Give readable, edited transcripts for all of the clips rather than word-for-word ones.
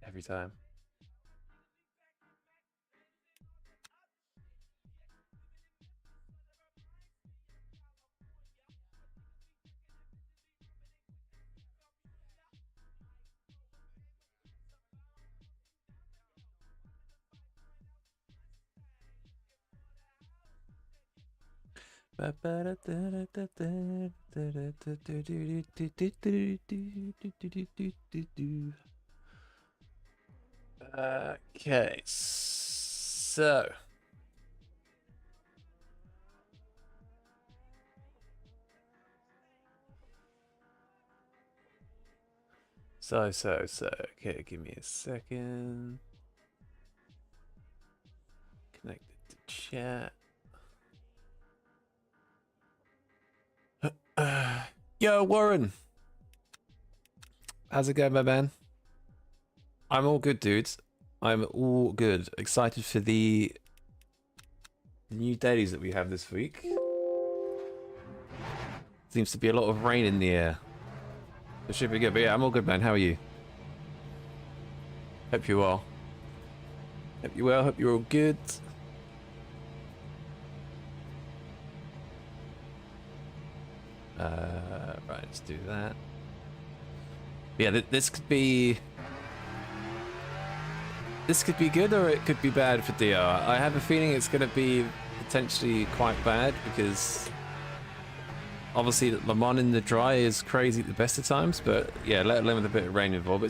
every time. Okay, so okay, give me a second. Connected to chat. Yo, Warren. How's it going, my man? I'm all good, dudes. I'm all good. Excited for the new dailies that we have this week. Seems to be a lot of rain in the air. It should be good, but yeah, I'm all good, man. How are you? Hope you are. Hope you well. Hope you're all good. Right, let's do that. Yeah, this could be good or it could be bad for DR. I have a feeling it's going to be potentially quite bad because obviously Le Mans in the dry is crazy at the best of times, but yeah, let alone with a bit of rain involved.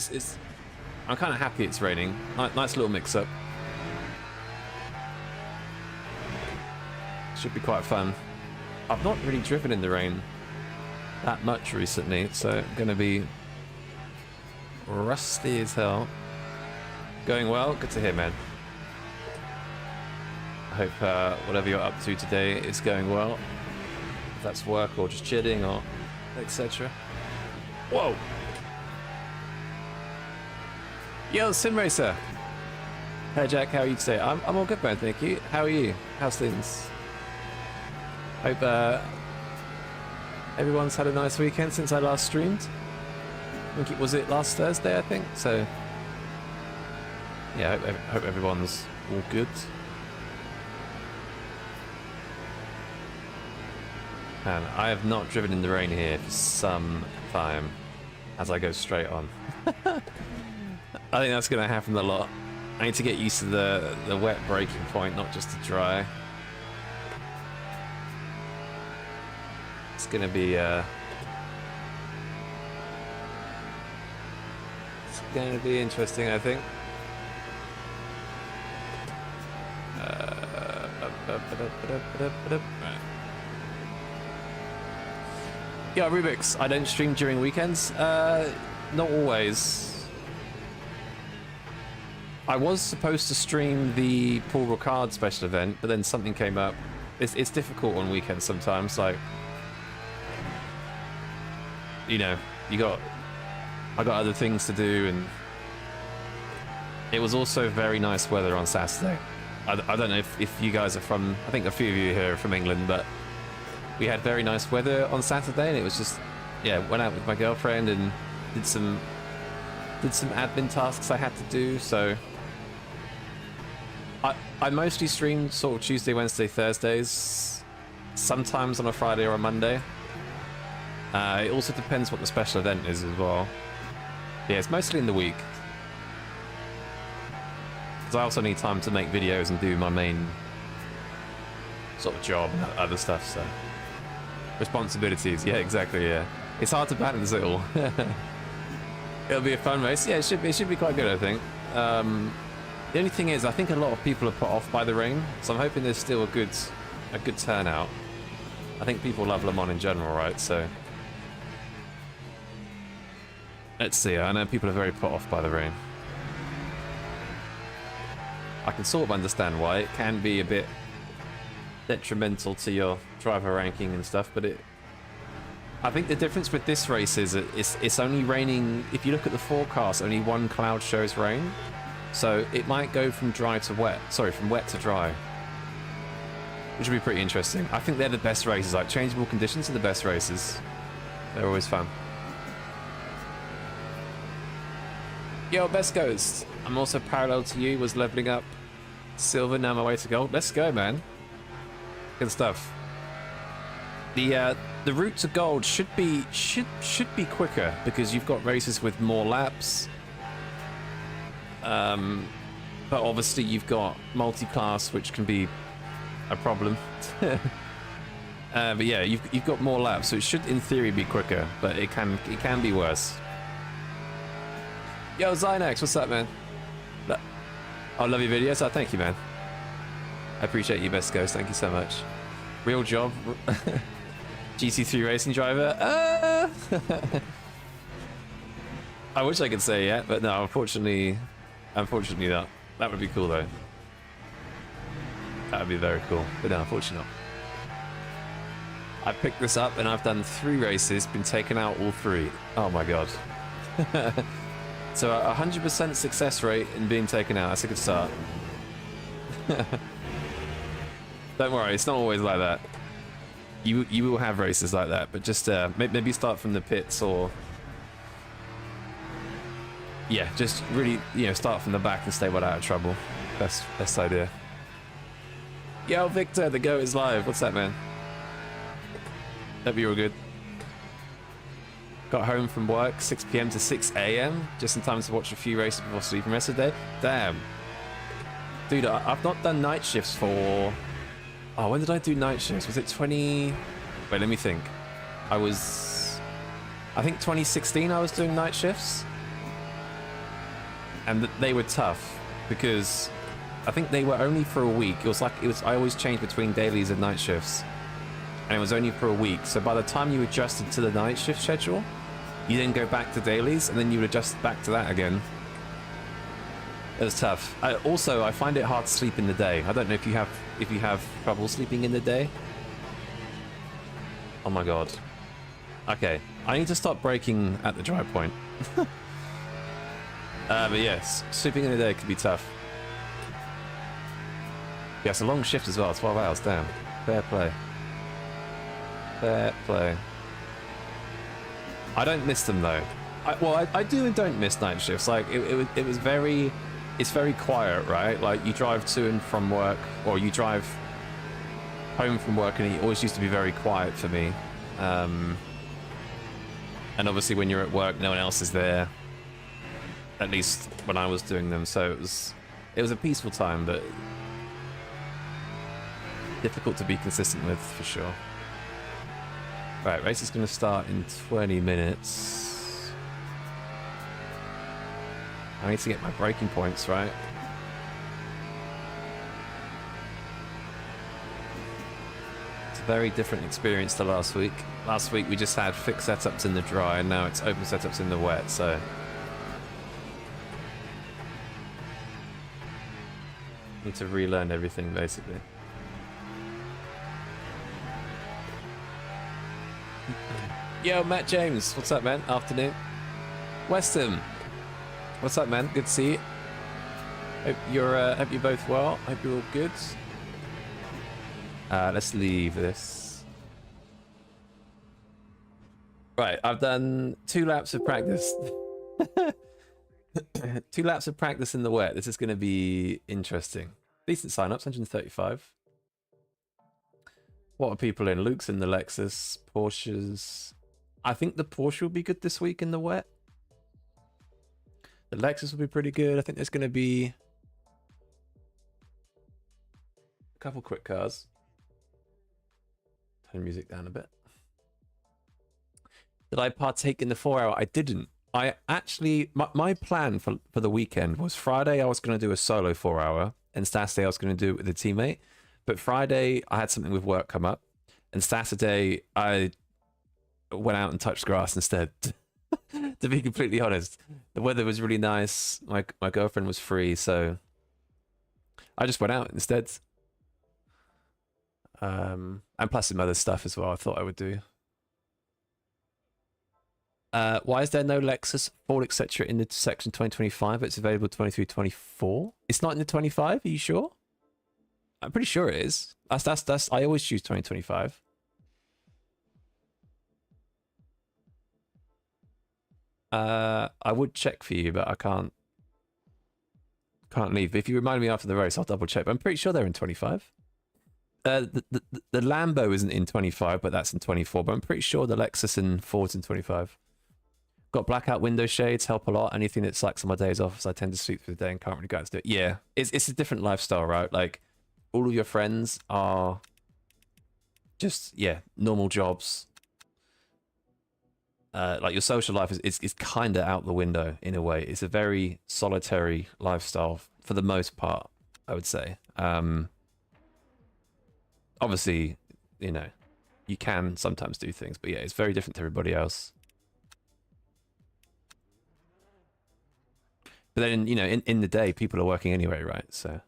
I'm kind of happy it's raining. Nice little mix-up. Should be quite fun. I've not really driven in the rain that much recently, so I'm going to be rusty as hell. Going well? Good to hear, man. I hope whatever you're up to today is going well. If that's work or just chilling or etc. Whoa! Yo, Sim Racer! Hey Jack, how are you today? I'm all good, man, thank you. How are you? How's things? Hope everyone's had a nice weekend since I last streamed. I think was it last Thursday, I think. So yeah, hope everyone's all good. And I have not driven in the rain here for some time, as I go straight on. I think that's going to happen a lot. I need to get used to the wet braking point, not just the dry. It's going to be interesting, I think. Yeah, Rubik's. I don't stream during weekends. Not always. I was supposed to stream the Paul Ricard special event, but then something came up. It's difficult on weekends sometimes. Like, you know, I got other things to do, and it was also very nice weather on Saturday. I don't know if you guys are from, I think a few of you here are from England, but we had very nice weather on Saturday, and it was just, yeah, went out with my girlfriend and did some admin tasks I had to do. So I mostly streamed sort of Tuesday, Wednesday, Thursdays, sometimes on a Friday or a Monday. It also depends what the special event is as well. Yeah, it's mostly in the week. Because I also need time to make videos and do my main sort of job and other stuff, so. Responsibilities, yeah, exactly, yeah. It's hard to balance it all. It'll be a fun race. Yeah, it should be quite good, I think. The only thing is, I think a lot of people are put off by the rain, so I'm hoping there's still a good turnout. I think people love Le Mans in general, right? So let's see. I know people are very put off by the rain. I can sort of understand why. It can be a bit detrimental to your driver ranking and stuff, but I think the difference with this race is it's only raining. If you look at the forecast, only one cloud shows rain, so it might go from dry to wet. Sorry, from wet to dry, which would be pretty interesting. I think they're the best races. Like, changeable conditions are the best races. They're always fun. Yo, best ghost. I'm also parallel to you, was leveling up silver, now my way to gold. Let's go, man. Good stuff. The route to gold should be quicker because you've got races with more laps. But obviously you've got multi-class, which can be a problem. But yeah, you've got more laps, so it should in theory be quicker, but it can be worse. Yo, Zynex, what's up, man? I love your videos. Oh, thank you, man. I appreciate you, best ghost. Thank you so much. Real job. GT3 racing driver. I wish I could say yeah, but no, unfortunately not. That would be cool though. That would be very cool, but no, unfortunately not. I picked this up and I've done 3 races, been taken out all 3. Oh my god. So a 100% success rate in being taken out. That's a good start. Don't worry, it's not always like that. You will have races like that, but just maybe start from the pits, or yeah, just really, you know, start from the back and stay well out of trouble. Best idea. Yo, Victor, the goat is live. What's up, man? Hope you're all good. Got home from work 6 PM to 6 AM, just in time to watch a few races before sleeping the rest of the day. Damn. Dude, I've not done night shifts for... Oh, when did I do night shifts? Was it 20... Wait, let me think. I think 2016 I was doing night shifts. And they were tough, because I think they were only for a week. I always changed between dailies and night shifts. And it was only for a week. So by the time you adjusted to the night shift schedule, you then go back to dailies, and then you would adjust back to that again. It was tough. Also, I find it hard to sleep in the day. I don't know if you have trouble sleeping in the day. Oh my god. Okay, I need to stop braking at the dry point. But yes, sleeping in the day can be tough. Yeah, it's a long shift as well. 12 hours. Damn. Fair play. Fair play. I don't miss them though. I do and don't miss night shifts. Like it was very, it's very quiet, right? Like you drive to and from work, or you drive home from work, and it always used to be very quiet for me. And obviously when you're at work, no one else is there. At least when I was doing them, so it was a peaceful time, but difficult to be consistent with for sure. Right, race is going to start in 20 minutes. I need to get my braking points right. It's a very different experience to last week. Last week we just had fixed setups in the dry, and now it's open setups in the wet, so... Need to relearn everything, basically. Yo, Matt James, what's up, man? Afternoon. Weston, what's up, man? Good to see you. Hope you're both well. Hope you're all good. Let's leave this. Right, I've done 2 laps of practice. 2 laps of practice in the wet. This is going to be interesting. Decent sign-ups, 135. What are people in? Luke's in the Lexus, Porsches. I think the Porsche will be good this week in the wet. The Lexus will be pretty good. I think there's going to be a couple quick cars. Turn the music down a bit. Did I partake in the 4-hour? I didn't. I actually, my plan for the weekend was Friday I was going to do a solo 4-hour, and Saturday I was going to do it with a teammate. But Friday I had something with work come up, and Saturday I went out and touched grass instead. To be completely honest, the weather was really nice. My girlfriend was free, so I just went out instead. And plus some other stuff as well I thought I would do. Why is there no Lexus, Ford, etc. in the section 2025? It's available 23-24. It's not in the 25. Are you sure? I'm pretty sure it is. That's. I always choose 2025. I would check for you, but I can't Can't leave. If you remind me after the race, I'll double check. But I'm pretty sure they're in 25. The Lambo isn't in 25, but that's in 24. But I'm pretty sure the Lexus and Ford's in 25. Got blackout window shades, help a lot. Anything that sucks on my days off, so I tend to sleep through the day and can't really go out to do it. Yeah, it's a different lifestyle, right? Like, all of your friends are just, yeah, normal jobs. Like, your social life is kind of out the window in a way. It's a very solitary lifestyle for the most part, I would say. Obviously, you know, you can sometimes do things, but yeah, it's very different to everybody else. But then, you know, in the day, people are working anyway, right? So,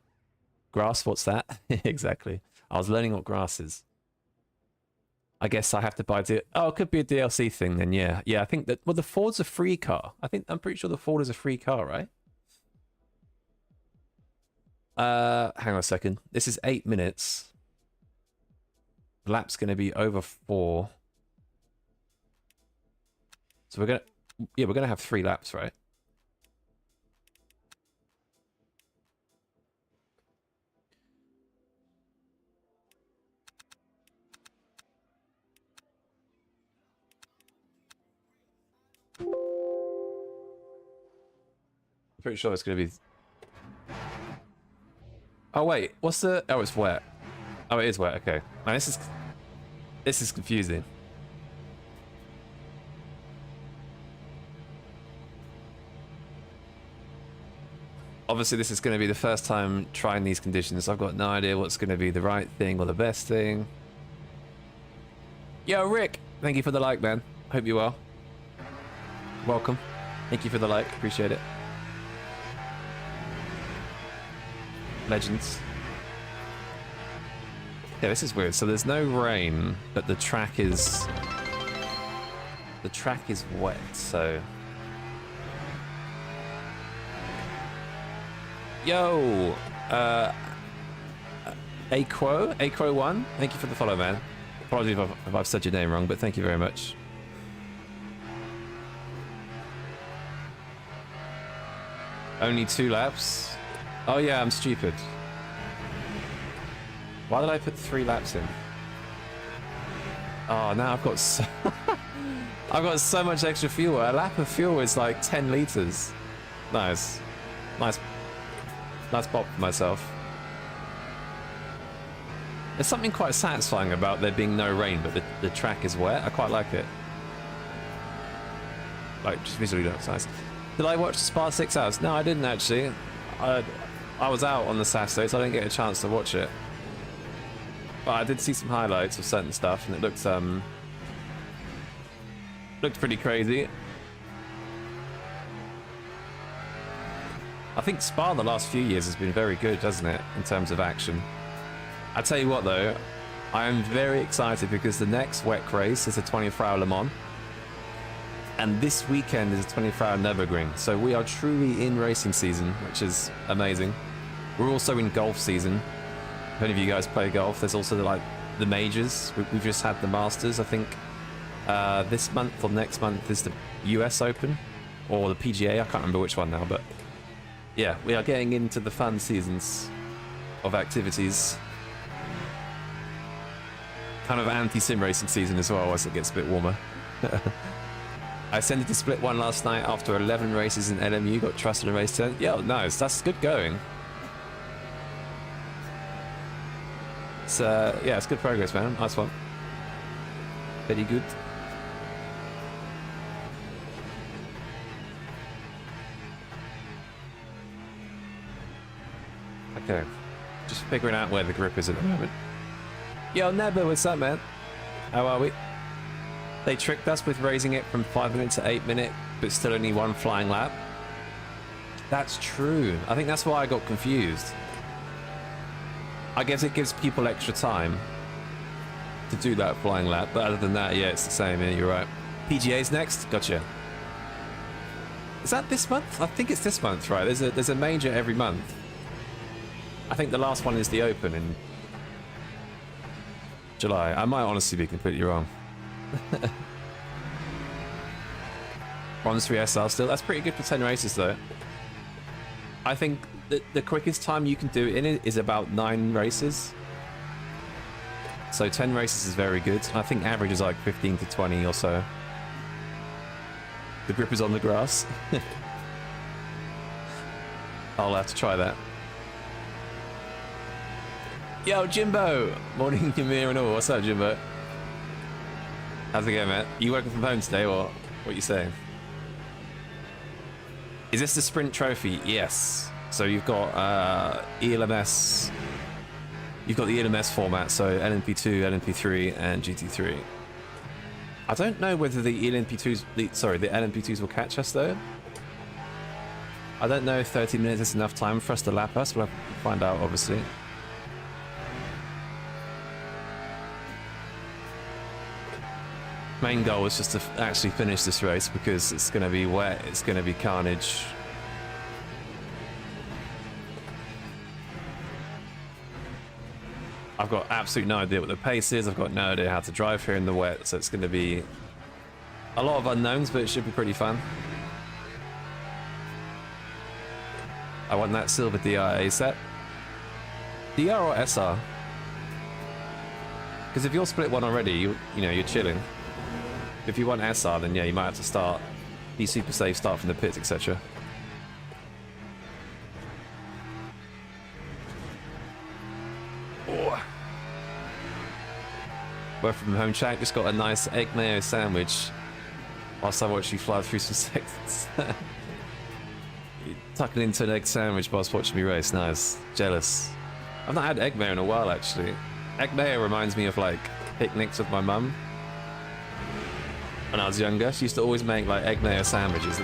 grass, what's that? Exactly. I was learning what grass is. I guess I have to buy... Oh, it could be a DLC thing then, yeah. Yeah, I think that... Well, the Ford's a free car. I'm pretty sure the Ford is a free car, right? Hang on a second. This is 8 minutes. The lap's going to be over 4. So we're going to... Yeah, we're going to have 3 laps, right? Pretty sure it's going to be... Oh, wait. What's the... Oh, it's wet. Oh, it is wet. Okay. Now, this is confusing. Obviously, this is going to be the first time trying these conditions. I've got no idea what's going to be the right thing or the best thing. Yo, Rick! Thank you for the like, man. Hope you're well. Welcome. Thank you for the like. Appreciate it. Legends. Yeah, this is weird. So there's no rain, but the track is wet, so... Yo! Aquo1, thank you for the follow, man. Apologies if I've said your name wrong, but thank you very much. Only 2 laps? Oh yeah, I'm stupid. Why did I put 3 laps in? Oh, now I've got so... I've got so much extra fuel. A lap of fuel is like 10 liters. Nice. Nice pop for myself. There's something quite satisfying about there being no rain, but the track is wet. I quite like it. Like, just visually looks nice. Did I watch the Spa 6 hours? No, I didn't actually. I was out on the Saturday, so I didn't get a chance to watch it. But I did see some highlights of certain stuff, and it looked pretty crazy. I think Spa the last few years has been very good, hasn't it, in terms of action? I tell you what though, I am very excited because the next WEC race is a 24-hour Le Mans, and this weekend is a 24-hour Nürburgring. So we are truly in racing season, which is amazing. We're also in golf season. If any of you guys play golf, there's also like the majors. We've just had the Masters. I think this month or next month is the US Open or the PGA. I can't remember which one now, but yeah, we are getting into the fun seasons of activities. Kind of anti-sim racing season as well as it gets a bit warmer. I ascended to split 1 last night after 11 races in LMU, got trusted in race 10. Yeah, nice, that's good going. It's, yeah, it's good progress, man. Nice one. Very good. Okay, just figuring out where the grip is at the moment. Yo, Nebba, what's up, man? How are we? They tricked us with raising it from 5 minutes to 8 minutes, but still only 1 flying lap. That's true. I think that's why I got confused. I guess it gives people extra time to do that flying lap, but other than that, yeah, it's the same. Yeah, you're right. PGA's next? Gotcha. Is that this month? I think it's this month, right? There's a major every month. I think the last one is the Open in July. I might honestly be completely wrong. Bronze 3 SR still. That's pretty good for 10 races though. I think the quickest time you can do it in it is about 9 races. So 10 races is very good. I think average is like 15 to 20 or so. The grip is on the grass. I'll have to try that. Yo, Jimbo! Morning, Ymir and all. What's up, Jimbo? How's it going, man? You working from home today, or what you saying? Is this the sprint trophy? Yes. So you've got ELMS. You've got the ELMS format, so LMP2, LMP3, and GT3. I don't know whether the LMP2s will catch us though. I don't know if 30 minutes is enough time for us to lap us. We'll have to find out, obviously. Main goal is just to actually finish this race because it's going to be wet, it's going to be carnage. I've got absolutely no idea what the pace is, I've got no idea how to drive here in the wet, so it's going to be a lot of unknowns, but it should be pretty fun. I want that silver DRA set. DR or SR? Because if you're split one already, you know, you're chilling. If you want SR, then yeah, you might have to start, be super safe, start from the pits, etc. Oh. Work from home chat, just got a nice egg mayo sandwich whilst I watch you fly through some sections. Tucking into an egg sandwich whilst watching me race, nice. Jealous. I've not had egg mayo in a while, actually. Egg mayo reminds me of like picnics with my mum. When I was younger, she used to always make like egg mayo sandwiches.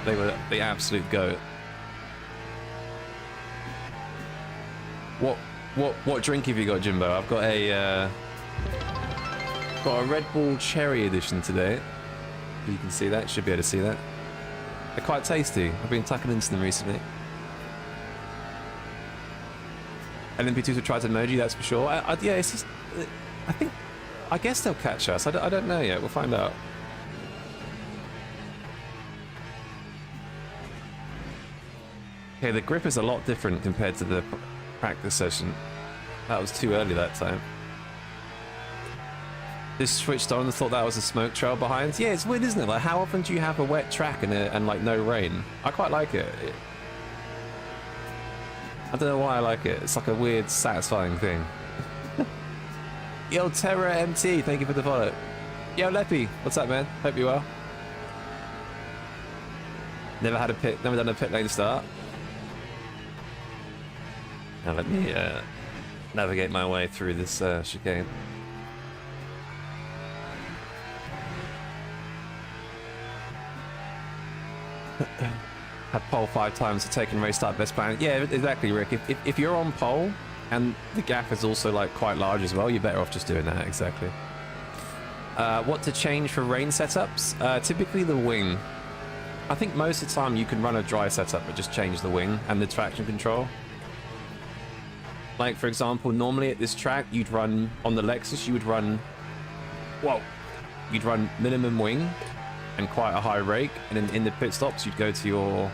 They were the absolute goat. What drink have you got, Jimbo? I've got a Red Bull Cherry Edition today. You can see that. Should be able to see that. They're quite tasty. I've been tucking into them recently. LMP2s have tried emoji, that's for sure. Yeah, it's just, I guess they'll catch us. I don't know yet. We'll find out. Okay, the grip is a lot different compared to the practice session. That was too early that time. Just switched on and thought that was a smoke trail behind. Yeah, it's weird, isn't it? Like, how often do you have a wet track and like no rain? I quite like it. I don't know why I like it. It's like a weird, satisfying thing. Yo, Terra MT, thank you for the follow. Yo, Leppy, what's up, man? Hope you well. Never done a pit lane start. Now let me navigate my way through this chicane. Had pole 5 times, taken race start best plan. Yeah, exactly, Rick. If you're on pole and the gap is also like quite large as well, you're better off just doing that. Exactly. What to change for rain setups? Typically the wing. I think most of the time you can run a dry setup but just change the wing and the traction control. Like for example, normally at this track you'd run on the Lexus, you'd run minimum wing and quite a high rake, and then in the pit stops you'd go to your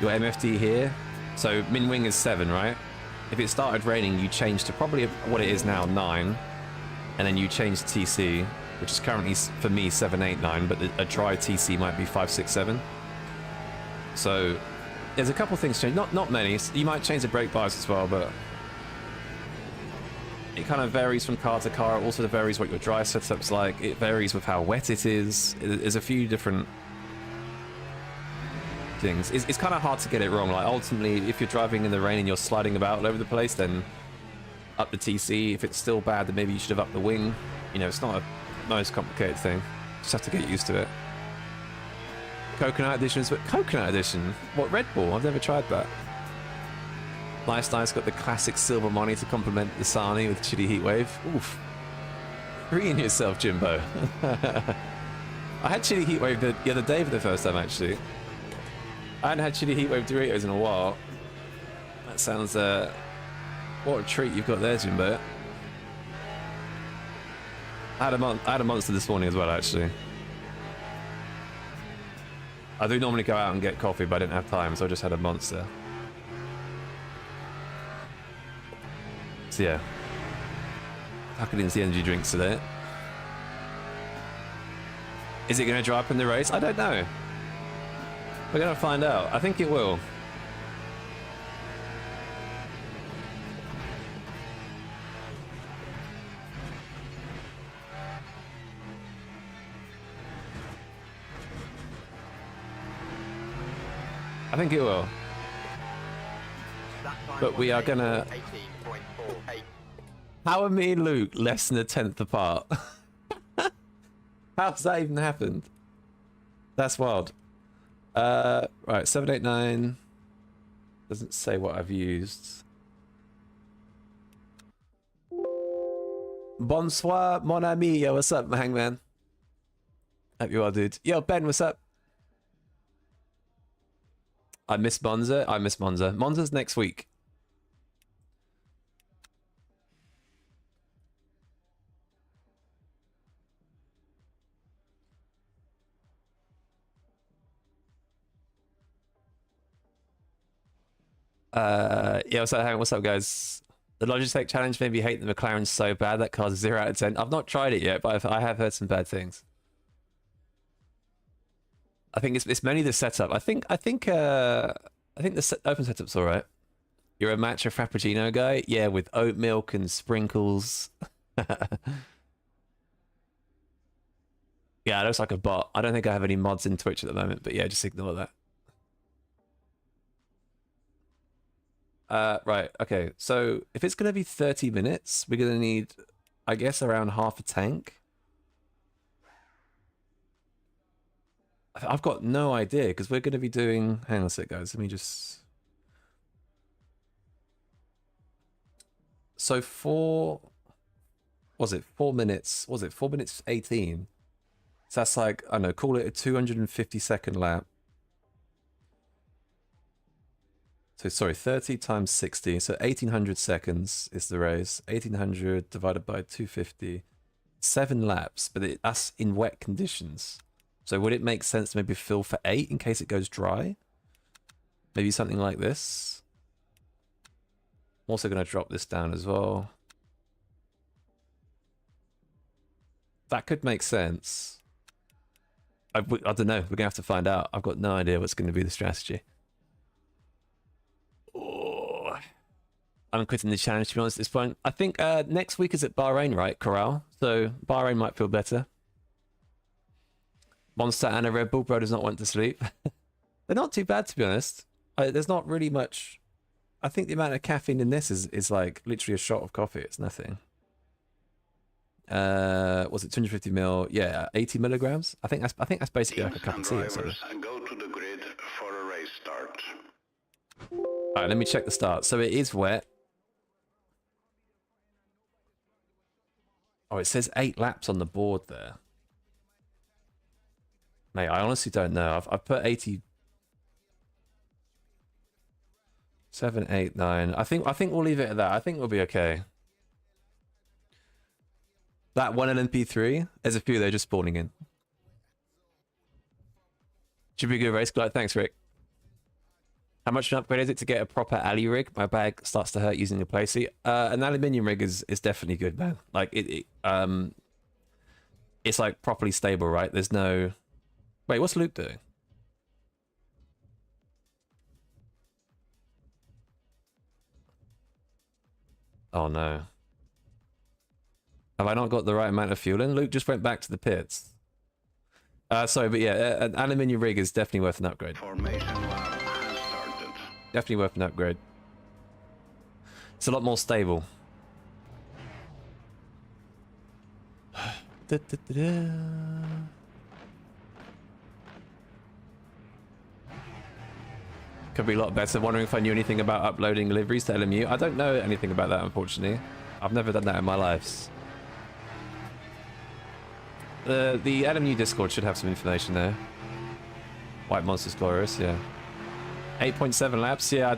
MFD here. So min wing is 7, right? If it started raining, you change to probably what it is now, 9, and then you change to TC, which is currently for me 7, 8, 9, but a dry TC might be 5, 6, 7. So there's a couple things change, not many. You might change the brake bars as well, but it kind of varies from car to car. It also varies what your dry setup's like. It varies with how wet it is. There's a few different things. It's kind of hard to get it wrong. Like ultimately, if you're driving in the rain and you're sliding about all over the place, then up the TC. If it's still bad, then maybe you should have upped the wing. You know, it's not a most complicated thing. Just have to get used to it. Coconut editions, but Coconut edition? What, Red Bull? I've never tried that. Nice, got the classic silver money to complement the Sani with Chili Heatwave. Oof. Freeing yourself, Jimbo. I had Chili Heatwave the other day for the first time, actually. I hadn't had Chili Heatwave Doritos in a while. That sounds, what a treat you've got there, Jimbo. I had a monster this morning as well, actually. I do normally go out and get coffee, but I didn't have time, so I just had a Monster. So yeah. Packing in the energy drinks today. Is it going to dry up in the race? I don't know. We're going to find out. I think it will. I think it will. But we are gonna... How are me and Luke less than a 10th apart? How's that even happened? That's wild. Right, 789. Doesn't say what I've used. Bonsoir, mon ami. Yo, what's up, Hangman? Hope you are, dude. Yo, Ben, what's up? I miss Monza. I miss Monza. Monza's next week. Yeah, what's up, guys? The Logitech challenge made me hate the McLaren so bad. That car's a 0 out of 10. I've not tried it yet, but I have heard some bad things. I think it's mainly the setup. I think the open setup's all right. You're a matcha frappuccino guy, yeah, with oat milk and sprinkles. Yeah, it looks like a bot. I don't think I have any mods in Twitch at the moment, but yeah, just ignore that. Right, okay. So if it's gonna be 30 minutes, we're gonna need, I guess, around half a tank. I've got no idea because we're going to be doing... Hang on a sec, guys. Let me just... So 4 minutes... Was it 4 minutes 18? So that's like, I don't know, call it a 250-second lap. So, sorry, 30 times 60. So 1,800 seconds is the race. 1,800 divided by 250. 7 laps, but that's in wet conditions. So would it make sense to maybe fill for 8 in case it goes dry? Maybe something like this. I'm also going to drop this down as well. That could make sense. I don't know. We're going to have to find out. I've got no idea what's going to be the strategy. Oh, I'm quitting the challenge, to be honest, at this point. I think next week is at Bahrain, right, Corral? So Bahrain might feel better. Monster and a Red Bull, bro does not want to sleep. They're not too bad, to be honest. There's not really much... I think the amount of caffeine in this is like literally a shot of coffee. It's nothing. Was it 250 mil? Yeah, 80 milligrams. I think that's basically like a cup of tea or something. Go to the grid for a race start. All right, let me check the start. So it is wet. Oh, it says 8 laps on the board there. Mate, I honestly don't know. I've put 80. 7, 8, 9. I think we'll leave it at that. I think we'll be okay. That one LMP3, there's a few there just spawning in. Should be a good race. Glad. Thanks, Rick. How much an upgrade is it to get a proper alley rig? My bag starts to hurt using the playseat. An aluminium rig is definitely good, man. Like it's like properly stable, right? There's no... Wait, what's Luke doing? Oh no. Have I not got the right amount of fuel in? Luke just went back to the pits. Sorry, but yeah, an aluminium rig is definitely worth an upgrade. Formation lap has started. Definitely worth an upgrade. It's a lot more stable. Da, da, da, da. Could be a lot better. Wondering if I knew anything about uploading liveries to LMU. I don't know anything about that, unfortunately. I've never done that in my life. The LMU Discord should have some information there. White Monsters Glorious, yeah. 8.7 laps, yeah,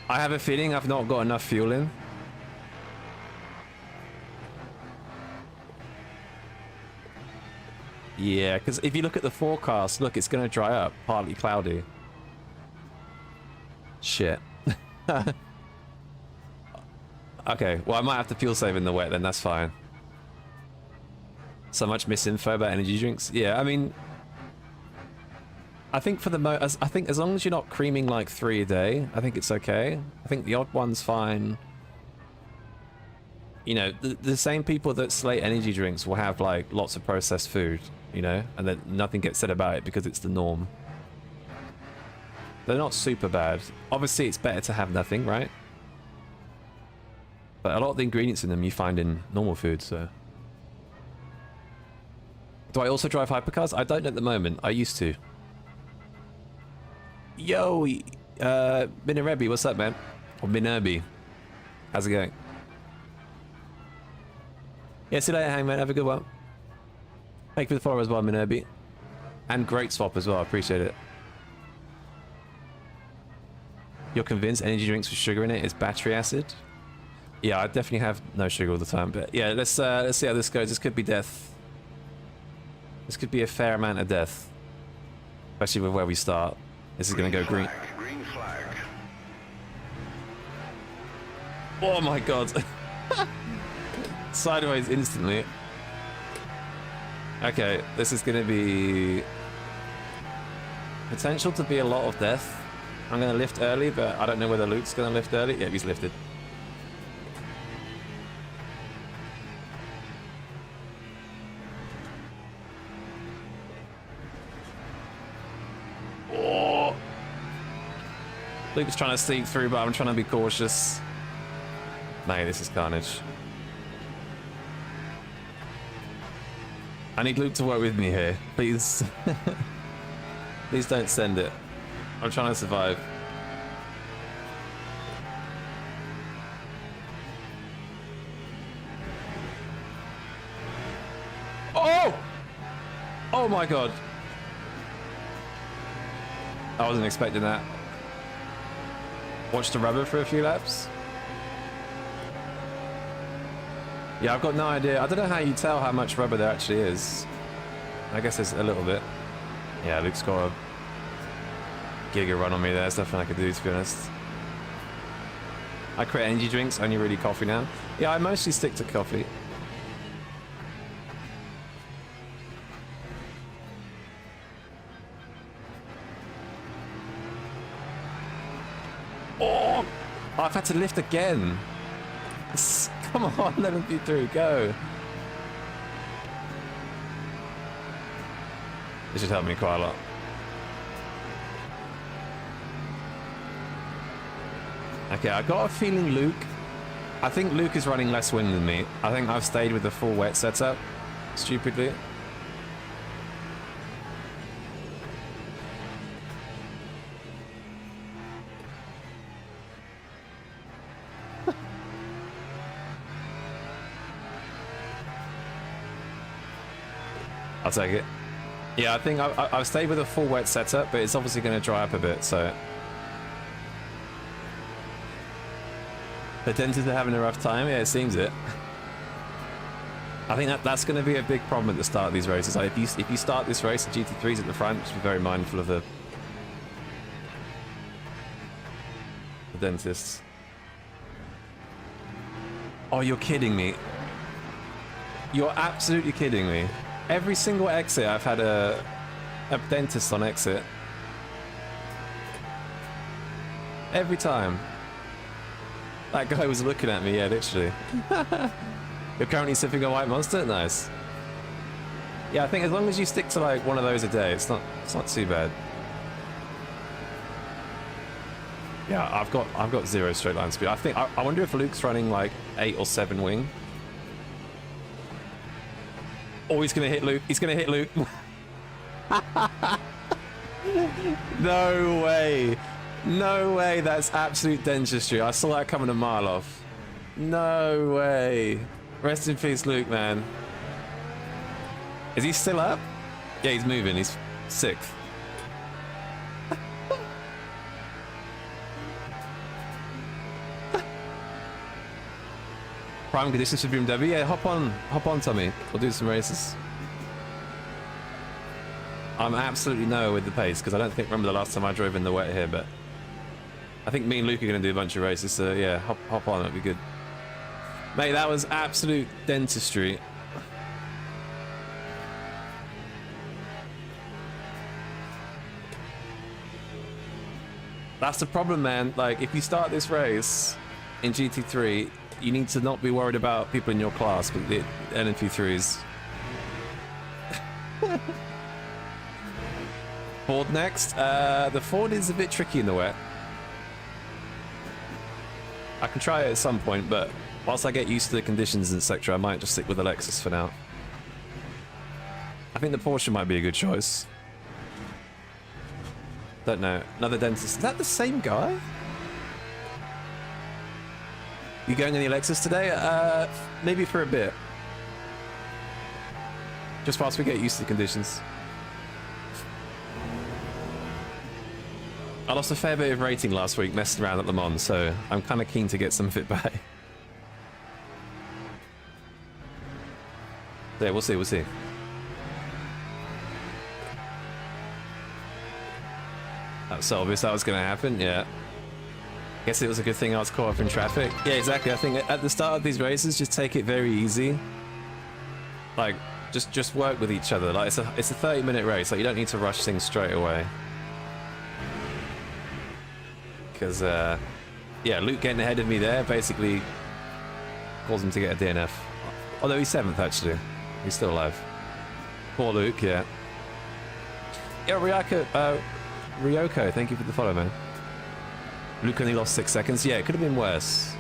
I have a feeling I've not got enough fuel in. Yeah, because if you look at the forecast, look, it's going to dry up. Partly cloudy. Shit. Okay, well, I might have to fuel save in the wet then, that's fine. So much misinfo about energy drinks. Yeah, I mean, I think for the I think as long as you're not creaming like 3 a day, I think it's okay. I think the odd one's fine. You know, the same people that slate energy drinks will have like lots of processed food, you know, and then nothing gets said about it because it's the norm. They're not super bad. Obviously, it's better to have nothing, right? But a lot of the ingredients in them you find in normal food, so... Do I also drive hypercars? I don't at the moment. I used to. Yo, Minarebi, what's up, man? Or Minerbi. How's it going? Yeah, see you later, Hangman. Have a good one. Thank you for the follow as well, Minerbi. And great swap as well. I appreciate it. You're convinced energy drinks with sugar in it is battery acid? Yeah, I definitely have no sugar all the time, but yeah, let's see how this goes. This could be death. This could be a fair amount of death, especially with where we start. This is going to go green. Green flag. Oh my god! Sideways instantly. Okay, this is going to be potential to be a lot of death. I'm going to lift early, but I don't know whether Luke's going to lift early. Yeah, he's lifted. Oh. Luke's trying to sneak through, but I'm trying to be cautious. Mate, this is carnage. I need Luke to work with me here, please. Please don't send it. I'm trying to survive. Oh! Oh my god. I wasn't expecting that. Watch the rubber for a few laps. Yeah, I've got no idea. I don't know how you tell how much rubber there actually is. I guess it's a little bit. Yeah, Luke's got a giga run on me there. There's nothing I could do, to be honest. I create energy drinks, only really coffee now. Yeah, I mostly stick to coffee. Oh! I've had to lift again. Come on, let him be through. Go. This should help me quite a lot. Okay, I got a feeling Luke... I think Luke is running less wind than me. I think I've stayed with the full wet setup, stupidly. I'll take it. Yeah, I think I've stayed with a full wet setup, but it's obviously going to dry up a bit, so... The dentists are having a rough time? Yeah, it seems it. I think that's going to be a big problem at the start of these races. Like if you start this race, the GT3's at the front, just be very mindful of the dentists. Oh, you're kidding me. You're absolutely kidding me. Every single exit I've had a dentist on exit. Every time. That guy was looking at me, yeah, literally. You're currently sipping a white monster? Nice. Yeah, I think as long as you stick to like one of those a day, it's not too bad. Yeah, I've got 0 straight line speed. I wonder if Luke's running like 8 or 7 wing. Oh, he's gonna hit Luke. He's gonna hit Luke. No way. No way, that's absolute dentistry. I saw that coming a mile off. No way. Rest in peace, Luke, man. Is he still up? Yeah, he's moving. He's 6th. Prime conditions for BMW? Yeah, hop on, Tommy. We'll do some races. I'm absolutely nowhere with the pace because I don't remember the last time I drove in the wet here, but I think me and Luke are going to do a bunch of races, so yeah, hop on, it'll be good. Mate, that was absolute dentistry. That's the problem, man. Like, if you start this race in GT3, you need to not be worried about people in your class, but the LMP3s. Ford next. The Ford is a bit tricky in the wet. I can try it at some point, but whilst I get used to the conditions, etc., I might just stick with the Lexus for now. I think the Porsche might be a good choice. Don't know. Another dentist. Is that the same guy? You going in the Lexus today? Maybe for a bit. Just whilst we get used to the conditions. I lost a fair bit of rating last week messing around at Le Mans, so I'm kind of keen to get some of it back. Yeah, we'll see, we'll see. That was so obvious that was going to happen, yeah. Guess it was a good thing I was caught up in traffic. Yeah, exactly. I think at the start of these races, just take it very easy. Like, just work with each other. Like, it's a 30-minute race. Like, you don't need to rush things straight away. Because, yeah, Luke getting ahead of me there basically caused him to get a DNF. Although he's 7th, actually. He's still alive. Poor Luke, yeah. Yeah, Ryoko, thank you for the follow, man. Luke only lost 6 seconds. Yeah, it could have been worse.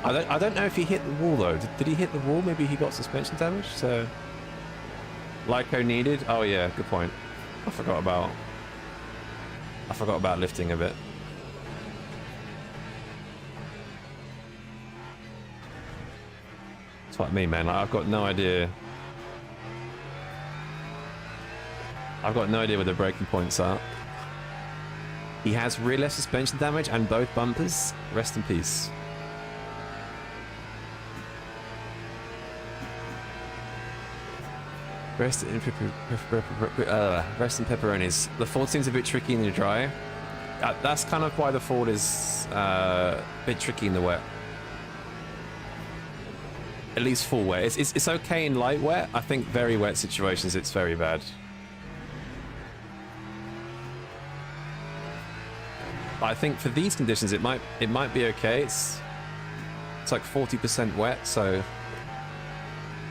I don't know if he hit the wall, though. Did he hit the wall? Maybe he got suspension damage, so... Lyco needed? Oh, yeah, good point. I forgot about lifting a bit. That's what I mean, man. Like, I've got no idea. I've got no idea where the breaking points are. He has rear left suspension damage and both bumpers. Rest in peace. Rest in pepperonis. The Ford seems a bit tricky in the dry. That's kind of why the Ford is a bit tricky in the wet. At least full wet. It's okay in light wet. I think very wet situations it's very bad. But I think for these conditions it might be okay. It's like 40% wet, so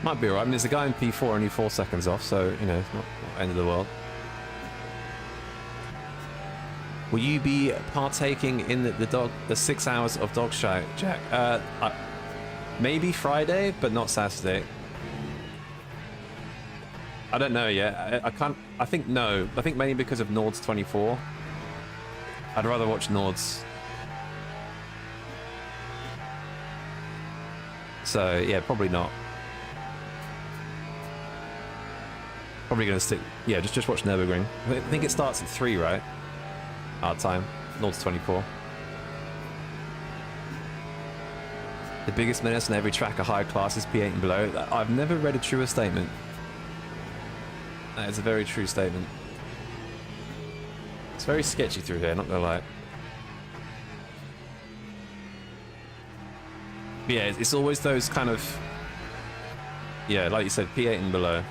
might be alright. I mean, there's a guy in P4 only 4 seconds off, so you know, it's not end of the world. Will you be partaking in the 6 hours of dog show, Jack? Maybe Friday, but not Saturday. I don't know yet. I can't. I think no. I think mainly because of Nords 24. I'd rather watch Nords. So yeah, probably not. Probably gonna stick. Yeah, just watch Nürburgring. I think it starts at 3, right? Our time. Nords 24. The biggest menace on every track are high classes, P8 and below. I've never read a truer statement. That is a very true statement. It's very sketchy through here, not gonna lie. But yeah, it's always those kind of... Yeah, like you said, P8 and below.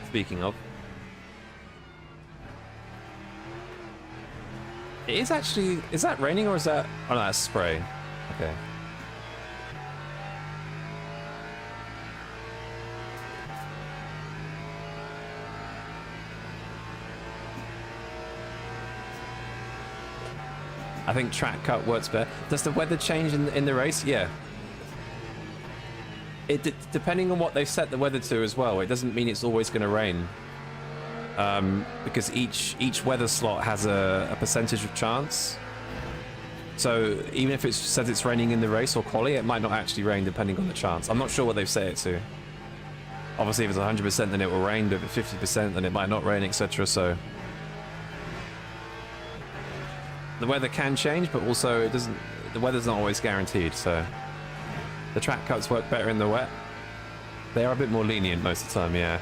Speaking of. It is actually... Is that raining or is that... Oh no, that's spray. Okay. I think track cut works better. Does the weather change in the race? Yeah. Depending on what they've set the weather to as well, it doesn't mean it's always going to rain. Because each weather slot has a percentage of chance. So even if it says it's raining in the race or quali, it might not actually rain depending on the chance. I'm not sure what they've set it to. Obviously, if it's 100%, then it will rain, but if it's 50%, then it might not rain, etc. So the weather can change, but also it doesn't. The weather's not always guaranteed. So the track cuts work better in the wet. They are a bit more lenient most of the time, yeah.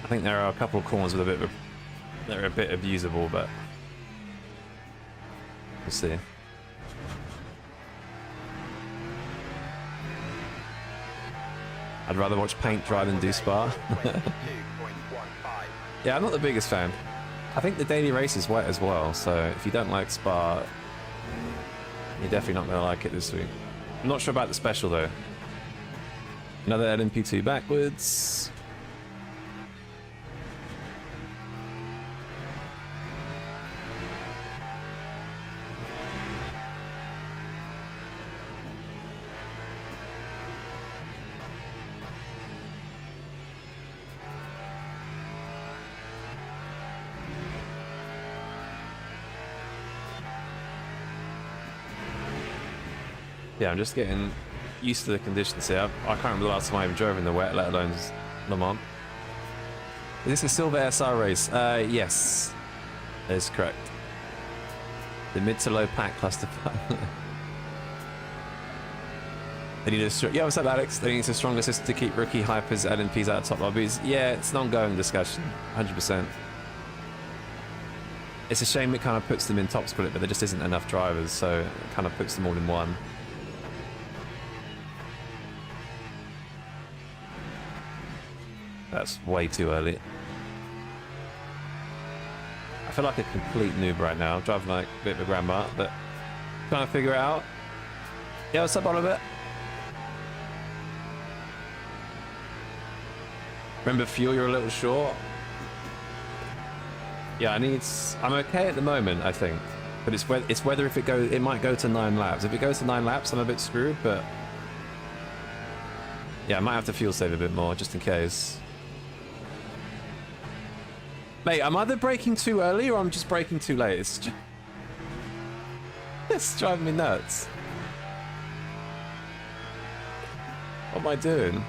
I think there are a couple of corners with they're a bit abusable, but we'll see. I'd rather watch paint dry than do Spa. Yeah, I'm not the biggest fan. I think the daily race is wet as well, so if you don't like Spa, you're definitely not going to like it this week. I'm not sure about the special though. Another LMP2 backwards. Yeah, I'm just getting used to the conditions here. I can't remember the last time I even drove in the wet, let alone Le Mans. Is this a silver SR race? Yes, that is correct. The mid to low pack cluster. They need yeah, what's up, Alex? They need a stronger system to keep rookie hypers, LNPs out of top lobbies. Yeah, it's an ongoing discussion, 100%. It's a shame it kind of puts them in top split, but there just isn't enough drivers, so it kind of puts them all in one. That's way too early. I feel like a complete noob right now. I'm driving like a bit of a grandma, but trying to figure it out. Yeah, what's up, Oliver? Remember fuel, you're a little short. Yeah, I'm okay at the moment, I think. But it's whether if it might go to 9 laps. If it goes to 9 laps, I'm a bit screwed, but yeah, I might have to fuel save a bit more just in case. Mate, I'm either braking too early or I'm just braking too late. It's driving me nuts. What am I doing?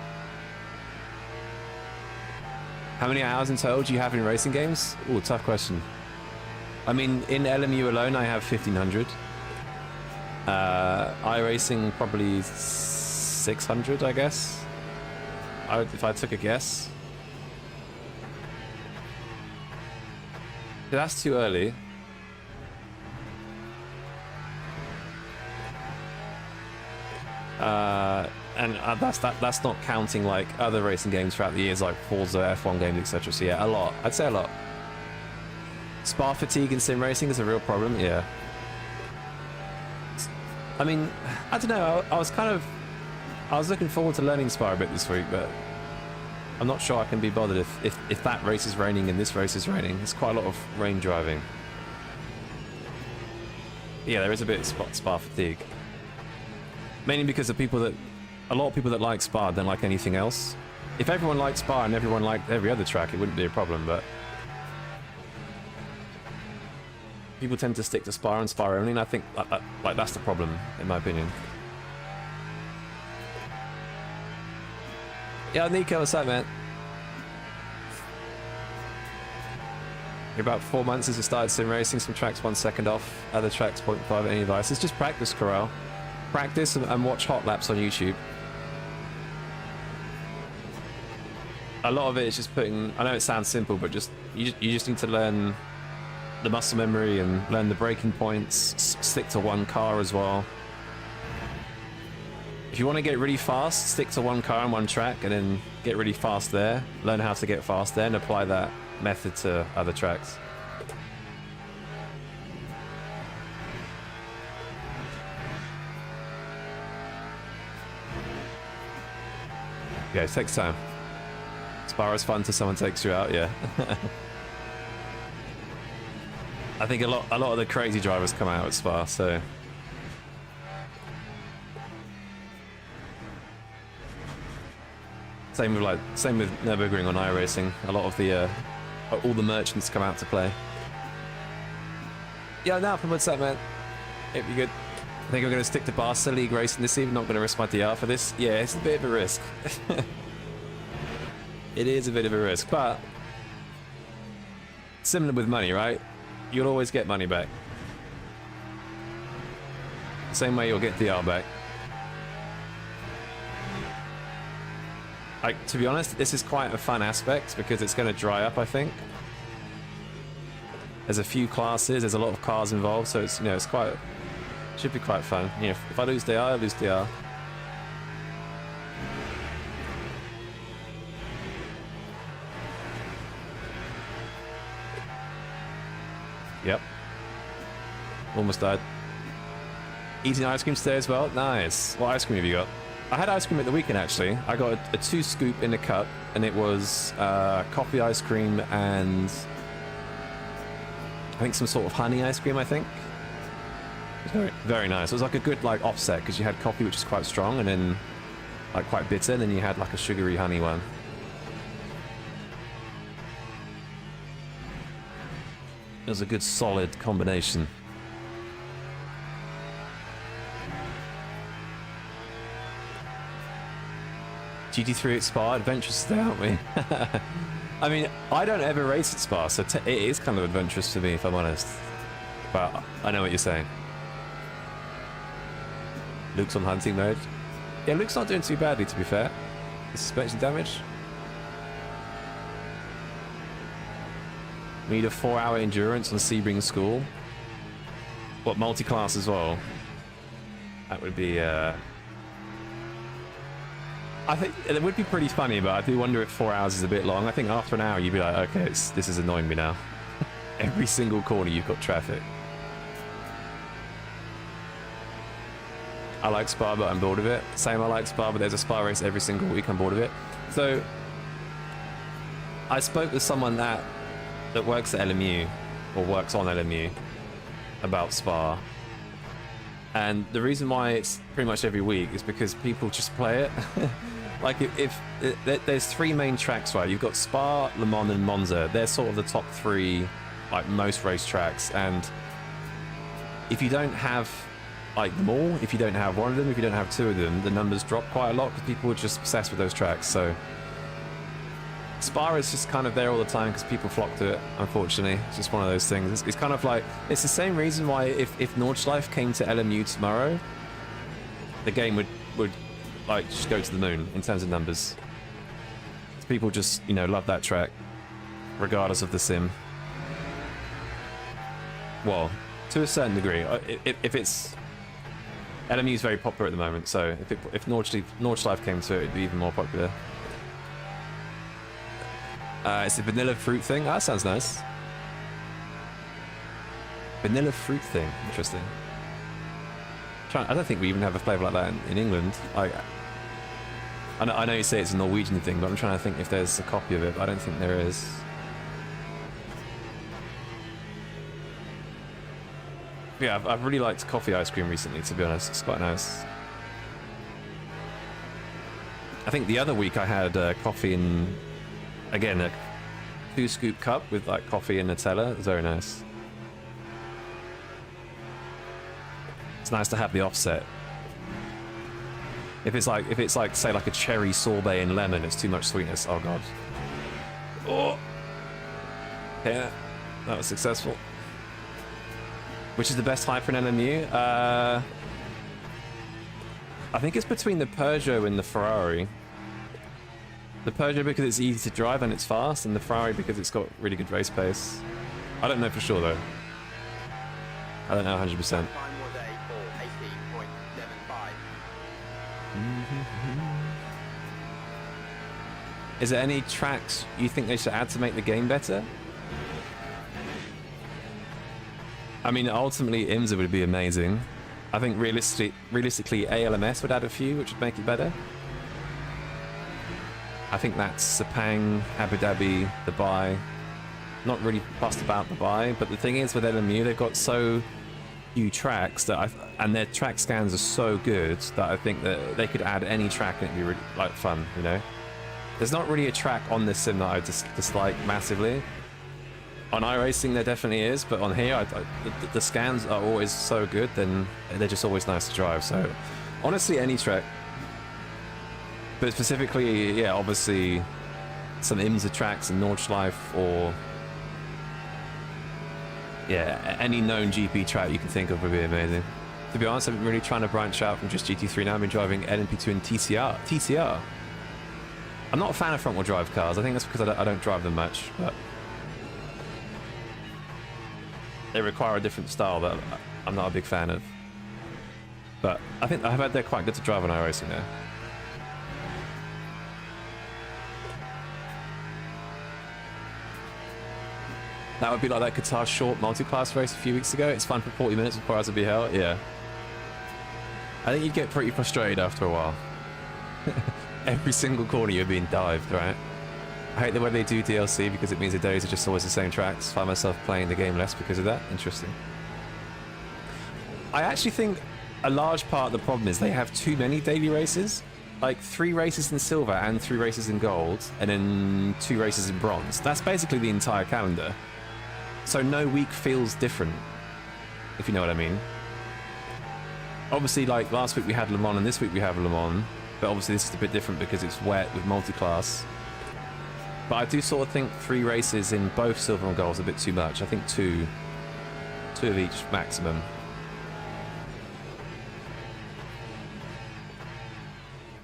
How many hours in total do you have in racing games? Ooh, tough question. I mean, in LMU alone, I have 1,500. iRacing probably 600, I guess. If I took a guess. That's too early. And that's not counting like other racing games throughout the years, like Forza, F1 games, etc. So yeah, a lot. I'd say a lot. Spa fatigue in sim racing is a real problem. Yeah. I mean, I don't know. I was looking forward to learning Spa a bit this week, but I'm not sure I can be bothered if that race is raining and this race is raining. It's quite a lot of rain driving. Yeah, there is a bit of Spa fatigue. Mainly because of a lot of people that like Spa don't like anything else. If everyone liked Spa and everyone liked every other track, it wouldn't be a problem, but people tend to stick to Spa and Spa only, and I think like that's the problem, in my opinion. Yeah, Nico, what's up, man? You're about 4 months since you started sim racing. Some tracks 1 second off, other tracks 0.5. Any advice? It's just practice, Corral. Practice and watch hot laps on YouTube. A lot of it is just putting. I know it sounds simple, but you just need to learn the muscle memory and learn the braking points. Stick to one car as well. If you want to get really fast, stick to one car and one track, and then get really fast there. Learn how to get fast there, and apply that method to other tracks. Yeah, it takes time. Spa is fun till someone takes you out, yeah. I think a lot of the crazy drivers come out at Spa, so same with Nürburgring on iRacing. A lot of the all the merchants come out to play. Yeah, now from what's up, man? It'd be good. I think I'm going to stick to Barca League racing this evening. Not going to risk my DR for this. Yeah, it's a bit of a risk. It is a bit of a risk, but similar with money, right? You'll always get money back. Same way you'll get DR back. Like, to be honest, this is quite a fun aspect because it's going to dry up, I think. There's a few classes, there's a lot of cars involved, so it's, you know, it's quite, should be quite fun. You know, if I lose DR, I lose DR. Yep. Almost died. Eating ice cream today as well? Nice. What ice cream have you got? I had ice cream at the weekend, actually. I got a 2 scoop in a cup, and it was coffee ice cream and I think some sort of honey ice cream, I think. It was very, very nice. It was like a good like offset, because you had coffee, which is quite strong, and then like quite bitter, and then you had like a sugary honey one. It was a good solid combination. GT3 at Spa, adventurous today, aren't we? I mean, I don't ever race at Spa, so it is kind of adventurous to me, if I'm honest. But I know what you're saying. Luke's on hunting mode. Yeah, Luke's not doing too badly, to be fair. The suspension damage. We need a 4-hour endurance on Sebring School. What, multi-class as well? That would be, I think it would be pretty funny, but I do wonder if 4 hours is a bit long. I think after an hour, you'd be like, okay, this is annoying me now. Every single corner, you've got traffic. I like Spa, but I'm bored of it. Same, I like Spa, but there's a Spa race every single week. I'm bored of it. So, I spoke with someone that works at LMU, or works on LMU, about Spa. And the reason why it's pretty much every week is because people just play it. Like, there's 3 main tracks, right? You've got Spa, Le Mans, and Monza. They're sort of the top 3, like, most race tracks. And if you don't have, like, them all, if you don't have one of them, if you don't have 2 of them, the numbers drop quite a lot because people are just obsessed with those tracks. So Spa is just kind of there all the time because people flock to it, unfortunately. It's just one of those things. It's kind of like, it's the same reason why if Nordschleife came to LMU tomorrow, the game would like just go to the moon in terms of numbers. People just, you know, love that track, regardless of the sim. Well, to a certain degree. If it's... LMU is very popular at the moment, so if Nordschleife came to it, it'd be even more popular. It's a vanilla fruit thing. Oh, that sounds nice. Vanilla fruit thing. Interesting. I don't think we even have a flavour like that in England. I know you say it's a Norwegian thing, but I'm trying to think if there's a copy of it, but I don't think there is. Yeah, I've really liked coffee ice cream recently, to be honest. It's quite nice. I think the other week I had coffee in... Again, a 2 scoop cup with like coffee and Nutella. It was very nice. It's nice to have the offset. If it's like say like a cherry sorbet and lemon, it's too much sweetness. Oh god. Oh. Yeah, that was successful. Which is the best hype for an LMU? I think it's between the Peugeot and the Ferrari. The Peugeot because it's easy to drive and it's fast, and the Ferrari because it's got really good race pace. I don't know for sure though. I don't know 100%. Is there any tracks you think they should add to make the game better? I mean, ultimately IMSA would be amazing. I think realistically ALMS would add a few, which would make it better. I think that's Sepang, Abu Dhabi, Dubai. Not really fussed about Dubai, but the thing is with LMU, they've got so few tracks that and their track scans are so good that I think that they could add any track and it'd be really like fun, you know. There's not really a track on this sim that I dislike massively. On iRacing there definitely is, but on here the scans are always so good, then they're just always nice to drive. So honestly, any track. But specifically, yeah, obviously some IMSA tracks and Nordschleife, or yeah, any known GP track you can think of would be amazing. To be honest, I've been really trying to branch out from just GT3 now. I've been driving LMP2 and TCR. I'm not a fan of front-wheel drive cars. I think that's because I don't drive them much, but they require a different style that I'm not a big fan of. But I think I've heard they're quite good to drive on iRacing now. That would be like that Qatar short multi-class race a few weeks ago. It's fun for 40 minutes before it has to be held. Yeah. I think you'd get pretty frustrated after a while. Every single corner you're being dived, right? I hate the way they do DLC because it means the days are just always the same tracks. Find myself playing the game less because of that. Interesting. I actually think a large part of the problem is they have too many daily races. Like 3 races in silver and 3 races in gold, and then 2 races in bronze. That's basically the entire calendar. So no week feels different, if you know what I mean. Obviously, like last week we had Le Mans and this week we have Le Mans, but obviously this is a bit different because it's wet with multi-class. But I do sort of think 3 races in both silver and gold is a bit too much. I think 2 of each maximum.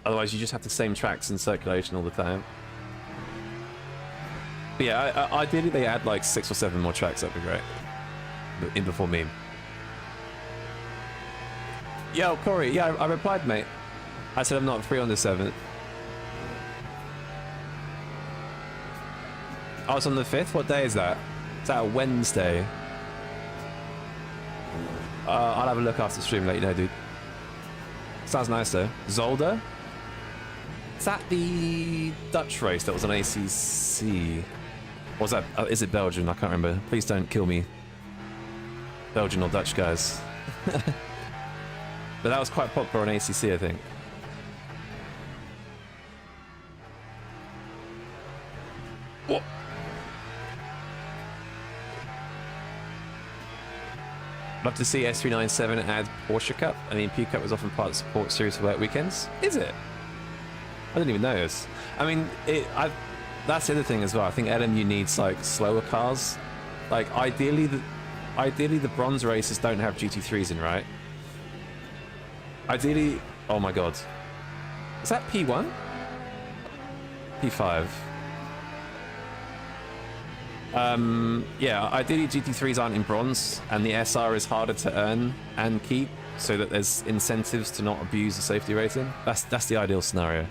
Otherwise, you just have the same tracks in circulation all the time. But yeah, ideally they add like 6 or 7 more tracks. That'd be great. In before me. Yo, Corey. Yeah, I replied, mate. I said I'm not free on the 7th. Oh, it's on the 5th? What day is that? Is that a Wednesday? I'll have a look after the stream, let you know, dude. Sounds nice, though. Zolder? Is that the Dutch race that was on ACC? Or was that... Oh, is it Belgian? I can't remember. Please don't kill me. Belgian or Dutch guys. But that was quite popular on ACC, I think. What? Love to see S397 add Porsche Cup. I mean, P Cup was often part of the support series for work weekends. Is it? I didn't even notice. I mean, that's the other thing as well. I think LMU needs like slower cars. Like ideally the bronze races don't have GT3s in, right? Ideally, oh my god, is that P1? P5. Yeah, ideally GT3s aren't in bronze, and the SR is harder to earn and keep, so that there's incentives to not abuse the safety rating. That's the ideal scenario.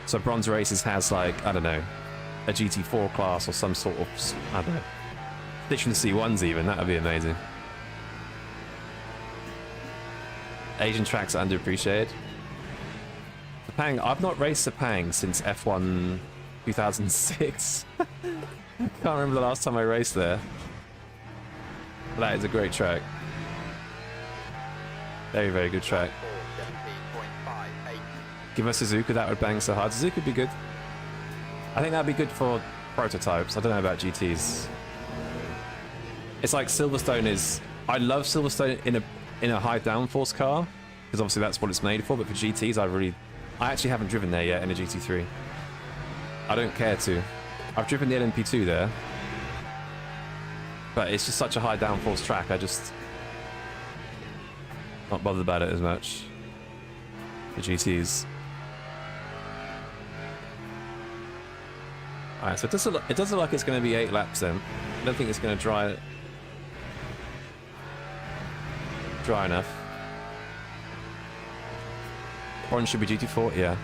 So bronze races has like, I don't know, a GT4 class or some sort of, I don't know, ditching the C1s even, that would be amazing. Asian tracks are underappreciated. Sepang, I've not raced Sepang since F1 2006. I can't remember the last time I raced there. But that is a great track. Very, very good track. Give us Suzuka, that would bang so hard. Suzuka would be good. I think that'd be good for prototypes. I don't know about GTs. It's like Silverstone is... I love Silverstone in a high downforce car, because obviously that's what it's made for, but for GTs I actually haven't driven there yet in a GT3. I don't care to. I've driven the LMP2 there, but it's just such a high downforce track, I just not bothered about it as much. The GTs. Alright, so it does look like it's going to be 8 laps then. I don't think it's going to dry enough. Orange should be GT4, yeah,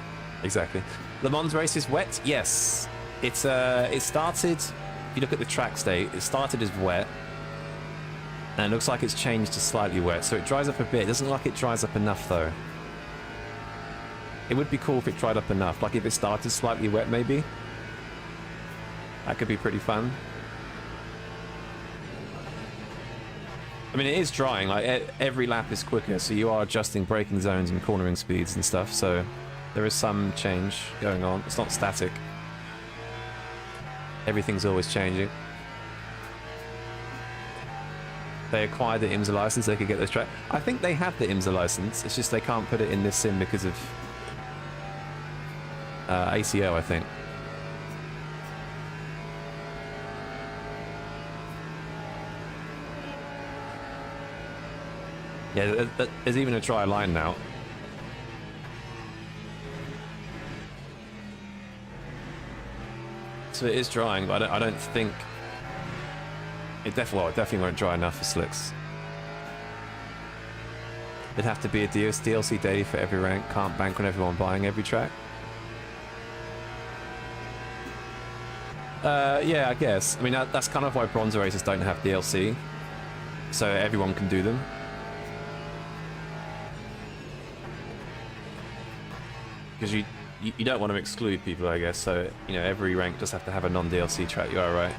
exactly. Le Mans race is wet, yes. It started, if you look at the track state, it started as wet, and it looks like it's changed to slightly wet, so it dries up a bit. It doesn't look like it dries up enough though. It would be cool if it dried up enough, like if it started slightly wet maybe. That could be pretty fun. I mean, it is drying, like every lap is quicker, so you are adjusting braking zones and cornering speeds and stuff, so there is some change going on. It's not static. Everything's always changing. They acquired the IMSA license, they could get this track. I think they have the IMSA license, it's just they can't put it in this sim because of ACO, I think. Yeah, there's even a dry line now. most of it is drying, but I don't think it definitely won't dry enough for slicks. It'd have to be a DLC daily for every rank. Can't bank on everyone buying every track. Yeah, I guess. I mean, that's kind of why bronze races don't have DLC, so everyone can do them. Because you don't want to exclude people, I guess. So you know, every rank does have to have a non-DLC track. You are right.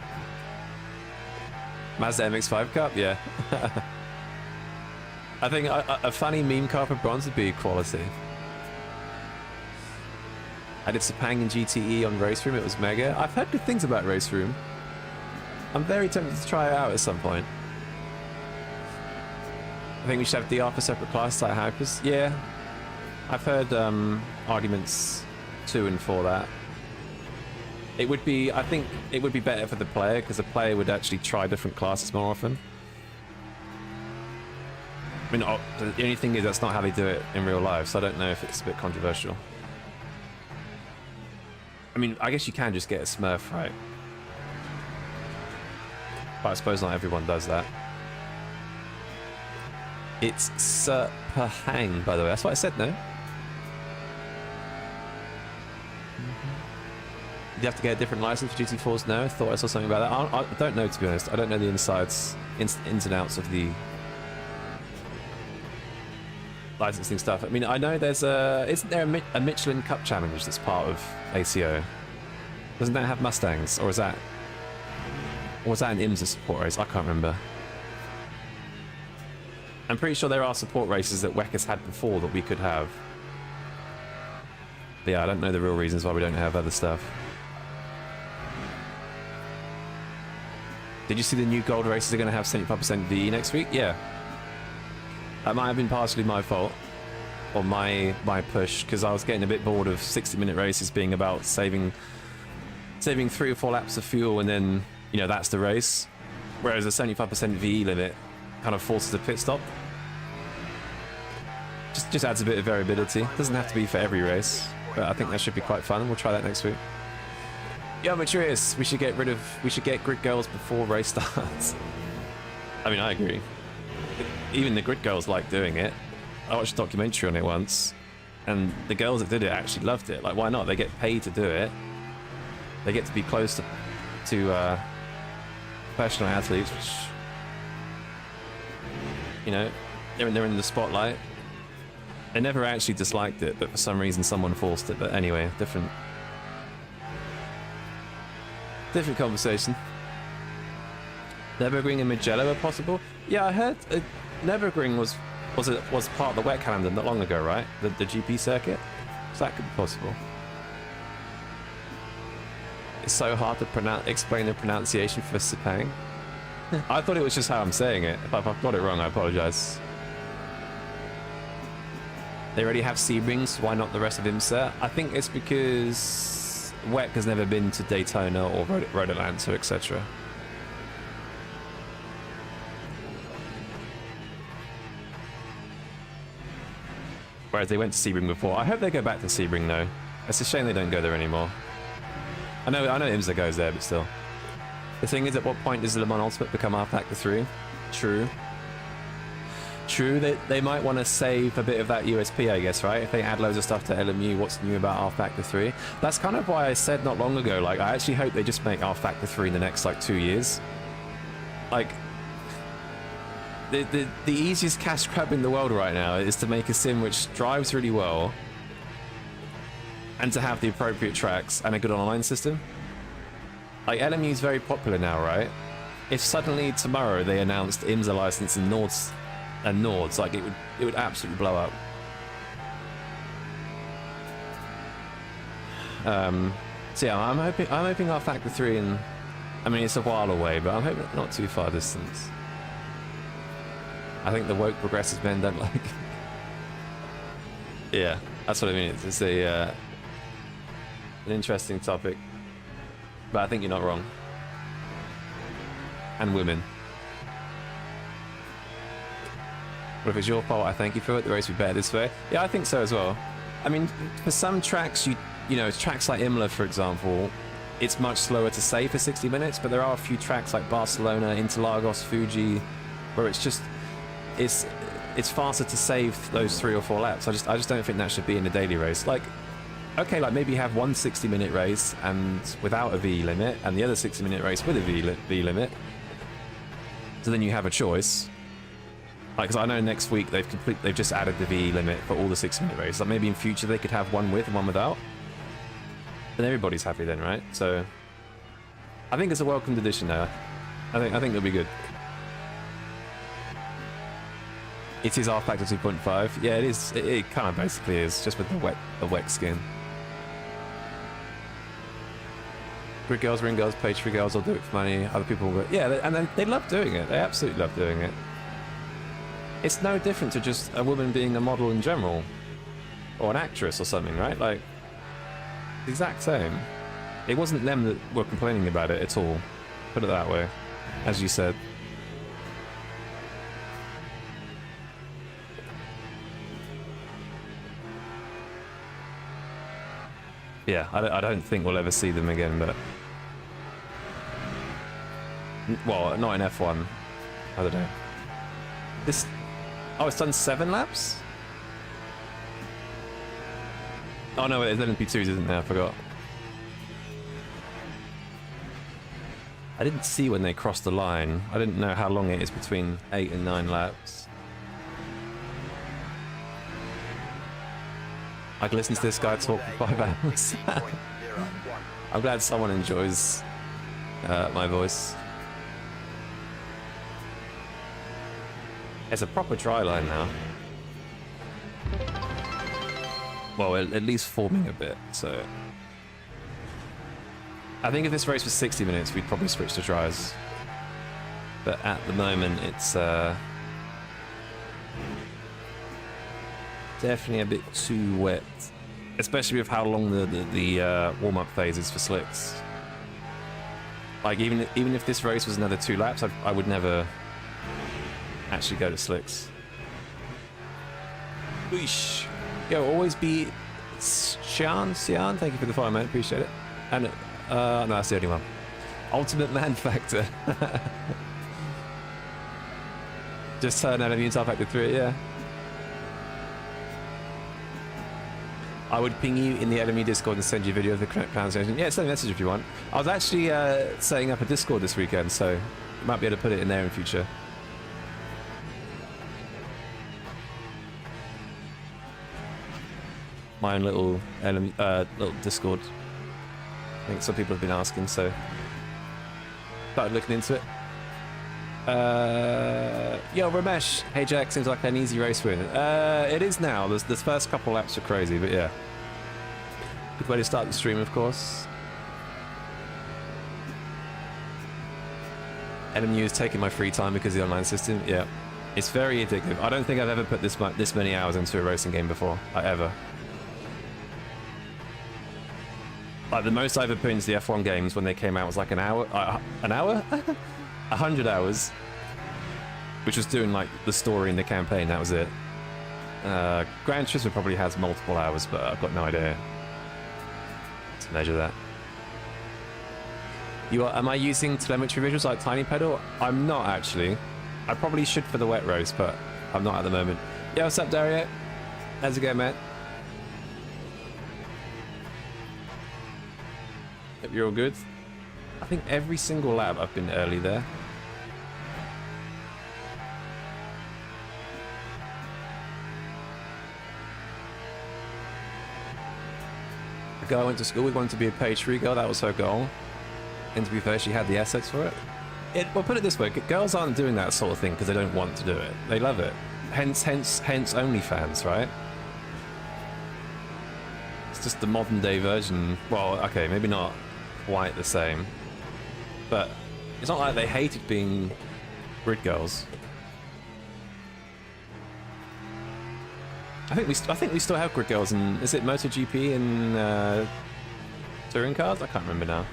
Mazda MX-5 Cup, yeah. I think a funny meme car for bronze would be equality. I did Sepang in GTE on Race Room. It was mega. I've heard good things about Race Room. I'm very tempted to try it out at some point. I think we should have DR for separate classes like Hypers. Yeah, I've heard arguments to and for that. It would be, I think, it would be better for the player because the player would actually try different classes more often. I mean, the only thing is that's not how they do it in real life, so I don't know if it's a bit controversial. I mean, I guess you can just get a Smurf, right? But I suppose not everyone does that. It's Sepang, by the way. That's what I said, no? You have to get a different license for GT4s? No, I thought I saw something about that. I don't know, to be honest. I don't know the ins and outs of the licensing stuff. I mean, I know there's isn't there a Michelin Cup Challenge that's part of ACO? Doesn't that have Mustangs, or was that an IMSA support race? I can't remember. I'm pretty sure there are support races that WEC has had before that we could have. But yeah, I don't know the real reasons why we don't have other stuff. Did you see the new gold races are going to have 75% VE next week? Yeah. That might have been partially my fault, or my push, because I was getting a bit bored of 60-minute races being about saving 3 or 4 laps of fuel, and then, you know, that's the race. Whereas a 75% VE limit kind of forces a pit stop. Just adds a bit of variability. Doesn't have to be for every race, but I think that should be quite fun. We'll try that next week. Yeah, Maturius, we should get grid girls before race starts. I mean, I agree. Even the grid girls like doing it. I watched a documentary on it once, and the girls that did it actually loved it. Like, why not? They get paid to do it. They get to be close to professional athletes, which, you know, they're in the spotlight. They never actually disliked it, but for some reason someone forced it. But anyway, different conversation. Nürburgring and Mugello are possible. Yeah, I heard Nürburgring was part of the wet calendar not long ago, right? The GP circuit. So that could be possible. It's so hard to explain the pronunciation for Sepang. I thought it was just how I'm saying it. If I've got it wrong, I apologize. They already have Sebrings, why not the rest of IMSA? I think it's because WEC has never been to Daytona or Road Atlanta, etc. Whereas they went to Sebring before. I hope they go back to Sebring though. It's a shame they don't go there anymore. I know IMSA goes there, but still. The thing is, at what point does the Le Mans Ultimate become R-Factor 3? True. True, they might want to save a bit of that USP, I guess, right? If they add loads of stuff to LMU, what's new about R-Factor 3? That's kind of why I said not long ago, like, I actually hope they just make R-Factor 3 in the next, like, 2 years. Like, the easiest cash grab in the world right now is to make a sim which drives really well and to have the appropriate tracks and a good online system. Like, LMU is very popular now, right? If suddenly tomorrow they announced IMSA license in Nords, like, it would absolutely blow up. So yeah, I'm hoping R-Factor 3, and I mean, it's a while away, but I'm hoping not too far distance. I think the woke progressive men don't like. Yeah, that's what I mean. It's an interesting topic, but I think you're not wrong. And women. But if it's your fault, I thank you for it. The race will be better this way. Yeah, I think so as well. I mean, for some tracks, you know, tracks like Imola, for example, it's much slower to save for 60 minutes, but there are a few tracks like Barcelona, Interlagos, Fuji, where it's just it's faster to save those 3 or 4 laps. I just don't think that should be in a daily race. Like, okay, like maybe have one 60-minute race and without a V limit, and the other 60-minute race with a V limit. So then you have a choice. Like, because I know next week they've just added the V limit for all the 60-minute races. Like maybe in future they could have one with and one without. Then everybody's happy then, right? So I think it's a welcomed addition now. I think it'll be good. It is R Factor 2.5. Yeah, it is. It kind of basically is, just with the wet skin. Grid girls, ring girls, page 3 girls, I'll do it for money. Other people will go, yeah, and they love doing it. They absolutely love doing it. It's no different to just a woman being a model in general. Or an actress or something, right? Like, the exact same. It wasn't them that were complaining about it at all. Put it that way. As you said. Yeah, I don't think we'll ever see them again, but... Well, not in F1. I don't know. This... Oh, it's done 7 laps? Oh no, there's LMP2s, isn't there? I forgot. I didn't see when they crossed the line. I didn't know how long it is between 8 and 9 laps. I could listen to this guy talk for 5 hours. I'm glad someone enjoys my voice. It's a proper dry line now. Well, at least forming a bit, so... I think if this race was 60 minutes, we'd probably switch to dries. But at the moment, it's definitely a bit too wet. Especially with how long the warm-up phase is for slicks. Like, even if this race was another 2 laps, I would never actually go to slicks. Weesh. Yo, always be Xian, thank you for the follow, man, appreciate it. And, no, that's the only one. Ultimate Man Factor. Just turn out of Immune Factor 3, yeah. I would ping you in the enemy Discord and send you a video of the pronunciation. Yeah, send a message if you want. I was actually setting up a Discord this weekend, so you might be able to put it in there in future. My own little Discord. I think some people have been asking, so started looking into it. Yo, Ramesh, hey Jack, seems like an easy race win. It is now. The first couple laps are crazy, but yeah. Good way to start the stream, of course. NMU is taking my free time because of the online system. Yeah, it's very addictive. I don't think I've ever put this many hours into a racing game before. Like, ever. Like, the most I ever put into the F1 games when they came out was like an hour? 100 hours. Which was doing, like, the story and the campaign, that was it. Gran Turismo probably has multiple hours, but I've got no idea to measure that. Am I using telemetry visuals like Tiny Pedal? I'm not, actually. I probably should for the wet race, but I'm not at the moment. Yo, what's up, Dario? How's it going, man? Hope you're all good. I think every single lap I've been early there. The girl I went to school with wanted to be a page 3 girl. That was her goal. And to be fair, she had the assets for it. Well, put it this way, girls aren't doing that sort of thing because they don't want to do it. They love it. Hence OnlyFans, right? It's just the modern day version. Well, okay, maybe not quite the same, but it's not like they hated being grid girls. I think we still have grid girls in, is it MotoGP and touring cars? I can't remember now.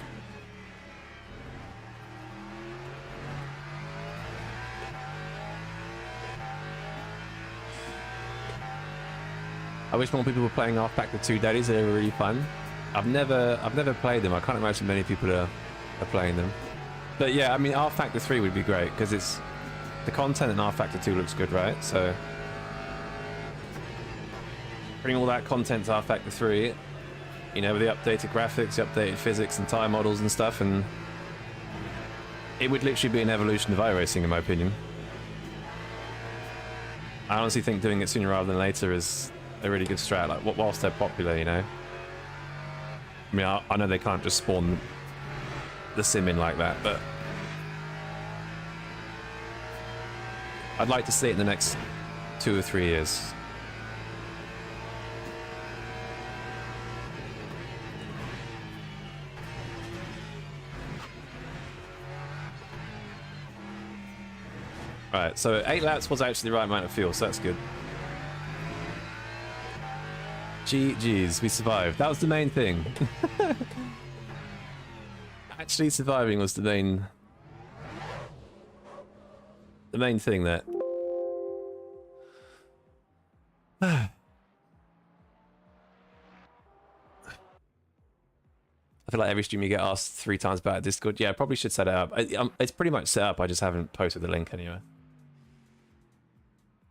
I wish more people were playing off back to 2 dailies. They were really fun. I've never played them. I can't imagine many people are playing them. But yeah, I mean, R Factor 3 would be great because it's the content in R Factor 2 looks good, right? So bring all that content to R Factor 3, you know, with the updated graphics, the updated physics and tire models and stuff, and it would literally be an evolution of iRacing, in my opinion. I honestly think doing it sooner rather than later is a really good strat, like whilst they're popular, you know. I mean, I know they can't just spawn the sim in like that, but I'd like to see it in the next 2 or 3 years. Right, so 8 laps was actually the right amount of fuel, so that's good. GG's, we survived. That was the main thing. Actually surviving was the main thing there. I feel like every stream you get asked 3 times about Discord. Yeah, I probably should set it up. It's pretty much set up, I just haven't posted the link anyway.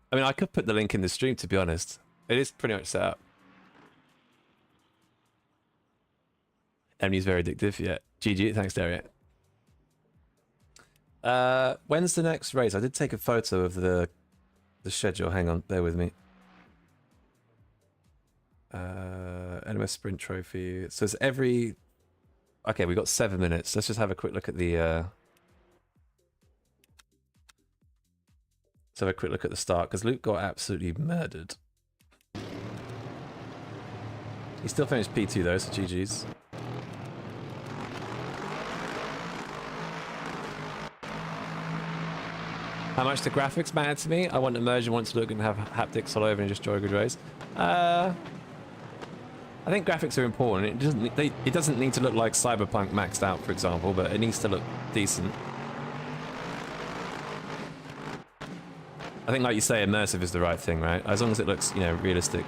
I mean, I could put the link in the stream, to be honest. It is pretty much set up. Enemy's very addictive, yeah. GG, thanks, Dariet. When's the next race? I did take a photo of the schedule. Hang on, bear with me. NMS Sprint Trophy. So it's every... Okay, we got 7 minutes. Let's just have a quick look at the... Let's have a quick look at the start, because Luke got absolutely murdered. He still finished P2 though, so GG's. How much the graphics matter to me? I want to merge and want to look and have haptics all over and just enjoy a good race. I think graphics are important. It doesn't need to look like Cyberpunk maxed out, for example, but it needs to look decent. I think, like you say, immersive is the right thing, right? As long as it looks, you know, realistic.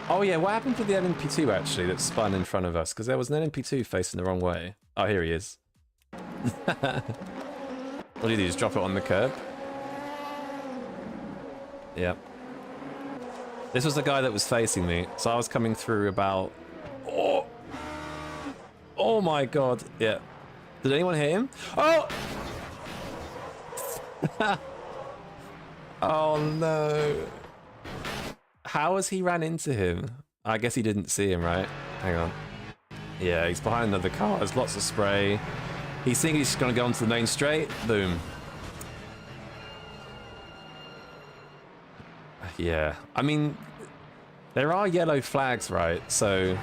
Oh yeah, what happened to the LMP2 actually that spun in front of us? Because there was an LMP2 facing the wrong way. Oh, here he is. What did he just drop it on the curb? Yep. This was the guy that was facing me, so I was coming through about... Oh! Oh my god, yeah. Did anyone hit him? Oh! Oh no. How has he ran into him? I guess he didn't see him, right? Hang on. Yeah, he's behind another car. There's lots of spray. He's thinking he's just going to go onto the main straight. Boom. Yeah. I mean, there are yellow flags, right? So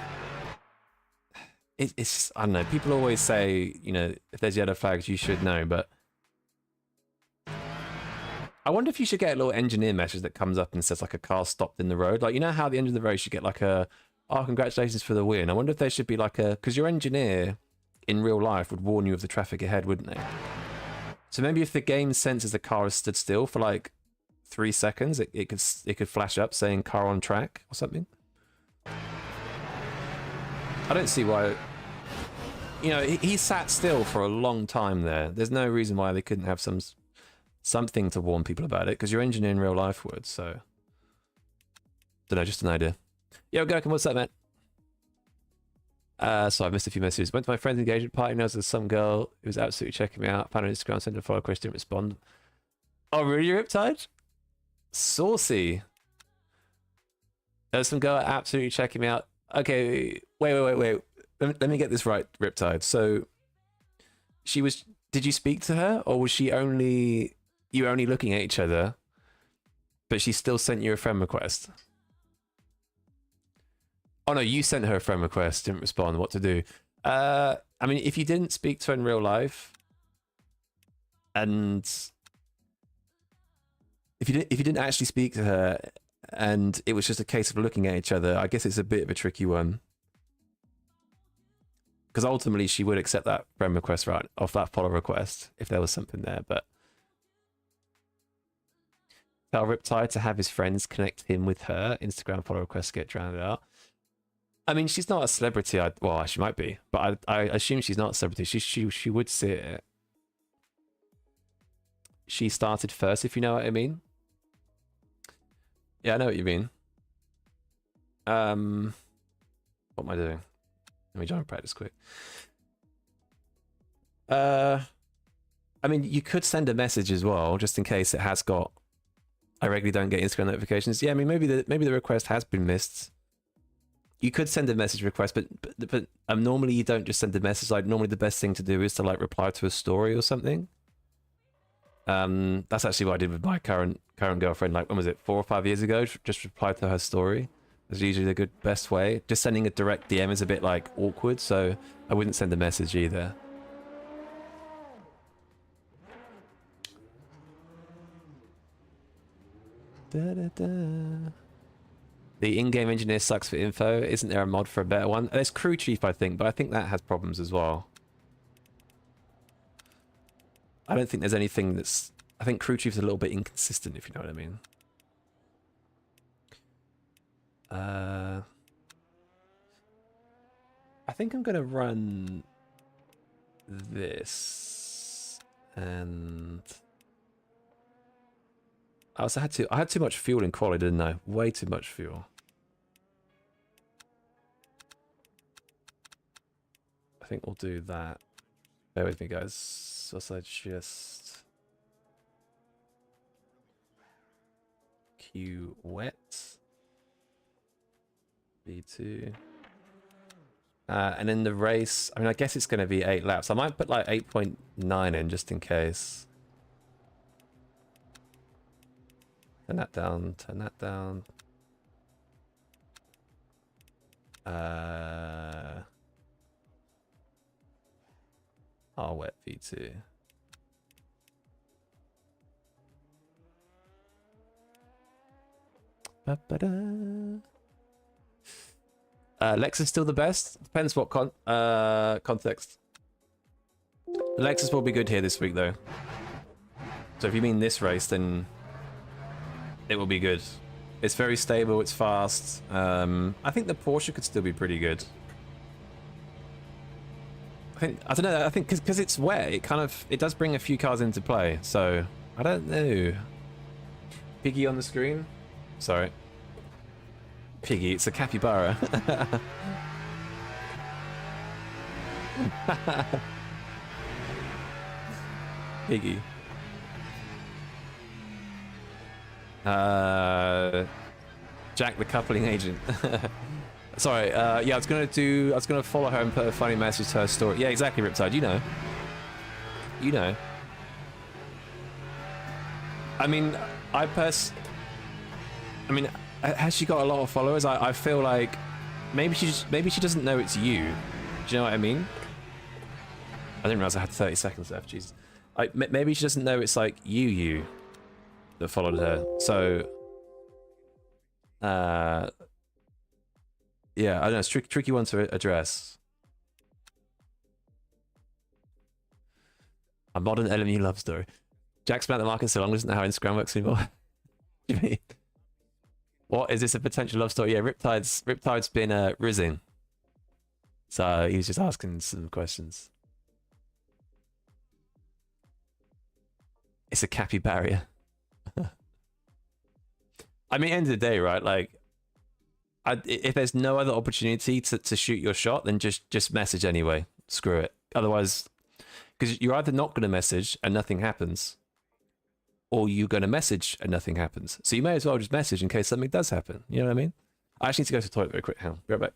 it's I don't know. People always say, you know, if there's yellow flags, you should know. But I wonder if you should get a little engineer message that comes up and says like a car stopped in the road. Like, you know how at the end of the race you get like a, oh, congratulations for the win. I wonder if there should be like a, because your engineer in real life would warn you of the traffic ahead, wouldn't they? So maybe if the game senses the car has stood still for like 3 seconds, it could flash up saying car on track or something. I don't see why. You know, he sat still for a long time there. There's no reason why they couldn't have something to warn people about it, because your engineer in real life would. So don't know, just an idea. Yo, Gherkin, what's up, man? So I missed a few messages. Went to my friend's engagement party. Knows there's some girl who was absolutely checking me out. Found her on Instagram, sent her a follow request, didn't respond. Oh, really, Riptide? Saucy. There's some girl absolutely checking me out. Okay, wait. Let me get this right, Riptide. So she was. Did you speak to her, or was she only? You were only looking at each other, but she still sent you a friend request. Oh no, you sent her a friend request, didn't respond. What to do? I mean, if you didn't speak to her in real life, and if you didn't actually speak to her, and it was just a case of looking at each other, I guess it's a bit of a tricky one. Because ultimately, she would accept that friend request right off that follow request if there was something there. But tell Riptide to have his friends connect him with her. Instagram follow requests get drowned out. I mean, she's not a celebrity. Well, she might be, but I assume she's not a celebrity. She would see it. She started first, if you know what I mean. Yeah, I know what you mean. What am I doing? Let me join practice quick. I mean, you could send a message as well, just in case it has got. I regularly don't get Instagram notifications. Yeah, I mean, maybe the request has been missed. You could send a message request, but normally you don't just send a message. Like normally the best thing to do is to like reply to a story or something. That's actually what I did with my current girlfriend. Like when was it, 4 or 5 years ago? Just reply to her story. That's usually the best way. Just sending a direct DM is a bit like awkward, so I wouldn't send a message either. Da, da, da. The in-game engineer sucks for info. Isn't there a mod for a better one? There's crew chief, I think, but I think that has problems as well. I don't think there's anything that's... I think crew chief's a little bit inconsistent, if you know what I mean. I think I'm gonna run this, and I also I had too much fuel in quality, didn't I? Way too much fuel. I think we'll do that. Bear with me, guys. So I just Q wet V2. And in the race, I mean, I guess it's going to be 8 laps. I might put like 8.9 in just in case. Turn that down, turn that down. R wet V2. Ba-ba-da. Lex is still the best. Depends what context. Lexus will be good here this week, though. So if you mean this race, then it will be good. It's very stable. It's fast. I think the Porsche could still be pretty good. I don't know. I think because it's wet, it does bring a few cars into play. So I don't know. Piggy on the screen. Sorry. Piggy, it's a capybara. Piggy. Jack the coupling agent. Sorry, yeah, I was gonna follow her and put a funny message to her story. Yeah, exactly, Riptide, you know. You know. I mean, has she got a lot of followers? I feel like maybe she doesn't know it's you. Do you know what I mean? I didn't realize I had 30 seconds left. Jesus. Maybe she doesn't know it's like you that followed her. So, yeah, I don't know. It's tricky one to address. A modern LMU love story. Jack's been at the market so long, doesn't know how Instagram works anymore. What do you mean? What is this, a potential love story? Yeah, Riptide's been rizzing. So he was just asking some questions. It's a cappy barrier. I mean, end of the day, right? Like, if there's no other opportunity to shoot your shot, then just message anyway. Screw it. Otherwise, because you're either not going to message and nothing happens, or you're going to message and nothing happens. So you may as well just message in case something does happen. You know what I mean? I actually need to go to the toilet very quick. Hang on. Be right back.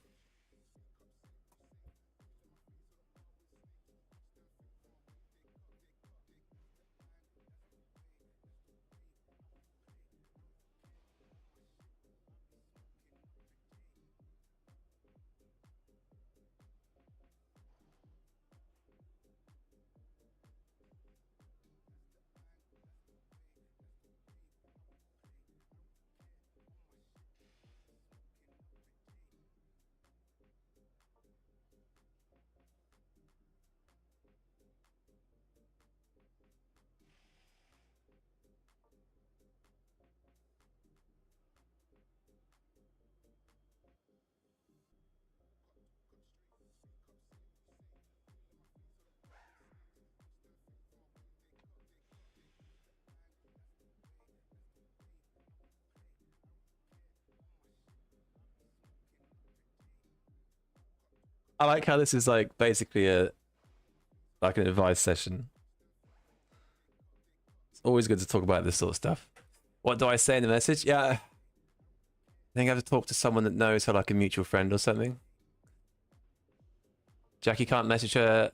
I like how this is like basically like an advice session. It's always good to talk about this sort of stuff. What do I say in the message? Yeah, I think I have to talk to someone that knows her, like a mutual friend or something. Jackie can't message her.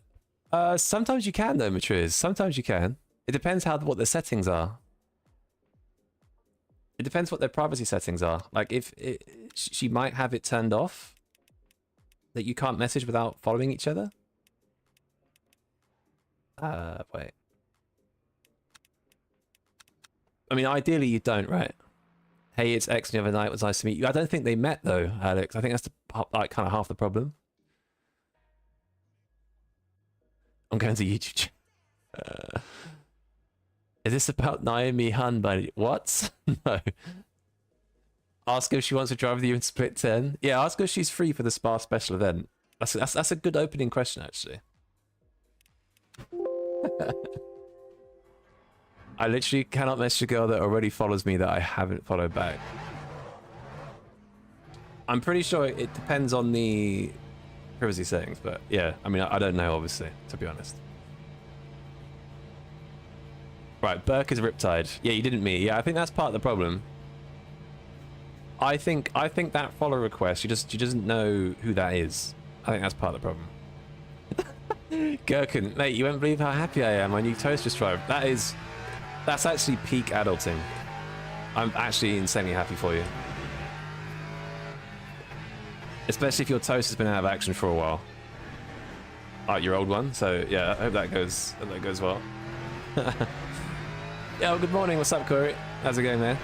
Sometimes you can though, Matriz. Sometimes you can. It depends what the settings are. It depends what their privacy settings are. Like if she might have it turned off that you can't message without following each other. Wait. I mean, ideally you don't, right? Hey, it's X the other night. It was nice to meet you. I don't think they met though, Alex. I think that's like kind of half the problem. I'm going to YouTube. Is this about Naomi Hun by what? No. Ask her if she wants to drive with you in Split 10. Yeah, ask her if she's free for the Spa special event. That's a good opening question, actually. I literally cannot message a girl that already follows me that I haven't followed back. I'm pretty sure it depends on the privacy settings, but yeah, I mean, I don't know, obviously, to be honest. Right, Burke is Riptide. Yeah, you didn't meet. Yeah, I think that's part of the problem. I think that follow request, she doesn't know who that is. I think that's part of the problem. Gherkin, mate, you won't believe how happy I am. My new toaster drive. That's actually peak adulting. I'm actually insanely happy for you. Especially if your toaster's been out of action for a while. Like your old one. So yeah, I hope that goes well. Yeah, well, good morning. What's up, Corey? How's it going, man?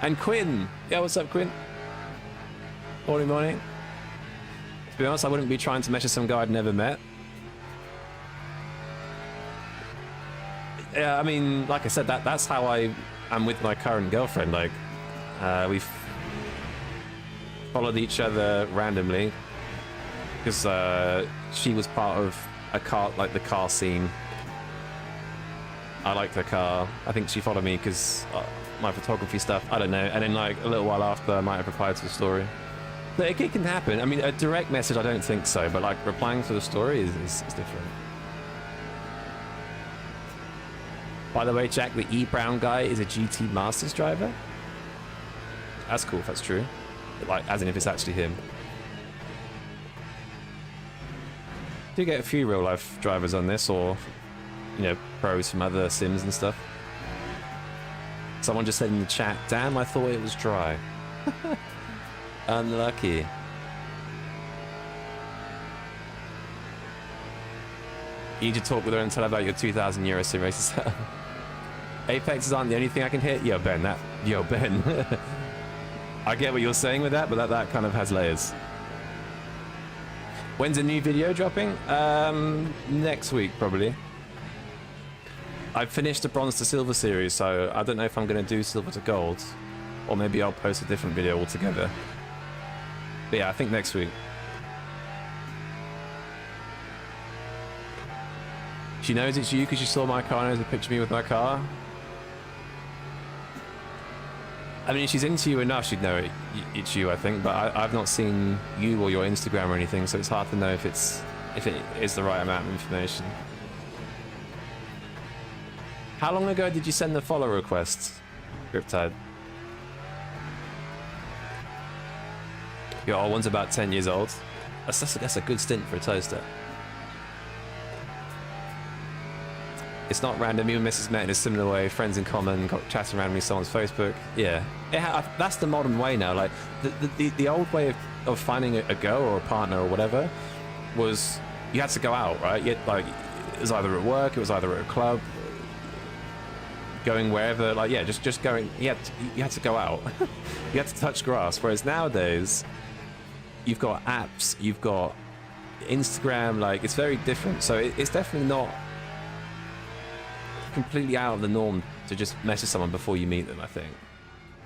And Quinn. Yeah, what's up, Quinn? Morning. To be honest, I wouldn't be trying to message some guy I'd never met. Yeah, I mean, like I said, that's how I am with my current girlfriend. Like, we've followed each other randomly because she was part of a car, like the car scene. I liked her car. I think she followed me because my photography stuff. I don't know. And then like a little while after, I might have replied to the story. But it can happen. I mean, a direct message, I don't think so. But like replying to the story is different. By the way, Jack, the E Brown guy is a GT Masters driver. That's cool if that's true. But like, as in if it's actually him. Do get a few real life drivers on this, or you know, pros from other sims and stuff. Someone just said in the chat, damn, I thought it was dry. Unlucky. You need to talk with her and tell her about your 2,000 euro sim races. Apexes aren't the only thing I can hit. Yo, Ben, I get what you're saying with that, but that kind of has layers. When's a new video dropping? Next week, probably. I've finished the bronze to silver series, so I don't know if I'm going to do silver to gold, or maybe I'll post a different video altogether. But yeah, I think next week. She knows it's you because she saw my car and knows a picture of me with my car. I mean, if she's into you enough, she'd know it's you, I think. But I've not seen you or your Instagram or anything, so it's hard to know if it is the right amount of information. How long ago did you send the follow request, Riptide? Your old one's about 10 years old. That's a good stint for a toaster. It's not random. You and Mrs. met in a similar way. Friends in common, got chatting randomly someone's Facebook. Yeah, that's the modern way now. Like the old way of finding a girl or a partner or whatever was you had to go out, right? Like it was either at work, it was either at a club, going wherever. Like yeah, just going. You had to go out. You had to touch grass. Whereas nowadays, you've got apps, you've got Instagram. Like it's very different. So it's definitely not completely out of the norm to just message someone before you meet them. I think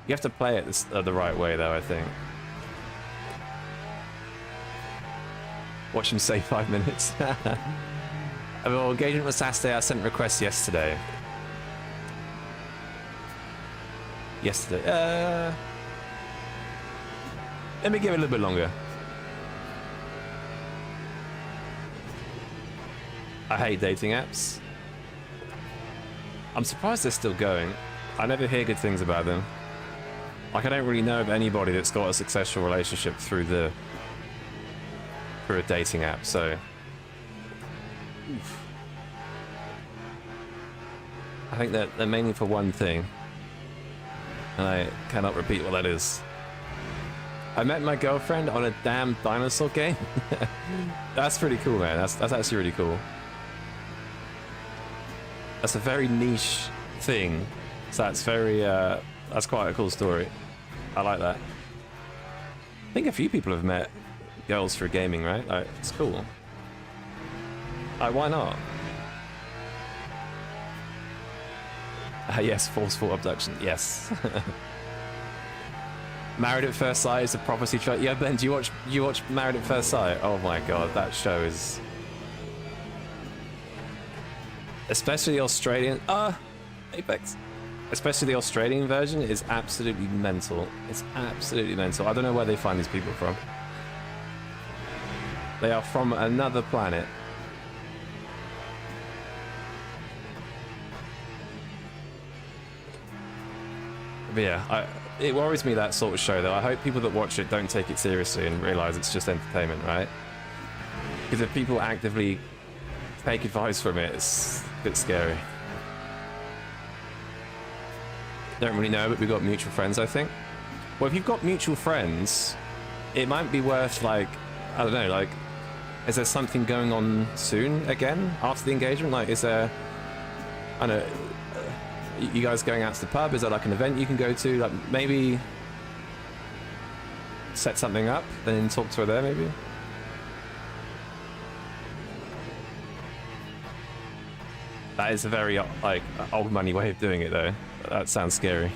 you have to play it the right way, though. I think. Watch him say 5 minutes. Well, engagement was Saturday. I sent requests yesterday. Let me give it a little bit longer. I hate dating apps. I'm surprised they're still going. I never hear good things about them. Like, I don't really know of anybody that's got a successful relationship through a dating app, so... Oof. I think that they're mainly for one thing. And I cannot repeat what that is. I met my girlfriend on a damn dinosaur game. That's pretty cool, man. That's actually really cool. That's a very niche thing. So that's very, that's quite a cool story. I like that. I think a few people have met girls through gaming, right? Like, it's cool. Like, why not? Yes, forceful abduction. Yes. Married at First Sight is a prophecy show. Yeah, Ben, do you watch Married at First Sight? Oh my god, that show is... Especially the Australian... Apex. Especially the Australian version is absolutely mental. It's absolutely mental. I don't know where they find these people from. They are from another planet. But yeah, it worries me, that sort of show, though. I hope people that watch it don't take it seriously and realize it's just entertainment, right? Because if people actively take advice from it, it's a bit scary. Don't really know, but we've got mutual friends, I think. Well, if you've got mutual friends, it might be worth, like, I don't know, like, is there something going on soon again after the engagement? Like, is there, I don't know, you guys going out to the pub? Is there like an event you can go to? Like, maybe set something up, then talk to her there, maybe? That is a very, like, old money way of doing it, though. That sounds scary.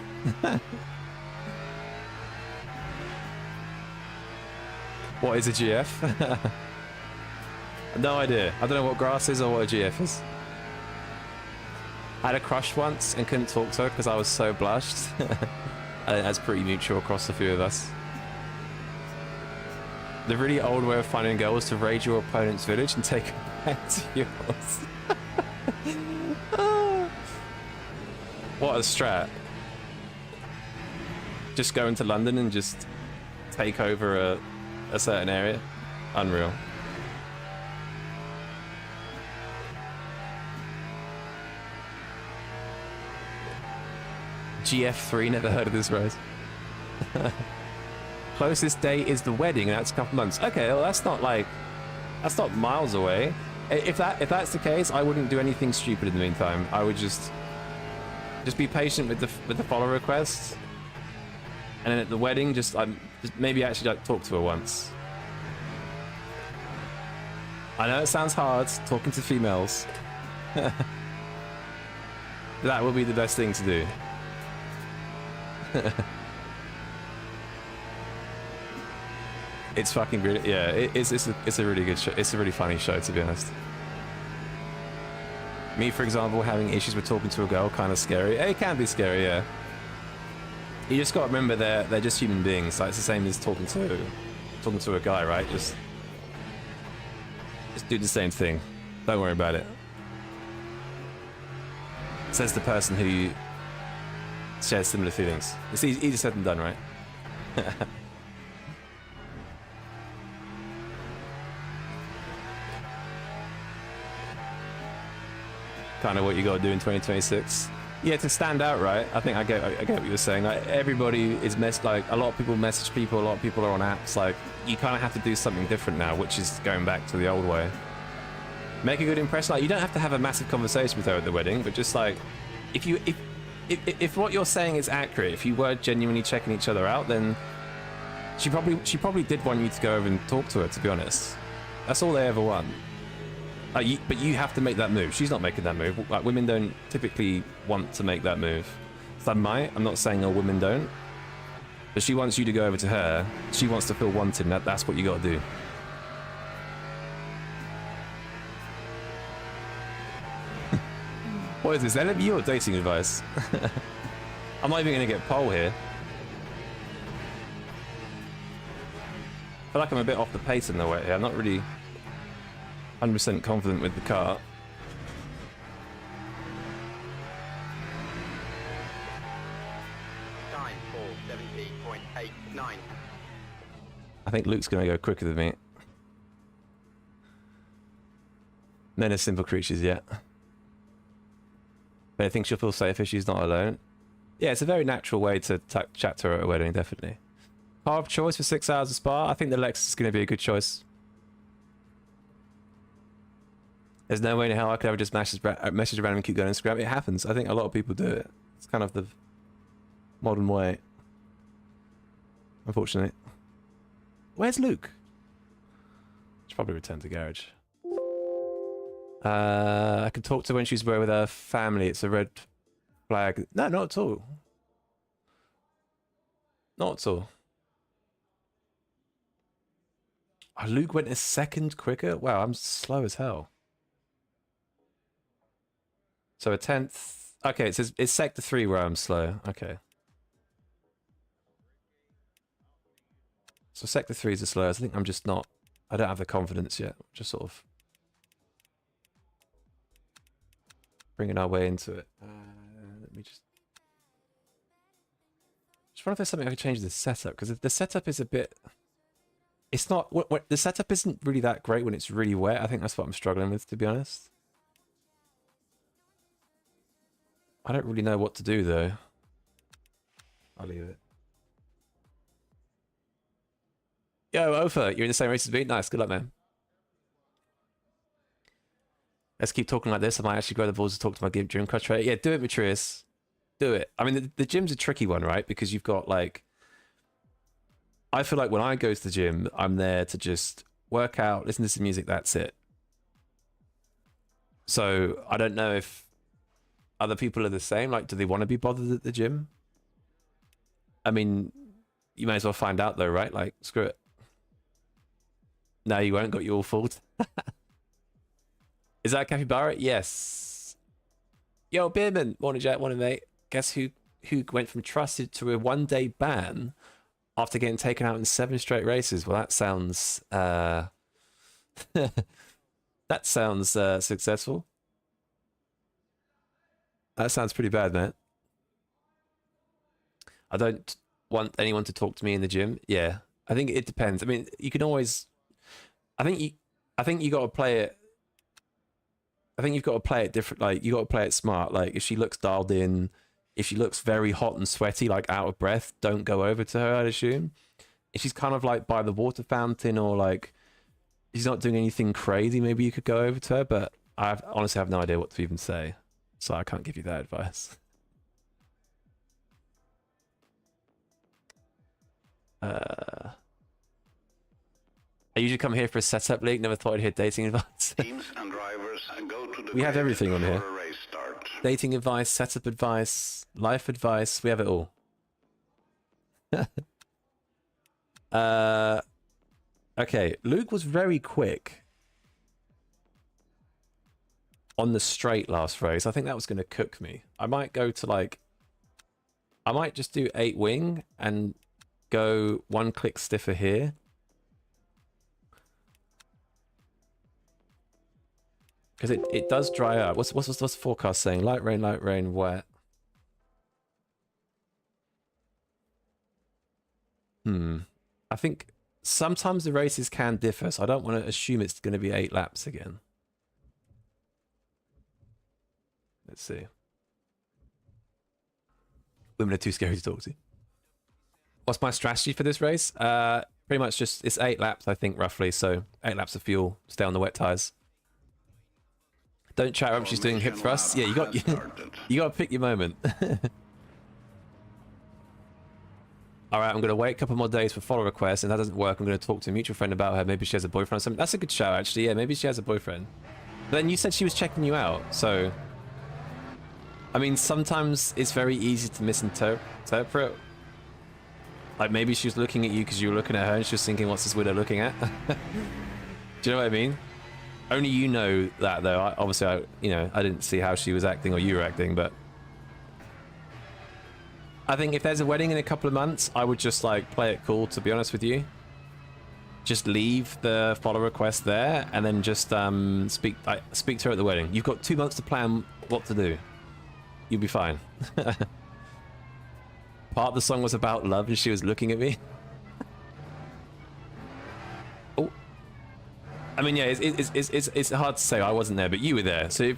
What is a GF? No idea. I don't know what grass is or what a GF is. I had a crush once and couldn't talk to her because I was so blushed. That's pretty mutual across a few of us. The really old way of finding a girl was to raid your opponent's village and take her back to yours. What a strat. Just go into London and just take over a certain area. Unreal. GF3, never heard of this, Rose. Closest date is the wedding, and that's a couple months. Okay, well, that's not like, that's not miles away. If that's the case, I wouldn't do anything stupid in the meantime. I would just be patient with the follow requests, and then at the wedding, just maybe actually like talk to her once. I know it sounds hard talking to females. That would be the best thing to do. It's fucking great. Yeah, it's a really good show. It's a really funny show, to be honest. Me, for example, having issues with talking to a girl, kind of scary. It can be scary, yeah. You just got to remember they're just human beings. Like, it's the same as talking to a guy, right? Just do the same thing. Don't worry about it. Says the person who shares similar feelings. It's easier said than done, right? Kind of what you got to do in 2026. Yeah, to stand out, right? I think I get what you were saying. Like, everybody is like, a lot of people message people, a lot of people are on apps. Like, you kind of have to do something different now, which is going back to the old way. Make a good impression. Like, you don't have to have a massive conversation with her at the wedding, but just like, if what you're saying is accurate, if you were genuinely checking each other out, then she probably did want you to go over and talk to her, to be honest. That's all they ever want. But you have to make that move. She's not making that move. Like, women don't typically want to make that move. Some might. I'm not saying all women don't. But she wants you to go over to her. She wants to feel wanted, and that's what you got to do. What is this? LMU or dating advice? I'm not even going to get pole here. I feel like I'm a bit off the pace in the way here. I'm not really 100% confident with the car. I think Luke's gonna go quicker than me. Men are simple creatures, yeah. But I think she'll feel safe if she's not alone. Yeah, it's a very natural way to chat to her at a wedding, definitely. Car of choice for 6 hours of Spa. I think the Lexus is going to be a good choice. There's no way in hell I could ever just message around and keep going on Instagram. It happens. I think a lot of people do it. It's kind of the modern way. Unfortunately. Where's Luke? Should probably return to garage. I can talk to her when she's away with her family. It's a red flag. No, not at all. Not at all. Oh, Luke went a second quicker? Wow, I'm slow as hell. So a 10th. Okay, it says it's sector 3 where I'm slow. Okay. So sector 3 is the slowest. I think I'm just not. I don't have the confidence yet. Just sort of bringing our way into it. Let me just wonder if there's something I could change the setup, because the setup is a bit. It's not. The setup isn't really that great when it's really wet. I think that's what I'm struggling with, to be honest. I don't really know what to do though. I'll leave it. Yo, Ofa, you're in the same race as me? Nice, good luck, man. Let's keep talking like this. I might actually grow the balls to talk to my gym crush rate. Yeah, do it, Matrius. Do it. I mean, the gym's a tricky one, right? Because you've got like... I feel like when I go to the gym, I'm there to just work out, listen to some music, that's it. So, I don't know if other people are the same. Like, do they want to be bothered at the gym? I mean, you may as well find out though, right? Like, screw it. No, you won't. Got you all fooled. Is that a capybara? Yes. Yo, Beerman. Morning, Jack. Morning, mate. Guess who went from trusted to a one-day ban after getting taken out in 7 straight races? Well, that sounds... that sounds successful. That sounds pretty bad, man. I don't want anyone to talk to me in the gym. Yeah, I think it depends. I mean, you can always... I think you got to play it. I think you've got to play it different. Like, you got to play it smart. Like, if she looks dialed in, if she looks very hot and sweaty, like out of breath, don't go over to her, I'd assume. If she's kind of like by the water fountain, or like she's not doing anything crazy, maybe you could go over to her. But I honestly have no idea what to even say, so I can't give you that advice. I usually come here for a setup league. Never thought I'd hear dating advice. Teams and drivers go to the We have grid everything on here. for a race start. Dating advice, setup advice, life advice. We have it all. Okay, Luke was very quick on the straight last race. I think that was going to cook me. I might go to like... I might just do 8 wing and go 1 click stiffer here. Because it does dry up. What's the forecast saying? Light rain, wet. I think sometimes the races can differ, so I don't want to assume it's going to be 8 laps again. Let's see. Women are too scary to talk to. What's my strategy for this race? Pretty much just, it's 8 laps, I think, roughly. So 8 laps of fuel, stay on the wet tires. Don't chat her up, she's doing hip thrusts. Yeah, you got to pick your moment. All right, I'm going to wait a couple more days for follow requests, and that doesn't work. I'm going to talk to a mutual friend about her. Maybe she has a boyfriend or something. That's a good shout, actually. Yeah, maybe she has a boyfriend. But then you said she was checking you out, so... I mean, sometimes it's very easy to misinterpret. Like, maybe she was looking at you because you were looking at her, and she was thinking, what's this widow looking at? Do you know what I mean? Only you know that, though. Obviously, I didn't see how she was acting or you were acting, but... I think if there's a wedding in a couple of months, I would just, like, play it cool, to be honest with you. Just leave the follow request there, and then just speak to her at the wedding. You've got 2 months to plan what to do. You'll be fine. Part of the song was about love, and she was looking at me. I mean, yeah, it's hard to say. I wasn't there, but you were there. So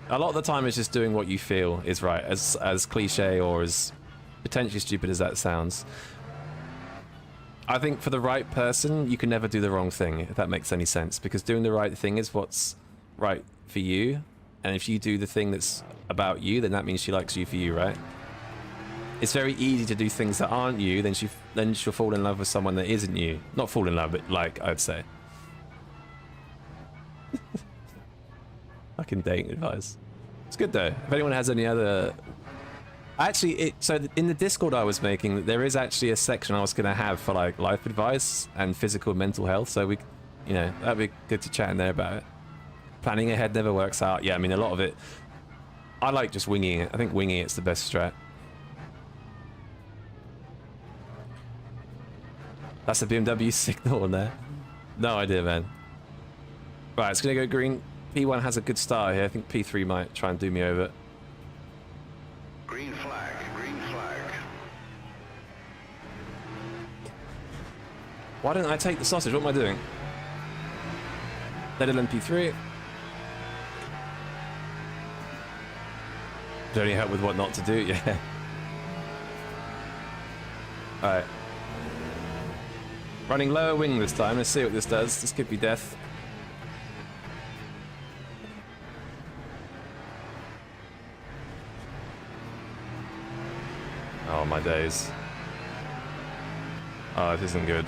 a lot of the time, it's just doing what you feel is right, as cliche or as potentially stupid as that sounds. I think for the right person, you can never do the wrong thing, if that makes any sense, because doing the right thing is what's right for you, and if you do the thing that's about you, then that means she likes you for you, right? It's very easy to do things that aren't you, then she'll fall in love with someone that isn't you. Not fall in love, but like, I'd say. Fucking dating advice. It's good though. If anyone has any other... Actually, so in the Discord I was making, there is actually a section I was going to have for like life advice and physical and mental health. So we, you know, that'd be good to chat in there about it. Planning ahead never works out. Yeah, I mean, a lot of it, I like just winging it. I think winging it's the best strat. That's a BMW signal on there. No idea, man. Right, it's going to go green. P1 has a good start here. I think P3 might try and do me over. Green flag, green flag. Why don't I take the sausage? What am I doing? Let it in P3. Do any help with what not to do? Yeah. Alright. Running lower wing this time. Let's see what this does. This could be death. Oh, my days. Oh, this isn't good.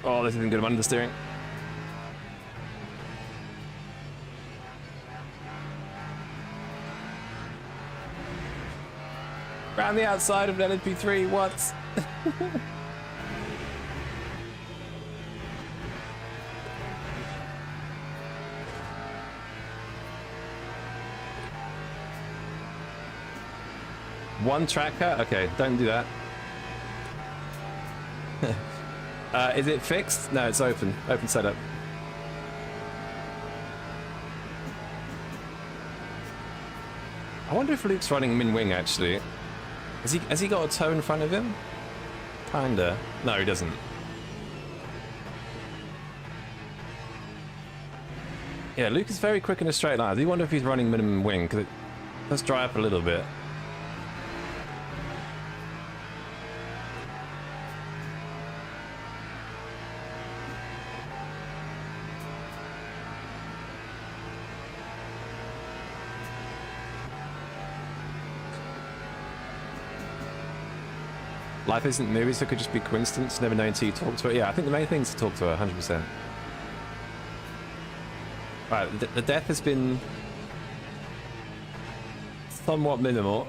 Oh, this isn't good. I'm understeering. Round the outside of LNP3, what? One tracker? Okay, don't do that. Is it fixed? No, it's open. Open setup. I wonder if Luke's running min wing actually. Has he got a toe in front of him? Kinda. No, he doesn't. Yeah, Luke is very quick in a straight line. I do wonder if he's running minimum wing, because it does dry up a little bit. Life isn't movies, so it could just be coincidence. Never know until you talk to her. Yeah, I think the main thing is to talk to her, 100%. Right, the death has been somewhat minimal.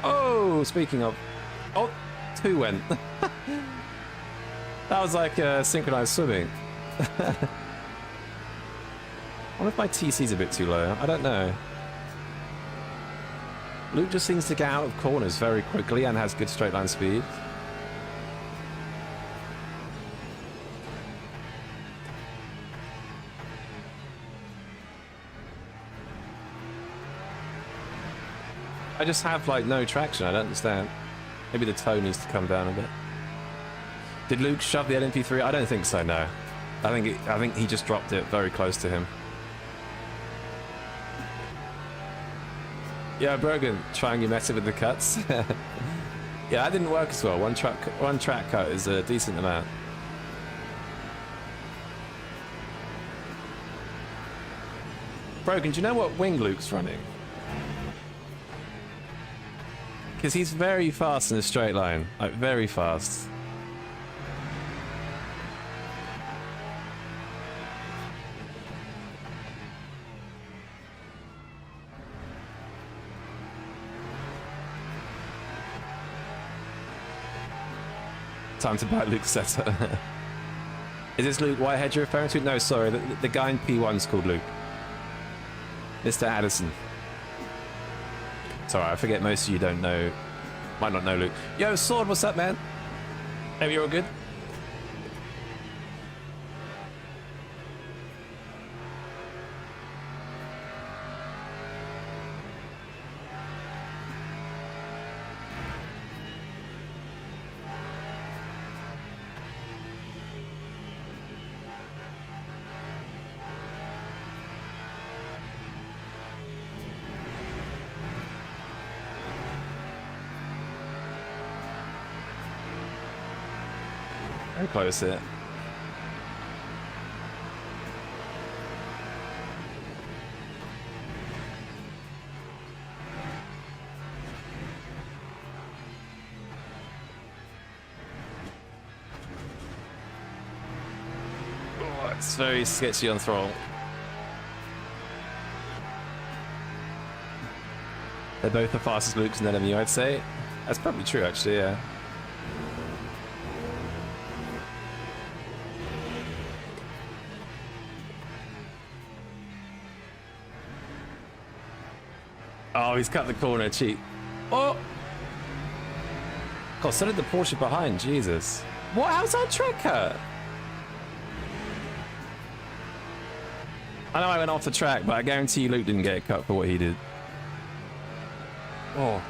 Oh, speaking of... Oh, two went. That was like synchronized swimming. I wonder if my TC's a bit too low. I don't know. Luke just seems to get out of corners very quickly and has good straight line speed. I just have like no traction. I don't understand. Maybe the toe needs to come down a bit. Did Luke shove the LMP3? I don't think so. No. I think he just dropped it very close to him. Yeah, Brogan, trying your method with the cuts. Yeah, that didn't work as well. One track cut is a decent amount. Brogan, do you know what wing Luke's running? Because he's very fast in a straight line. Like, very fast. Time to buy Luke's setter. Is this Luke Whitehead you're referring to? No, sorry. The guy in P1's called Luke. Mr. Addison. Sorry, I forget most of you don't know. Might not know Luke. Yo, Sword, what's up, man? Hope you're all good. very close here. Oh, it's very sketchy on throttle. They're both the fastest loops in enemy, I'd say. That's probably true, actually, yeah. Oh, he's cut the corner, cheat. Oh! God, so did the Porsche behind, Jesus. What? How's our track cut? I know I went off the track, but I guarantee you Luke didn't get it cut for what he did. Oh.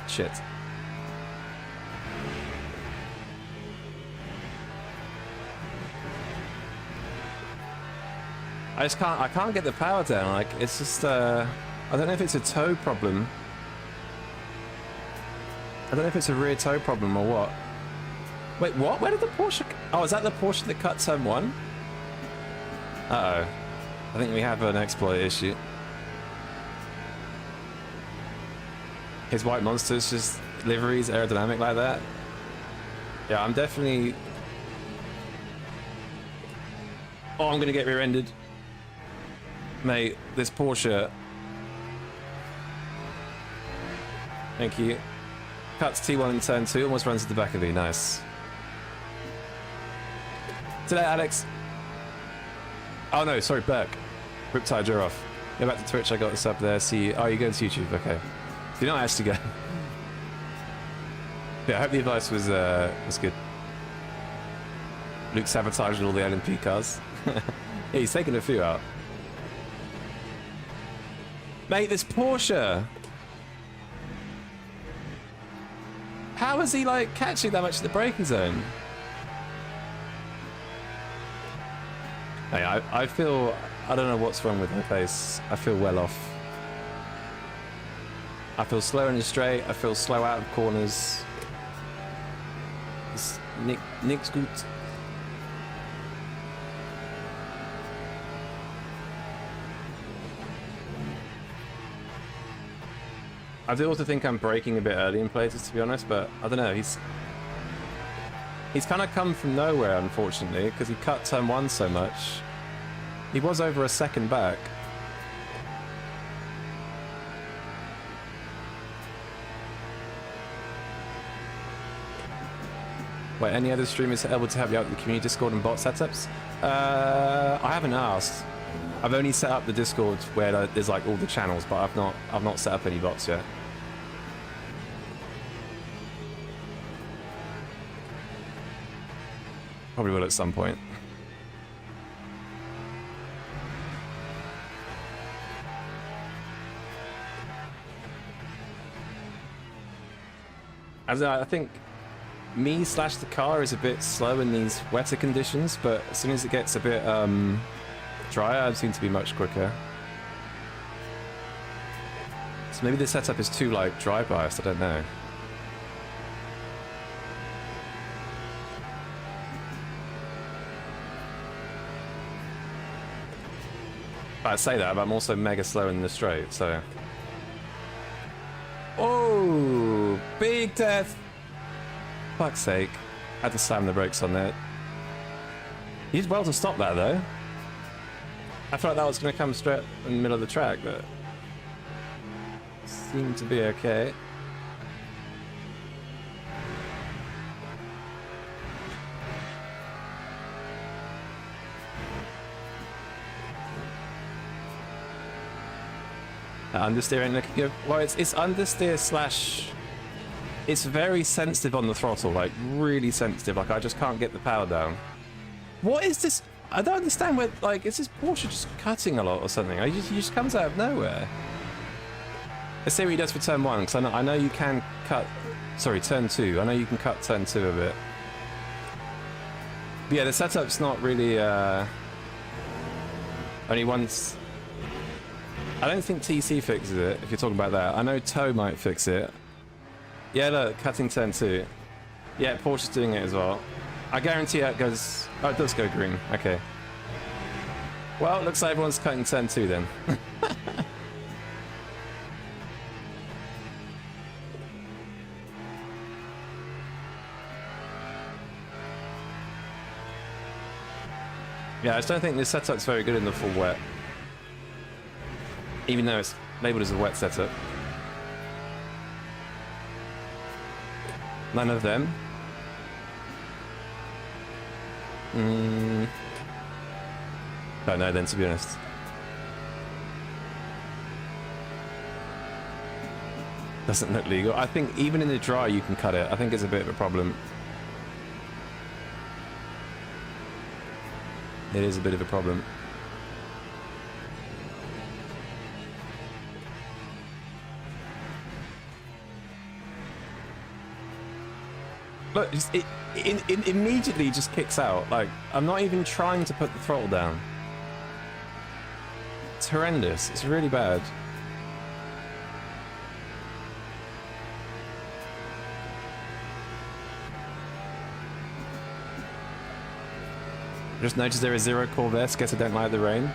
Shit. I can't get the power down. Like, it's just, I don't know if it's a toe problem. I don't know if it's a rear toe problem or what. Wait, what? Where did the Porsche... Oh, is that the Porsche that cut turn 1? Uh-oh. I think we have an exploit issue. His white monster's just liveries aerodynamic like that. Yeah, I'm definitely... Oh, I'm gonna get rear-ended. Mate, this Porsche... Thank you. Cuts T1 in turn 2, almost runs to the back of me. Nice. Today, Alex. Oh no, sorry, Burke. Riptide, you're off. Go back to Twitch, I got this up there. See you. Oh, you're going to YouTube, okay. So you're not actually going. Yeah, I hope the advice was good. Luke sabotaged all the LMP cars. Yeah, he's taking a few out. Mate, this Porsche! How is he, like, catching that much in the braking zone? Hey, I feel... I don't know what's wrong with my face. I feel well off. I feel slow in the straight. I feel slow out of corners. It's Nick's good. I do also think I'm braking a bit early in places, to be honest, but I don't know. He's kind of come from nowhere, unfortunately, because he cut turn 1 so much. He was over a second back. Wait, any other streamers able to help you out with the community Discord and bot setups? I haven't asked. I've only set up the Discord where there's like all the channels, but I've not set up any bots yet. Probably will at some point. As I think me / the car is a bit slow in these wetter conditions, but as soon as it gets a bit drier, I seem to be much quicker. So maybe the setup is too like dry biased, I don't know. I'd say that, but I'm also mega slow in the straight, so... Oh, big death! Fuck's sake. Had to slam the brakes on that. He did well to stop that, though. I thought that was going to come straight in the middle of the track, but... seemed to be okay. Understeer ain't looking good. Well, it's understeer / it's very sensitive on the throttle, like really sensitive. Like I just can't get the power down. What is this? I don't understand where. Like, is this Porsche just cutting a lot or something? He just comes out of nowhere. Let's see what he does for turn 1, because I know you can cut. Sorry, turn 2. I know you can cut turn 2 a bit. But yeah, the setup's not really. Only once. I don't think TC fixes it, if you're talking about that. I know Toe might fix it. Yeah, look, cutting turn 2. Yeah, Porsche's doing it as well. I guarantee it goes... Oh, it does go green. Okay. Well, it looks like everyone's cutting turn 2 then. Yeah, I just don't think this setup's very good in the full wet. Even though it's labeled as a wet setup. None of them. Don't know then, to be honest. Doesn't look legal. I think even in the dry you can cut it. I think it's a bit of a problem. It is a bit of a problem. Look, it immediately just kicks out. Like, I'm not even trying to put the throttle down. It's horrendous. It's really bad. Just noticed there are 0 Corvettes. Guess I don't like the rain.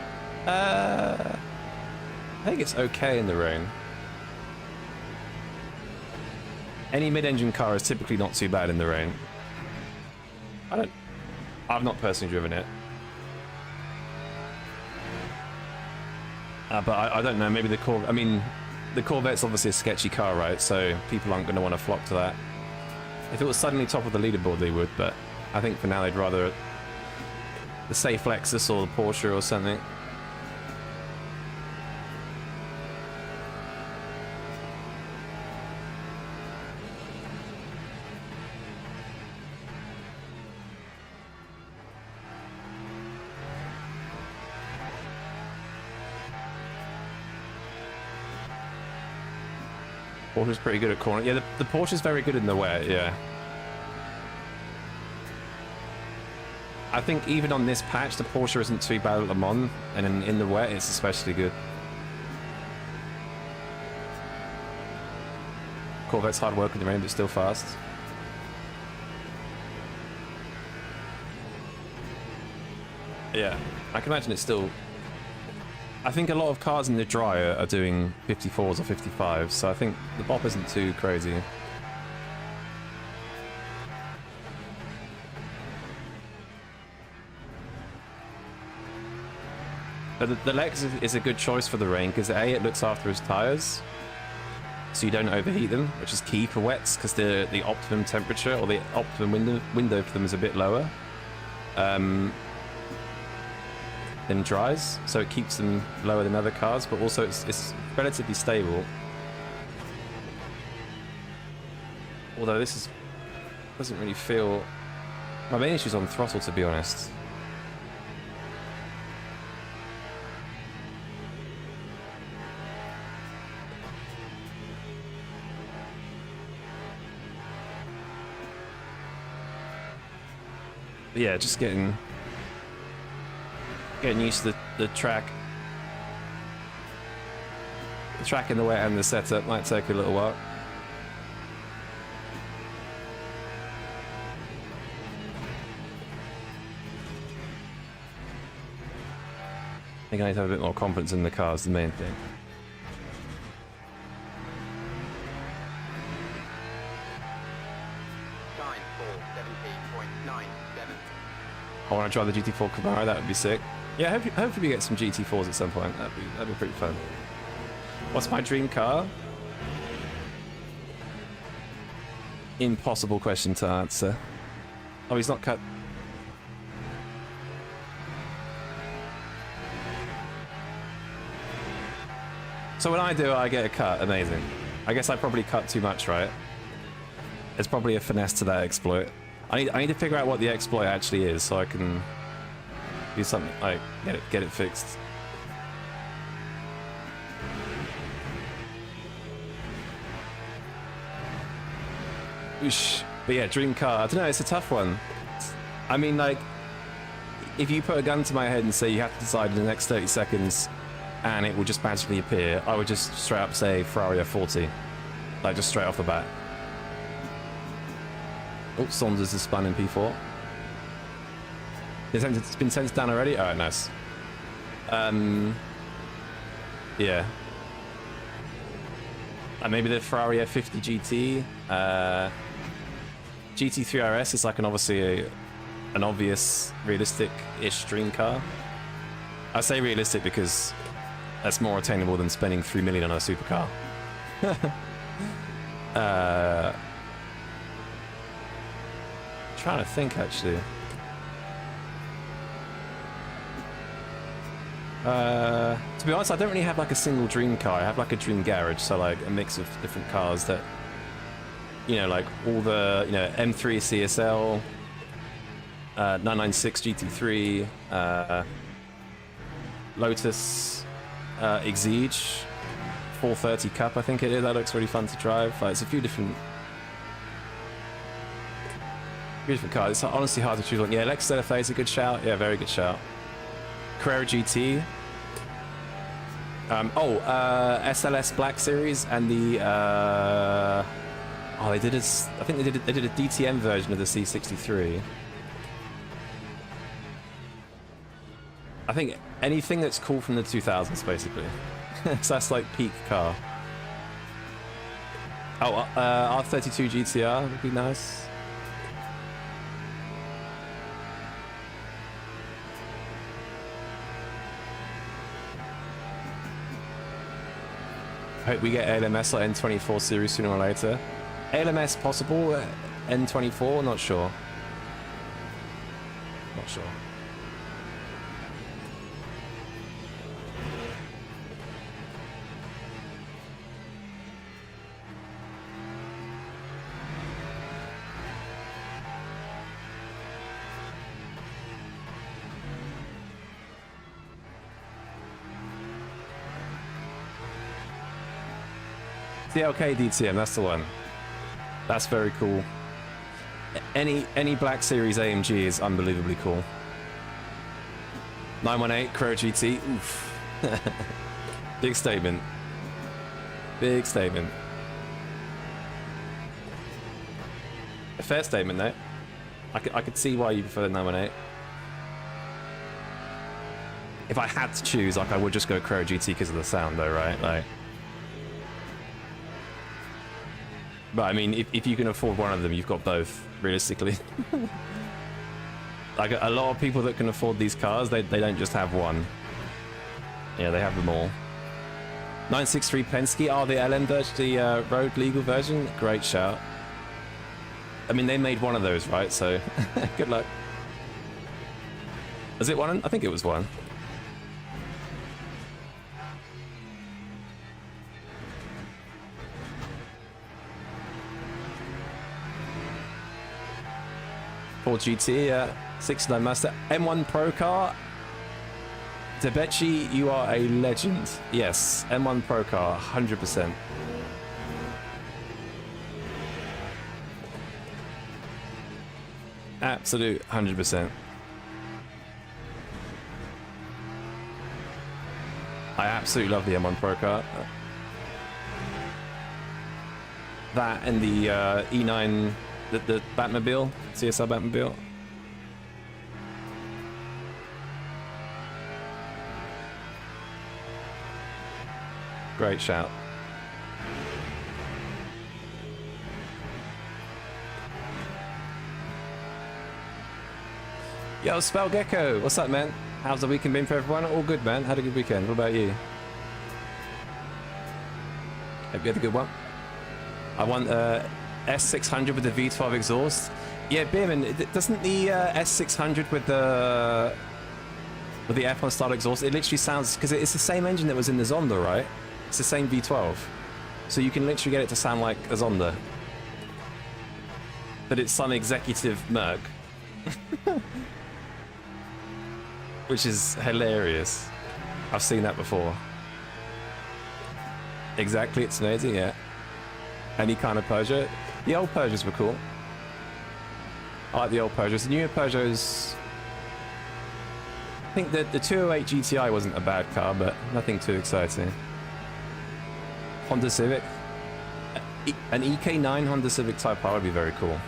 I think it's okay in the rain. Any mid-engine car is typically not too bad in the rain. I've not personally driven it. But I don't know, maybe the Corvette... I mean, the Corvette's obviously a sketchy car, right? So people aren't going to want to flock to that. If it was suddenly top of the leaderboard, they would, but I think for now they'd rather the safe Lexus or the Porsche or something. Porsche's pretty good at corner. Yeah, the Porsche's very good in the wet, yeah. I think even on this patch, the Porsche isn't too bad at Le Mans, and in the wet, it's especially good. Corvette's hard work in the rain, but still fast. Yeah, I can imagine it's still... I think a lot of cars in the dry are doing 54s or 55s, so I think the bop isn't too crazy. But the Lex is a good choice for the rain, because A, it looks after its tyres, so you don't overheat them, which is key for wets, because the optimum temperature, or the optimum window for them is a bit lower than dries, so it keeps them lower than other cars, but also it's relatively stable. Although this doesn't really feel... My main issue is on throttle, to be honest. But yeah, just getting used to the track. The track in the wet and the setup might take a little while. I think I need to have a bit more confidence in the car is the main thing. I want to try the GT4 Camaro, that would be sick. Yeah, hopefully we get some GT4s at some point. That'd be pretty fun. What's my dream car? Impossible question to answer. Oh, he's not cut. So when I do it, I get a cut. Amazing. I guess I probably cut too much, right? There's probably a finesse to that exploit. I need to figure out what the exploit actually is, so I can do something like get it fixed. Oosh. But yeah, dream car. I don't know. It's a tough one. I mean, like, if you put a gun to my head and say you have to decide in the next 30 seconds, and it will just magically appear, I would just straight up say Ferrari F40, like just straight off the bat. Oh, Saunders is spun in P4. It's been sent down already? Alright, nice. Yeah. Maybe the Ferrari F50 GT. GT3 RS is like an obvious, realistic-ish dream car. I say realistic because that's more attainable than spending 3 million on a supercar. Trying to think actually. To be honest, I don't really have like a single dream car. I have like a dream garage, so like a mix of different cars that, you know, like all the, you know, M3 CSL, 996 GT3, Lotus Exige, 430 Cup, I think it is. That looks really fun to drive. It's a few different cars. It's honestly hard to choose one. Yeah, Lexus LFA is a good shout. Yeah, very good shout. Carrera GT. SLS Black Series and the they did I think they did a DTM version of the C63. I think anything that's cool from the 2000s basically. So that's like peak car. R32 GTR would be nice. Hope we get ALMS or N24 series sooner or later. ALMS possible, N24 not sure. Not sure. TLK DTM, that's the one. That's very cool. Any Black Series AMG is unbelievably cool. 918 Carrera GT, oof. Big statement. Big statement. A fair statement though. I could see why you prefer the 918. If I had to choose, like, I would just go Carrera GT because of the sound though, right? Like, but I mean, if you can afford one of them, you've got both, realistically. Like a lot of people that can afford these cars, they don't just have one. Yeah, they have them all. 963 Penske, the LM version, the road legal version, great shout. I mean, they made one of those, right? So, good luck. Was it one? I think it was one. Ford GT, 69 Mazda. M1 Pro car. Debechi, you are a legend. Yes, M1 Pro car, 100%. Absolute 100%. I absolutely love the M1 Pro car. That and the E9, the Batmobile, CSR Batmobile. Great shout. Yo, Spell Gecko, what's up, man? How's the weekend been for everyone? All good, man. Had a good weekend. What about you? Hope you had a good one. I want S600 with the V12 exhaust. Yeah, Beerman, doesn't the S600 with the F1 style exhaust, it literally sounds, because it's the same engine that was in the Zonda, right? It's the same V12. So you can literally get it to sound like a Zonda. But it's some executive Merc. Which is hilarious. I've seen that before. Exactly, it's amazing, yeah. Any kind of Peugeot. The old Peugeots were cool. I like the old Peugeots. The newer Peugeots... I think that the 208 GTI wasn't a bad car, but nothing too exciting. Honda Civic. An EK9 Honda Civic Type R would be very cool.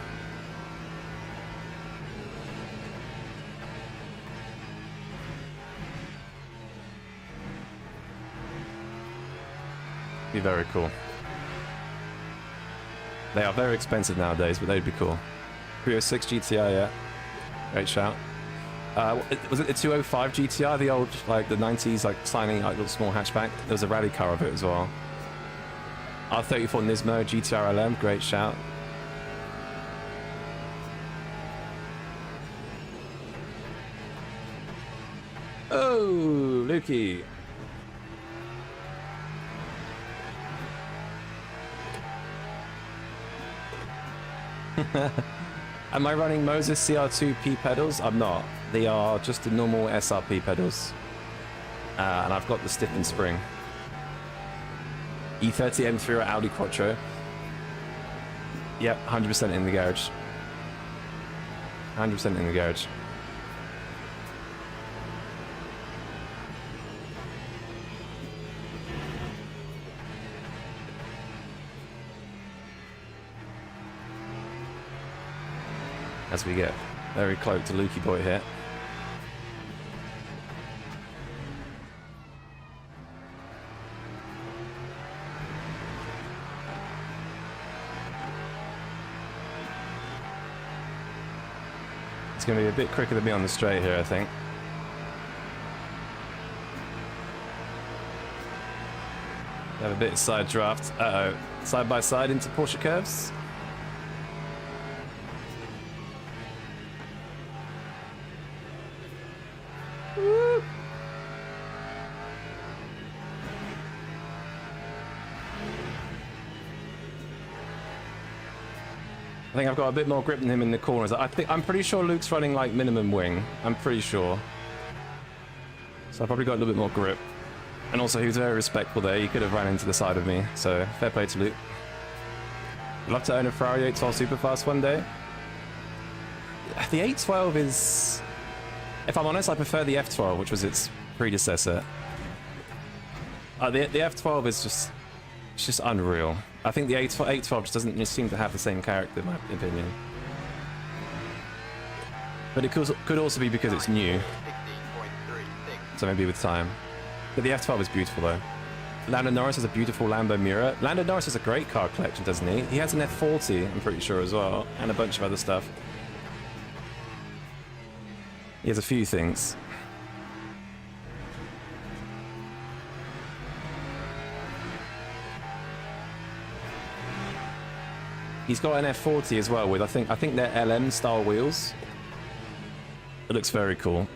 Be very cool. They are very expensive nowadays, but they'd be cool. 306 GTI, yeah. Great shout. Was it the 205 GTI, the old, like, the 90s, like, tiny, like, little small hatchback? There was a rally car of it as well. R34 Nismo GTR LM, great shout. Oh, Lukey. Am I running Moses CR2P pedals? I'm not. They are just the normal SRP pedals. And I've got the stiffened spring. E30 M3 or Audi Quattro. Yep, 100% in the garage. 100% in the garage. As we get very close to Lukey boy here. It's going to be a bit quicker than me on the straight here, I think. Have a bit of side draft. Uh-oh. Side by side into Porsche curves. Woo. I think I've got a bit more grip than him in the corners. I'm pretty sure Luke's running like minimum wing. I'm pretty sure. So I probably got a little bit more grip. And also he was very respectful there. He could have ran into the side of me. So fair play to Luke. I'd love to own a Ferrari 812 Superfast one day. The 812 is... If I'm honest, I prefer the F12, which was its predecessor. The F12 is just... It's just unreal. I think the 812 just doesn't seem to have the same character, in my opinion. But it could also be because it's new. So maybe with time. But the F12 is beautiful though. Lando Norris has a beautiful Lambo Miura. Lando Norris has a great car collection, doesn't he? He has an F40, I'm pretty sure as well, and a bunch of other stuff. He has a few things. He's got an F40 as well with, I think they're LM style wheels. It looks very cool.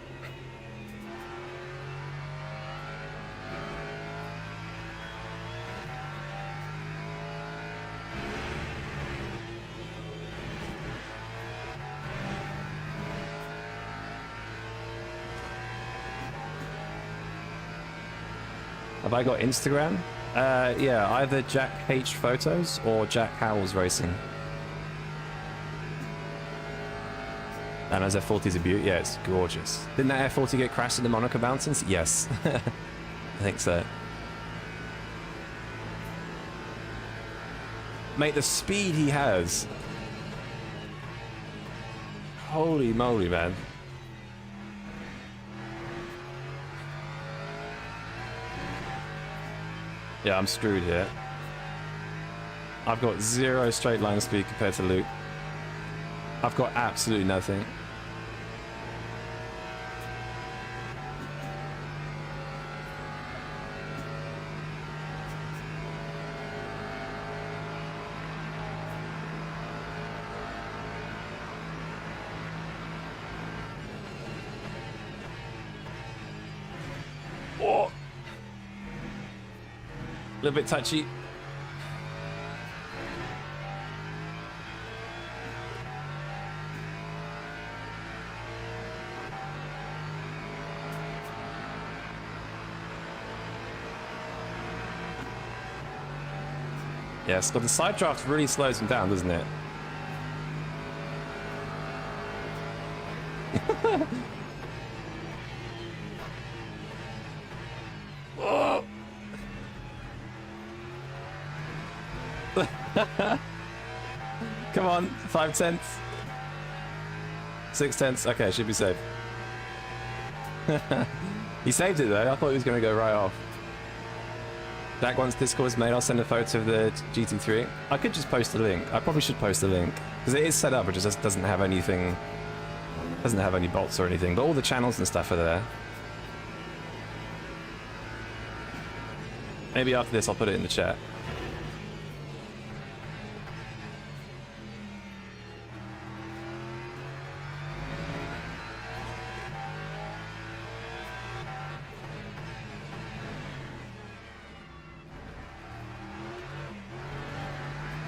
Have I got Instagram? Yeah, either Jack H Photos or Jack Howells Racing. And as F40's a beaut, yeah, it's gorgeous. Didn't that F40 get crashed in the Monaco Mountains? Yes. I think so. Mate, the speed he has. Holy moly, man. Yeah, I'm screwed here. I've got 0 straight line speed compared to Luke. I've got absolutely nothing. Oh! A little bit touchy. Yes, but the side draft really slows him down, doesn't it? Oh. Come on, 5 tenths. 6 tenths. Okay, should be safe. He saved it though. I thought he was going to go right off. Jack, once Discord is made, I'll send a photo of the GT3. I could just post a link. I probably should post a link. Because it is set up, it just doesn't have anything... Doesn't have any bolts or anything, but all the channels and stuff are there. Maybe after this I'll put it in the chat.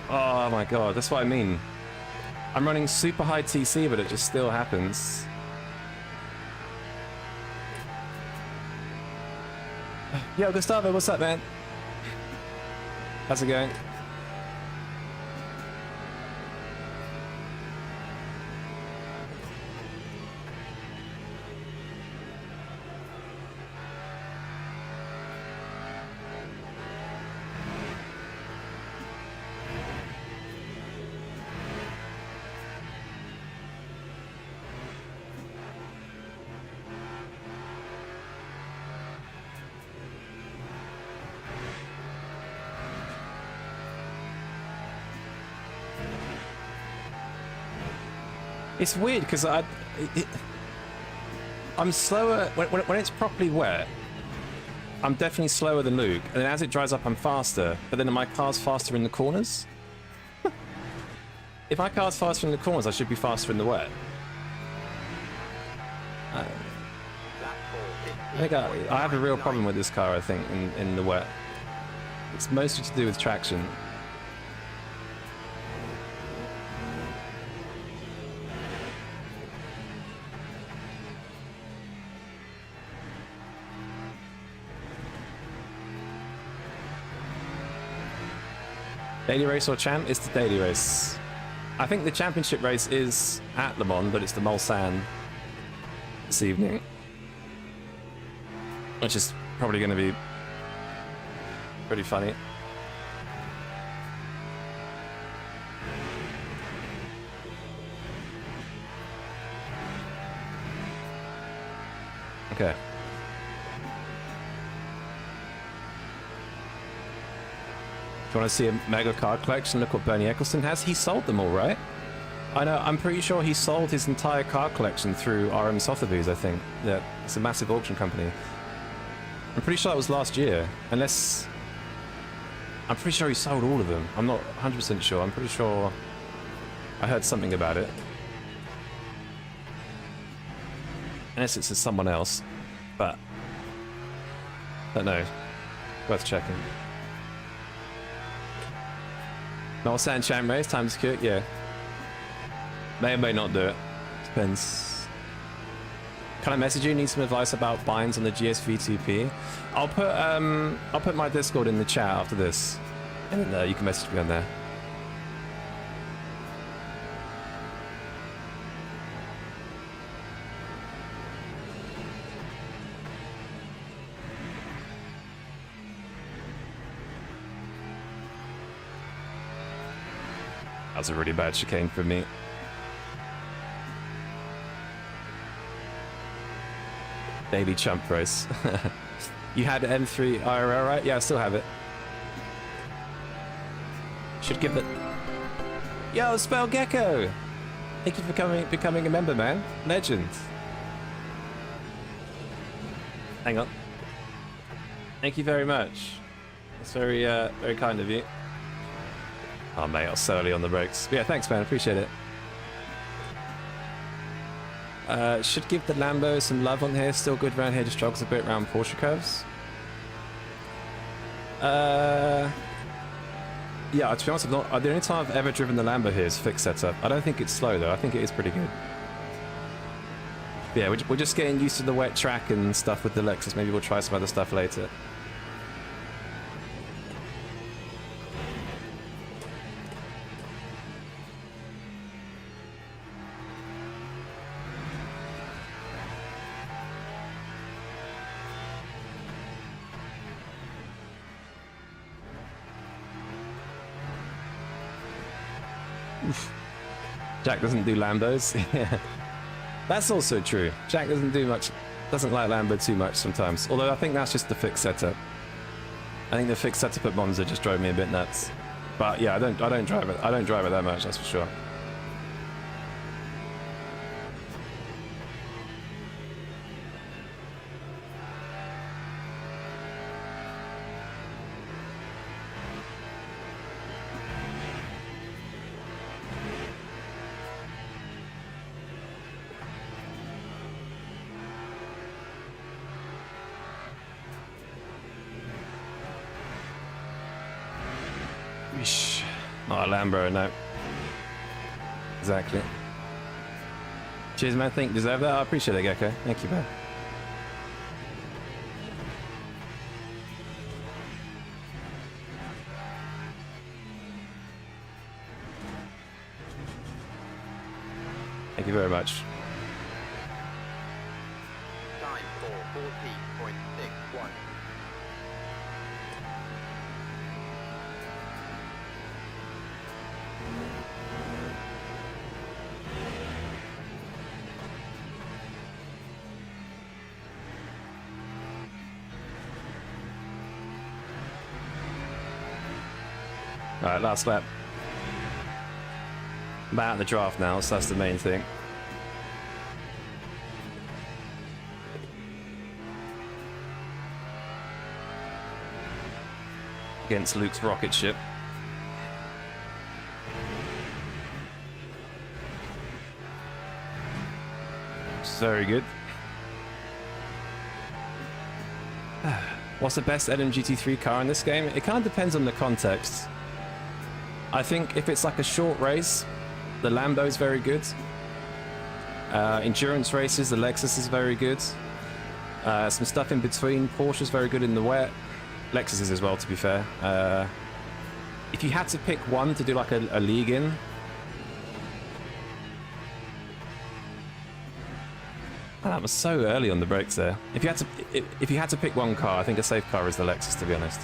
Oh my god, that's what I mean. I'm running super high TC, but it just still happens. Yo, Gustavo, what's up, man? How's it going? It's weird because I'm slower when it's properly wet. I'm definitely slower than Luke, and then as it dries up, I'm faster. But then my car's faster in the corners. If my car's faster in the corners, I should be faster in the wet. I think I have a real problem with this car. I think in the wet. It's mostly to do with traction. Daily race or champ? It's the daily race. I think the championship race is at Le Mans, but it's the Mulsanne this evening. Which is probably going to be pretty funny. Okay. If you want to see a mega card collection, look what Bernie Eccleston has. He sold them all, right? I know, I'm pretty sure he sold his entire card collection through RM Sotheby's, I think. Yeah, it's a massive auction company. I'm pretty sure that was last year, unless... I'm pretty sure he sold all of them. I'm not 100% sure. I'm pretty sure I heard something about it. Unless it's to someone else, but... don't know. Worth checking. Mulsanne champ race, time to secure, yeah. May or may not do it. Depends. Can I message you? Need some advice about binds on the GSV2P? I'll put my Discord in the chat after this, and you can message me on there. That was a really bad chicane for me. Daily chump race. You had M3 IRL, right? Yeah, I still have it. Should give it... Yo, Spell Gecko! Thank you for becoming a member, man. Legend. Hang on. Thank you very much. That's very, very kind of you. Oh, mate, I was so early on the brakes. But yeah, thanks, man. Appreciate it. Should give the Lambo some love on here. Still good around here. Just struggles a bit around Porsche curves. Yeah, to be honest, the only time I've ever driven the Lambo here is fixed setup. I don't think it's slow, though. I think it is pretty good. But yeah, we're just getting used to the wet track and stuff with the Lexus. Maybe we'll try some other stuff later. Jack doesn't do Lambos. Yeah, that's also true. Jack doesn't like Lambo too much sometimes. Although I think that's just the fixed setup. I think the fixed setup at Monza just drove me a bit nuts. But yeah, I don't drive it. I don't drive it that much, that's for sure. Not a Lambo, no. Exactly. Cheers, man. Think deserve that. I appreciate it, Gecko. Thank you, man. Thank you very much. Time for 14.61. Alright, last lap. I'm out of the draft now, so that's the main thing. Against Luke's rocket ship. It's very good. What's the best LMGT3 car in this game? It kind of depends on the context. I think if it's like a short race, the Lambo is very good. Endurance races, the Lexus is very good. Some stuff in between, Porsche's very good in the wet. Lexus is as well, to be fair. If you had to pick one to do like a league in, oh, that was so early on the brakes there. If you had to pick one car, I think a safe car is the Lexus, to be honest.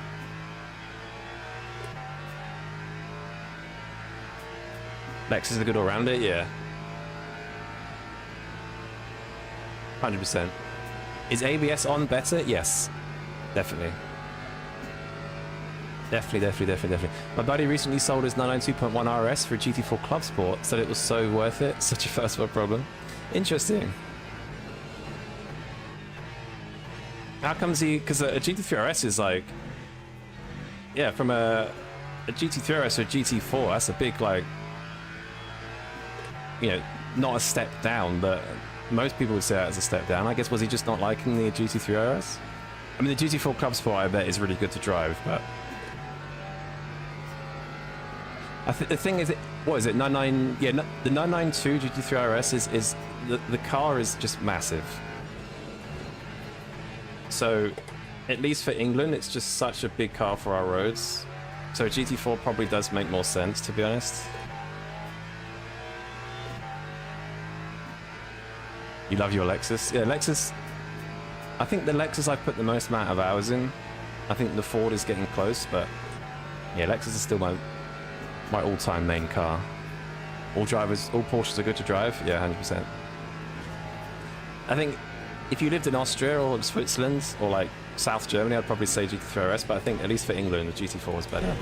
Lexus is a good all-rounder, yeah. 100%. Is ABS on better? Yes. Definitely. Definitely. My buddy recently sold his 992.1 RS for a GT4 Club Sport, said it was so worth it. Such a first world problem. Interesting. How comes he... Because a GT3 RS is like... Yeah, from a GT3 RS or a GT4, that's a big, like... You know, not a step down, but most people would say that as a step down. I guess, was he just not liking the GT3 RS? I mean, the GT4 Club Sport, I bet, is really good to drive, but... the thing is, what is it, 99... Yeah, the 992 GT3 RS is the car is just massive. So, at least for England, it's just such a big car for our roads. So GT4 probably does make more sense, to be honest. You love your Lexus? Yeah, Lexus... I think the Lexus I've put the most amount of hours in. I think the Ford is getting close, but... Yeah, Lexus is still my all-time main car. All Porsches are good to drive? Yeah, 100%. I think if you lived in Austria or Switzerland or like South Germany, I'd probably say GT3 RS, but I think at least for England, the GT4 is better.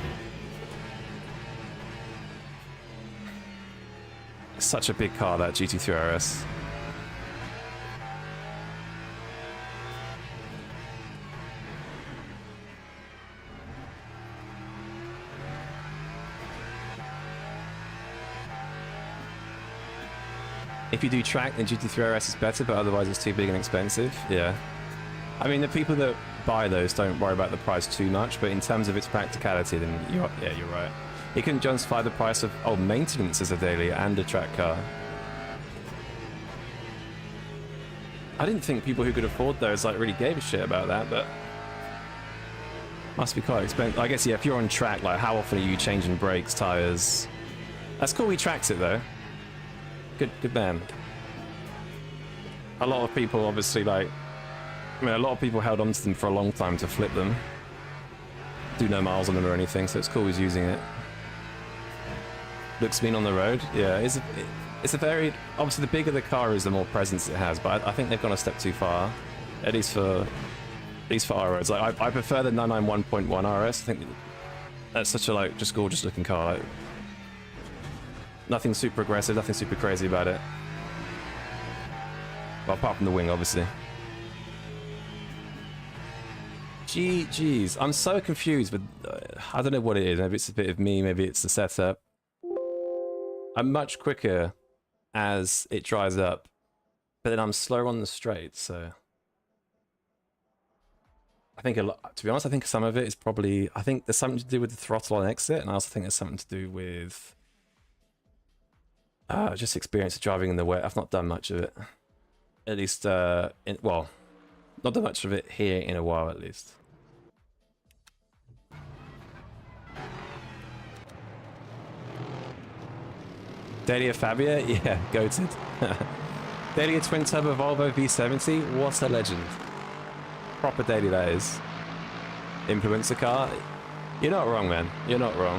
It's such a big car, that GT3 RS. If you do track, then GT3 RS is better, but otherwise it's too big and expensive. Yeah. I mean, the people that buy those don't worry about the price too much, but in terms of its practicality, then you're right. You can justify the price of maintenance as a daily and a track car. I didn't think people who could afford those like really gave a shit about that, but must be quite expensive. I guess, yeah, if you're on track, like how often are you changing brakes, tires? That's cool. He tracks it though. Good man. A lot of people obviously a lot of people held on to them for a long time to flip them. Do no miles on them or anything, so it's cool he's using it. Looks mean on the road. Yeah, it's a very... Obviously the bigger the car is, the more presence it has, but I think they've gone a step too far. At least for At least for our roads. Like I prefer the 991.1 RS. I think that's such a like just gorgeous looking car. Like, nothing super aggressive, nothing super crazy about it. Well, apart from the wing, obviously. Jeez, I'm so confused with... I don't know what it is. Maybe it's a bit of me, maybe it's the setup. I'm much quicker as it dries up, but then I'm slower on the straight, so... I think a lot... To be honest, I think some of it is probably... I think there's something to do with the throttle on exit, and I also think there's something to do with... just experience of driving in the wet. I've not done much of it. At least, well, not done much of it here in a while, at least. Dalia Fabia? Yeah, goated. Dalia Twin Turbo Volvo V70? What a legend. Proper daily, that is. Influencer car? You're not wrong, man. You're not wrong.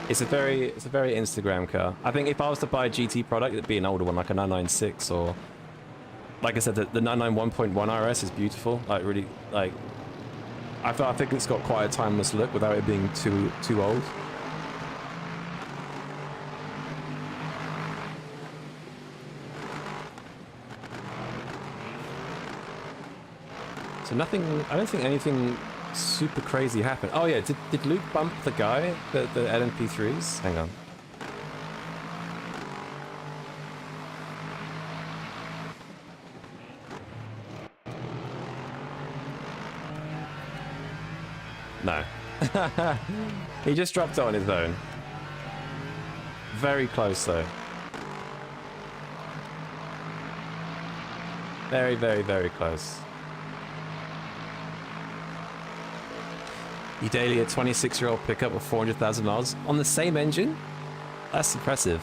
It's a very Instagram car. I think if I was to buy a GT product, it'd be an older one, like a 996 or... Like I said, the 991.1 RS is beautiful. Like, really, like... I think it's got quite a timeless look without it being too old. So nothing... I don't think anything super crazy happened. Oh yeah, did Luke bump the guy, the LMP3s? Hang on. No. He just dropped it on his own. Very close though. Very close. You daily a 26-year-old pickup with 400,000 miles on the same engine? That's impressive.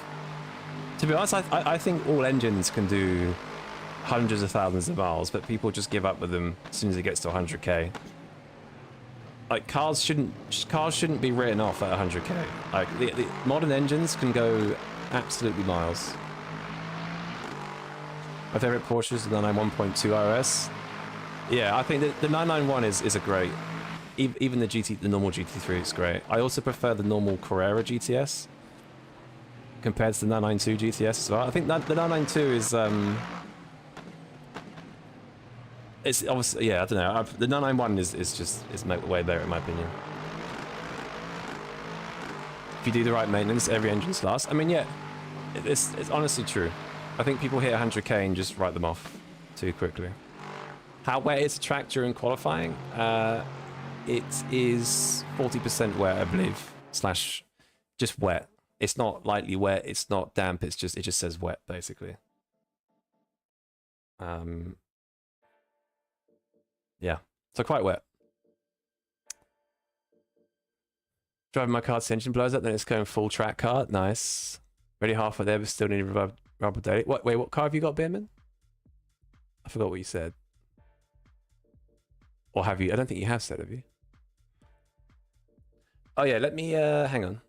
To be honest, I think all engines can do hundreds of thousands of miles, but people just give up with them as soon as it gets to 100k. Like cars shouldn't be written off at 100k. Like the modern engines can go absolutely miles. My favorite Porsche is the 991.2 RS. Yeah, I think the 991 is a great. Even the normal GT3 is great. I also prefer the normal Carrera GTS compared to the 992 GTS as well. I think that the 992 is it's obviously, yeah, I don't know. The 991 is way better in my opinion. If you do the right maintenance, every engine's last. I mean, yeah, it's honestly true. I think people hit 100k and just write them off too quickly. How wet is the track during qualifying? It is 40% wet, I believe, slash just wet. It's not lightly wet, it's not damp, it just says wet, basically. Yeah, so quite wet. Driving my car's engine blows up, then it's going full track car. Nice. Already halfway there, but still need rubber daily. Wait, what car have you got, Beerman? I forgot what you said. Or have you? I don't think you have said, have you? Oh yeah, let me, hang on.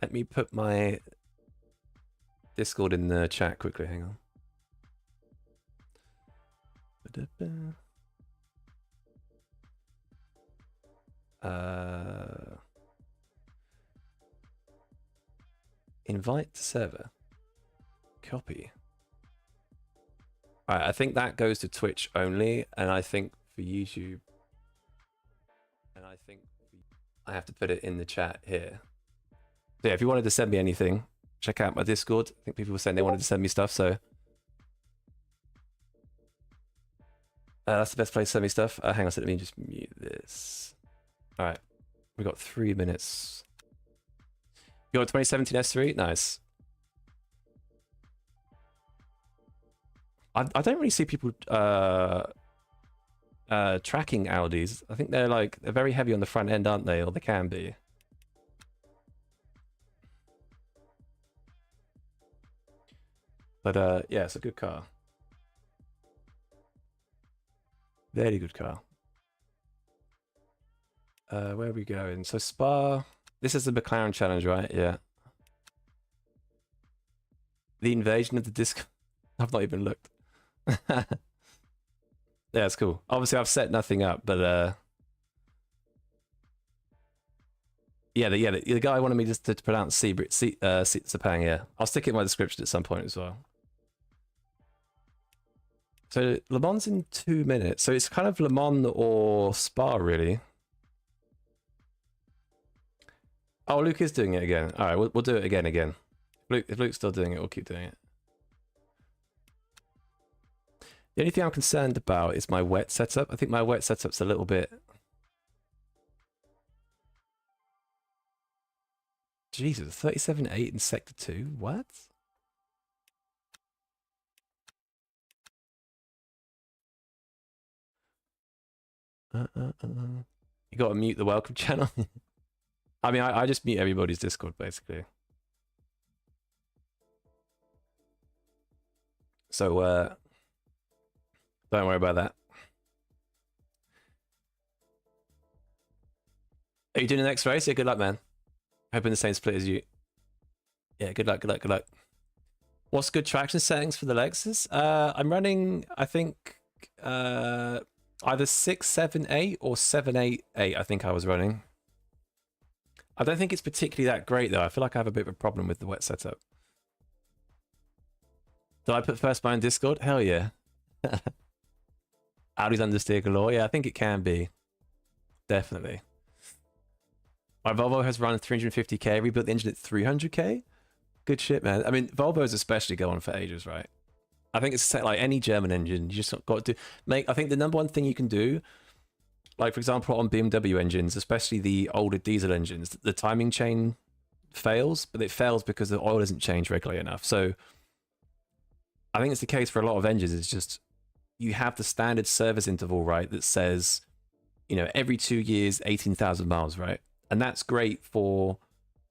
Let me put my Discord in the chat quickly, hang on. Invite to server. Copy. Alright, I think that goes to Twitch only, and I think for YouTube, and I think I have to put it in the chat here. So yeah, if you wanted to send me anything, check out my Discord. I think people were saying they wanted to send me stuff, so that's the best place to send me stuff. Hang on a second, let me just mute this. Alright, we got 3 minutes. You got 2017 S3? Nice. I don't really see people tracking Audis. I think they're very heavy on the front end, aren't they? Or they can be. But yeah, it's a good car. Very good car. Where are we going? So Spa. This is the McLaren challenge, right? Yeah. The invasion of the disc. I've not even looked. Yeah, it's cool. Obviously, I've set nothing up, but yeah, the guy wanted me just to pronounce Sepang. Yeah, I'll stick it in my description at some point as well. So Le Mans in 2 minutes. So it's kind of Le Mans or Spa, really. Oh, Luke is doing it again. All right, we'll do it again. If Luke's still doing it, we'll keep doing it. The only thing I'm concerned about is my wet setup. I think my wet setup's a little bit... Jesus, 37.8 in Sector 2? What? You gotta mute the welcome channel. I mean, I just mute everybody's Discord, basically. So, don't worry about that. Are you doing the next race? Yeah, good luck, man. Hoping the same split as you. Yeah, good luck, good luck, good luck. What's good traction settings for the Lexus? I'm running, I think, either 678 or 788, I think I was running. I don't think it's particularly that great, though. I feel like I have a bit of a problem with the wet setup. Did I put first mine in Discord? Hell yeah. Audi's understeer galore. Yeah, I think it can be. Definitely. My Volvo has run 350k, rebuilt the engine at 300k. Good shit, man. I mean, Volvos especially go on for ages, right? I think it's like any German engine. You just got to make. I think the number one thing you can do, like for example on BMW engines, especially the older diesel engines, the timing chain fails, but it fails because the oil isn't changed regularly enough. So I think it's the case for a lot of engines. It's just you have the standard service interval, right? That says, you know, every 2 years, 18,000 miles, right? And that's great for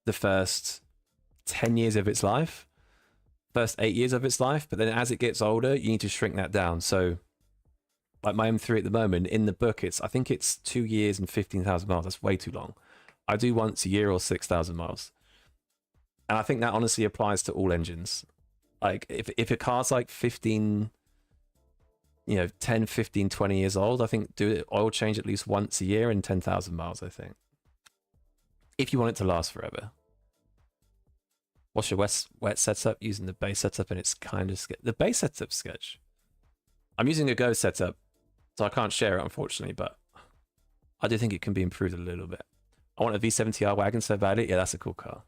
the first 10 years of its life, first 8 years of its life. But then as it gets older, you need to shrink that down. So like my M3 at the moment, in the book, I think it's 2 years and 15,000 miles. That's way too long. I do once a year or 6,000 miles. And I think that honestly applies to all engines. Like if a car's like 15, you know, 10, 15, 20 years old, I think do it oil change at least once a year and 10,000 miles, I think. If you want it to last forever. What's your wet setup? Using the base setup and it's kind of the base setup sketch. I'm using a Go setup, so I can't share it unfortunately, but I do think it can be improved a little bit. I want a V70R wagon so badly. Yeah, that's a cool car.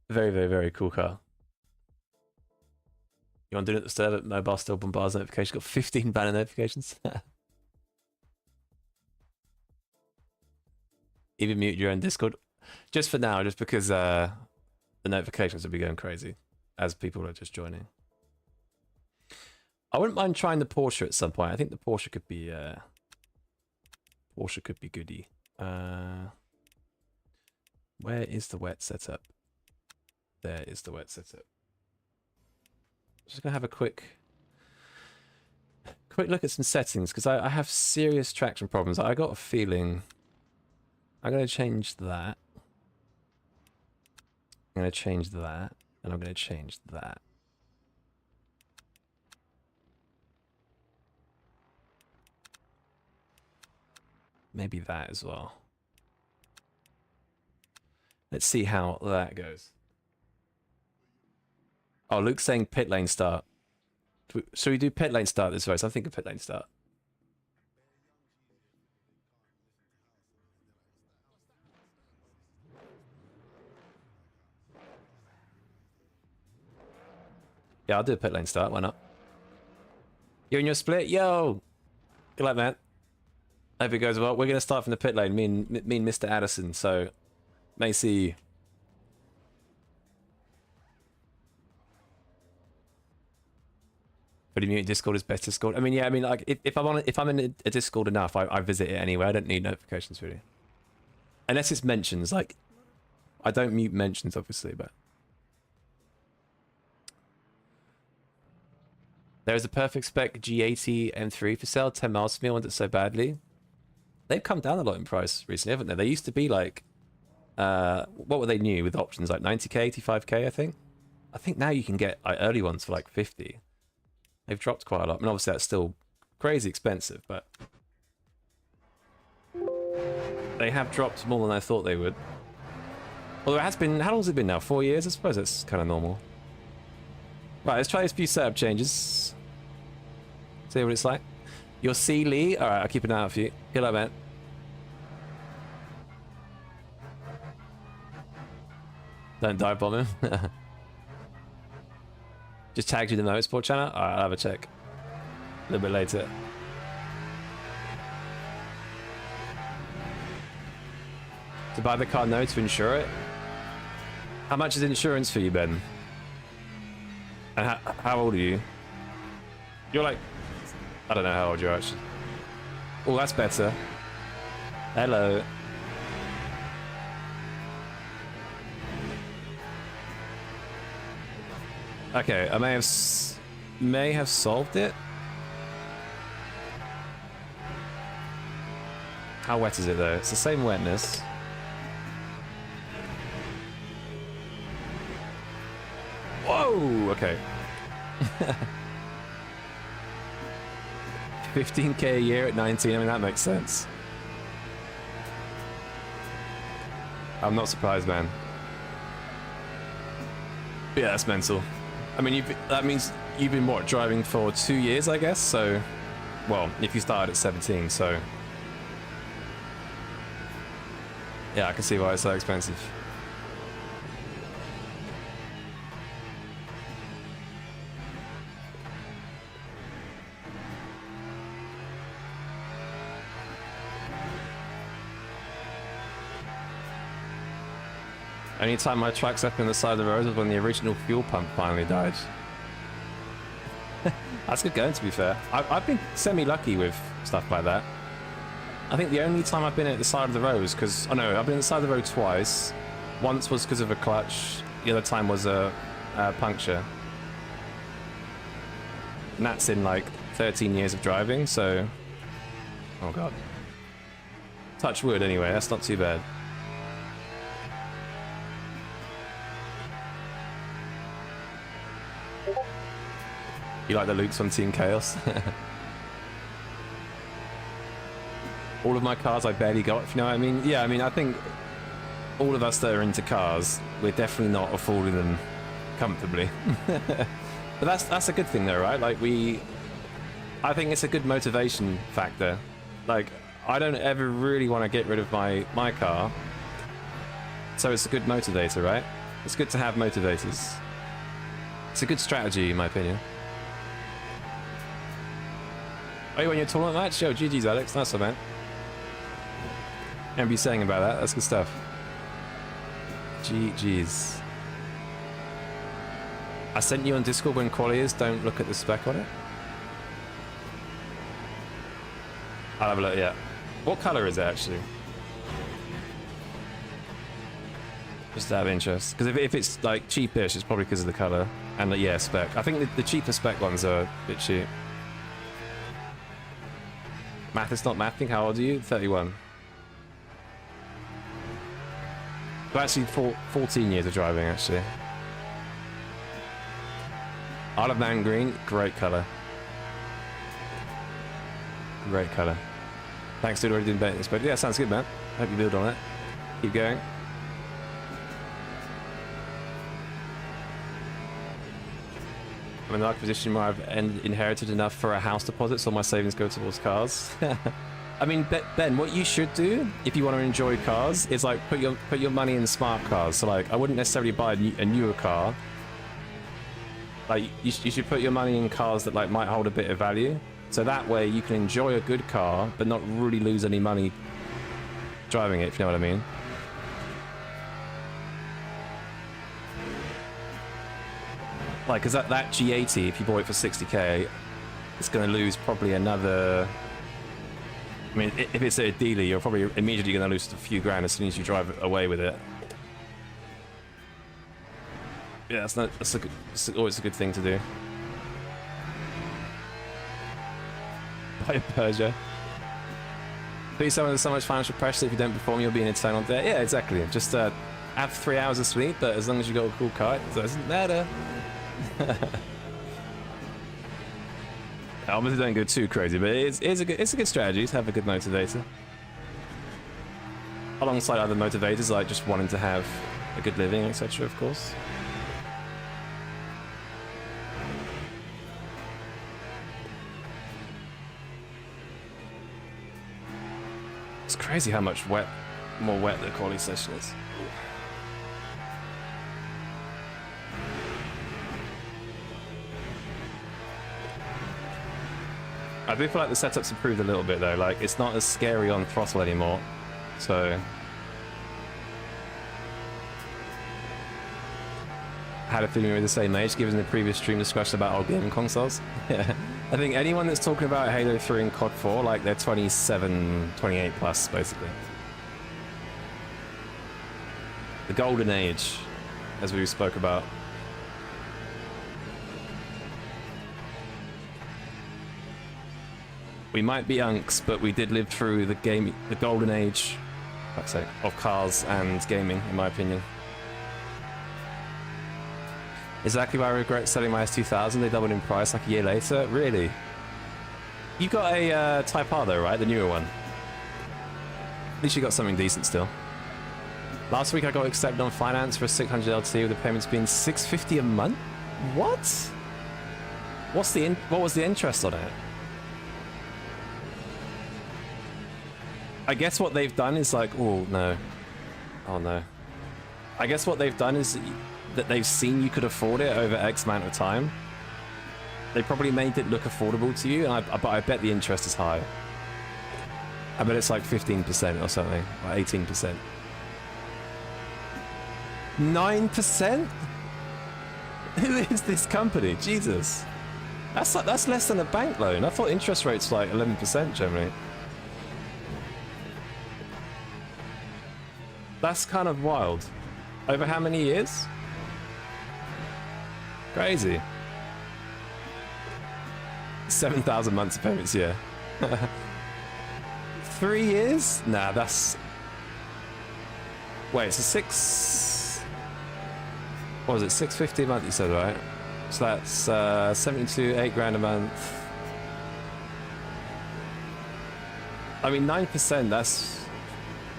Very, very, very cool car. You want to do it at the start, mobile still bombards notifications. Got 15 banner notifications. Even mute your own Discord. Just for now, just because the notifications will be going crazy as people are just joining. I wouldn't mind trying the Porsche at some point. I think the Porsche could be goody. Where is the wet setup? There is the wet setup. Just gonna have a quick look at some settings because I have serious traction problems. I got a feeling I'm gonna change that. I'm gonna change that, and I'm gonna change that. Maybe that as well. Let's see how that goes. Oh, Luke's saying pit lane start. Should we do pit lane start this race? I'm thinking pit lane start. Yeah, I'll do a pit lane start. Why not? You're in your split? Yo! Good luck, man. Hope it goes well. We're going to start from the pit lane, me and Mr. Addison, so may see you. But you mute Discord is best Discord. I mean, yeah, I mean, like, if I'm in a Discord enough, I visit it anyway. I don't need notifications, really. Unless it's mentions, like, I don't mute mentions, obviously, but... There is a perfect spec G80 M3 for sale, 10 miles from me. I want it so badly. They've come down a lot in price recently, haven't they? They used to be like, what were they new with options? Like 90k, 85k, I think? I think now you can get early ones for like 50. They've dropped quite a lot. I mean, obviously that's still crazy expensive, but they have dropped more than I thought they would. Although it has been, how long has it been now? 4 years? I suppose that's kind of normal. Right, let's try these few setup changes. See what it's like. You'll see Lee. Alright, I'll keep an eye out for you. Good luck, man. Don't dive bomb him. Just tagged you the motorsport channel? Alright, I'll have a check. A little bit later. To buy the car, no, to insure it? How much is insurance for you, Ben? And how old are you? You're like... I don't know how old you are, actually. Oh, that's better. Hello. Okay, I may have solved it. How wet is it, though? It's the same wetness. Whoa! Okay. 15k a year at 19, I mean, that makes sense. I'm not surprised, man. Yeah, that's mental. I mean, that means you've been, what, driving for 2 years, I guess? So, well, if you started at 17, so... Yeah, I can see why it's so expensive. Only time my truck's up in the side of the road was when the original fuel pump finally died. That's good going, to be fair. I've been semi-lucky with stuff like that. I think the only time I've been at the side of the road was because... Oh no, I've been at the side of the road twice. Once was because of a clutch. The other time was a puncture. And that's in like 13 years of driving, so... Oh god. Touch wood anyway, that's not too bad. You like the loops on Team Chaos? All of my cars I barely got, if you know what I mean. Yeah, I mean, I think all of us that are into cars, we're definitely not affording them comfortably. But that's a good thing though, right? Like I think it's a good motivation factor. Like, I don't ever really want to get rid of my car. So it's a good motivator, right? It's good to have motivators. It's a good strategy, in my opinion. Oh, you want your tournament match? Yo, GG's, Alex. Nice one, man. Remember you saying about that. That's good stuff. GG's. I sent you on Discord when quali is. Don't look at the spec on it. I'll have a look, yeah. What color is it, actually? Just out of interest. Because if it's, like, cheapish, it's probably because of the color. And, yeah, spec. I think the cheaper spec ones are a bit cheap. Math is not mathing. How old are you? 31. But actually, 14 years of driving, actually. Isle of Man Green, great colour. Great colour. Thanks, dude. Already doing betting, but yeah, sounds good, man. Hope you build on it. Keep going. I'm in a lucky position where I've inherited enough for a house deposit, so my savings go towards cars. I mean, Ben, what you should do if you want to enjoy cars is like put your money in smart cars. So like, I wouldn't necessarily buy a newer car. Like, you should put your money in cars that like might hold a bit of value. So that way you can enjoy a good car, but not really lose any money driving it, if you know what I mean. Like, because that G80, if you bought it for 60k, it's going to lose probably another... I mean, if it's a dealer, you're probably immediately going to lose a few grand as soon as you drive away with it. Yeah, it's always a good thing to do. Buy a Peugeot. Put yourself under so much financial pressure that if you don't perform, you'll be in eternal debt. Yeah, exactly. Just have 3 hours of sleep, but as long as you got a cool car, it doesn't matter. Obviously, don't go too crazy, but it's a good strategy to have a good motivator. Alongside other motivators, like just wanting to have a good living, etc. Of course. It's crazy how much more wet the quality session is. I do feel like the setup's improved a little bit though, like it's not as scary on throttle anymore, so... I had a feeling we were the same age given the previous stream discussion about old gaming consoles. Yeah. I think anyone that's talking about Halo 3 and COD 4, like they're 27, 28 plus basically. The golden age, as we spoke about. We might be unks, but we did live through the golden age, let's say, of cars and gaming, in my opinion. Exactly why I regret selling my S2000. They doubled in price like a year later. Really? You got a Type R though, right? The newer one. At least you got something decent still. Last week I got accepted on finance for a 600 LT with the payments being $650 a month. What? What was the interest on it? I guess what they've done is like, oh no. Oh no. I guess what they've done is that they've seen you could afford it over X amount of time. They probably made it look affordable to you, and but I bet the interest is high. I bet it's like 15% or something, or 18%. 9%? Who is this company? Jesus. That's less than a bank loan. I thought interest rates were like 11% generally. That's kind of wild. Over how many years? Crazy. 7,000 months of payments, yeah. 3 years? Nah, that's... Wait, so what was it? $650 a month you said, right? So that's 72, 8 grand a month. I mean, 9%, that's...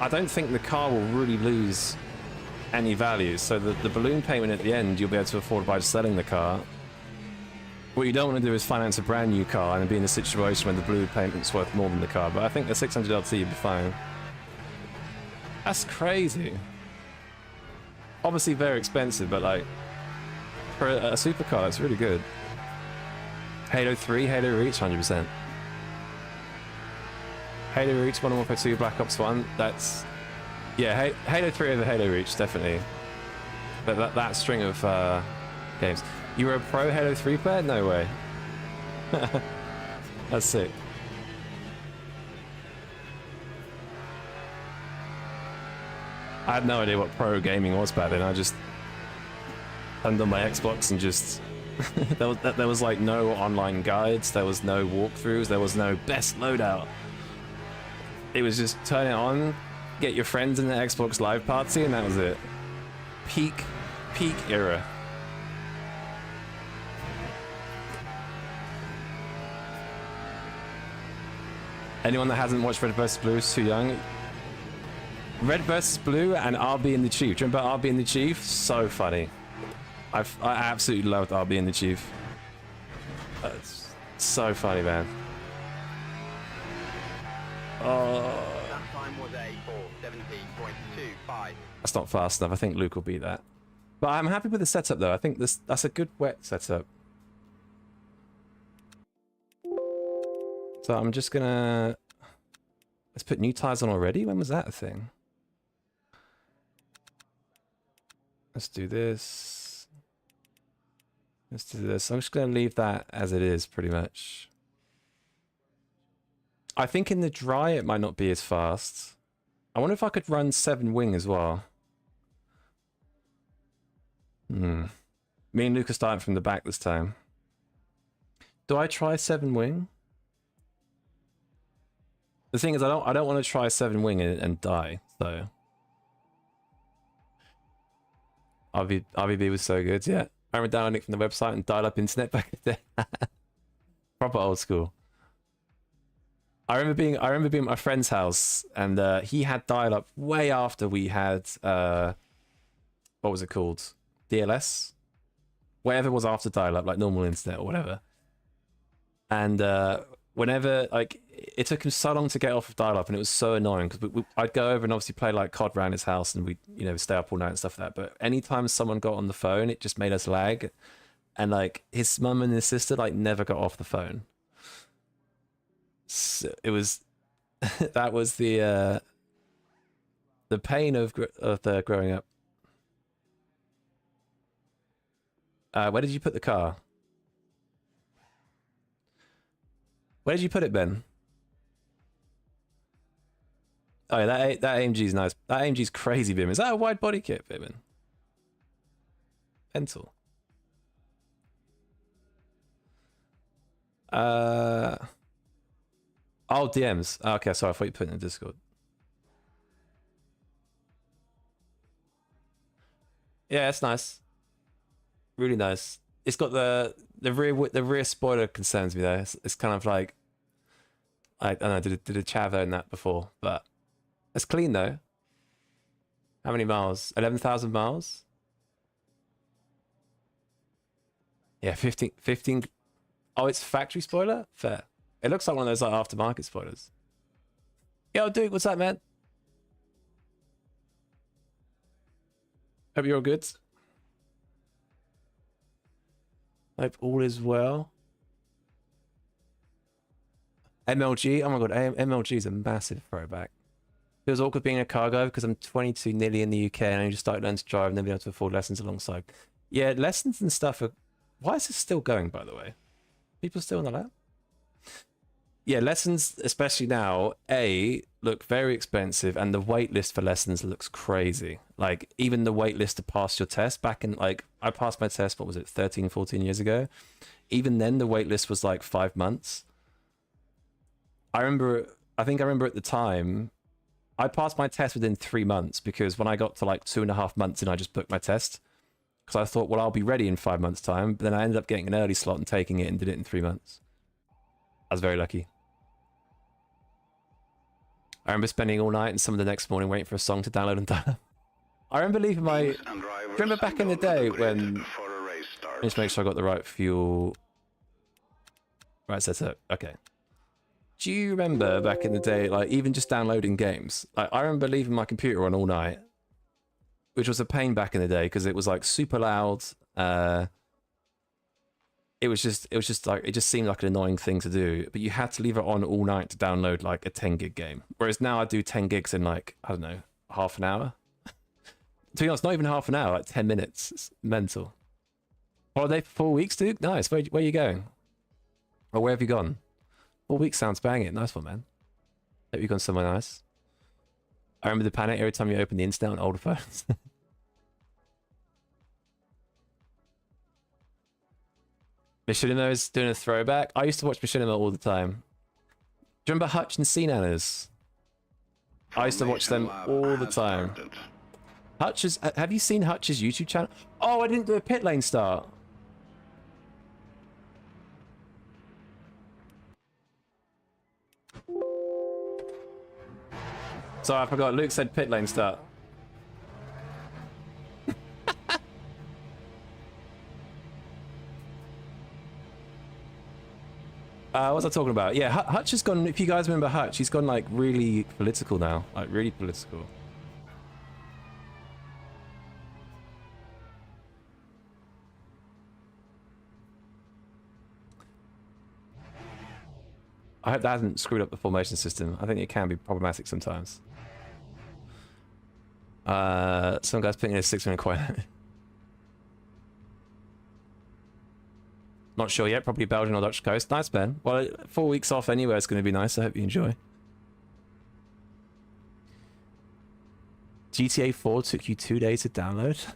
I don't think the car will really lose any value. So the balloon payment at the end, you'll be able to afford by just selling the car. What you don't want to do is finance a brand new car and be in a situation where the balloon payment's worth more than the car. But I think the 600 LT you'd be fine. That's crazy. Obviously very expensive, but like for a supercar, that's really good. Halo 3, Halo Reach, 100%. Halo Reach, Modern Warfare 2, Black Ops 1, that's... Yeah, Halo 3 over Halo Reach, definitely. But that string of games. You were a pro Halo 3 player? No way. That's sick. I had no idea what pro gaming was back then. I just turned on my Xbox and just... there was like no online guides, there was no walkthroughs, there was no best loadout. It was just turn it on, get your friends in the Xbox Live party, and that was it. Peak era. Anyone that hasn't watched Red vs. Blue is too young. Red vs. Blue and RB and the Chief. Do you remember RB and the Chief? So funny. I absolutely loved RB and the Chief. It's so funny, man. Oh. That time was a 4:17.25. That's not fast enough. I think Luke will beat that. But I'm happy with the setup, though. I think that's a good wet setup. So I'm just gonna... Let's put new tires on already? When was that a thing? Let's do this. Let's do this. I'm just gonna leave that as it is, pretty much. I think in the dry it might not be as fast. I wonder if I could run 7 wing as well. Me and Luke are starting from the back this time. Do I try 7 wing? The thing is, I don't want to try 7 wing and die, so... RVB was so good, yeah. I remember downloading it from the website and dial-up internet back in the day. Proper old school. I remember being at my friend's house, and he had dial-up way after we had what was it called? DLS? Whatever was after dial-up, like normal internet or whatever. And whenever, like, it took him so long to get off of dial-up, and it was so annoying because I'd go over and obviously play like COD around his house, and we'd, you know, stay up all night and stuff like that. But anytime someone got on the phone, it just made us lag. And like his mum and his sister like never got off the phone. So it was that was the pain of the growing up. Where did you put the car? Where did you put it, Ben? Oh, yeah, that AMG's nice. That AMG's crazy, Bim. Is that a wide body kit, Bim? Mental. Oh, DMs. Oh, okay, sorry, I thought you put it in the Discord. Yeah, it's nice. Really nice. It's got the rear spoiler concerns me though. It's kind of like, I don't know, did a chav own that before, but it's clean though. How many miles? 11,000 miles? Yeah, 15. Oh, it's factory spoiler? Fair. It looks like one of those like aftermarket spoilers. Yo, dude, what's up, man? Hope you're all good. Hope all is well. MLG, oh my god, MLG is a massive throwback. It was awkward being a car guy because I'm 22, nearly in the UK, and I just started learning to drive and then be able to afford lessons alongside. Yeah, lessons and stuff are... Why is this still going, by the way? People still on the lap? Yeah, lessons, especially now, look very expensive, and the wait list for lessons looks crazy. Like, even the wait list to pass your test back in, like, I passed my test, what was it, 13, 14 years ago? Even then, the wait list was like 5 months. I think I remember at the time, I passed my test within 3 months because when I got to like 2.5 months in, I just booked my test. Because I thought, well, I'll be ready in 5 months' time. But then I ended up getting an early slot and taking it and did it in 3 months. I was very lucky. I remember spending all night and some of the next morning waiting for a song to download and download. I remember leaving my... Do you remember back in the day when... Just make sure I got the right fuel. Right setup. Okay. Do you remember back in the day, like, even just downloading games? Like, I remember leaving my computer on all night, which was a pain back in the day because it was like super loud. It was just like, it just seemed like an annoying thing to do, but you had to leave it on all night to download like a 10 gig game. Whereas now I do 10 gigs in like, I don't know, half an hour. To be honest, not even half an hour, like 10 minutes. It's mental. Holiday for 4 weeks, dude? Nice. Where are you going? Or where have you gone? 4 weeks sounds banging. Nice one, man. Hope you've gone somewhere nice. I remember the panic every time you open the internet on older phones. Machinima is doing a throwback. I used to watch Machinima all the time. Do you remember Hutch and Sea Nanas? I used to watch them all the time. Hutch's, have you seen Hutch's YouTube channel? Oh, I didn't do a pit lane start. Sorry, I forgot. Luke said pit lane start. What was I talking about? Yeah, Hutch has gone, if you guys remember Hutch, he's gone like really political now. Like really political. I hope that hasn't screwed up the formation system. I think it can be problematic sometimes. Some guy's putting in a 6-minute quiet. Not sure yet. Probably Belgian or Dutch coast. Nice, Ben. Well, 4 weeks off anywhere is going to be nice. I hope you enjoy. GTA 4 took you 2 days to download.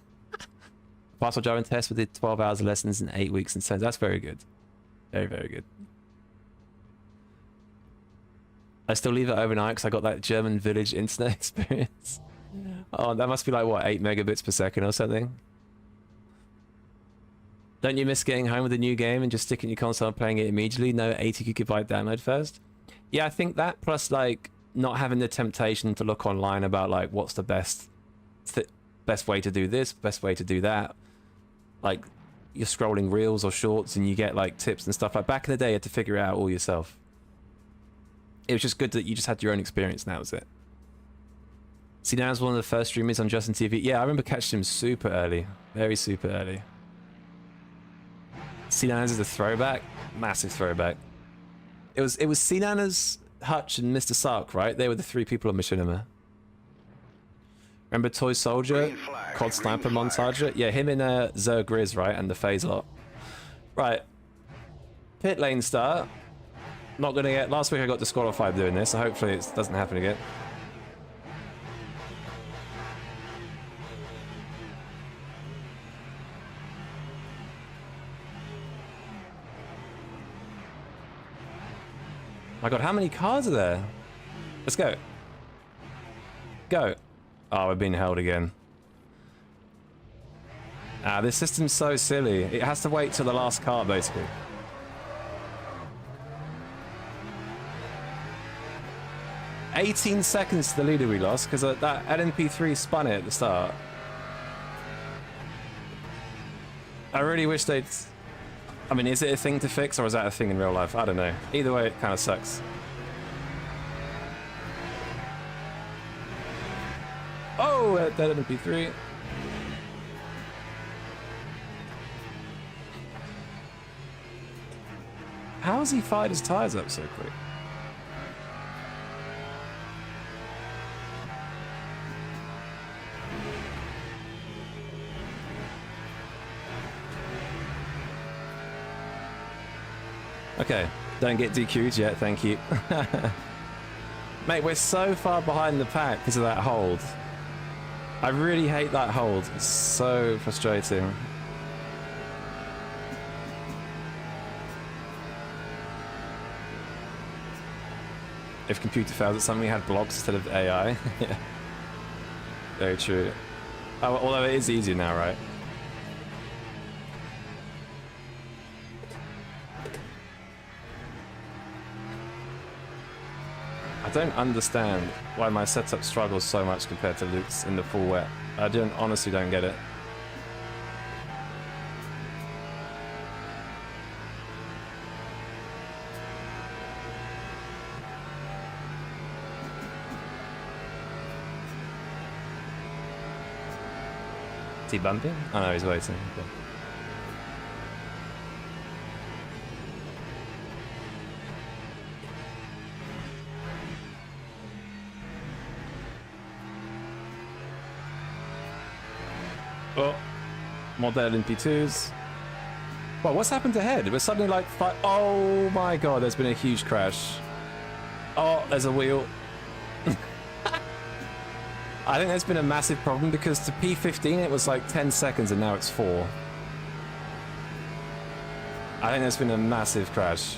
Passed our driving test. We did 12 hours of lessons in 8 weeks and 10. That's very good. Very, very good. I still leave it overnight because I got that German village internet experience. Oh, that must be like, what, 8 megabits per second or something? Don't you miss getting home with a new game and just sticking your console and playing it immediately? No 80 gigabyte download first? Yeah, I think that plus like not having the temptation to look online about like what's the best way to do this, best way to do that. Like you're scrolling reels or shorts and you get like tips and stuff. Like back in the day you had to figure it out all yourself. It was just good that you just had your own experience and that was it. See, now was one of the first streamers on Justin TV. Yeah, I remember catching him super early. Very super early. C9 is a throwback. Massive throwback. It was C9's, Hutch and Mr. Sark, right? They were the three people on Machinima. Remember Toy Soldier? COD Sniper Montage? Yeah, him and Zer Grizz, right? And the FaZe lot. Right. Pit lane start. Not gonna get... Last week I got disqualified doing this, so hopefully it doesn't happen again. My god, how many cars are there? Let's go. Go. Oh, we're being held again. Ah, this system's so silly. It has to wait till the last car, basically. "18 seconds to the leader we lost, because that LMP3 spun it at the start. I really wish they'd... I mean, is it a thing to fix, or is that a thing in real life? I don't know. Either way, it kind of sucks. Oh, that LMP3. How has he fired his tires up so quick? Okay, don't get DQ'd yet, thank you. Mate, we're so far behind the pack because of that hold. I really hate that hold. It's so frustrating. If computer fails at something, we had blocks instead of AI. Yeah. Very true. Oh, although it is easier now, right? I don't understand why my setup struggles so much compared to Luke's in the full wet. I honestly don't get it. Is he bumping? Oh no, he's waiting. Okay. Oh, more dead LMP2s. Well, what's happened ahead? We're suddenly like oh my god, there's been a huge crash. Oh, there's a wheel. I think there's been a massive problem because to P15 it was like 10 seconds and now it's 4. I think there's been a massive crash.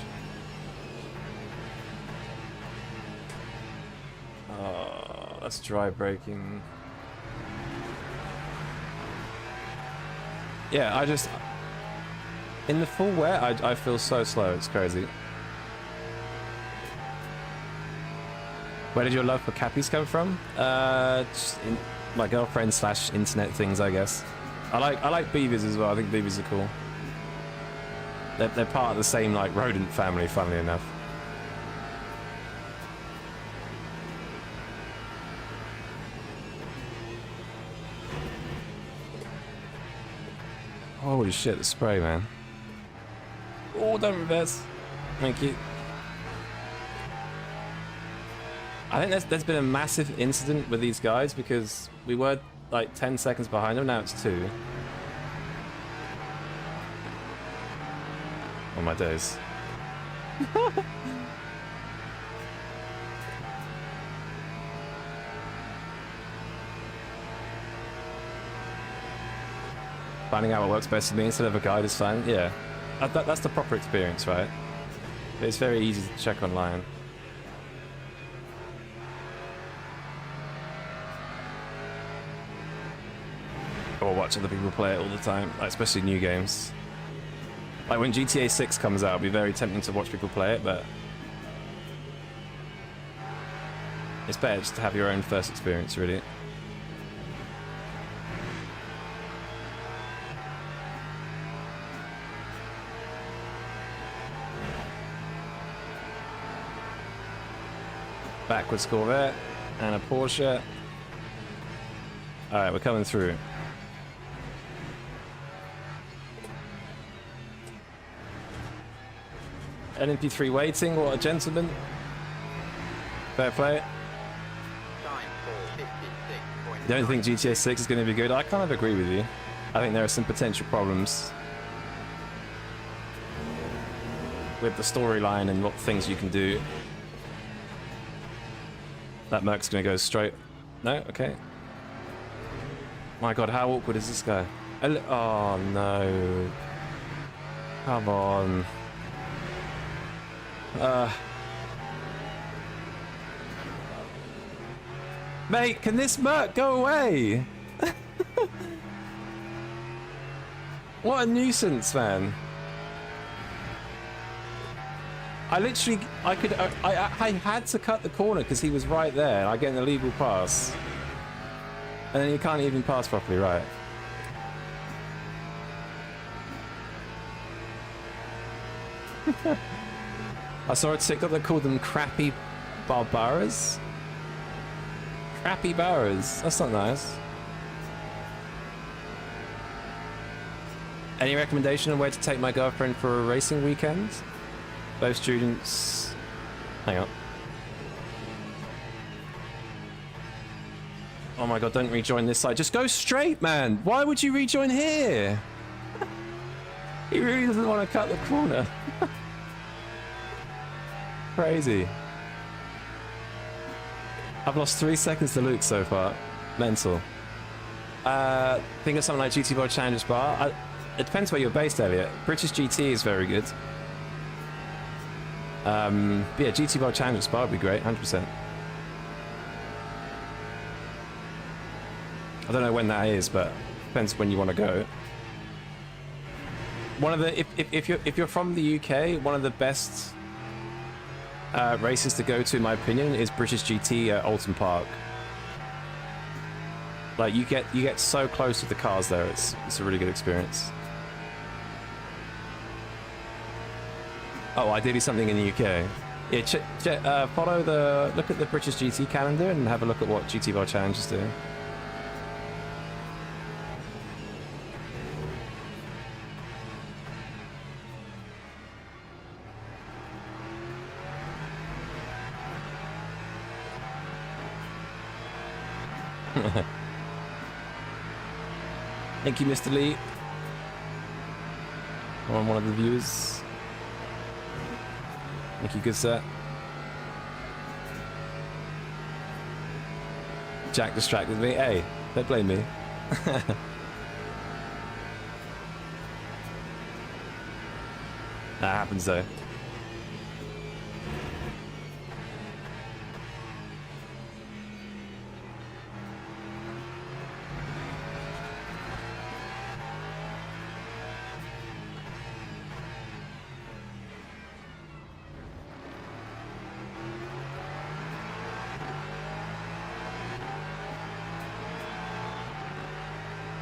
Oh, that's dry braking. Yeah, I just... In the full wet, I feel so slow, it's crazy. Where did your love for Cappies come from? Just my girlfriend / internet things, I guess. I like beavers as well, I think beavers are cool. They're part of the same like rodent family, funnily enough. Holy shit, the spray, man. Oh, don't reverse. Thank you. I think there's been a massive incident with these guys because we were like 10 seconds behind them, now it's 2. Oh my days. Finding out what works best for me instead of a guide is fine. Yeah, that's the proper experience, right? But it's very easy to check online. Or watch other people play it all the time, like especially new games. Like when GTA 6 comes out, it'll be very tempting to watch people play it, but it's better just to have your own first experience, really. Backwards Corvette and a Porsche. Alright, we're coming through. NMP3 waiting, what a gentleman. Fair play. Time for 56.9. You don't think GTA 6 is going to be good? I kind of agree with you. I think there are some potential problems with the storyline and what things you can do. That Merc's going to go straight. No? Okay. My god, how awkward is this guy? Oh no. Come on. Mate, can this Merc go away? What a nuisance, man. I had to cut the corner because he was right there. I get an illegal pass. And then you can't even pass properly, right? I saw a TikTok that called them crappy Barbaras. Crappy Barras. That's not nice. Any recommendation on where to take my girlfriend for a racing weekend? Both students... Hang on. Oh my god, don't rejoin this side. Just go straight, man. Why would you rejoin here? He really doesn't want to cut the corner. Crazy. I've lost 3 seconds to Luke so far. Mental. Think of something like GT World Challengers Bar. It depends where you're based, Elliot. British GT is very good. But yeah, GT World Challengers Bar would be great, 100%. I don't know when that is, but depends when you want to go. One of the if you're from the UK, one of the best races to go to, in my opinion, is British GT at Alton Park. Like you get so close with the cars there. It's a really good experience. Oh, ideally something in the UK. Yeah, look at the British GT calendar and have a look at what GT World Challenge is doing. Thank you, Mr. Lee. I'm one of the viewers. Thank you, good sir. Jack distracted me. Hey, don't blame me. That happens though.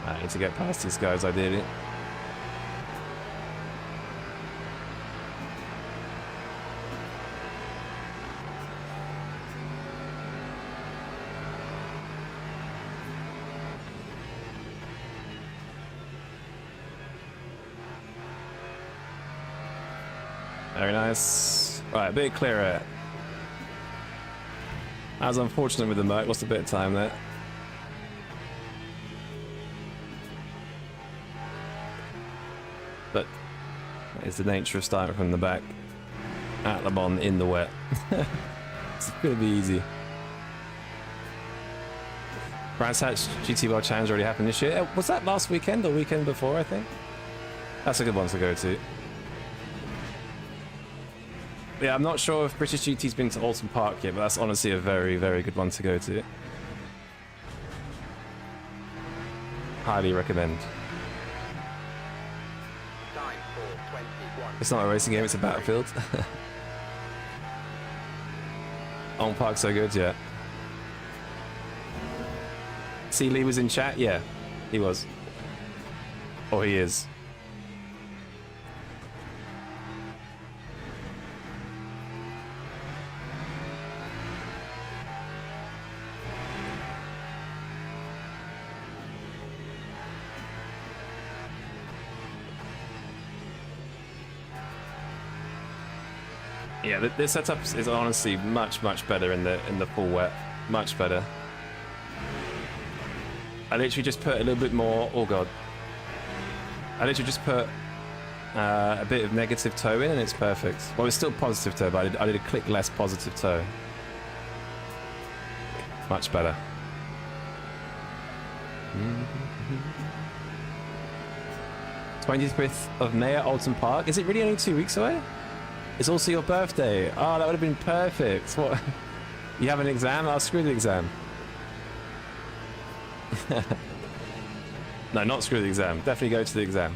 I need to get past these guys ideally. Very nice. Right, a bit clearer. I was unfortunate with the Merc, lost a bit of time there. But that is the nature of starting from the back at Le Mans in the wet. It's gonna be easy. Brands Hatch GT World Challenge already happened this year. Was that last weekend or weekend before, I think? That's a good one to go to. Yeah, I'm not sure if British GT's been to Alton Park yet, but that's honestly a very, very good one to go to. Highly recommend. Time for It's not a racing game, it's a battlefield. On Park so good, yeah. See, Lee was in chat? Yeah, he was. Or he is. Yeah, this setup is honestly much better in the full wet. Much better. I literally just put a little bit more. Oh god. I literally just put a bit of negative toe in, and it's perfect. Well, it's still positive toe, but I did a click less positive toe. Much better. 25th of May at Alton Park. Is it really only 2 weeks away? It's also your birthday. Oh, that would have been perfect. What? You have an exam? I'll screw the exam. No, not screw the exam. Definitely go to the exam.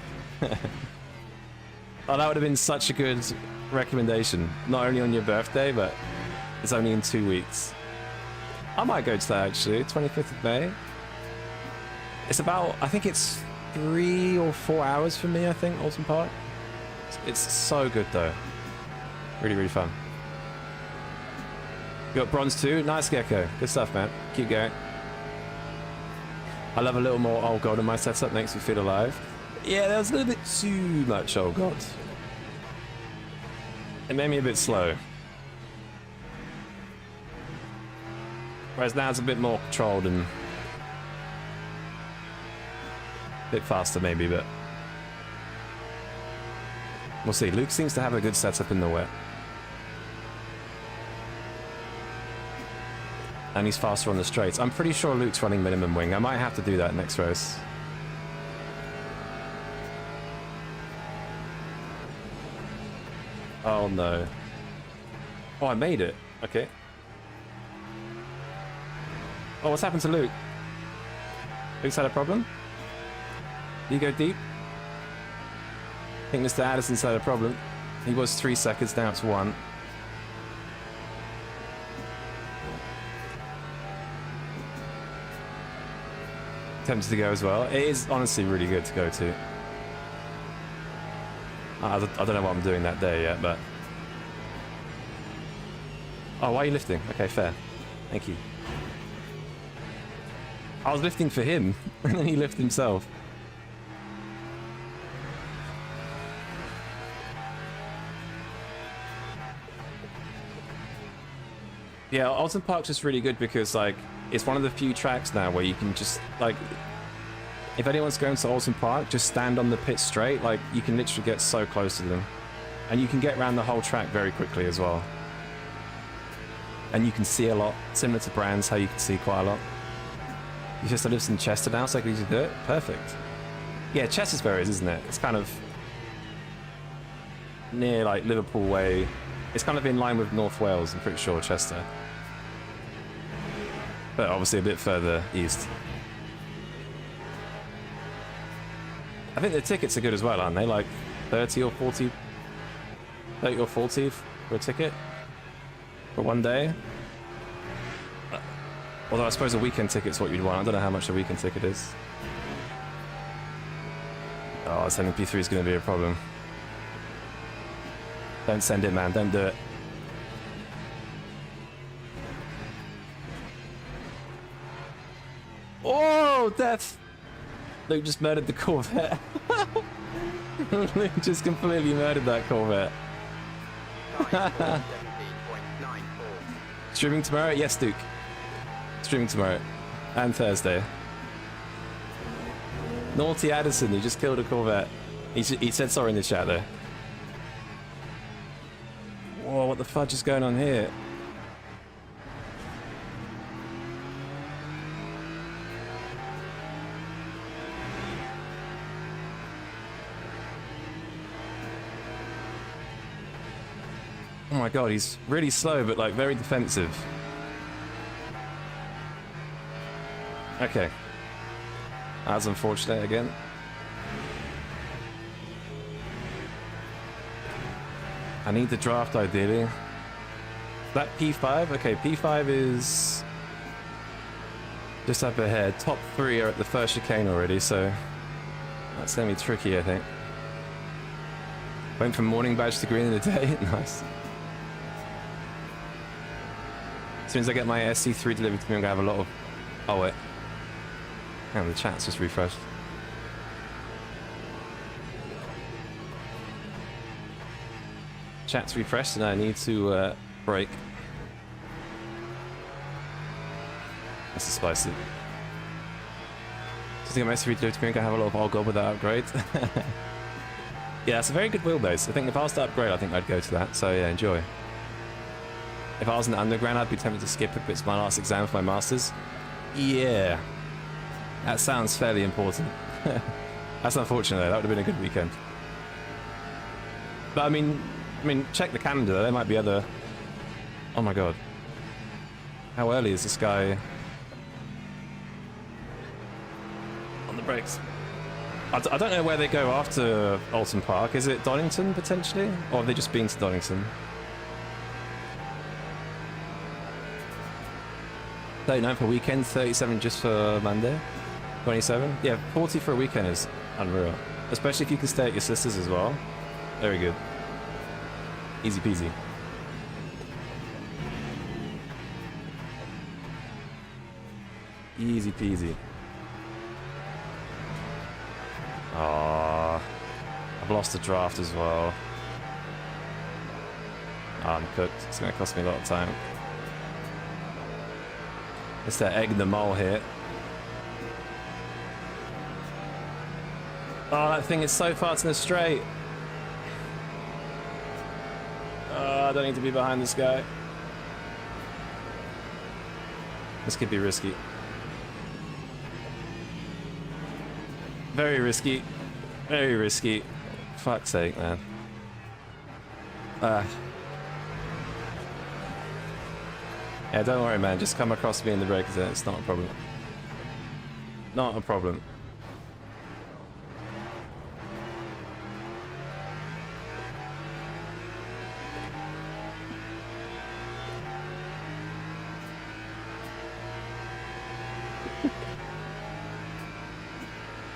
Oh, that would have been such a good recommendation. Not only on your birthday, but it's only in 2 weeks. I might go to that actually. 25th of May. It's about, I think it's 3 or 4 hours for me, I think, Alton Park. It's so good though. Really fun. You got bronze too? Nice, Gecko. Good stuff, man. Keep going. I love a little more old god in my setup. Makes me feel alive. Yeah, that was a little bit too much old god. It made me a bit slow. Whereas now it's a bit more controlled and a bit faster maybe, but we'll see. Luke seems to have a good setup in the wet. And he's faster on the straights. I'm pretty sure Luke's running minimum wing. I might have to do that next race. Oh no. Oh, I made it. Okay. Oh, what's happened to Luke? Luke's had a problem? Did you go deep? I think Mr. Addison's had a problem. He was 3 seconds, now it's 1. Tempted to go as well. It is honestly really good to go to. I don't know what I'm doing that day yet, but... Oh, why are you lifting? Okay, fair. Thank you. I was lifting for him, and then he lifted himself. Yeah, Alton Park's just really good because, like, it's one of the few tracks now where you can just, like, if anyone's going to Alton Park, just stand on the pit straight. Like, you can literally get so close to them. And you can get around the whole track very quickly as well. And you can see a lot, similar to Brands, how you can see quite a lot. You just lives in Chester now, so I can easily do it. Perfect. Yeah, Chester's where it is, isn't it? It's kind of near, like, Liverpool way. It's kind of in line with North Wales, I'm pretty sure, Chester. But obviously a bit further east. I think the tickets are good as well, aren't they? Like 30 or 40 for a ticket for one day. Although I suppose a weekend ticket's what you'd want. I don't know how much a weekend ticket is. Oh, sending P3 is going to be a problem. Don't send it, man. Don't do it. Oh, death! Luke just murdered the Corvette. Luke just completely murdered that Corvette. Streaming tomorrow? Yes, Duke. Streaming tomorrow. And Thursday. Naughty Addison, he just killed a Corvette. He said sorry in the chat, though. Whoa, what the fudge is going on here? Oh my god, he's really slow, but like very defensive. Okay. That's unfortunate again. I need the draft ideally. That P5? Okay, P5 is just up ahead. Top 3 are at the first chicane already, so that's gonna be tricky, I think. Went from morning badge to green in a day. Nice. As soon as I get my SC3 delivered to me, I'm gonna have a lot of... Oh wait. Hang on, the chat's just refreshed. Chat's refreshed and I need to break. This is spicy. Just to get my SC3 delivered to me, I'm gonna have a lot of oh god with that upgrade. Yeah, it's a very good wheelbase. I think if I was to upgrade, I think I'd go to that. So yeah, enjoy. If I was in the underground, I'd be tempted to skip it, but it's my last exam for my masters. Yeah. That sounds fairly important. That's unfortunate though, that would have been a good weekend. But I mean, check the calendar though, there might be other... Oh my god. How early is this guy? On the brakes. I don't know where they go after Alton Park. Is it Donington, potentially? Or have they just been to Donington? 39 for a weekend, 37 just for Monday. 27? Yeah, 40 for a weekend is unreal. Especially if you can stay at your sister's as well. Very good. Easy peasy. Easy peasy. Ah, I've lost the draft as well. I'm cooked. It's going to cost me a lot of time. It's that egg in the mole here. Oh, that thing is so fast in a straight. I don't need to be behind this guy. This could be risky. Very risky. Very risky. Fuck's sake, man. Yeah, don't worry, man. Just come across me in the break. It's not a problem. Not a problem.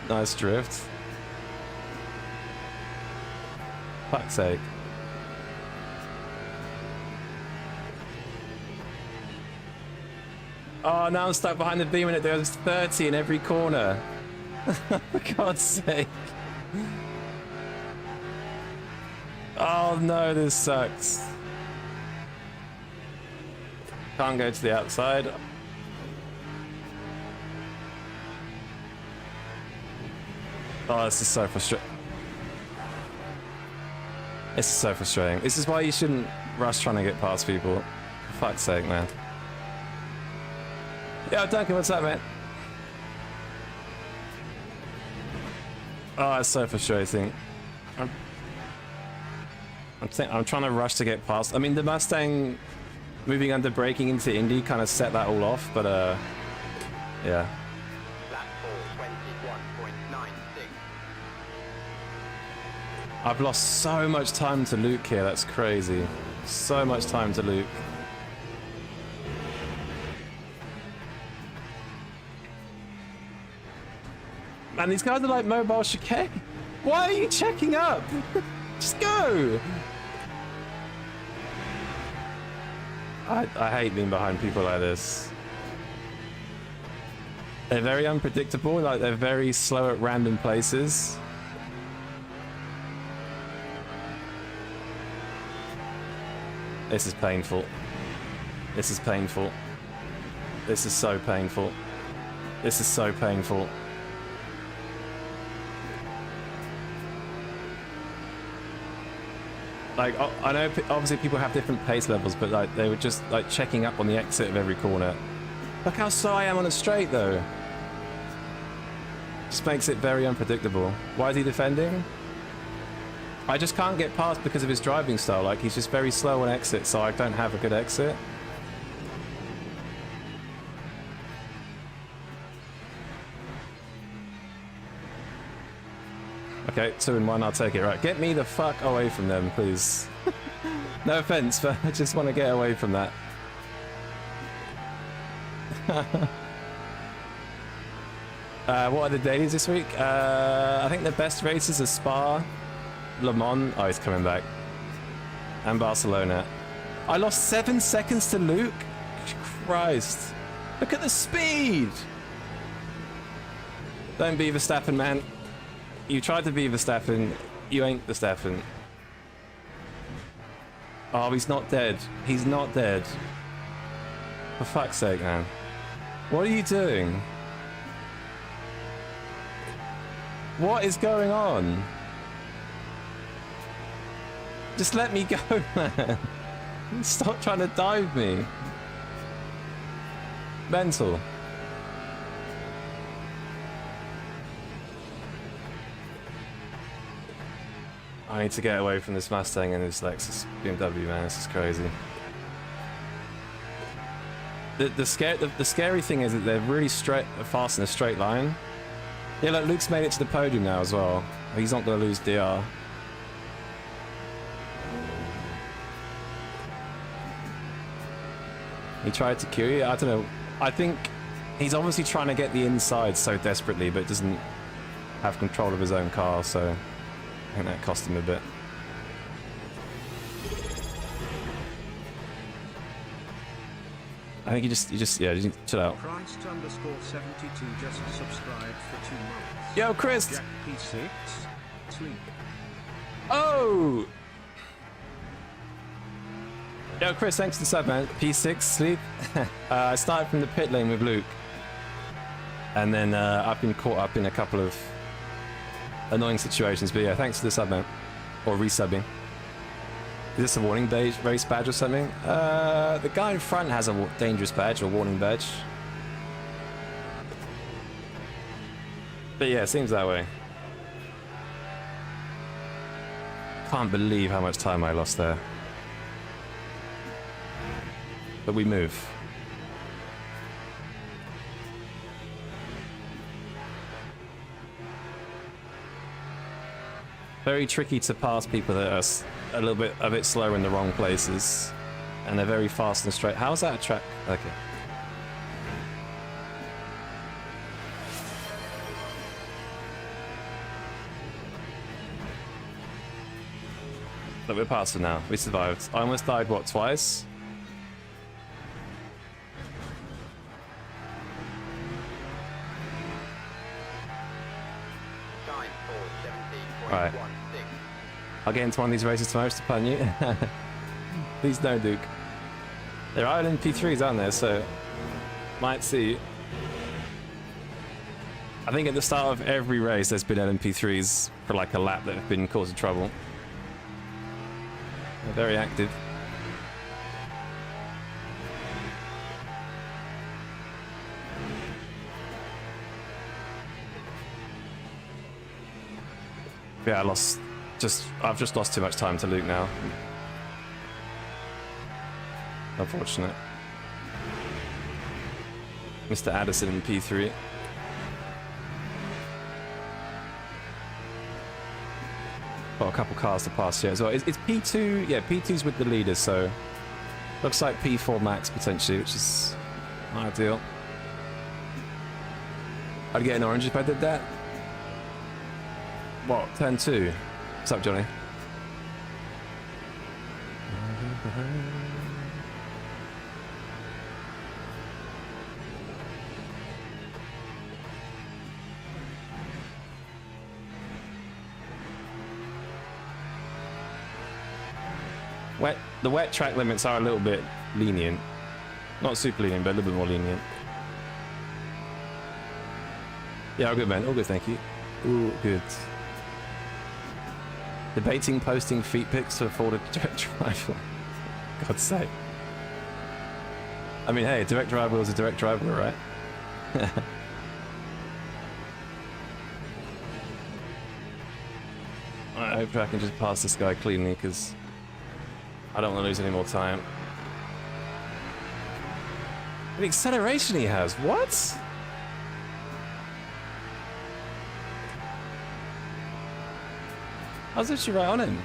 Nice drift. Fuck's sake. Oh, now I'm stuck behind the beam and it goes 30 in every corner. For God's sake. Oh no, this sucks. Can't go to the outside. Oh, this is so frustrating. This is so frustrating. This is why you shouldn't rush trying to get past people. For fuck's sake, man. Yo, Duncan, what's up, man? Oh, it's so frustrating. I'm trying to rush to get past. I mean, the Mustang moving under braking into Indy kind of set that all off, but yeah. I've lost so much time to Luke here, that's crazy. So much time to Luke. Man, these guys are like mobile chicane. Why are you checking up? Just go! I hate being behind people like this. They're very unpredictable, like they're very slow at random places. This is painful. This is painful. This is so painful. This is so painful. Like, I know obviously people have different pace levels, but like they were just like checking up on the exit of every corner. Look how slow I am on a straight though. Just makes it very unpredictable. Why is he defending? I just can't get past because of his driving style. Like, he's just very slow on exit, so I don't have a good exit. Okay, 2 and 1, I'll take it. Right, get me the fuck away from them, please. No offense, but I just want to get away from that. What are the dailies this week? I think the best races are Spa, Le Mans. Oh, he's coming back. And Barcelona. I lost 7 seconds to Luke? Christ. Look at the speed! Don't be Verstappen, man. You tried to be Verstappen. You ain't Verstappen. Oh, he's not dead. He's not dead. For fuck's sake, man. What are you doing? What is going on? Just let me go, man. Stop trying to dive me. Mental. I need to get away from this Mustang and this Lexus BMW, man. This is crazy. The scary thing is that they're really fast in a straight line. Yeah, look, Luke's made it to the podium now as well. He's not going to lose DR. He tried to cue you. I don't know. I think he's obviously trying to get the inside so desperately, but doesn't have control of his own car, so I think that cost him a bit. I think you just chill out. Christ_72 just subscribed for 2 months. Yo, Chris! Jack P6, sleep. Oh! Yo, Chris, thanks for the sub, man. P6, sleep. I started from the pit lane with Luke. And then I've been caught up in a couple of annoying situations. But yeah, thanks for the sub, man. Or resubbing. Is this a warning race badge or something? The guy in front has a dangerous badge or warning badge. But yeah, it seems that way. Can't believe how much time I lost there. But we move. Very tricky to pass people that are a bit slower in the wrong places, and they're very fast and straight. How's that a track? Okay. Look, we're past it now. We survived. I almost died, what, twice? Alright. I'll get into one of these races tomorrow to pun you. Please don't, Duke. There are LMP3s, aren't there? So, might see. I think at the start of every race there's been LMP3s for like a lap that have been causing trouble. They're very active. Yeah, I've just lost too much time to Luke now. Unfortunate. Mr. Addison in P3. Got a couple cars to pass here as well. It's P2, yeah, P2's with the leaders, so looks like P4 max potentially, which is ideal. I'd get an orange if I did that. What? Turn 2. What's up, Johnny? The wet track limits are a little bit lenient. Not super lenient, but a little bit more lenient. Yeah, all good, man. All good, thank you. All good. Debating posting feet pics to afford a direct drive. God's sake. I mean, hey, a direct drive wheel is a direct drive wheel, right? I hope I can just pass this guy cleanly because I don't want to lose any more time. The acceleration he has, what? I was literally right on him.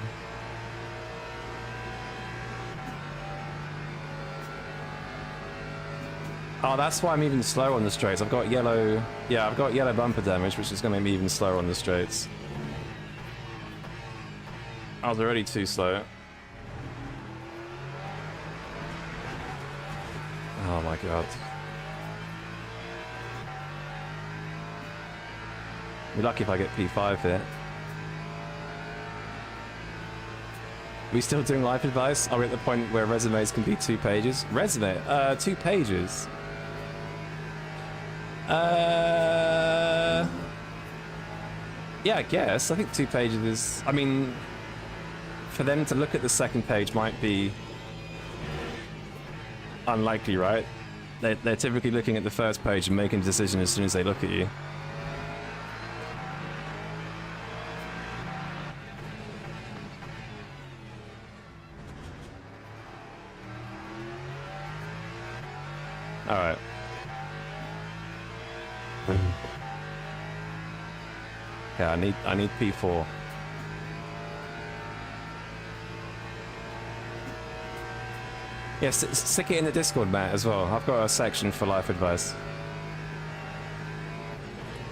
Oh, that's why I'm even slow on the straights. I've got yellow... Yeah, I've got yellow bumper damage, which is going to make me even slower on the straights. I was already too slow. Oh my god. Be lucky if I get P5 here. Are we still doing life advice? Are we at the point where resumes can be 2 pages? Resume? 2 pages? Yeah, I guess. I think 2 pages is... I mean, for them to look at the second page might be unlikely, right? They're typically looking at the first page and making a decision as soon as they look at you. Alright. Yeah, I need P4. Yes, yeah, stick it in the Discord, Matt, as well. I've got a section for life advice.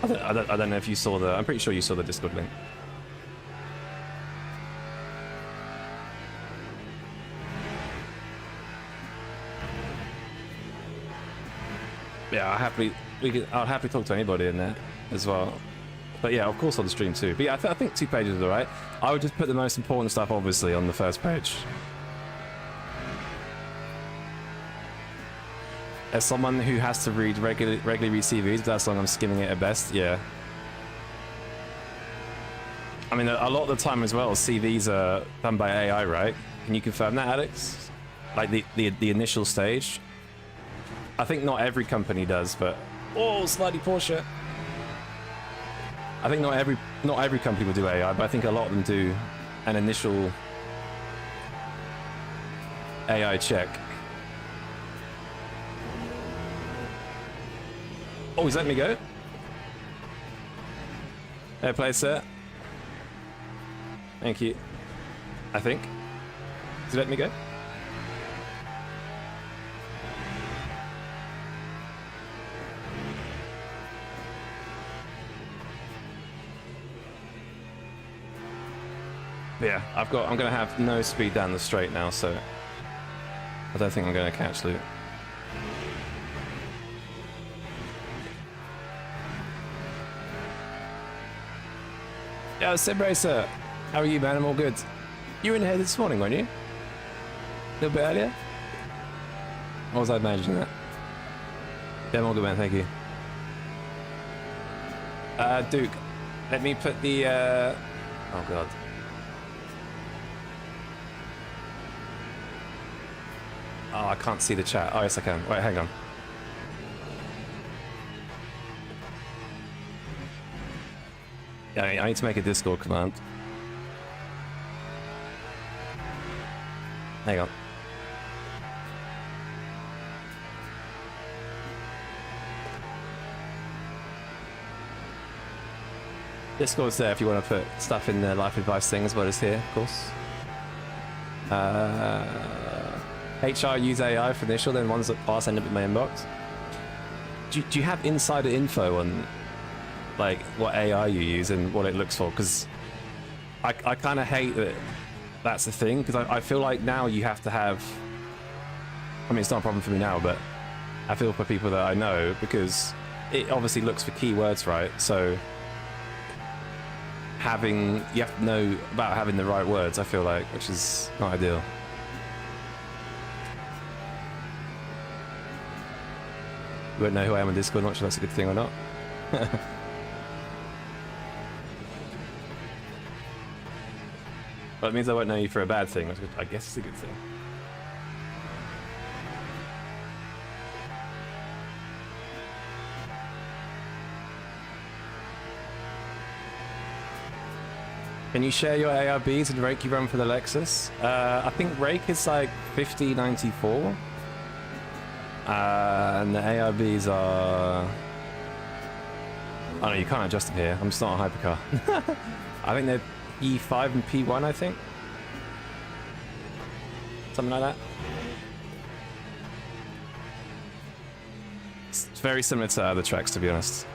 I don't know if you saw the... I'm pretty sure you saw the Discord link. Yeah, I'll happily talk to anybody in there as well. But yeah, of course on the stream too. But yeah, I think 2 pages is alright. I would just put the most important stuff, obviously, on the first page. As someone who has to read regularly read CVs, but that's long I'm skimming it at best, yeah. I mean, a lot of the time as well, CVs are done by AI, right? Can you confirm that, Alex? Like the initial stage? I think not every company does, but... Oh, slightly Porsche. I think not every company will do AI, but I think a lot of them do an initial AI check. Oh, he's letting me go? Fair play, sir. Thank you. I think. Does he let me go? But yeah, I'm gonna have no speed down the straight now, so I don't think I'm gonna catch loot. Yo, Sim Racer, how are you, man? I'm all good. You were in here this morning, weren't you? A little bit earlier? Or was I imagining that? Yeah, I'm all good, man. Thank you. Duke, let me put the oh god. Oh, I can't see the chat. Oh, yes, I can. Wait, hang on. Yeah, I need to make a Discord command. Hang on. Discord's there if you want to put stuff in the life advice thing as well as here, of course. HR use AI for initial, then ones that pass end up in my inbox. Do you have insider info on like what AI you use and what it looks for? Because I kind of hate that that's the thing, because I feel like now you have to have... I mean, it's not a problem for me now, but I feel for people that I know, because it obviously looks for keywords, right? So you have to know about having the right words, I feel like, which is not ideal. You won't know who I am on Discord, not sure that's a good thing or not. Well, it means I won't know you for a bad thing, which I guess is a good thing. Can you share your ARBs and rake you run for the Lexus? I think rake is like 5094. And the ARBs are... Oh no, you can't adjust them here. I'm just not a hypercar. I think they're P5 and P1, I think. Something like that. It's very similar to other tracks, to be honest.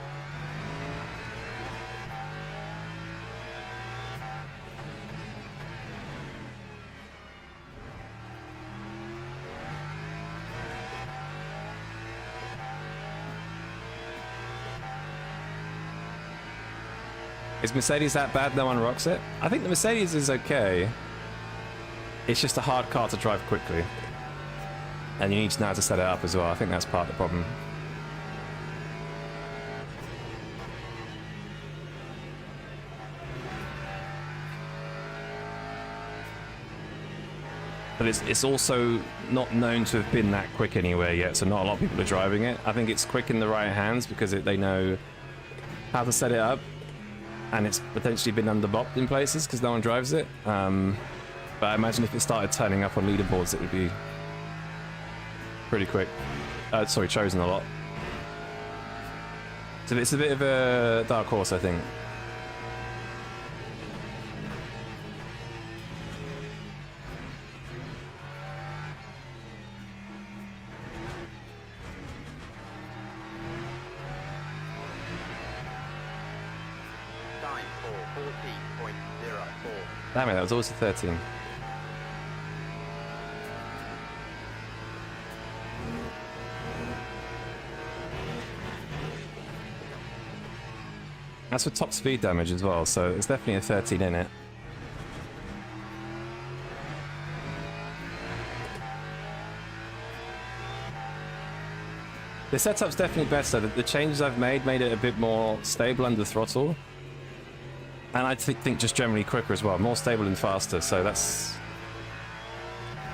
Is Mercedes that bad no one rocks it? I think the Mercedes is okay. It's just a hard car to drive quickly. And you need to know how to set it up as well. I think that's part of the problem. But it's also not known to have been that quick anywhere yet, so not a lot of people are driving it. I think it's quick in the right hands because they know how to set it up. And it's potentially been underbopped in places because no one drives it. But I imagine if it started turning up on leaderboards, it would be pretty quick. Sorry, chosen a lot. So it's a bit of a dark horse, I think. Time for 14.04. Damn it, that was also 13. That's for top speed damage as well, so it's definitely a 13 in it. The setup's definitely better. The changes I've made it a bit more stable under throttle. And I think just generally quicker as well. More stable and faster, so there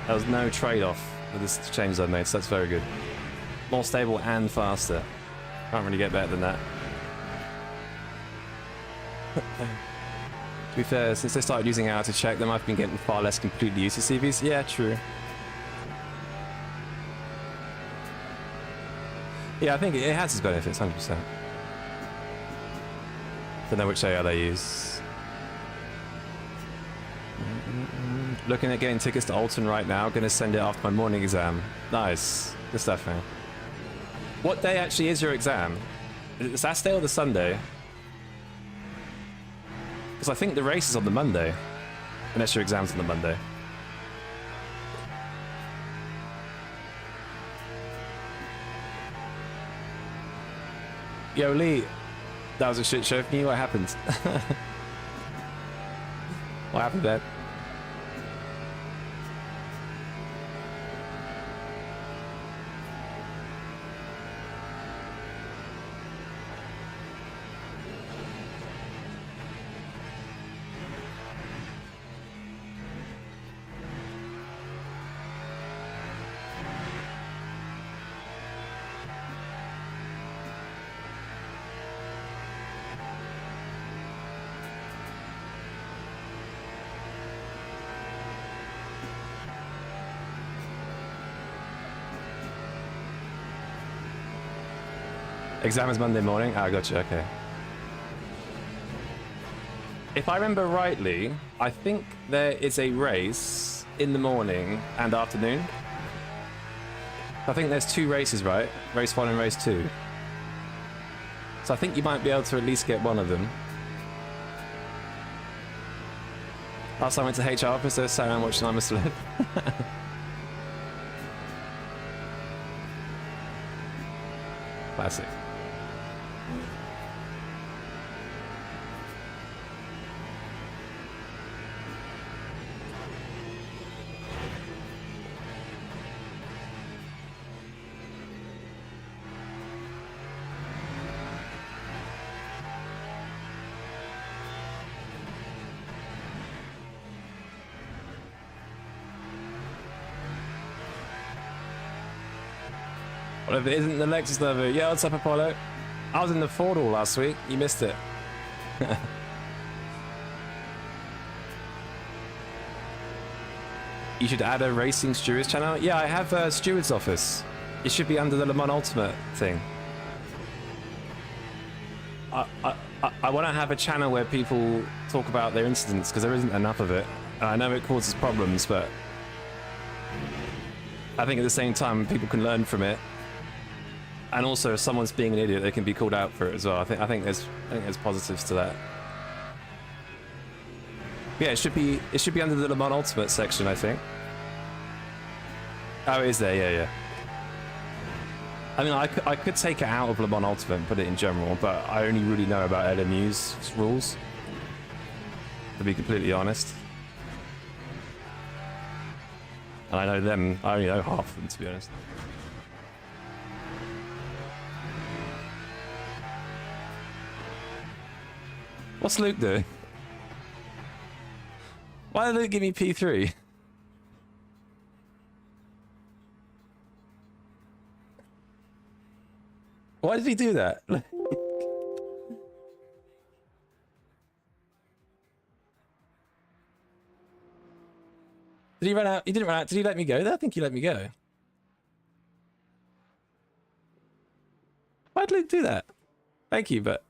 was no trade-off with the changes I've made, so that's very good. More stable and faster. Can't really get better than that. To be fair, since they started using AI to check them, I've been getting far less completely used to CVs. Yeah, true. Yeah, I think it has its benefits, 100%. Don't know which AI they use. Looking at getting tickets to Alton right now. Gonna send it after my morning exam. Nice. Good stuff, man. What day actually is your exam? Is it the Saturday or the Sunday? Because I think the race is on the Monday. Unless your exam's on the Monday. Yo, Lee. That was a shit show for you. What happened? What happened there? Exam is Monday morning? Ah, gotcha, okay. If I remember rightly, I think there is a race in the morning and afternoon. I think there's 2 races, right? Race 1 and race 2. So I think you might be able to at least get one of them. Last time I went to HR office, I sat around watching I'm a Celeb. Classic. Well, if it isn't the Lexus lover, yeah, what's up, Apollo? I was in the Ford all last week. You missed it. You should add a Racing Stewards channel. Yeah, I have a Stewards office. It should be under the Le Mans Ultimate thing. I want to have a channel where people talk about their incidents, because there isn't enough of it. And I know it causes problems, but I think at the same time, people can learn from it. And also, if someone's being an idiot, they can be called out for it as well. I think there's positives to that. Yeah, it should be under the Le Mans Ultimate section, I think. Oh, it is there? Yeah, yeah. I mean, I could take it out of Le Mans Ultimate and put it in general, but I only really know about LMU's rules, to be completely honest. And I know them, I only know half of them, to be honest. What's Luke doing? Why did Luke give me P3? Why did he do that? Did he run out? He didn't run out. Did he let me go there? I think he let me go. Why did Luke do that? Thank you, but...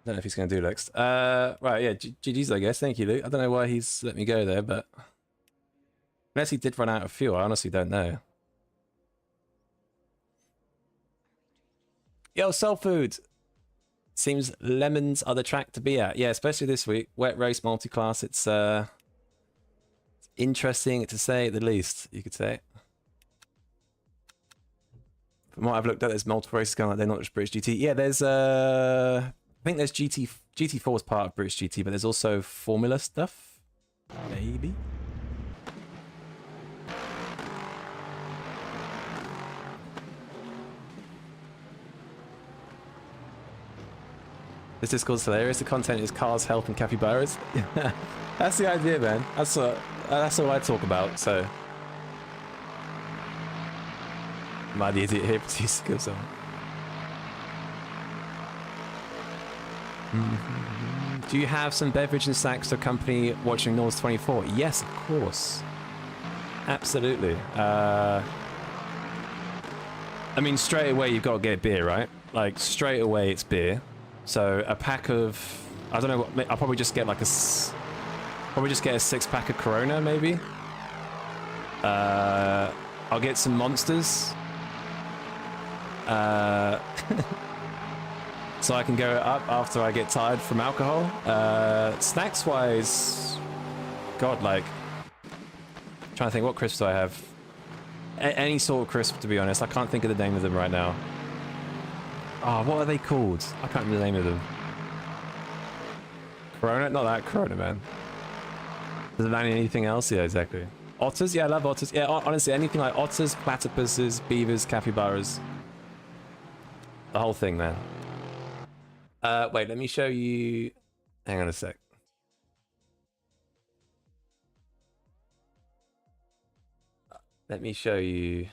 I don't know if he's going to do next. Right, yeah, GG's, I guess. Thank you, Luke. I don't know why he's let me go there, but... Unless he did run out of fuel, I honestly don't know. Yo, Soul Food! Seems lemons are the track to be at. Yeah, especially this week. Wet race multi-class. It's interesting to say the least, you could say. From what I've looked at, there's multiple races going on. They're not just British GT. Yeah, there's I think there's GT4 is part of British GT, but there's also Formula stuff. Maybe. This Discord's hilarious. The content is cars, health, and capybaras. That's the idea, man. That's all I talk about. So, am I the idiot here? Please go on. Do you have some beverage and snacks to accompany watching North 24? Yes, of course. Absolutely. I mean, straight away you've got to get beer, right? Like straight away it's beer. So a pack of, I don't know what, I'll probably just get like a 6-pack of Corona maybe. I'll get some Monsters. So I can go up after I get tired from alcohol. Snacks wise, God, like, I'm trying to think, what crisps do I have? Any sort of crisp, to be honest. I can't think of the name of them right now. Oh, what are they called? I can't remember the name of them. Corona? Not that Corona, man. Does it mean anything else? Yeah, exactly. Otters? Yeah, I love otters. Yeah, honestly, anything like otters, platypuses, beavers, capybaras. The whole thing, man. Wait, let me show you... Hang on a sec. Let me show you...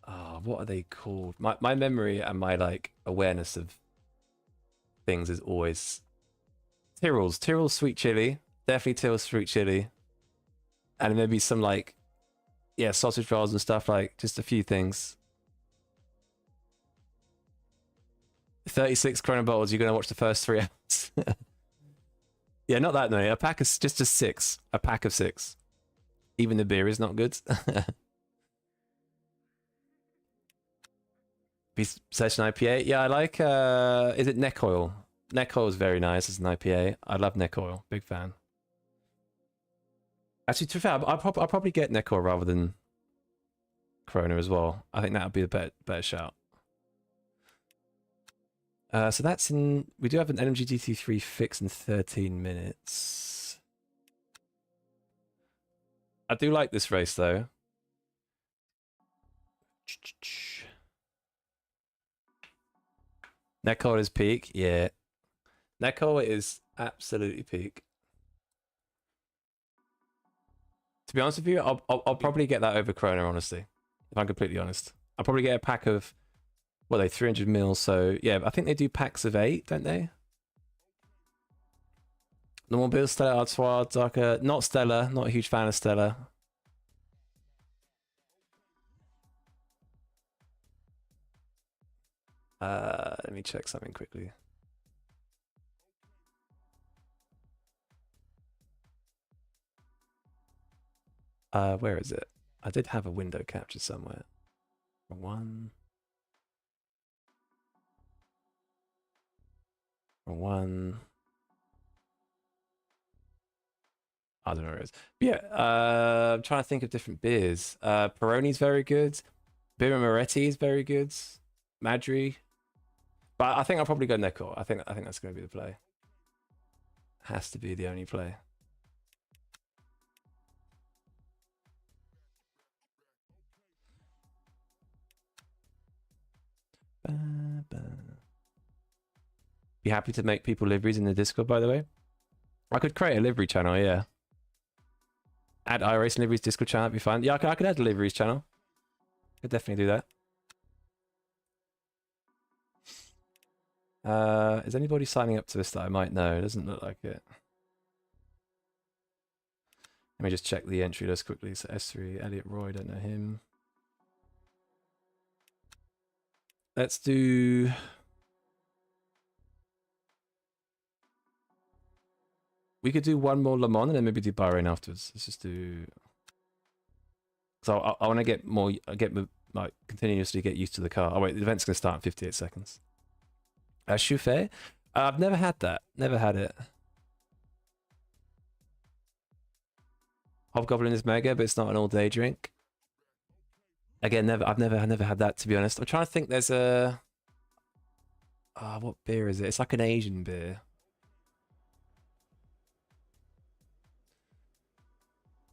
Oh, what are they called? My memory and my, like, awareness of things is always... Tyrrell's sweet chili. Definitely Tyrrell's sweet chili. And maybe some, like... Yeah, sausage rolls and stuff, like, just a few things. 36 Corona bottles, you're going to watch the first 3 hours. Yeah, not that many. A pack of... Just 6. A pack of 6. Even the beer is not good. Session IPA. Yeah, I like, is it Neck Oil? Neck Oil is very nice as an IPA. I love Neck Oil. Big fan. Actually, to be fair, I'll probably get Neck Oil rather than Corona as well. I think that would be a better shout. So that's in... We do have an NMG GT3 fix in 13 minutes. I do like this race, though. Necko is peak, yeah. Necko is absolutely peak. To be honest with you, I'll probably get that over Corona, honestly. If I'm completely honest. I'll probably get a pack of, what are they, 300 mils, so yeah, I think they do packs of 8, don't they? Normal Bill, Stella, Artois, Darker, not Stella, not a huge fan of Stella. Let me check something quickly. Where is it? I did have a window capture somewhere. Wrong one. Wrong one. I don't know where it is. But yeah, I'm trying to think of different beers. Peroni's very good. Birra Moretti is very good. Madri. But I think I'll probably go Necor. I think that's going to be the play. Has to be the only play. Be happy to make people liveries in the Discord, by the way. I could create a livery channel, yeah. Add iRacing liveries Discord channel, that'd be fine. Yeah, I could add a liveries channel. Could definitely do that. Is anybody signing up to this that I might know? It doesn't look like it. Let me just check the entry list quickly. So S3, Elliot Roy, don't know him. Let's do... We could do one more Le Mans and then maybe do Bahrain afterwards. Let's just do... So I want to get more... like, continuously get used to the car. Oh wait, the event's going to start in 58 seconds. Chouffet? I've never had that. Never had it. Hobgoblin is mega, but it's not an all-day drink. Again, I've never had that, to be honest. I'm trying to think. There's a... what beer is it? It's like an Asian beer.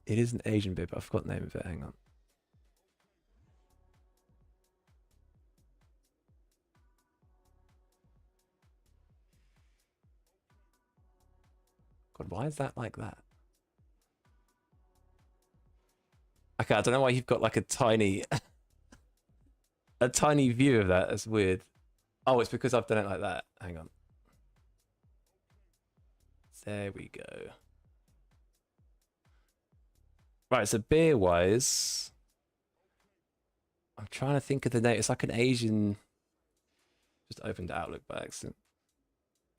It is an Asian beer, but I forgot the name of it. Hang on. God, why is that like that? Okay, I don't know why you've got like a tiny view of that. That's weird. Oh, it's because I've done it like that. Hang on. There we go. Right, so beer wise, I'm trying to think of the name. It's like an Asian. Just opened Outlook by accident.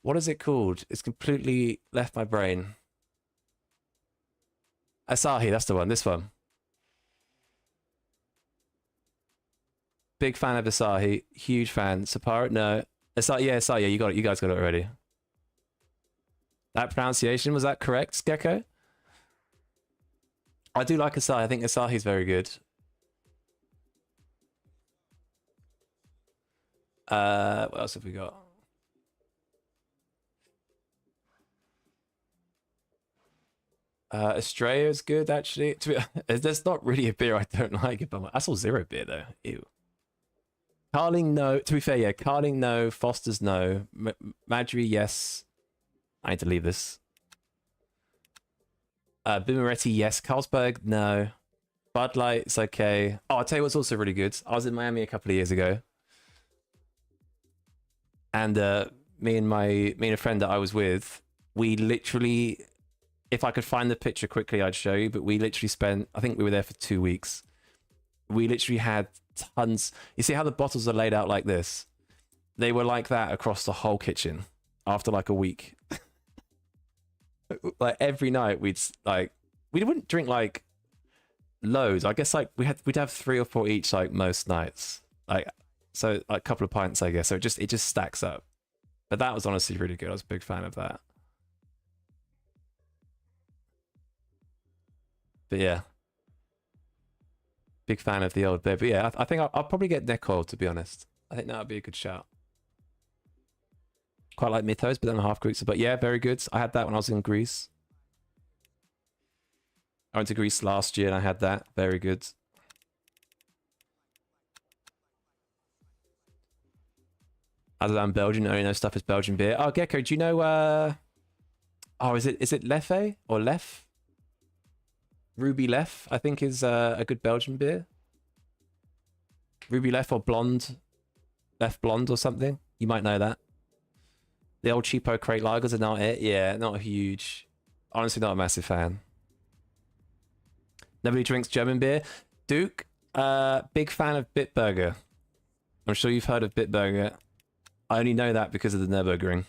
What is it called? It's completely left my brain. Asahi, that's the one. This one. Big fan of Asahi. Huge fan. Sapporo? No. Asahi, yeah, Asahi. Yeah, you got it. You guys got it already. That pronunciation, was that correct, Gecko? I do like Asahi. I think Asahi's very good. What else have we got? Estrella is good, actually. There's not really a beer I don't like. I saw zero beer, though. Ew. Carling, no. To be fair, yeah. Carling, no. Foster's, no. Madri, yes. I need to leave this. Bimaretti, yes. Carlsberg, no. Bud Light, it's okay. Oh, I'll tell you what's also really good. I was in Miami a couple of years ago. And me and a friend that I was with, we literally... If I could find the picture quickly, I'd show you. But we literally spent... I think we were there for 2 weeks. We literally had tons... You see how the bottles are laid out like this? They were like that across the whole kitchen after like a week. Like every night we'd like... We wouldn't drink like loads. I guess like we'd have 3 or 4 each like most nights. Like so like a couple of pints, I guess. So it just stacks up. But that was honestly really good. I was a big fan of that. But yeah, big fan of the old beer. But yeah, I think I'll probably get Necol, to be honest. I think that would be a good shout. Quite like Mythos, but then a half Greeks. But yeah, very good. I had that when I was in Greece. I went to Greece last year and I had that. Very good. Other than Belgian, only know stuff is Belgian beer. Oh, Gecko, do you know... Oh, is it Leffe or Lef? Ruby Lef, I think, is a good Belgian beer. Ruby Lef or Blonde. Lef Blonde or something. You might know that. The old cheapo crate lagers are not it. Yeah, not a huge... Honestly, not a massive fan. Nobody drinks German beer. Duke, big fan of Bitburger. I'm sure you've heard of Bitburger. I only know that because of the Nürburgring.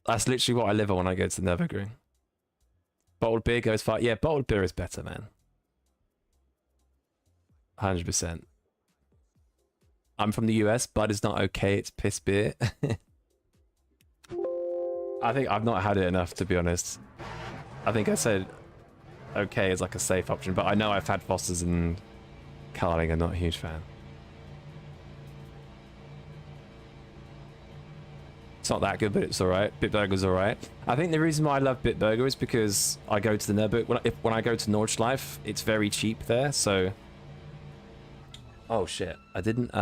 That's literally what I live on when I go to the Nürburgring. Bottled beer goes far. Yeah, bottled beer is better, man. 100%. I'm from the US. Bud is not okay. It's piss beer. I think I've not had it enough, to be honest. I think I said okay is like a safe option, but I know I've had Foster's and Carling. I'm not a huge fan. It's not that good, but it's alright. Bitburger's alright. I think the reason why I love Bitburger is because I go to the Nürburgring. When I go to Nordschleife, it's very cheap there, so... Oh shit, I didn't,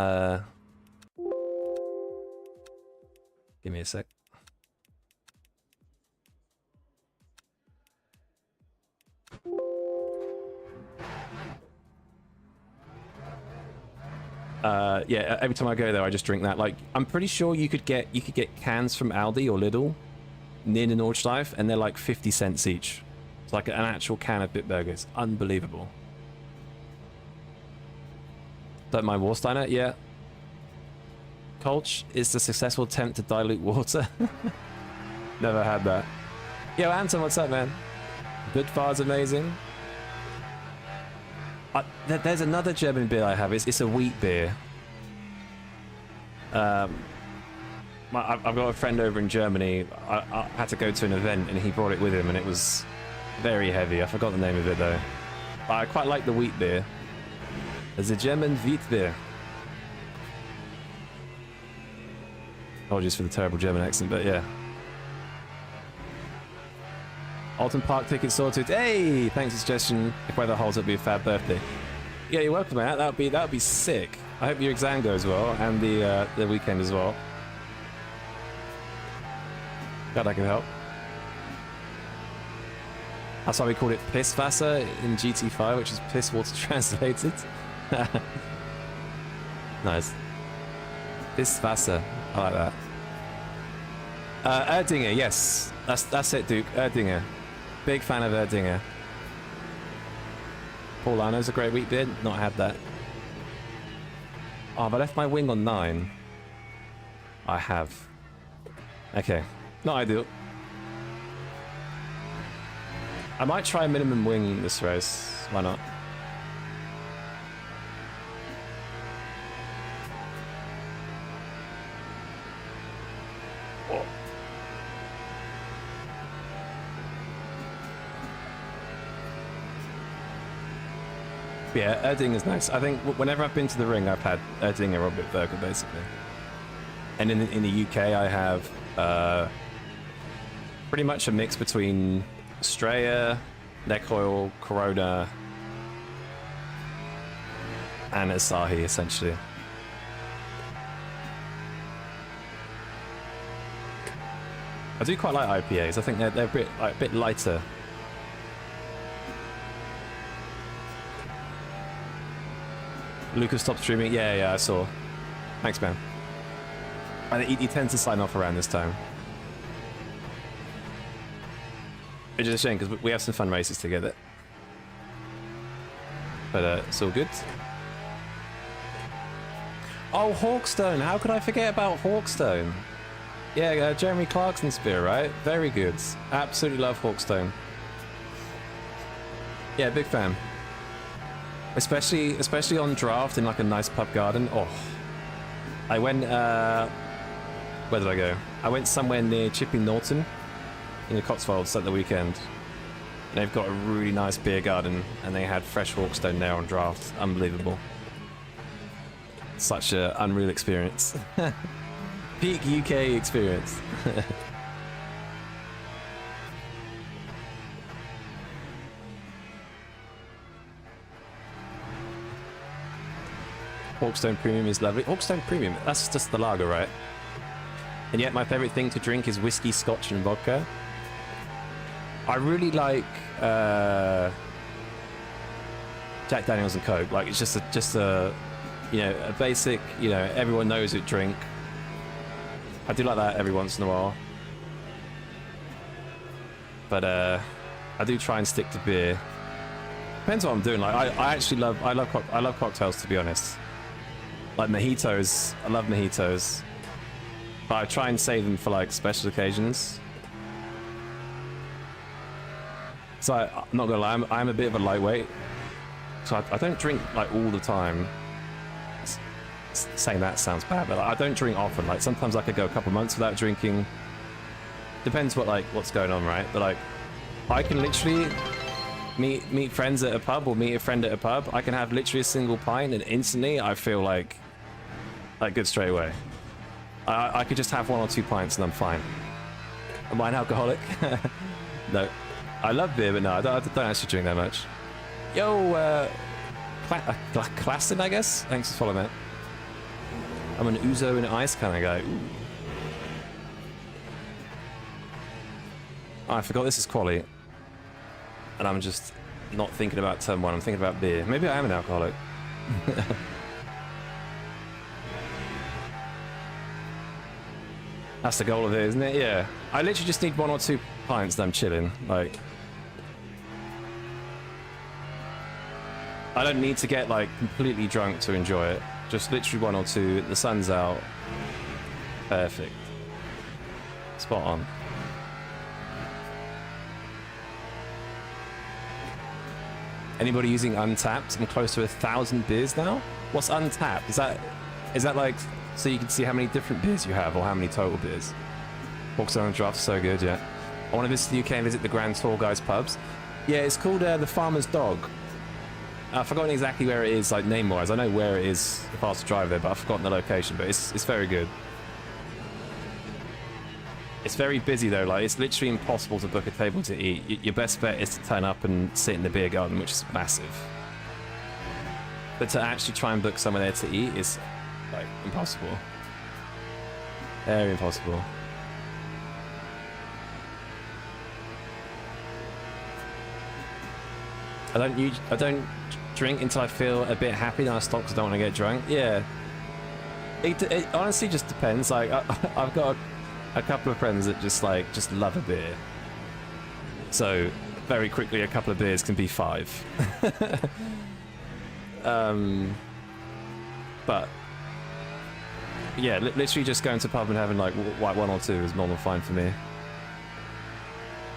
Give me a sec. Yeah, every time I go there, I just drink that. Like, I'm pretty sure you could get cans from Aldi or Lidl near the Nordschleife, and they're like 50 cents each. It's like an actual can of Bitburgers. Unbelievable. Don't mind Warsteiner? Yeah. Kolsch is the successful attempt to dilute water. Never had that. Yo, Anton, what's up, man? Budvar's amazing. There's another German beer I have. It's a wheat beer. I've got a friend over in Germany. I had to go to an event and he brought it with him, and it was very heavy. I forgot the name of it though. I quite like the wheat beer. There's a German wheat beer. Apologies for the terrible German accent, but yeah. Alton Park ticket sorted. Hey, thanks for the suggestion. If weather holds, it'll be a fab birthday. Yeah, you're welcome, man. That would be sick. I hope your exam goes well, and the weekend as well. Glad I can help. That's why we called it Pisswasser in GT5, which is piss water translated. Nice. Pisswasser. I like that. Erdinger, yes. That's it, Duke. Erdinger. Big fan of Erdinger. Paulano's a great wheat beer. Not had that. Oh, have I left my wing on 9? I have. Okay. Not ideal. I might try minimum wing this race. Why not? Oh. Yeah, Erding is nice. I think whenever I've been to the ring, I've had Erding or Bitburger, basically. And in the UK, I have pretty much a mix between Straya, Neck Oil, Corona, and Asahi, essentially. I do quite like IPAs. I think they're a bit lighter. Lucas stopped streaming. Yeah, I saw. Thanks, man. And he tends to sign off around this time. Which is a shame, because we have some fun races together. But it's all good. Oh, Hawkstone! How could I forget about Hawkstone? Yeah, Jeremy Clarkson's beer, right? Very good. Absolutely love Hawkstone. Yeah, big fan. Especially on draft in like a nice pub garden. Oh, I went. Where did I go? I went somewhere near Chipping Norton in the Cotswolds at the weekend. And they've got a really nice beer garden, and they had fresh Hawkstone there on draft. Unbelievable. Such an unreal experience. Peak UK experience. Hawkstone Premium is lovely. Hawkstone Premium, that's just the lager, right? And yet my favorite thing to drink is whiskey, scotch, and vodka. I really like Jack Daniels and Coke. Like, it's just a a basic, everyone knows it drink. I do like that every once in a while. But I do try and stick to beer. Depends what I'm doing. Like, I love cocktails, to be honest. Like mojitos, I love mojitos. But I try and save them for like special occasions. So I'm not gonna lie, I'm a bit of a lightweight. So I don't drink like all the time. Saying that sounds bad, but I don't drink often. Like sometimes I could go a couple months without drinking. Depends what's going on, right? But like I can literally meet friends at a pub or meet a friend at a pub. I can have literally a single pint and instantly I feel like good straight away. I could just have 1 or 2 pints and I'm fine. Am I an alcoholic? No. I love beer, but no, I don't actually drink that much. Yo, Classin, I guess? Thanks for following that. I'm an ouzo and ice kind of guy. Ooh. Oh, I forgot this is quali. And I'm just not thinking about turn 1, I'm thinking about beer. Maybe I am an alcoholic. That's the goal of it, isn't it? Yeah. I literally just need 1 or 2 pints and I'm chilling. Like, I don't need to get like completely drunk to enjoy it. Just literally 1 or 2. The sun's out. Perfect. Spot on. Anybody using Untapped? I'm close to 1,000 beers now. What's Untapped? Is that like so you can see how many different beers you have or how many total beers? Walks on draft, so good, yeah. I want to visit the UK and visit the Grand Tour Guys pubs. Yeah, it's called the Farmer's Dog. I've forgotten exactly where it is, like name-wise. I know where it is if I was to drive there, but I've forgotten the location. But it's very good. It's very busy though. Like it's literally impossible to book a table to eat. Your best bet is to turn up and sit in the beer garden, which is massive. But to actually try and book somewhere there to eat is like impossible. Very impossible. I don't drink until I feel a bit happy, then I stop because I don't want to get drunk. Yeah. It honestly just depends. Like I've got a couple of friends that just love a beer. So very quickly a couple of beers can be 5. But yeah, literally just going to pub and having like 1 or 2 is normal fine for me.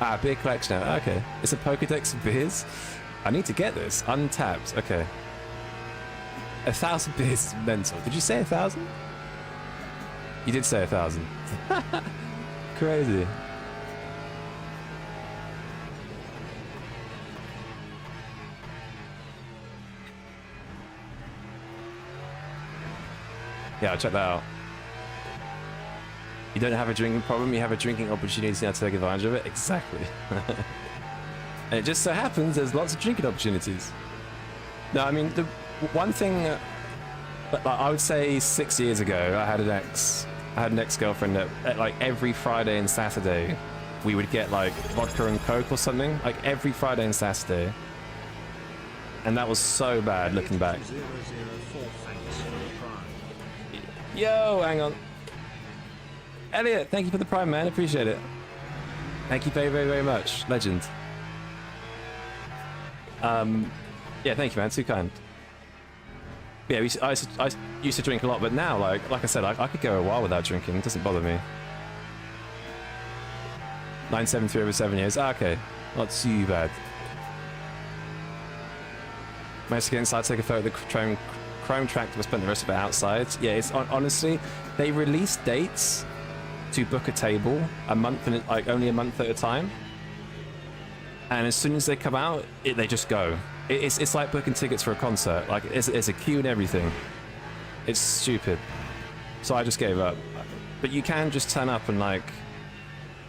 Ah, beer collection now. Okay, it's a Pokédex of beers. I need to get this. Untapped. Okay. 1,000 beers is mental. Did you say 1,000? You did say 1,000. Crazy. Yeah, I'll check that out. You don't have a drinking problem, you have a drinking opportunity now to take advantage of it? Exactly. And it just so happens there's lots of drinking opportunities. No, I mean, the one thing, I would say 6 years ago, I had an ex-girlfriend that like every Friday and Saturday, we would get like vodka and Coke or something, like every Friday and Saturday. And that was so bad looking back. Yo, hang on. Elliot, thank you for the Prime, man. Appreciate it. Thank you very, very, very much. Legend. Yeah, thank you, man. Too kind. Yeah, I used to drink a lot, but now, like I said, I could go a while without drinking. It doesn't bother me. 973 over 7 years. Ah, okay. Not too bad. Managed to get inside, take a photo of the Chrome tractor, but spent the rest of it outside. Yeah, it's honestly, they release dates to book a table a month, and like only a month at a time. And as soon as they come out, they just go. It's like booking tickets for a concert. Like it's a queue and everything. It's stupid. So I just gave up. But you can just turn up and like,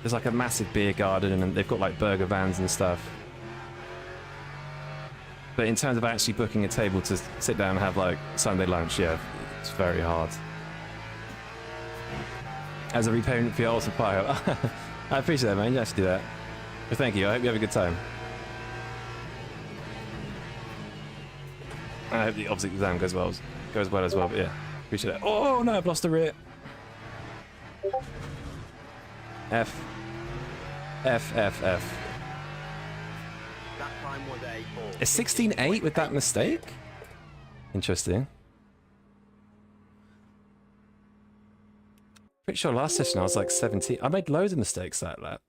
there's like a massive beer garden and they've got like burger vans and stuff. But in terms of actually booking a table to sit down and have like Sunday lunch, yeah, it's very hard. As a repayment for your awesome pie. I appreciate that, man. You have to do that. But thank you. I hope you have a good time. I hope the obviously exam goes well as well. But yeah, appreciate it. Oh no, I've lost a rear. F. That time was a A 16.8 with that mistake? Interesting. Pretty sure last session I was like 17. I made loads of mistakes like that.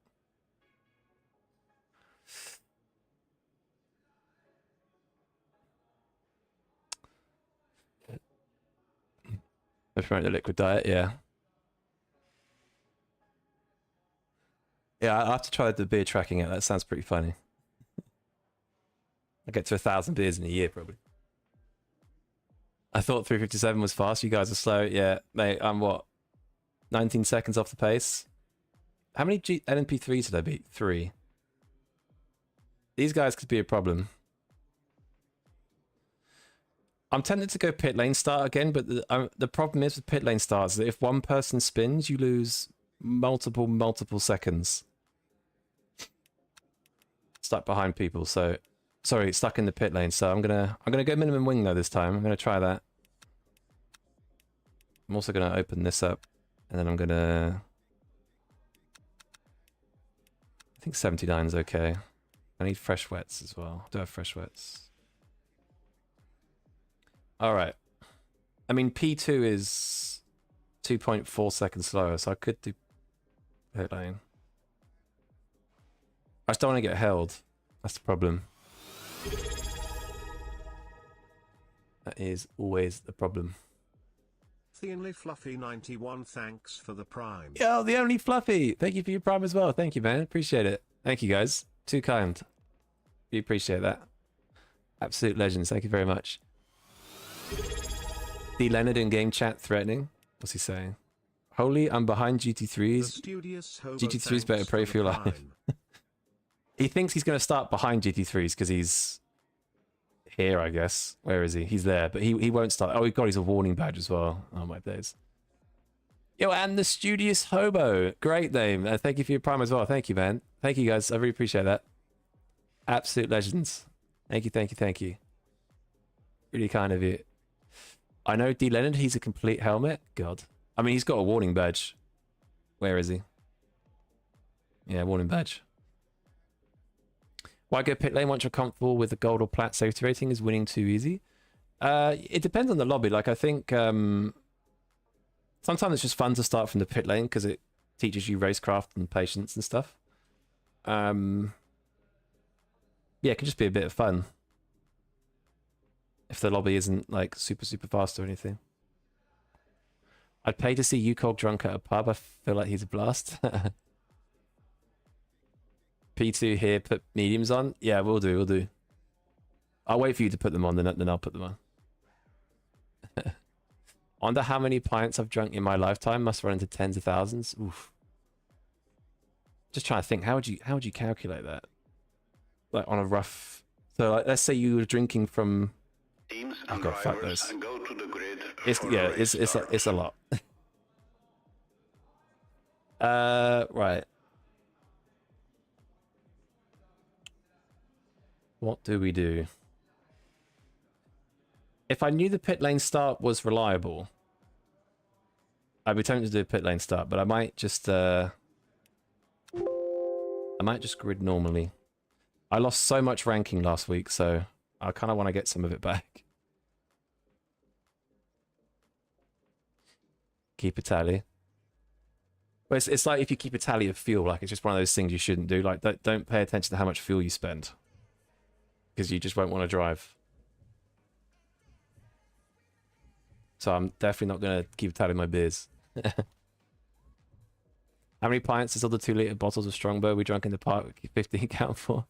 promote the liquid diet, yeah. Yeah, I'll have to try the beer tracking it. That sounds pretty funny. I get to 1,000 beers in a year, probably. I thought 357 was fast. You guys are slow. Yeah, mate, I'm what? 19 seconds off the pace? How many LMP3s did I beat? 3. These guys could be a problem. I'm tempted to go pit lane start again, but the problem is with pit lane starts that if one person spins, you lose multiple seconds. Stuck behind people, so sorry, stuck in the pit lane. So I'm gonna go minimum wing though this time. I'm gonna try that. I'm also gonna open this up, and then I'm gonna. I think 79 is okay. I need fresh wets as well. Do I have fresh wets? All right. I mean, P2 is 2.4 seconds slower, so I could do pit lane. I just don't want to get held. That's the problem. That is always the problem. The only Fluffy 91, thanks for the prime. Yo, the only Fluffy. Thank you for your prime as well. Thank you, man. Appreciate it. Thank you, guys. Too kind. We appreciate that. Absolute legends. Thank you very much. The Leonard in game chat threatening. What's he saying? Holy, I'm behind GT3s. GT3s better pray for your life. He thinks he's going to start behind GT3s because he's here, I guess. Where is he? He's there, but he won't start. Oh, God, he's a warning badge as well. Oh, my days. Yo, and the Studious Hobo. Great name. Thank you for your prime as well. Thank you, man. Thank you, guys. I really appreciate that. Absolute legends. Thank you, thank you, thank you. Really kind of you. I know D. Leonard, he's a complete helmet. God. I mean, he's got a warning badge. Where is he? Yeah, warning badge. Why go pit lane once you're comfortable with the gold or plat safety rating? Is winning too easy? It depends on the lobby. Like, I think sometimes it's just fun to start from the pit lane because it teaches you racecraft and patience and stuff. Yeah, it can just be a bit of fun. If the lobby isn't like super fast or anything. I'd pay to see UCog drunk at a pub. I feel like he's a blast. P2 here, put mediums on. Yeah, we'll do. I'll wait for you to put them on, then I'll put them on. Wonder how many pints I've drunk in my lifetime. Must run into tens of thousands. Oof. Just trying to think. How would you calculate that? Like on a rough. So like, let's say you were drinking from. Teams Oh and God, fuck drivers this. and go to the grid. It's for yeah, a race start. it's a lot. Right. What do we do? If I knew the pit lane start was reliable, I'd be tempted to do a pit lane start, but I might just grid normally. I lost so much ranking last week, so I kind of want to get some of it back. Keep a tally. But it's like if you keep a tally of fuel, like it's just one of those things you shouldn't do. Like don't pay attention to how much fuel you spend, because you just won't want to drive. So I'm definitely not going to keep tallying my beers. How many pints does all the 2-litre bottles of Strongbow we drunk in the park 15 count for?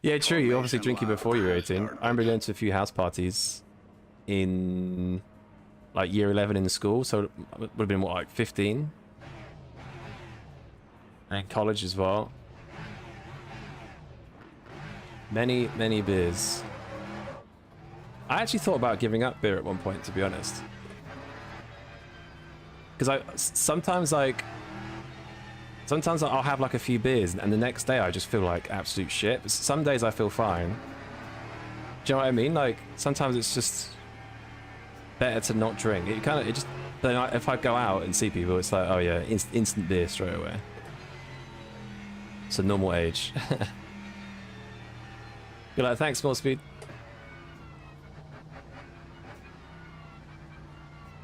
Yeah, true. You obviously drinking before you were 18. I remember going to a few house parties in like year 11 in school, so it would have been what, like 15? And college as well. Many beers. I actually thought about giving up beer at one point, to be honest. Because sometimes I'll have like a few beers and the next day I just feel like absolute shit. But some days I feel fine. Do you know what I mean? Like sometimes it's just better to not drink. Then if I go out and see people, it's like, oh yeah, instant beer straight away. It's a normal age. You're like, thanks, Small Speed.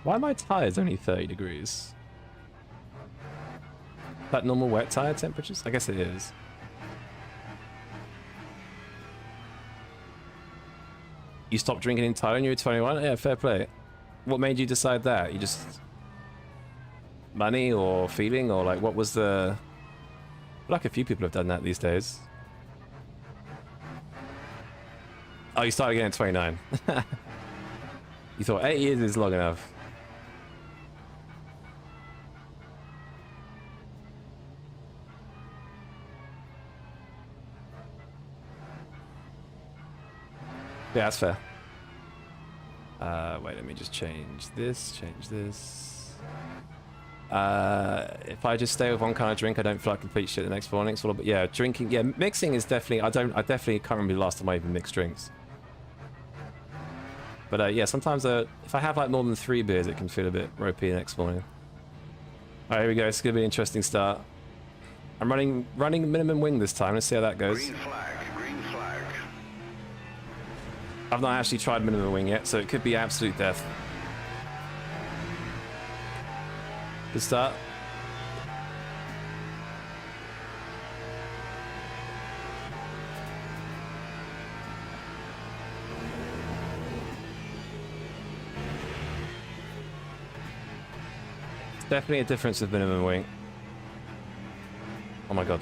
Why are my tires only 30 degrees? That normal wet tire temperatures? I guess it is. You stopped drinking in Thailand when you were 21? Yeah, fair play. What made you decide that? You just money or feeling, or like what was the? Like a few people have done that these days. Oh, you started again at 29. You thought 8 years is long enough. Yeah, that's fair. Wait, let me just change this, if I just stay with one kind of drink, I don't feel like complete shit the next morning. But yeah, drinking, yeah, mixing is definitely, I definitely can't remember the last time I even mixed drinks. But yeah, sometimes if I have like more than 3 beers, it can feel a bit ropey the next morning. Alright, here we go, it's gonna be an interesting start. I'm running minimum wing this time, let's see how that goes. Green flag, green flag. I've not actually tried minimum wing yet, so it could be absolute death. Good start. It's definitely a difference with minimum wing. Oh my god.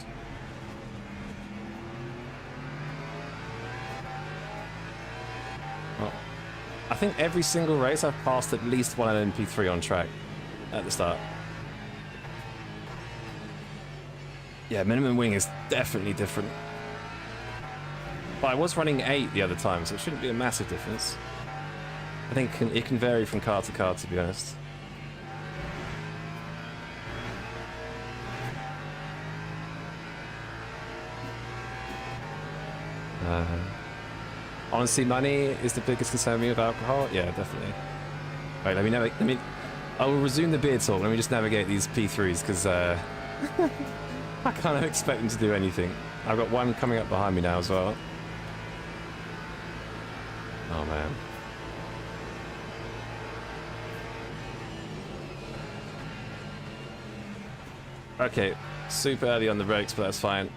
Well, I think every single race I've passed at least one LMP3 on track at the start. Yeah, minimum wing is definitely different. But I was running 8 the other time, so it shouldn't be a massive difference. I think it can vary from car to car, to be honest. Honestly, money is the biggest concern me with alcohol. Yeah, definitely. Right, let me. I will resume the beer talk. Let me just navigate these P3s because I can't expect them to do anything. I've got one coming up behind me now as well. Oh man. Okay, super early on the brakes, but that's fine.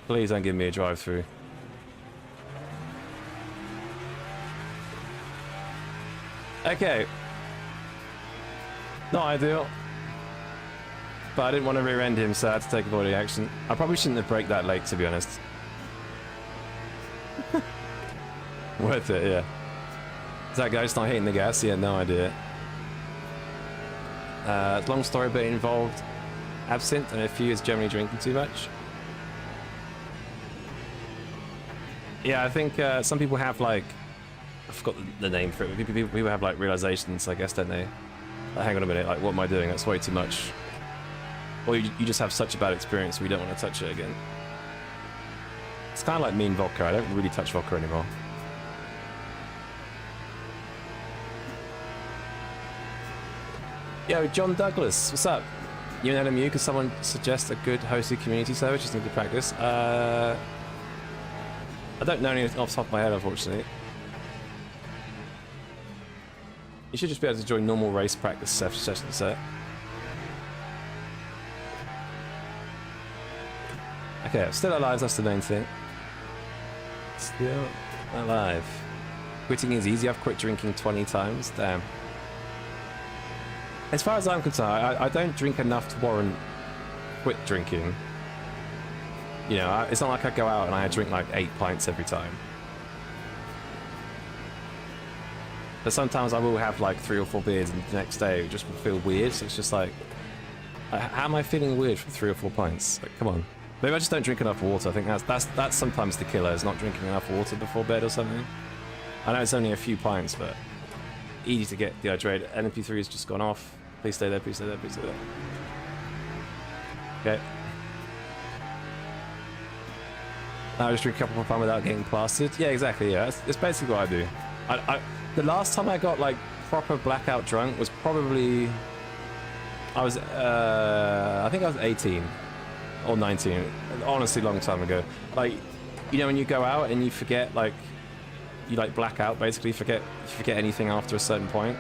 Please don't give me a drive-through. Okay. Not ideal. But I didn't want to rear-end him, so I had to take a body action. I probably shouldn't have braked that late, to be honest. Worth it, yeah. Is that guy just not hitting the gas? Yeah, no idea. Long story, but it involved absinthe and a few years generally drinking too much. Yeah, I think some people have like, I forgot the name for it, but people have like realizations, I guess, don't they? Like, hang on a minute, like what am I doing? That's way too much. Or you just have such a bad experience where you don't want to touch it again. It's kind of like me and vodka, I don't really touch vodka anymore. Yo, John Douglas, what's up? You and LMU, could someone suggest a good hosted community server? Just need to practice. I don't know any off the top of my head, unfortunately. You should just be able to join normal race practice sessions, sir. Okay, I'm still alive, that's the main thing. Still alive. Quitting is easy, I've quit drinking 20 times, damn. As far as I'm concerned, I don't drink enough to warrant quit drinking. You know, it's not like I go out and I drink like 8 pints every time. But sometimes I will have like 3 or 4 beers and the next day it just will feel weird. So it's just like, how am I feeling weird for 3 or 4 pints? Like, come on. Maybe I just don't drink enough water. I think that's sometimes the killer, is not drinking enough water before bed or something. I know it's only a few pints, but easy to get dehydrated. NMP3 has just gone off. Please stay there, please stay there, please stay there. Okay. Now I just drink a couple of fun without getting plastered. Yeah, exactly, yeah. That's basically what I do. The last time I got like proper blackout drunk was probably, I think I was 18 or 19. Honestly, long time ago. Like, you know, when you go out and you forget, like, you like black out basically, forget anything after a certain point.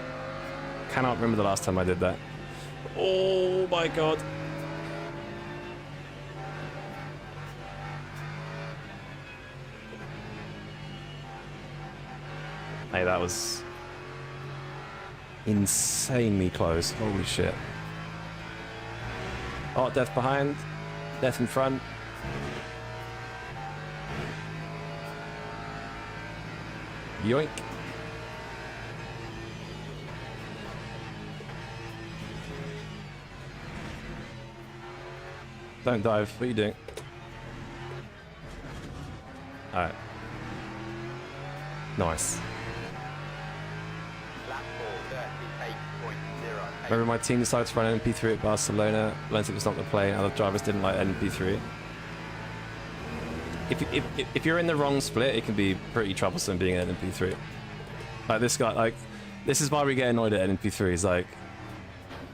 Cannot remember the last time I did that. Oh my god. Hey, that was insanely close. Holy shit. Oh, death behind. Death in front. Yoink. Don't dive. What are you doing? Alright. Nice. Lap 4, 38.08. Remember my team decided to run NP3 at Barcelona. Learned it was not the play, and other drivers didn't like NP3. If you're in the wrong split, it can be pretty troublesome being an NP3. Like this guy, like, this is why we get annoyed at NP3s. Like,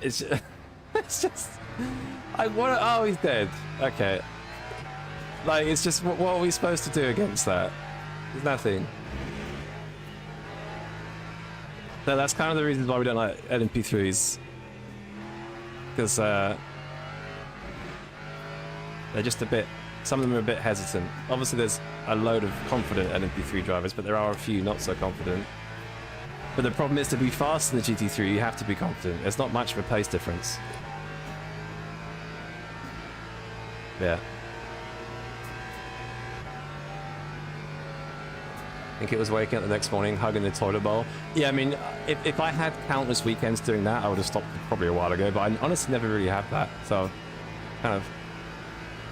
it's just, it's just, like, what? Oh, he's dead. Okay. Like, it's just, what are we supposed to do against that? There's nothing. So that's kind of the reasons why we don't like NP3s. Because they're just a bit, some of them are a bit hesitant. Obviously there's a load of confident NP3 drivers, but there are a few not so confident. But the problem is, to be fast in the GT3, you have to be confident. There's not much of a pace difference. Yeah. I think it was waking up the next morning, hugging the toilet bowl. Yeah, I mean, if I had countless weekends doing that, I would have stopped probably a while ago, but I honestly never really have that. So, kind of,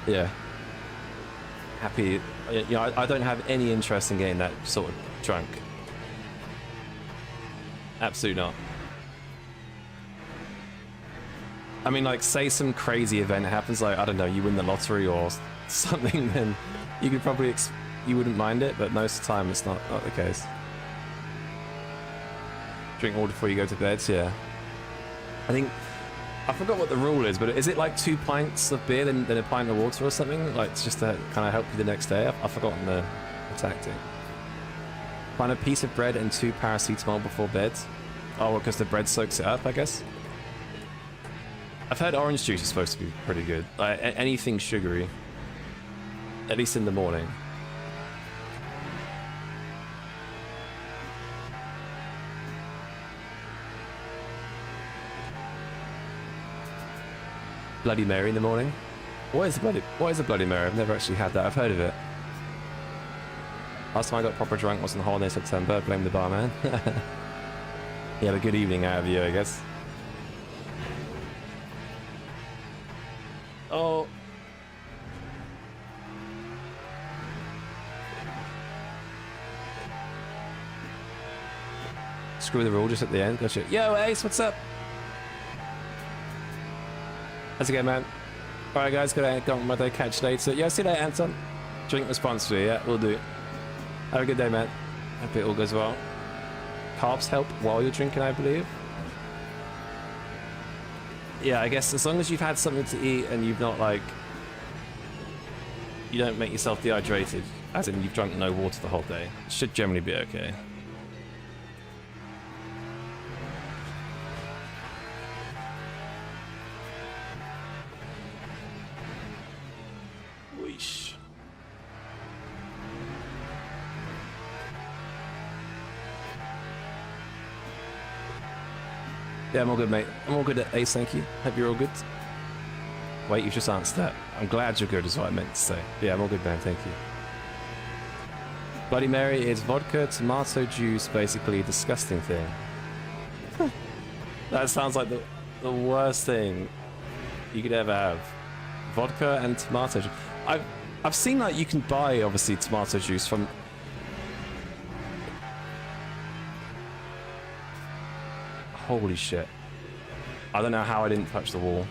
yeah. Happy, you know, I don't have any interest in getting that sort of drunk. Absolutely not. I mean, like, say some crazy event happens, like, I don't know, you win the lottery or something, then you could probably, you wouldn't mind it, but most of the time it's not the case. Drink water before you go to bed, yeah. I think, I forgot what the rule is, but is it like 2 pints of beer then a pint of water or something? Like, it's just to kind of help you the next day? I've forgotten the tactic. Find a piece of bread and 2 paracetamol before bed. Oh, because the bread soaks it up, I guess. I've heard orange juice is supposed to be pretty good. Like, anything sugary. At least in the morning. Bloody Mary in the morning? What is a Bloody Mary? I've never actually had that. I've heard of it. Last time I got proper drunk was on holiday in September. Blame the barman. He had a good evening out of you, I guess. Oh. Screw the rule just at the end. Gotcha. Yo, Ace, what's up? How's it going, man? Alright, guys, got on my day. Catch you later. Yeah, see you later, Anton. Drink responsibly, yeah, we'll do. Have a good day, man. Hope it all goes well. Carbs help while you're drinking, I believe. Yeah, I guess as long as you've had something to eat and you've not, like, you don't make yourself dehydrated, as in you've drunk no water the whole day, it should generally be okay. Weesh. Yeah, I'm all good, mate. I'm all good at Ace, thank you. Hope you're all good. Wait, you just answered that. I'm glad you're good is what I meant to say. Yeah, I'm all good, man, thank you. Bloody Mary is vodka, tomato juice, basically a disgusting thing. That sounds like the worst thing you could ever have. Vodka and tomato juice. I've seen that you can buy, obviously, tomato juice from... Holy shit. I don't know how I didn't touch the wall.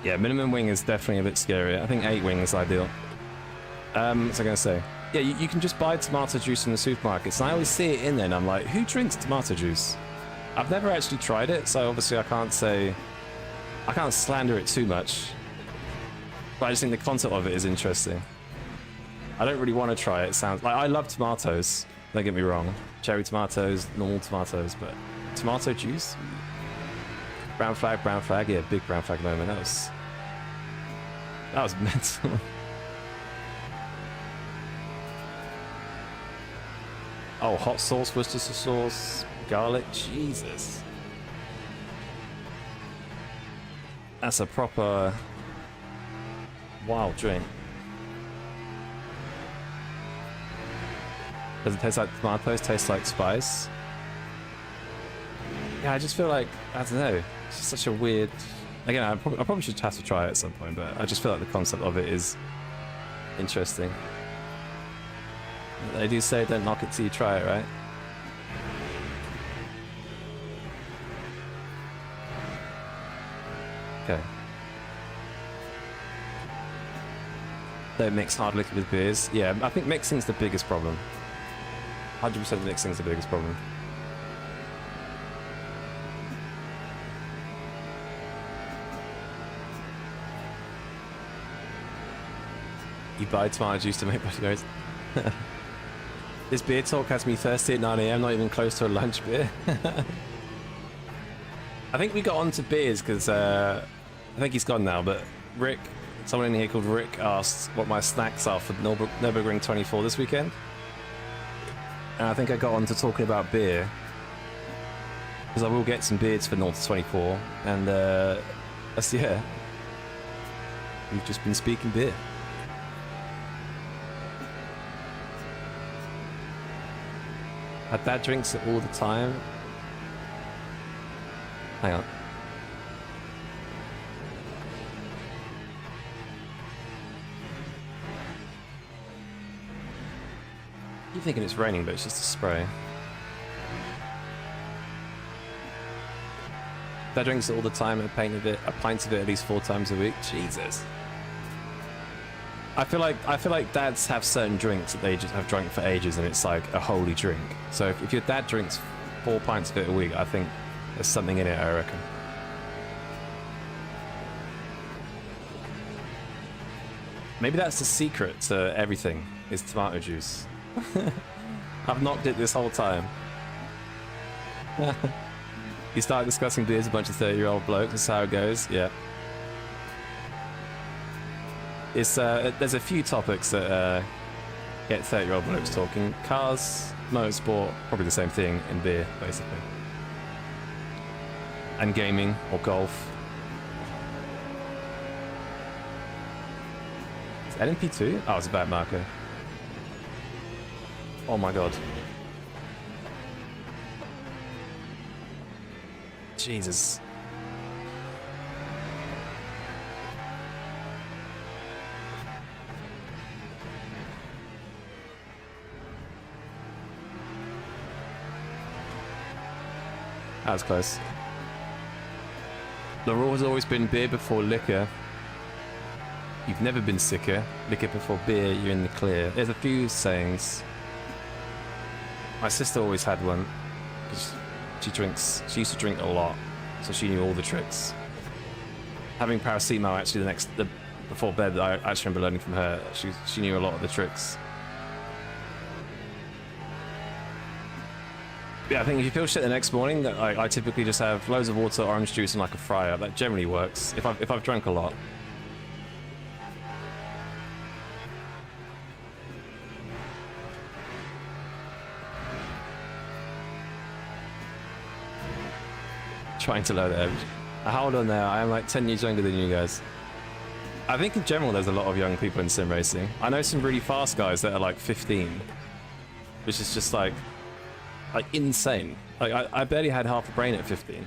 Yeah, minimum wing is definitely a bit scary. I think 8 wing is ideal. What's I going to say? Yeah, you can just buy tomato juice from the supermarkets, and I always see it in there, and I'm like, who drinks tomato juice? I've never actually tried it, so obviously I can't slander it too much. But I just think the concept of it is interesting. I don't really want to try it. It sounds like, I love tomatoes, don't get me wrong. Cherry tomatoes, normal tomatoes, but tomato juice? Brown flag, yeah, big brown flag moment. That was mental. Oh, hot sauce, Worcestershire sauce, garlic. Jesus. That's a proper wild drink. Does it taste like tomatoes? Taste like spice? Yeah, I just feel like, I don't know, it's just such a weird... Again, I probably should have to try it at some point, but I just feel like the concept of it is interesting. They do say don't knock it till you try it, right? Okay. Don't mix hard liquor with beers. Yeah, I think mixing's the biggest problem. 100% mixing's the biggest problem. You buy tomato juice to make bloody nose. This beer talk has me thirsty at 9 AM, not even close to a lunch beer. I think we got onto beers because I think he's gone now, but Rick, someone in here called Rick asked what my snacks are for Nürburgring 24 this weekend. And I think I got on to talking about beer. Because I will get some beers for 0 to 24. And that's, yeah. We've just been speaking beer. My dad drinks it all the time. Hang on. You're thinking it's raining, but it's just a spray. Dad drinks it all the time, a pint of it at least 4 times a week. Jesus. I feel like dads have certain drinks that they just have drunk for ages, and it's like a holy drink. So if your dad drinks 4 pints of it a week, I think there's something in it, I reckon. Maybe that's the secret to everything, is tomato juice. I've knocked it this whole time. You start discussing beers, a bunch of 30-year-old blokes, that's how it goes, yeah. It's there's a few topics that get 30-year-old blokes talking. Cars, motorsport, probably the same thing in beer, basically. And gaming, or golf. Is LMP2? Oh, it's a bad marker. Oh my god. Jesus. That was close. The rule has always been beer before liquor. You've never been sicker. Liquor before beer, you're in the clear. There's a few sayings. My sister always had one. She used to drink a lot, so she knew all the tricks. Having paracetamol actually before bed, I actually remember learning from her. She knew a lot of the tricks. Yeah, I think if you feel shit the next morning, I typically just have loads of water, orange juice, and like a fryer. That generally works if I've drank a lot. Trying to load it. How old am I now? I am like 10 years younger than you guys. I think in general there's a lot of young people in sim racing. I know some really fast guys that are like 15, which is just like insane. Like I barely had half a brain at 15.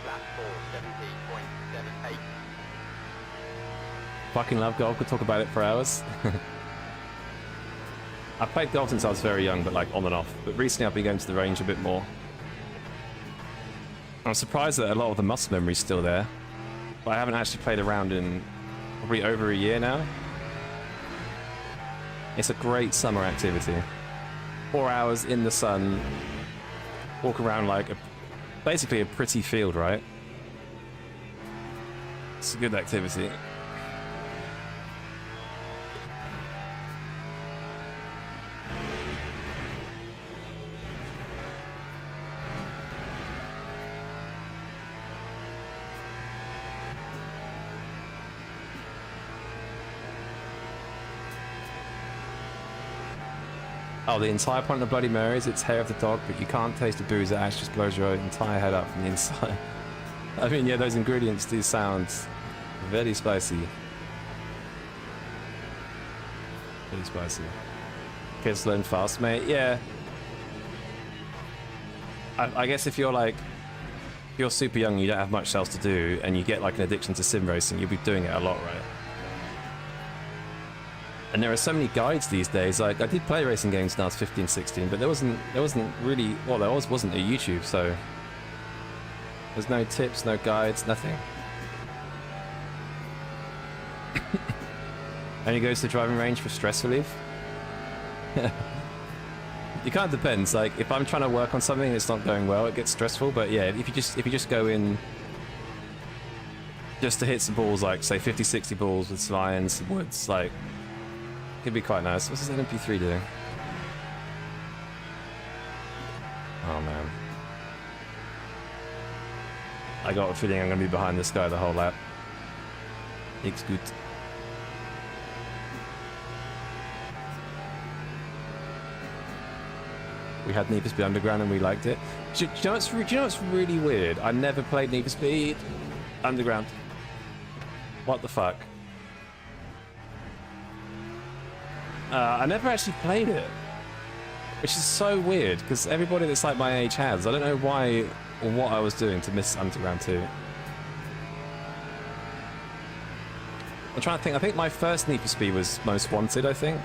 Lap 4, 70.78. Fucking love golf. Could talk about it for hours. I played golf since I was very young, but like on and off. But recently I've been going to the range a bit more. I'm surprised that a lot of the muscle memory's still there. But I haven't actually played around in probably over a year now. It's a great summer activity. 4 hours in the sun. Walk around like basically a pretty field, right? It's a good activity. Oh, the entire point of Bloody Mary is its hair of the dog, but you can't taste the booze. It actually just blows your entire head up from the inside. I mean, yeah, those ingredients do sound very spicy. Very spicy. Kids learn fast, mate. Yeah. I guess if you're like, if you're super young, you don't have much else to do, and you get like an addiction to sim racing, you'll be doing it a lot, right? And there are so many guides these days. Like, I did play racing games when I was 15, 16, but there wasn't really, well, there wasn't a YouTube, so there's no tips, no guides, nothing. Only goes to the driving range for stress relief. It kind of depends. Like, if I'm trying to work on something and it's not going well, it gets stressful. But yeah, if you just go in just to hit some balls, like say 50, 60 balls with some irons, some woods, like, it could be quite nice. What's this MP3 doing? Oh man, I got a feeling I'm gonna be behind this guy the whole lap. It's good. We had Need for Speed Underground and we liked it. Do you know what's really weird? I never played Need for Speed Underground. What the fuck? I never actually played it, which is so weird because everybody that's like my age has. I don't know why or what I was doing to miss Underground 2. I'm trying to think. I think my first Need for Speed was Most Wanted, I think.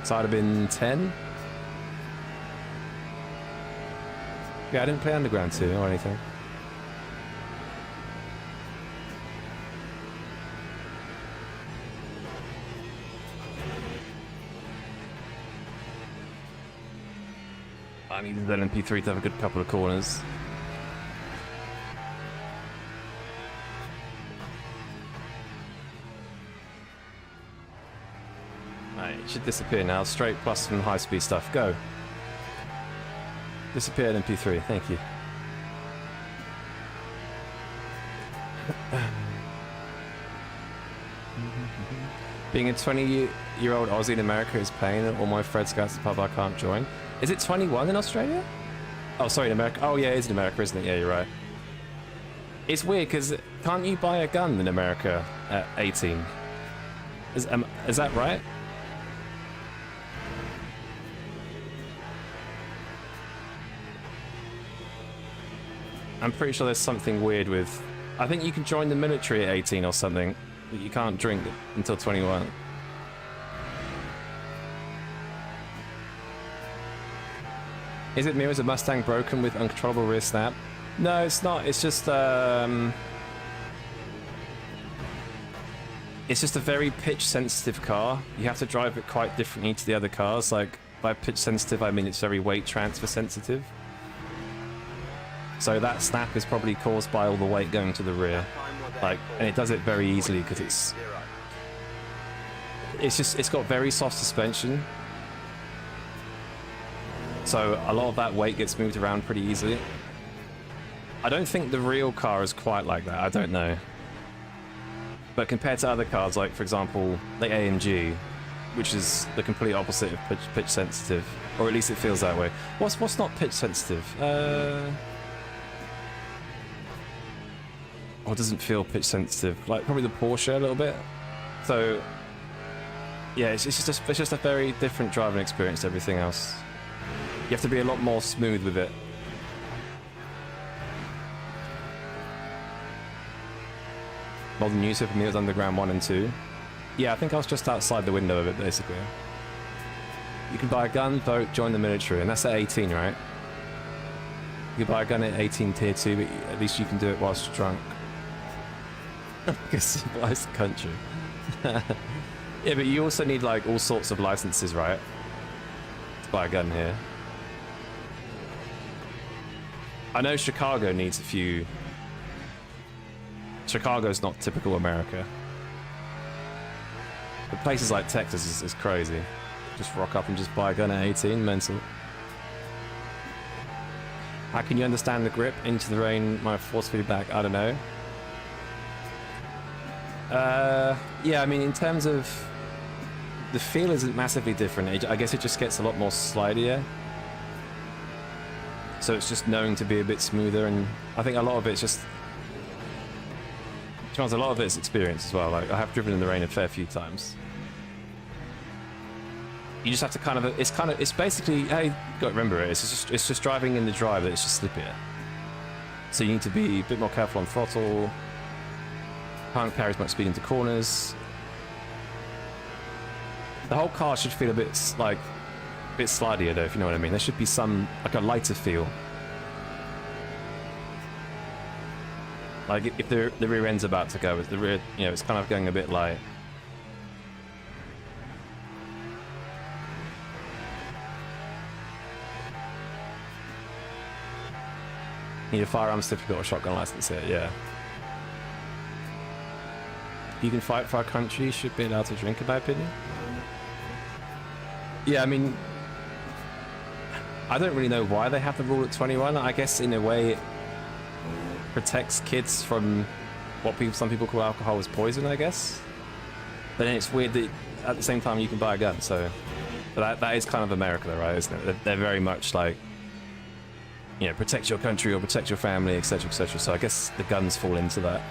So I'd have been 10. Yeah, I didn't play Underground 2 or anything. I needed that MP3 to have a good couple of corners. Right, it should disappear now. Straight plus some high speed stuff. Go. Disappeared MP3, thank you. Being a 20-year-old Aussie in America is pain, and all my friends go to the pub I can't join. Is it 21 in Australia? Oh, sorry, in America. Oh, yeah, it is in America, isn't it? Yeah, you're right. It's weird, because can't you buy a gun in America at 18? Is that right? I'm pretty sure there's something weird with... I think you can join the military at 18 or something, but you can't drink until 21. Is it me or is a Mustang broken with uncontrollable rear snap? No, it's not. It's just a very pitch sensitive car. You have to drive it quite differently to the other cars. Like, by pitch sensitive, I mean it's very weight transfer sensitive. So that snap is probably caused by all the weight going to the rear. Like, and it does it very easily because it's got very soft suspension. So a lot of that weight gets moved around pretty easily. I don't think the real car is quite like that. I don't know. But compared to other cars, like for example, the AMG, which is the complete opposite of pitch sensitive, or at least it feels that way. What's not pitch sensitive? Or doesn't feel pitch sensitive? Like probably the Porsche a little bit. So yeah, it's just a very different driving experience to everything else. You have to be a lot more smooth with it. Modern news for me was Underground 1 and 2. Yeah, I think I was just outside the window of it, basically. You can buy a gun, vote, join the military, and that's at 18, right? You can buy a gun at 18 tier 2, but at least you can do it whilst you're drunk. Because civilized country. Yeah, but you also need like all sorts of licenses, right? To buy a gun here. I know Chicago needs a few. Chicago's not typical America. But places like Texas is crazy. Just rock up and just buy a gun at 18, mental. How can you understand the grip? Into the rain, my force feedback, I don't know. Yeah, I mean, in terms of the feel isn't massively different. I guess it just gets a lot more slidier. So it's just knowing to be a bit smoother, and I think a lot of it's just... A lot of it's experience as well. Like, I have driven in the rain a fair few times. You just have to kind of... It's basically... Hey, you got to remember it. It's just driving in the drive that it's just slippier. So you need to be a bit more careful on throttle. Can't carry as much speed into corners. The whole car should feel a bit slidier though, if you know what I mean. There should be some, like, a lighter feel. Like, if the rear end's about to go, with the rear, you know, it's kind of going a bit light. Need a firearms certificate or shotgun license here, yeah. You can fight for our country, you should be allowed to drink, in my opinion. Yeah, I mean, I don't really know why they have the rule at 21. I guess in a way it protects kids from what some people call alcohol as poison, I guess. But then it's weird that at the same time you can buy a gun, so... But that is kind of America though, right, isn't it? They're very much like, you know, protect your country or protect your family, etc, etc. So I guess the guns fall into that.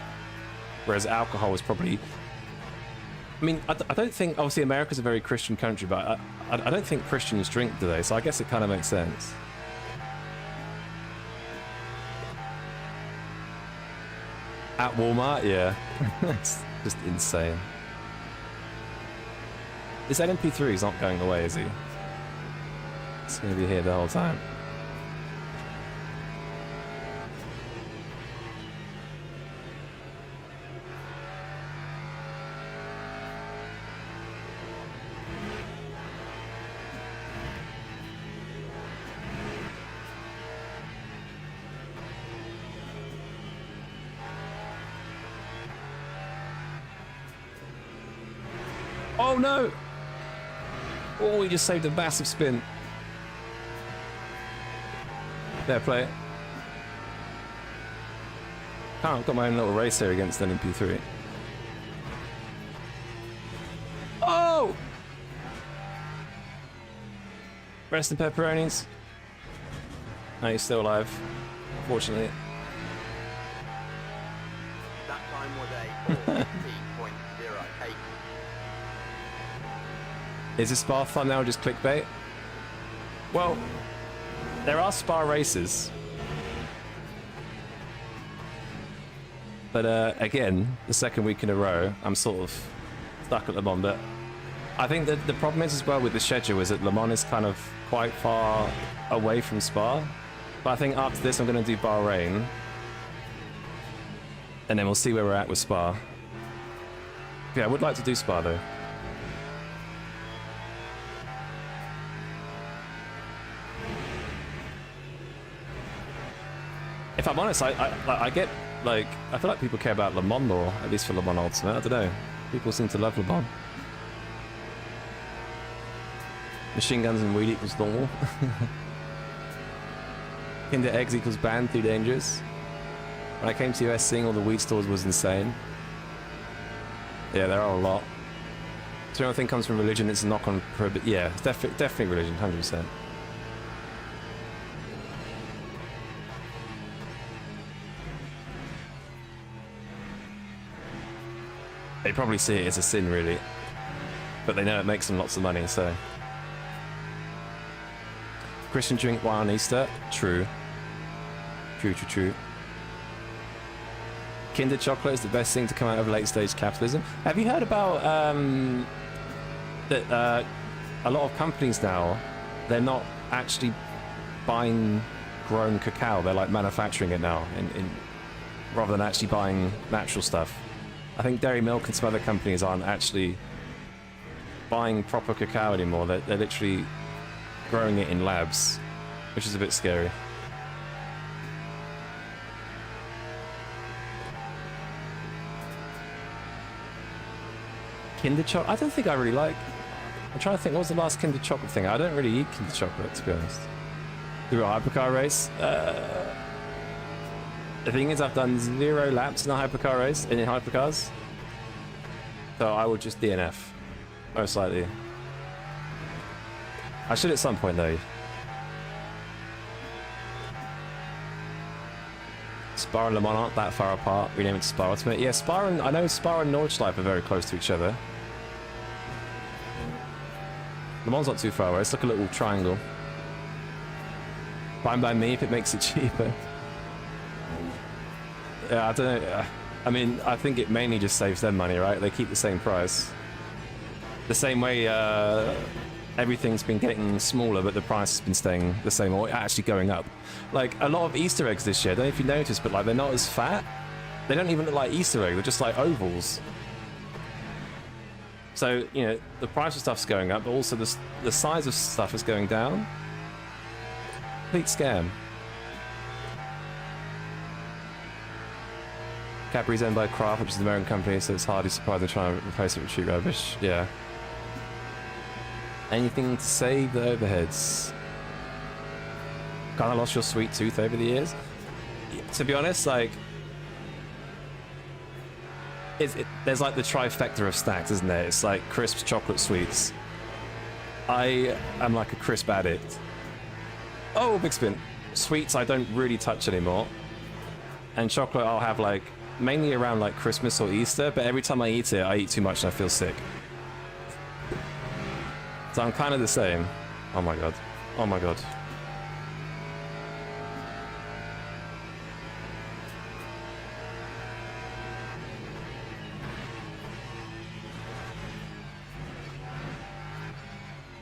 Whereas alcohol is probably... I mean, I don't think... Obviously, America's a very Christian country, but I don't think Christians drink, do they? So I guess it kind of makes sense. At Walmart, yeah. It's just insane. This LMP3 is not going away, is he? It's going to be here the whole time. Oh no! Oh, we just saved a massive spin. Fair play. I've got my own little race here against an MP3. Oh! Rest in pepperonis. No, he's still alive. Fortunately. That time was a 4:50.08. Is this Spa thumbnail just clickbait? Well, there are Spa races. But again, the second week in a row, I'm sort of stuck at Le Mans. But I think that the problem is as well with the schedule is that Le Mans is kind of quite far away from Spa. But I think after this I'm going to do Bahrain. And then we'll see where we're at with Spa. Yeah, I would like to do Spa though. If I'm honest, I get, like, I feel like people care about Le Mans more, at least for Le Mans Ultimate. I don't know. People seem to love Le Mans. Machine guns and weed equals normal. Kinder eggs equals banned, too dangerous. When I came to US, seeing all the weed stores was insane. Yeah, there are a lot. So everything comes from religion, it's a knock-on prohibit. Yeah, it's definitely religion, 100%. They probably see it as a sin, really. But they know it makes them lots of money, so... Christian drink wine on Easter? True. True, true, true. Kinder chocolate is the best thing to come out of late-stage capitalism. Have you heard about that a lot of companies now, they're not actually buying grown cacao, they're like manufacturing it now, rather than actually buying natural stuff. I think Dairy Milk and some other companies aren't actually buying proper cacao anymore. They're literally growing it in labs, which is a bit scary. Kinder chocolate? I don't think I really like... I'm trying to think, what was the last Kinder chocolate thing? I don't really eat Kinder chocolate, to be honest. Do a hypercar race? The thing is, I've done 0 laps in a hypercar race, in hypercars. So I would just DNF, most likely. I should at some point though. Spa and Le Mans aren't that far apart. Rename it to Spa Ultimate. Yeah, Spa and I know Spa and Nordschleife are very close to each other. Le Mans not too far away. It's like a little triangle. Fine by me if it makes it cheaper. Yeah, I don't know. I mean, I think it mainly just saves them money, right? They keep the same price. The same way everything's been getting smaller, but the price has been staying the same or actually going up. Like, a lot of Easter eggs this year, I don't know if you noticed, but like they're not as fat. They don't even look like Easter eggs, they're just like ovals. So, you know, the price of stuff's going up, but also the size of stuff is going down. Complete scam. Cadbury's owned by Kraft, which is an American company, so it's hardly surprising they're trying to replace it with cheap rubbish. Yeah. Anything to save the overheads? Kind of lost your sweet tooth over the years? To be honest, like... there's like the trifecta of snacks, isn't there? It's like crisps, chocolate, sweets. I am like a crisp addict. Oh, big spin. Sweets I don't really touch anymore. And chocolate I'll have like... mainly around like Christmas or Easter, but every time I eat it, I eat too much and I feel sick. So I'm kind of the same. Oh my god. Oh my god.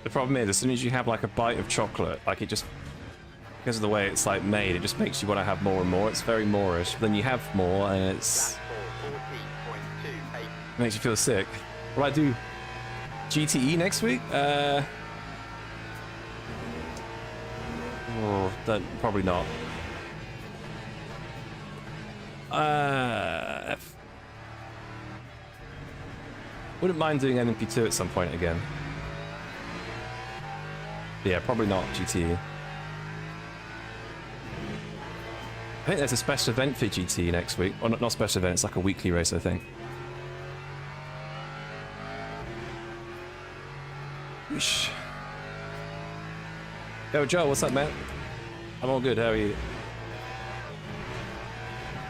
The problem is, as soon as you have like a bite of chocolate, like it just, because of the way it's like made, it just makes you want to have more and more. It's very Moorish. But then you have more and it's... makes you feel sick. Will I do GTE next week? Oh, probably not. Wouldn't mind doing NMP2 at some point again. Yeah, probably not GTE. I think there's a special event for GTE next week. Or not special event, it's like a weekly race, I think. Whoosh. Yo, Joe, what's up, man? I'm all good, how are you?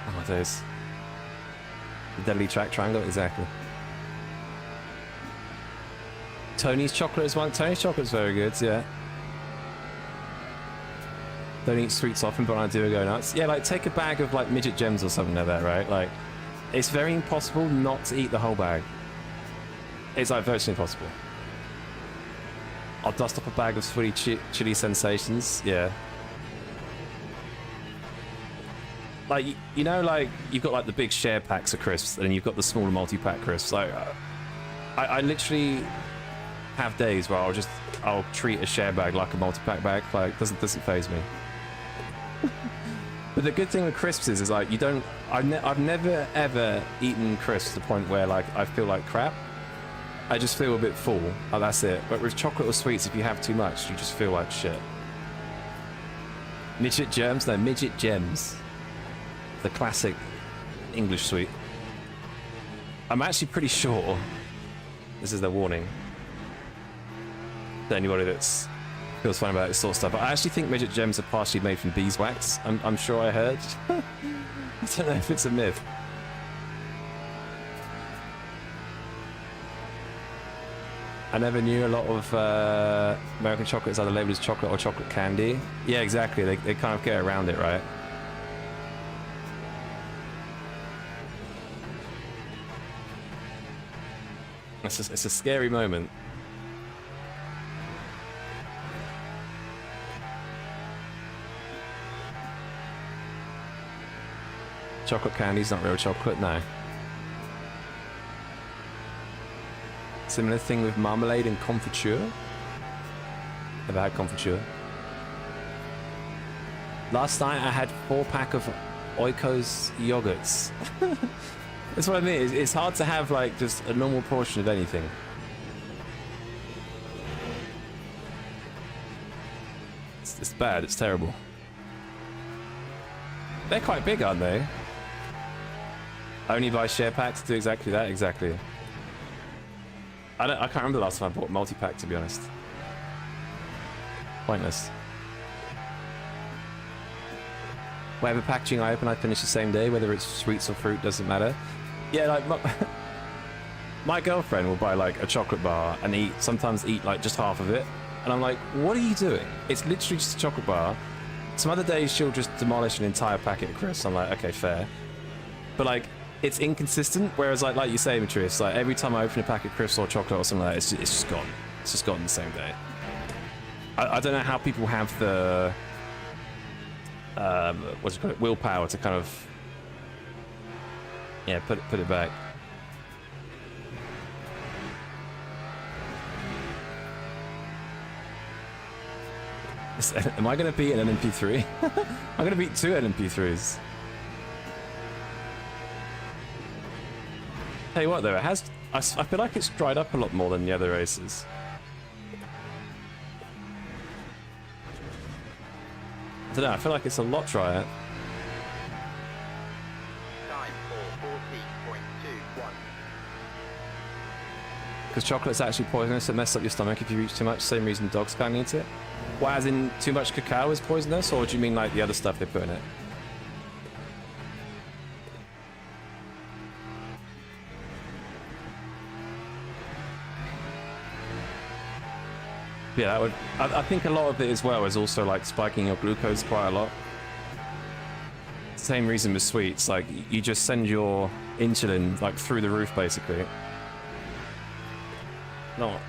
Oh, my days. The deadly track triangle, exactly. Tony's chocolate is one. Tony's chocolate's very good, yeah. Don't eat sweets often, but when I do, I go nuts. Yeah, like, take a bag of, like, midget gems or something like that, right? Like, it's very impossible not to eat the whole bag. It's, like, virtually impossible. I'll dust up a bag of sweaty chili sensations, yeah. Like, you know, like, you've got, like, the big share packs of crisps, and then you've got the smaller multi-pack crisps. Like, I literally have days where I'll treat a share bag like a multi-pack bag. Like, doesn't faze me. But the good thing with crisps is like, you don't... I've never, ever eaten crisps to the point where, like, I feel like crap. I just feel a bit full. Oh, that's it. But with chocolate or sweets, if you have too much, you just feel like shit. Midget germs? No, midget gems. The classic English sweet. I'm actually pretty sure this is the warning to anybody that's feels fine about this sort of stuff. But I actually think midget gems are partially made from beeswax. I'm sure I heard. I don't know if it's a myth. I never knew a lot of American chocolates either labeled as chocolate or chocolate candy. Yeah, exactly. They kind of get around it, right? It's a scary moment. Chocolate candy's not real chocolate, no. Similar thing with marmalade and confiture. Never had confiture. Last night I had 4-pack of Oikos yogurts. That's what I mean. It's hard to have like just a normal portion of anything. It's bad. It's terrible. They're quite big, aren't they? Only buy share packs to do exactly that. Exactly. I can't remember the last time I bought multi-pack, to be honest. Pointless. Whatever packaging I open, I finish the same day, whether it's sweets or fruit, doesn't matter. Yeah, like my girlfriend will buy like a chocolate bar and sometimes eat like just half of it. And I'm like, what are you doing? It's literally just a chocolate bar. Some other days she'll just demolish an entire packet of crisps. I'm like, okay, fair. But like, it's inconsistent. Whereas like you say, Matrice, like every time I open a packet of crisps or chocolate or something like that, it's just gone. It's just gone the same day. I don't know how people have the what's it called, willpower to kind of put it back. Am I going to beat an LMP3? I'm going to beat 2 LMP3s. Tell you what though, I feel like it's dried up a lot more than the other races. I don't know, I feel like it's a lot drier. Time for 40.21. Because chocolate's actually poisonous, it messes up your stomach if you eat too much, same reason dogs can't eat it. Well, as in too much cacao is poisonous, or do you mean like the other stuff they put in it? Yeah, that would. I think a lot of it as well is also like spiking your glucose quite a lot. Same reason with sweets, like you just send your insulin like through the roof basically. Not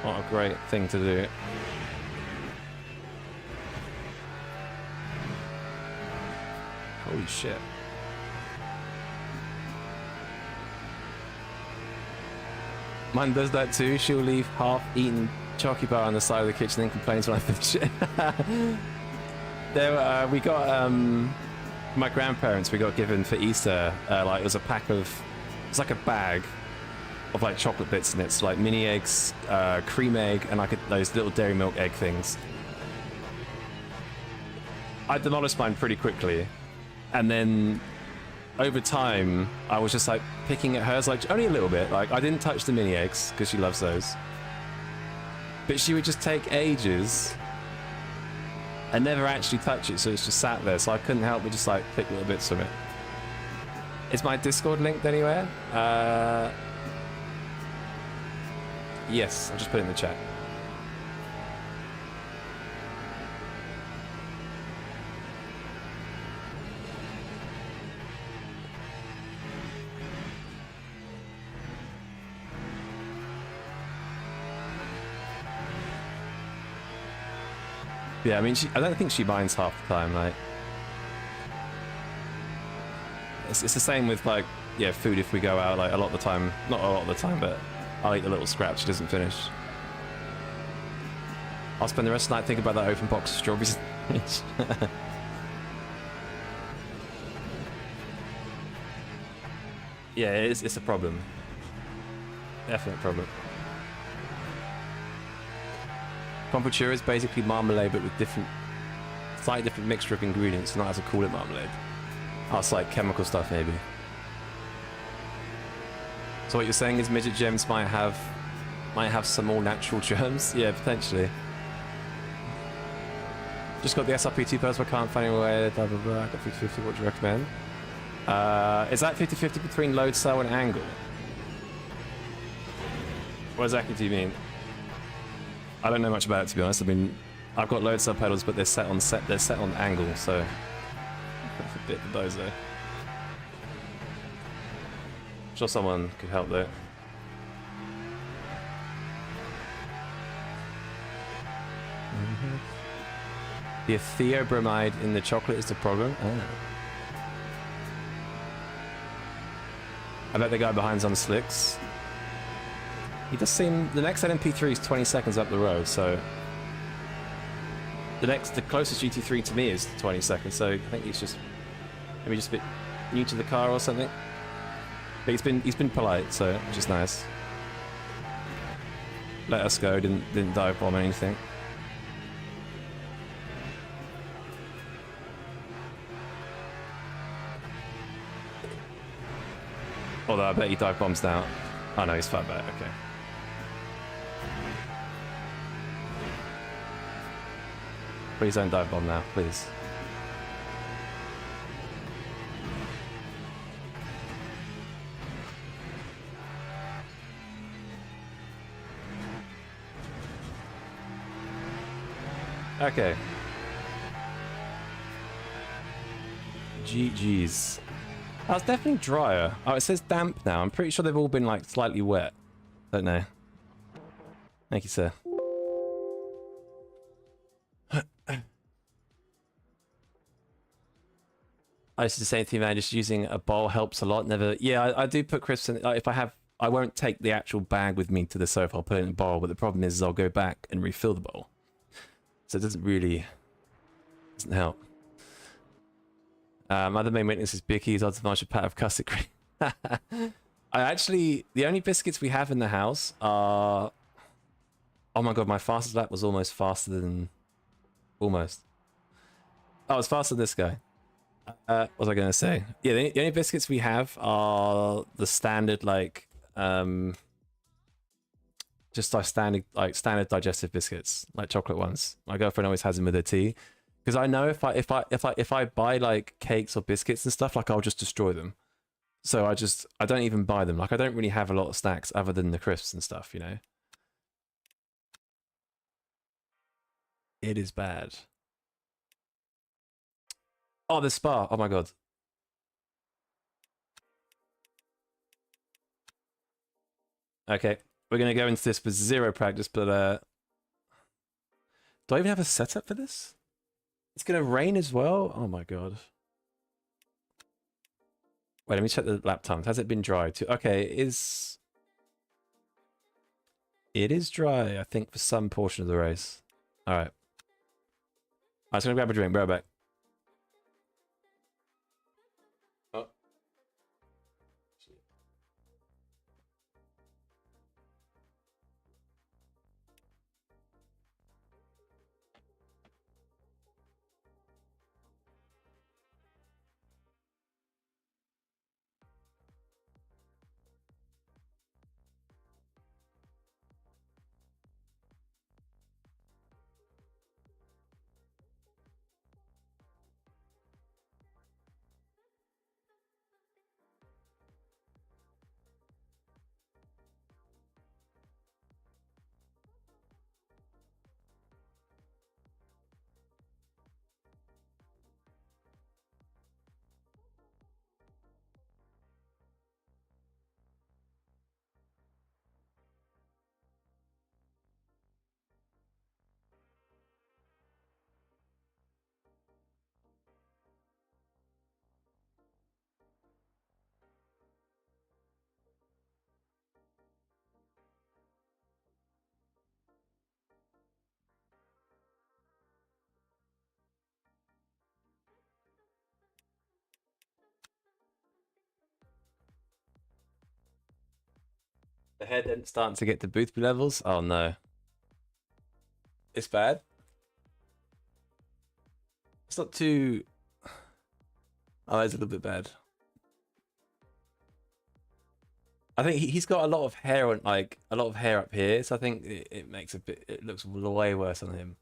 a great thing to do. Holy shit. Mine does that too. She'll leave half-eaten chalky bar on the side of the kitchen and complains when I finish it. There, we got my grandparents. We got given for Easter. Like it was a pack of, it's like a bag of like chocolate bits in it. So like mini eggs, cream egg, and like those little dairy milk egg things. I demolished mine pretty quickly, and then over time, I was just like picking at hers, like only a little bit. Like I didn't touch the mini eggs because she loves those. But she would just take ages and never actually touch it, so it's just sat there. So I couldn't help but just like pick little bits from it. Is my Discord linked anywhere? Yes, I'll just put it in the chat. Yeah, I mean, I don't think she minds half the time. Like, it's the same with like, yeah, food. If we go out, like a lot of the time, not a lot of the time, but I'll eat the little scraps she doesn't finish. I'll spend the rest of the night thinking about that open box of strawberries. Yeah, it's a problem. Definite problem. Pompotura is basically marmalade, but with slightly different mixture of ingredients, not as a call it marmalade. Oh, it's like chemical stuff, maybe. So what you're saying is midget gems might have some all natural germs? Yeah, potentially. Just got the SRP2 post, but can't find anywhere. Blah blah blah. Got 50/50. What do you recommend? Is that 50/50 between load cell and angle? What exactly do you mean? I don't know much about it, to be honest. I mean, I've got load cell pedals, but they're set on angle, so that's a bit of those there. I'm sure someone could help there. The theobromide in the chocolate is the problem. Oh. I bet the guy behind's on slicks. He does seem... The next LMP3 is 20 seconds up the road, so... The closest GT3 to me is 20 seconds, so I think he's just... Maybe just a bit new to the car or something. But he's been polite, so which is nice. Let us go, didn't dive bomb anything. Although I bet he dive bombs now. Oh no, he's far back, okay. Please don't dive bomb now, please. Okay. GG's. Oh, it's definitely drier. Oh, it says damp now. I'm pretty sure they've all been like slightly wet. Don't know. Thank you, sir. I used to do the same thing, man. Just using a bowl helps a lot. Never. Yeah, I do put crisps in. If I have, I won't take the actual bag with me to the sofa. I'll put it in a bowl. But the problem is I'll go back and refill the bowl. So it doesn't help. Other main weakness is Bickies, odds of large pat of custard cream. The only biscuits we have in the house are... Oh my god, my fastest lap was almost faster than... Almost. Oh, it's faster than this guy. What was I going to say? Yeah, the only biscuits we have are the standard, like... just our standard digestive biscuits, like chocolate ones. My girlfriend always has them with her tea. Because I know if I buy like cakes or biscuits and stuff, like I'll just destroy them. So I don't even buy them. Like I don't really have a lot of snacks other than the crisps and stuff, you know. It is bad. Oh, the spa. Oh my god. Okay, we're gonna go into this with zero practice, but do I even have a setup for this? It's gonna rain as well? Oh my god. Wait, let me check the lap times. Has it been dry too? Okay, it is dry, I think, for some portion of the race. Alright. I'm just gonna grab a drink, be right back. Oh. The head then starting to get to Boothby levels. Oh no. It's bad. It's not too... Oh, it's a little bit bad. I think he's got a lot of hair on, like, a lot of hair up here, so I think it makes it looks way worse on him.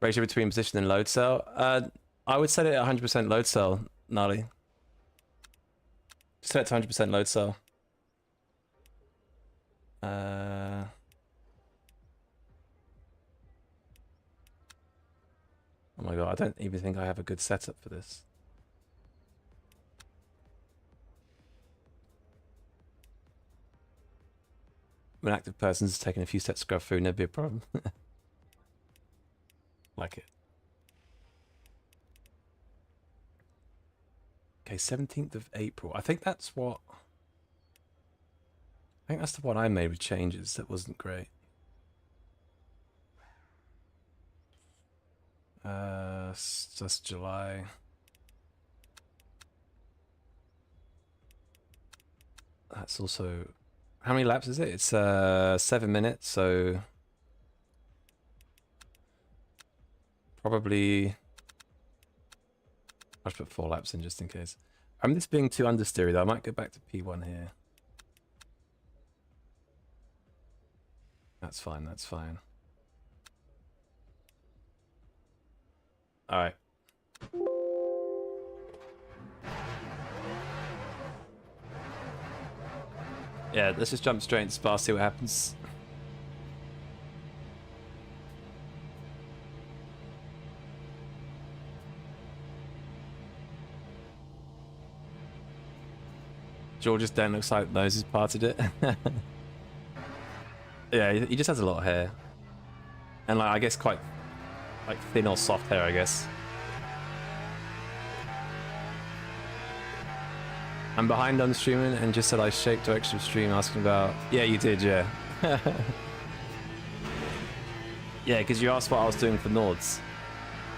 Ratio between position and load cell. I would set it at 100% load cell, Gnarly. Just set it to 100% load cell. Oh my god, I don't even think I have a good setup for this. When an active person's taking a few steps to grab food, never be a problem. Like it. Okay, 17th of April. I think that's what... I think that's the one I made with changes. That wasn't great. That's July. That's also... How many laps is it? It's 7 minutes, so... Probably... I'll just put 4 laps in just in case. I'm this being too understeery though. I might go back to P1 here. That's fine, that's fine. Alright. Yeah, let's just jump straight into Spa, see what happens. George's den looks like nose has parted it. Yeah, he just has a lot of hair. And like, I guess quite like thin or soft hair, I guess. I'm behind on streaming and just said I shaped to extra stream asking about... Yeah, you did, yeah. Yeah, because you asked what I was doing for Nords.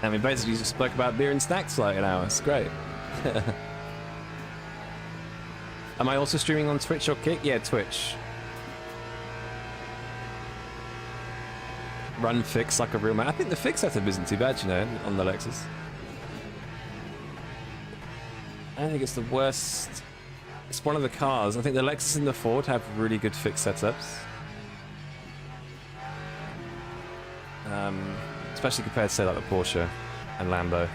And we basically just spoke about beer and snacks for like an hour. It's great. Am I also streaming on Twitch or Kick? Yeah, Twitch. Run fix like a real man. I think the fix setup isn't too bad, you know, on the Lexus. I don't think it's the worst. It's one of the cars. I think the Lexus and the Ford have really good fix setups. Especially compared to, say, like the Porsche and Lambo.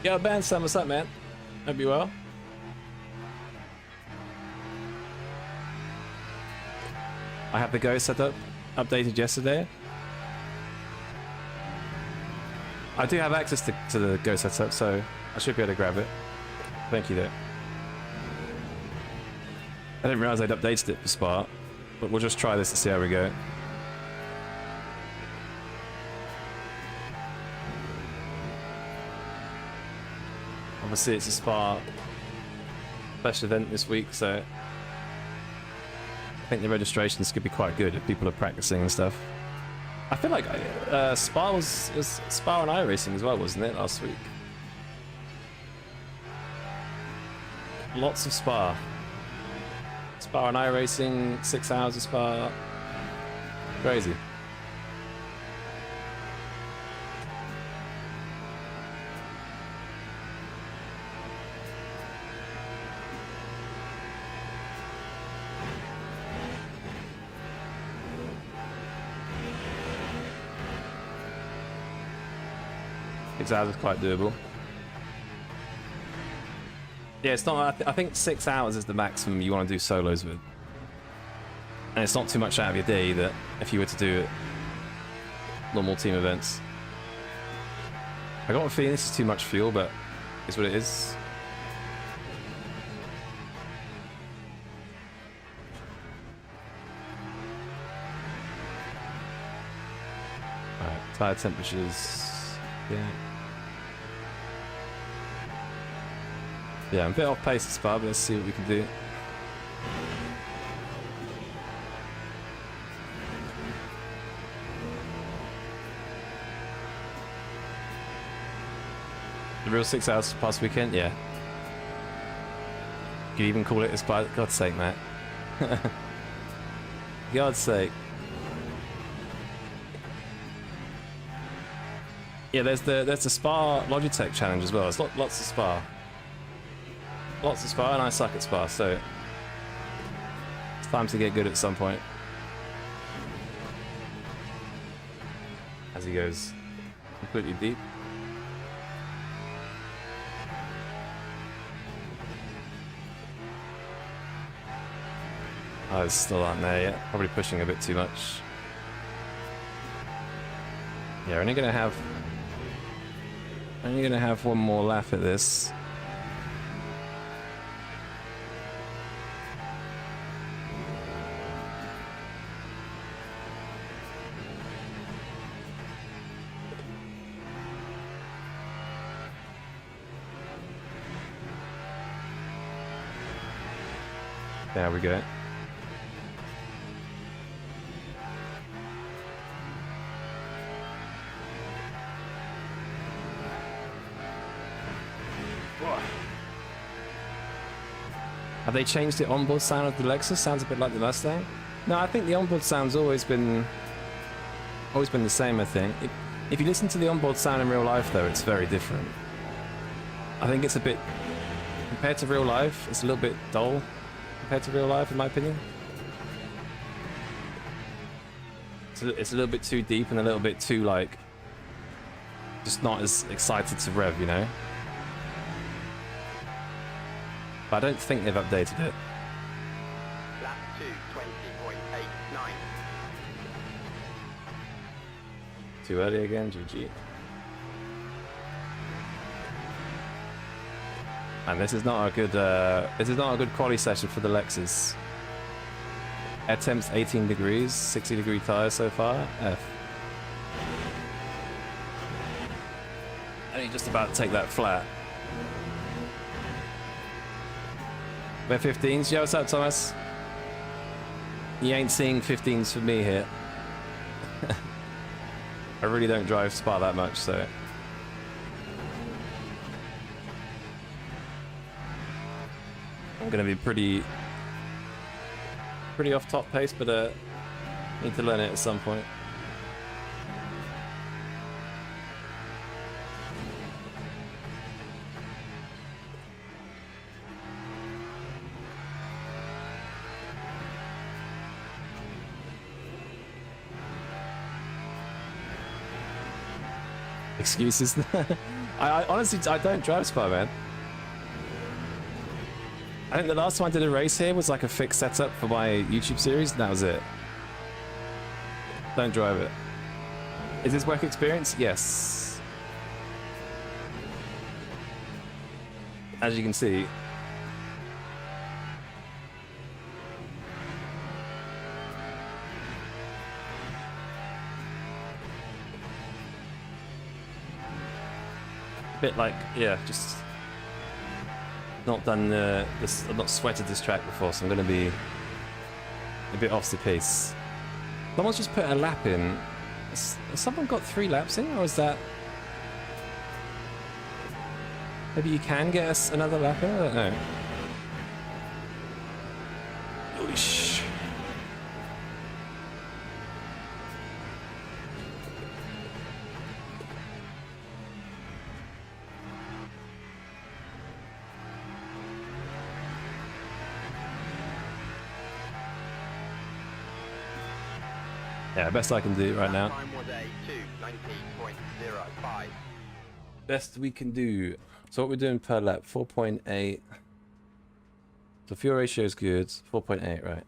Yo, Ben, Sam, what's up, man? Hope you well. I have the Go setup updated yesterday. I do have access to the Go setup, so I should be able to grab it. Thank you, though. I didn't realize they'd updated it for Spa, but we'll just try this to see how we go. Obviously, it's a Spa special event this week, so I think the registrations could be quite good if people are practicing and stuff. I feel like Spa was Spa and iRacing as well, wasn't it, last week? Lots of Spa. Spa and iRacing, 6 hours of Spa. Crazy. Hours is quite doable. Yeah, it's not. I think 6 hours is the maximum you want to do solos with, and it's not too much out of your day either if you were to do normal team events. I got a feeling this is too much fuel, but it's what it is. Alright, tire temperatures. Yeah. Yeah, I'm a bit off pace at Spa, but let's see what we can do. The real 6 hours past weekend? Yeah. You could even call it a Spa. God's sake, Matt. God's sake. Yeah, there's the Spa Logitech challenge as well. There's lots of Spa. Lots of Spa, and I suck at Spa, so it's time to get good at some point. As he goes completely deep. Oh, it's still aren't there yet. Probably pushing a bit too much. Yeah, only gonna have one more laugh at this. There we go. Have they changed the onboard sound of the Lexus? Sounds a bit like the Mustang. No, I think the onboard sound's always been the same, I think. If you listen to the onboard sound in real life, though, it's very different. I think it's a bit, compared to real life, it's a little bit dull compared to real life, in my opinion. it's a little bit too deep and a little bit too like just not as excited to rev, you know. But I don't think they've updated it. Lap 2, 20.89. Too early again, GG. And this is not a good quality session for the Lexus. Air temps 18 degrees, 60-degree tires so far. F. Only just about to take that flat. We're 15s. Yo, what's up, Thomas? You ain't seeing 15s for me here. I really don't drive Spa that much, so. I'm gonna be pretty off top pace, but need to learn it at some point. Excuses. I honestly don't drive Spa, man. I think the last time I did a race here was like a fixed setup for my YouTube series, and that was it. Don't drive it. Is this work experience? Yes. As you can see. A bit like, yeah, just not done this. I've not sweated this track before, so I'm going to be a bit off the pace. Someone's just put a lap in. Has someone got 3 laps in, or is that? Maybe you can get us another lap in. I don't know. Oosh. Yeah, best I can do right now. Time was a 2:19.05. Best we can do. So what we're doing per lap, 4.8. So fuel ratio is good. 4.8, right?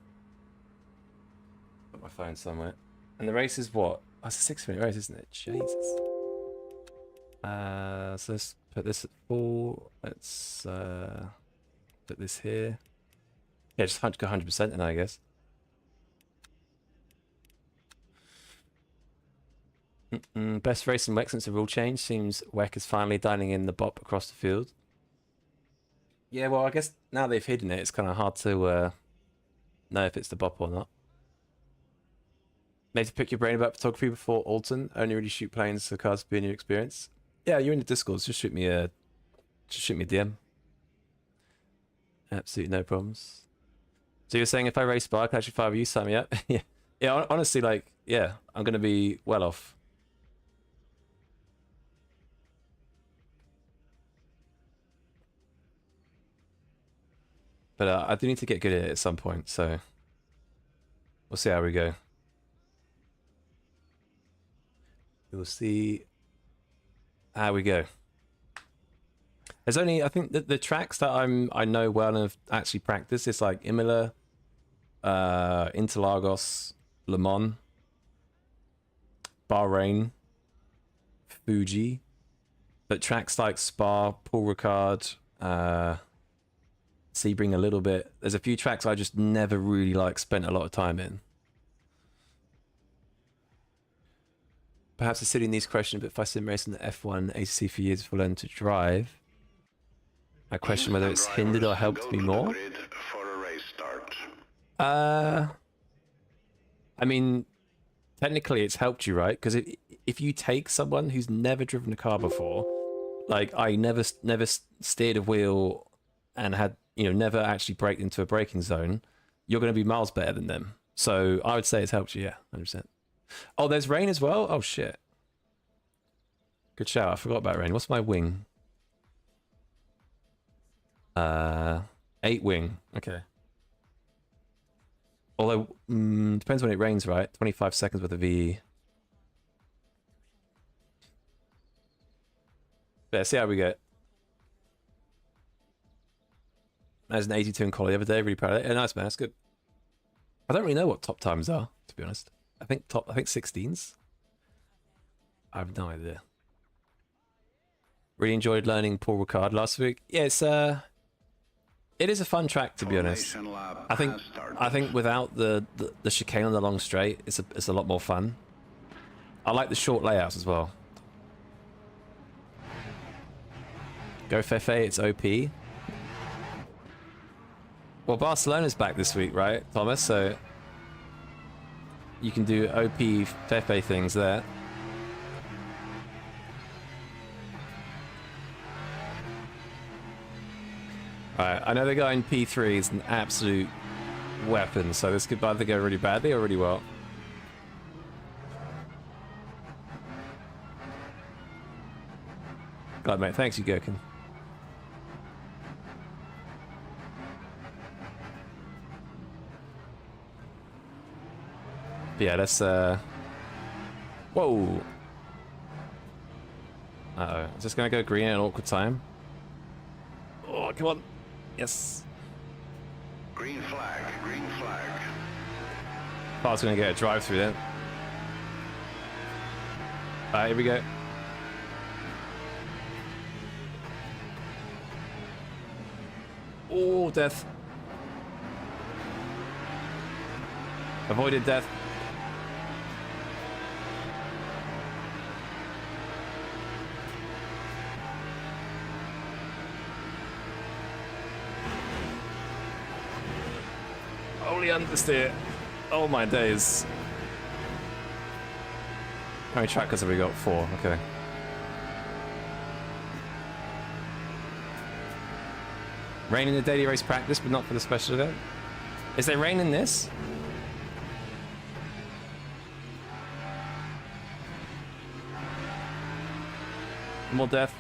Put my phone somewhere. And the race is what? Oh, it's a 6-minute race, isn't it? Jesus. So let's put this at 4. Let's put this here. Yeah, just go 100% then, I guess. Best race in WEC since the rule change. Seems WEC is finally dialing in the bop across the field. Yeah, well, I guess now they've hidden it, it's kind of hard to know if it's the bop or not. Need to pick your brain about photography before Alton. Only really shoot planes so cars to be a new experience. Yeah, you're in the Discord. Just shoot me a DM. Absolutely no problems. So you're saying if I race Spa, I can actually fire you, sign me up? Yeah. Yeah, honestly, like, yeah, I'm going to be well off. But I do need to get good at it at some point, so we'll see how we go. We'll see how we go. There's only, I think, the tracks that I know well and have actually practiced. It's like Imola, Interlagos, Le Mans, Bahrain, Fuji. But tracks like Spa, Paul Ricard, Sebring a little bit. There's a few tracks I just never really like spent a lot of time in. Perhaps a silly niche question, but if I sim race in the F1 ACC for years before learning to drive, I question whether it's hindered or helped me more. I mean, technically it's helped you, right? Because if you take someone who's never driven a car before, like I never steered a wheel and had, you know, never actually braked into a braking zone, you're going to be miles better than them. So I would say it's helped you, yeah, 100%. Oh, there's rain as well? Oh, shit. Good shout. I forgot about rain. What's my wing? 8 wing. Okay. Although, depends when it rains, right? 25 seconds with a VE. Yeah, see how we go. There's an 82 in quali the other day, really proud of it. Yeah, nice, man, that's good. I don't really know what top times are, to be honest. I think 16s. I have no idea. Really enjoyed learning Paul Ricard last week. Yeah, it is a fun track, to be honest. I think without the chicane on the long straight, it's a lot more fun. I like the short layouts as well. Go Fefe, it's OP. Well, Barcelona's back this week, right, Thomas? So you can do OP Fefe things there. Alright, I know the guy in P3 is an absolute weapon, so this could either go really badly or really well. God, mate, thanks you, Gherkin. Yeah, let's whoa. Uh-oh. Is this gonna go green at an awkward time? Oh, come on. Yes. Green flag, green flag. Car's gonna get a drive through then. Alright, here we go. Oh, death. Avoided death. Holy understeer. Oh my days. How many trackers have we got? 4, okay. Rain in the daily race practice, but not for the special event. Is there rain in this? More death.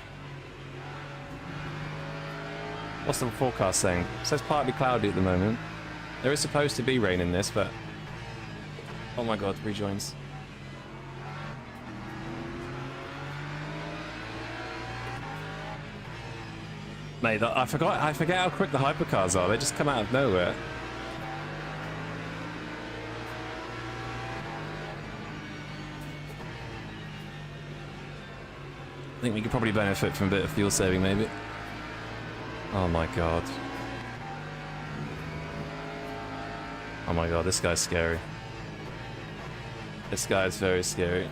What's the forecast saying? It says partly cloudy at the moment. There is supposed to be rain in this, but... Oh my god, rejoins. Mate, I forget how quick the hypercars are. They just come out of nowhere. I think we could probably benefit from a bit of fuel saving, maybe. Oh my god. Oh my god, this guy's scary. This guy's very scary.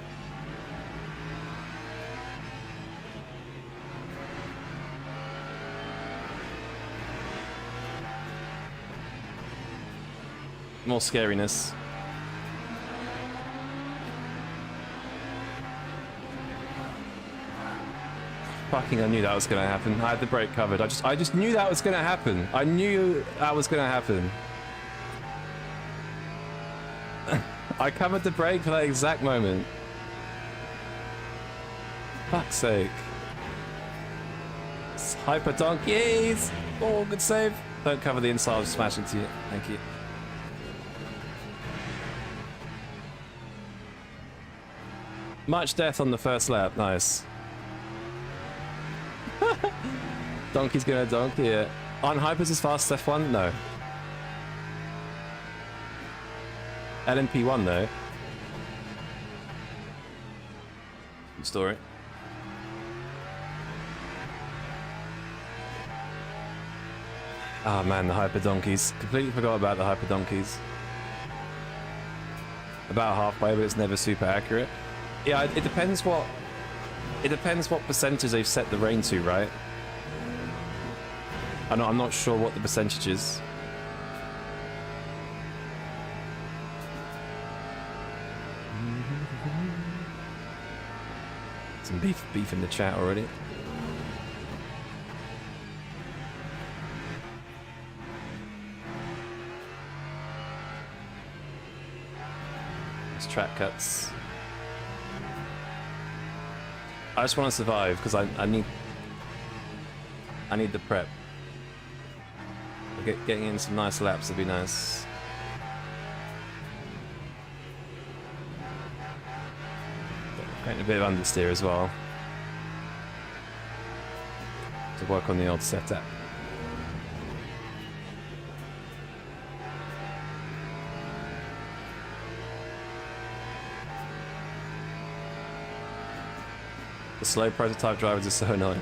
More scariness. Fucking, I knew that was gonna happen. I had the brake covered. I just knew that was gonna happen. I knew that was gonna happen. I covered the brake for that exact moment. Fuck's sake. It's hyper donkeys! Oh, good save. Don't cover the inside, I'll smash into you. Thank you. Much death on the first lap, nice. Donkey's gonna donkey it. Aren't hypers as fast as F1? No. LMP1 though. Good story. Ah man, the hyper donkeys. Completely forgot about the hyper donkeys. About halfway, but it's never super accurate. Yeah, it depends what percentage they've set the rain to, right? I'm not sure what the percentage is. Some beef in the chat already. It's track cuts. I just want to survive because I need the prep. Getting in some nice laps would be nice. And a bit of understeer as well. To work on the old setup. The slow prototype drivers are so annoying.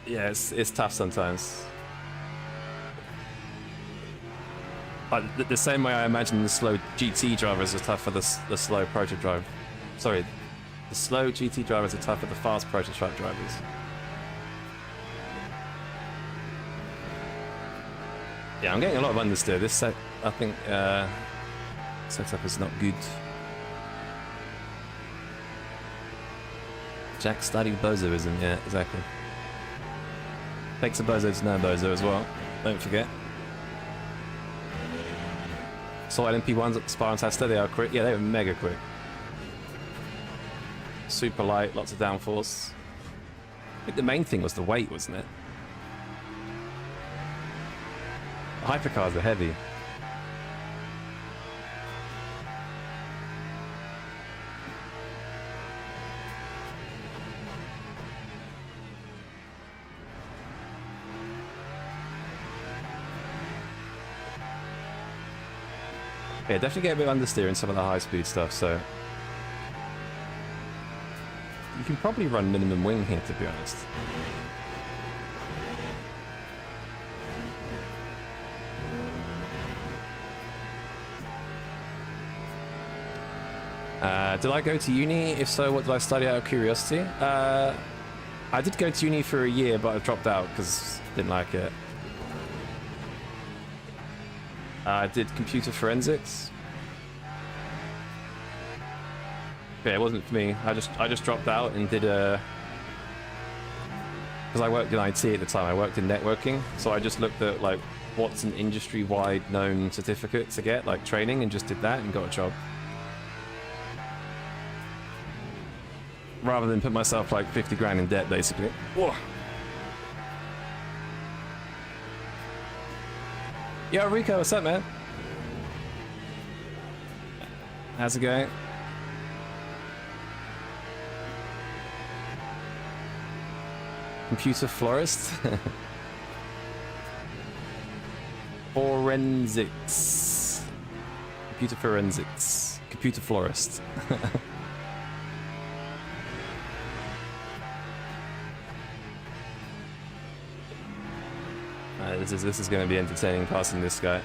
Yeah, it's tough sometimes. The same way I imagine the slow GT drivers are tough for the slow prototype. Sorry, the slow GT drivers are tough for the fast prototype drivers. Yeah, I'm getting a lot of understeer. This set, I think, setup is not good. Jack studied bozoism, yeah, exactly. Takes a bozo to know bozo as well, don't forget. Saw LMP1s at the Spa and Tester, they are quick. Yeah, they were mega quick. Super light, lots of downforce. I think the main thing was the weight, wasn't it? The hypercars are heavy. Yeah, definitely get a bit of understeer in some of the high-speed stuff, so... You can probably run minimum wing here, to be honest. Did I go to uni? If so, what did I study out of curiosity? I did go to uni for a year, but I dropped out because I didn't like it. I did computer forensics. Yeah, it wasn't for me. I just dropped out and did a... Because I worked in IT at the time, I worked in networking, so I just looked at like what's an industry-wide known certificate to get, like training, and just did that and got a job. Rather than put myself like 50 grand in debt, basically. Whoa. Yo, Rico, what's up, man? How's it going? Computer florist? Forensics. Computer forensics. Computer florist. This is going to be entertaining passing this guy.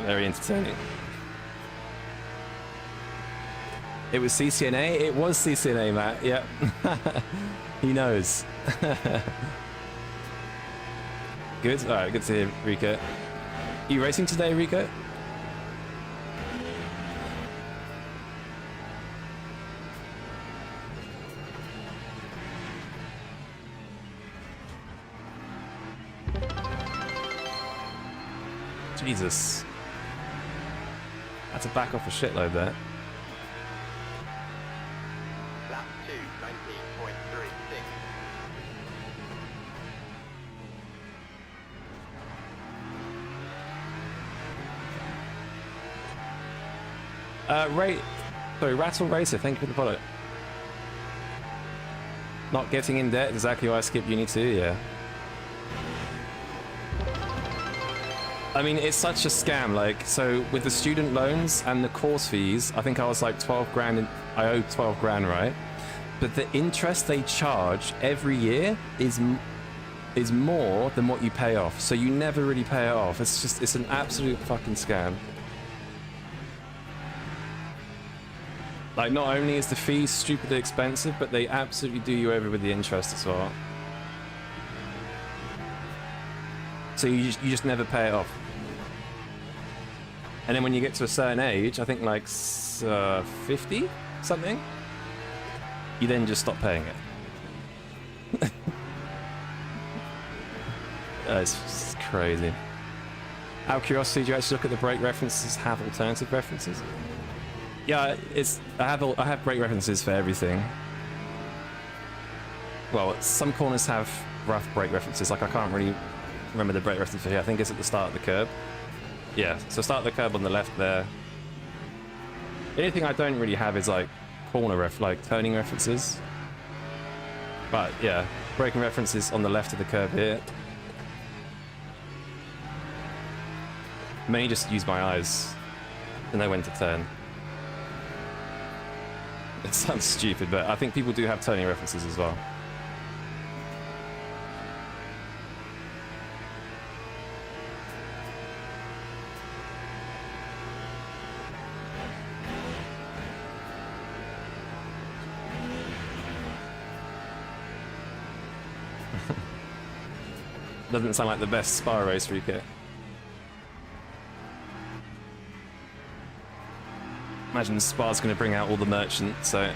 Very entertaining. It was CCNA? It was CCNA, Matt. Yep. He knows. Good? Alright, good to hear, Rico. You racing today, Rico? Jesus. Had to back off a shitload there. Lap 2, 19.36. Sorry, Rattle Racer, thank you for the follow. Not getting in debt, exactly why I skipped uni too, yeah. I mean, it's such a scam, like, so with the student loans and the course fees, I think I was like 12 grand, and I owed 12 grand, right? But the interest they charge every year is more than what you pay off, so you never really pay it off. It's an absolute fucking scam. Like, not only is the fee stupidly expensive, but they absolutely do you over with the interest as well. So you just never pay it off. And then when you get to a certain age, I think like 50 something, you then just stop paying it. It's just crazy. Out of curiosity, do you actually look at the brake references, have alternative references? Yeah, I have brake references for everything. Well, some corners have rough brake references, like I can't really remember the brake reference for here. I think it's at the start of the curb. Yeah, so start of the curb on the left there. The only thing I don't really have is like like turning references. But yeah, braking references on the left of the curve here. Mainly just use my eyes to know when to turn. It sounds stupid, but I think people do have turning references as well. Doesn't sound like the best Spa race rekit. Imagine Spa's going to bring out all the merchants, so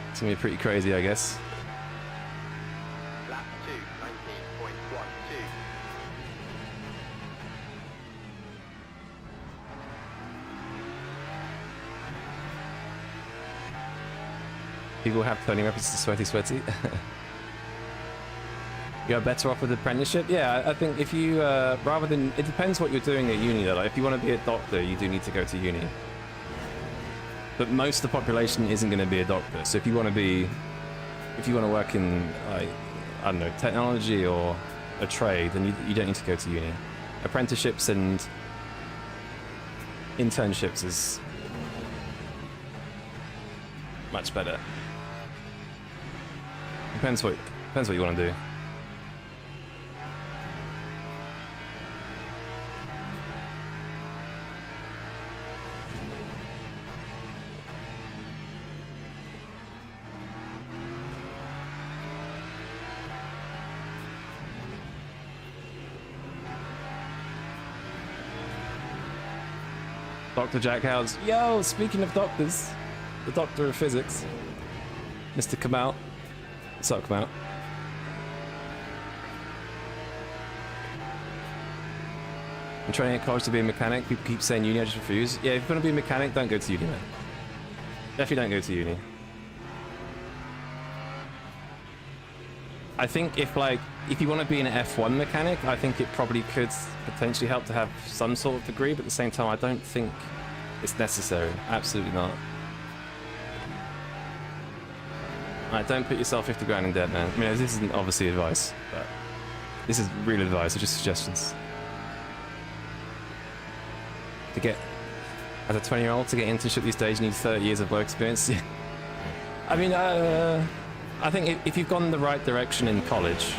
it's going to be pretty crazy, I guess. Lap 2, 19.12. People have turning references to sweaty, sweaty. You're better off with apprenticeship? Yeah, I think if you, rather than, it depends what you're doing at uni though. Like, if you want to be a doctor, you do need to go to uni. But most of the population isn't going to be a doctor. So if you want to work in, like, I don't know, technology or a trade, then you don't need to go to uni. Apprenticeships and internships is much better. Depends what you want to do. Dr. Jack Howes. Yo, speaking of doctors, the doctor of physics, Mr. Kamal. What's up, Kamal? I'm training at college to be a mechanic. People keep saying uni, I just refuse. Yeah, if you want to be a mechanic, don't go to uni, man. Definitely don't go to uni. I think if you want to be an F1 mechanic, I think it probably could potentially help to have some sort of degree, but at the same time, I don't think it's necessary. Absolutely not. Alright, don't put yourself 50 grand in debt, man. I mean, this isn't obviously advice, but this is real advice, it's just suggestions. To get, as a 20-year-old, to get internship these days, you need 30 years of work experience. I mean, I think if you've gone in the right direction in college,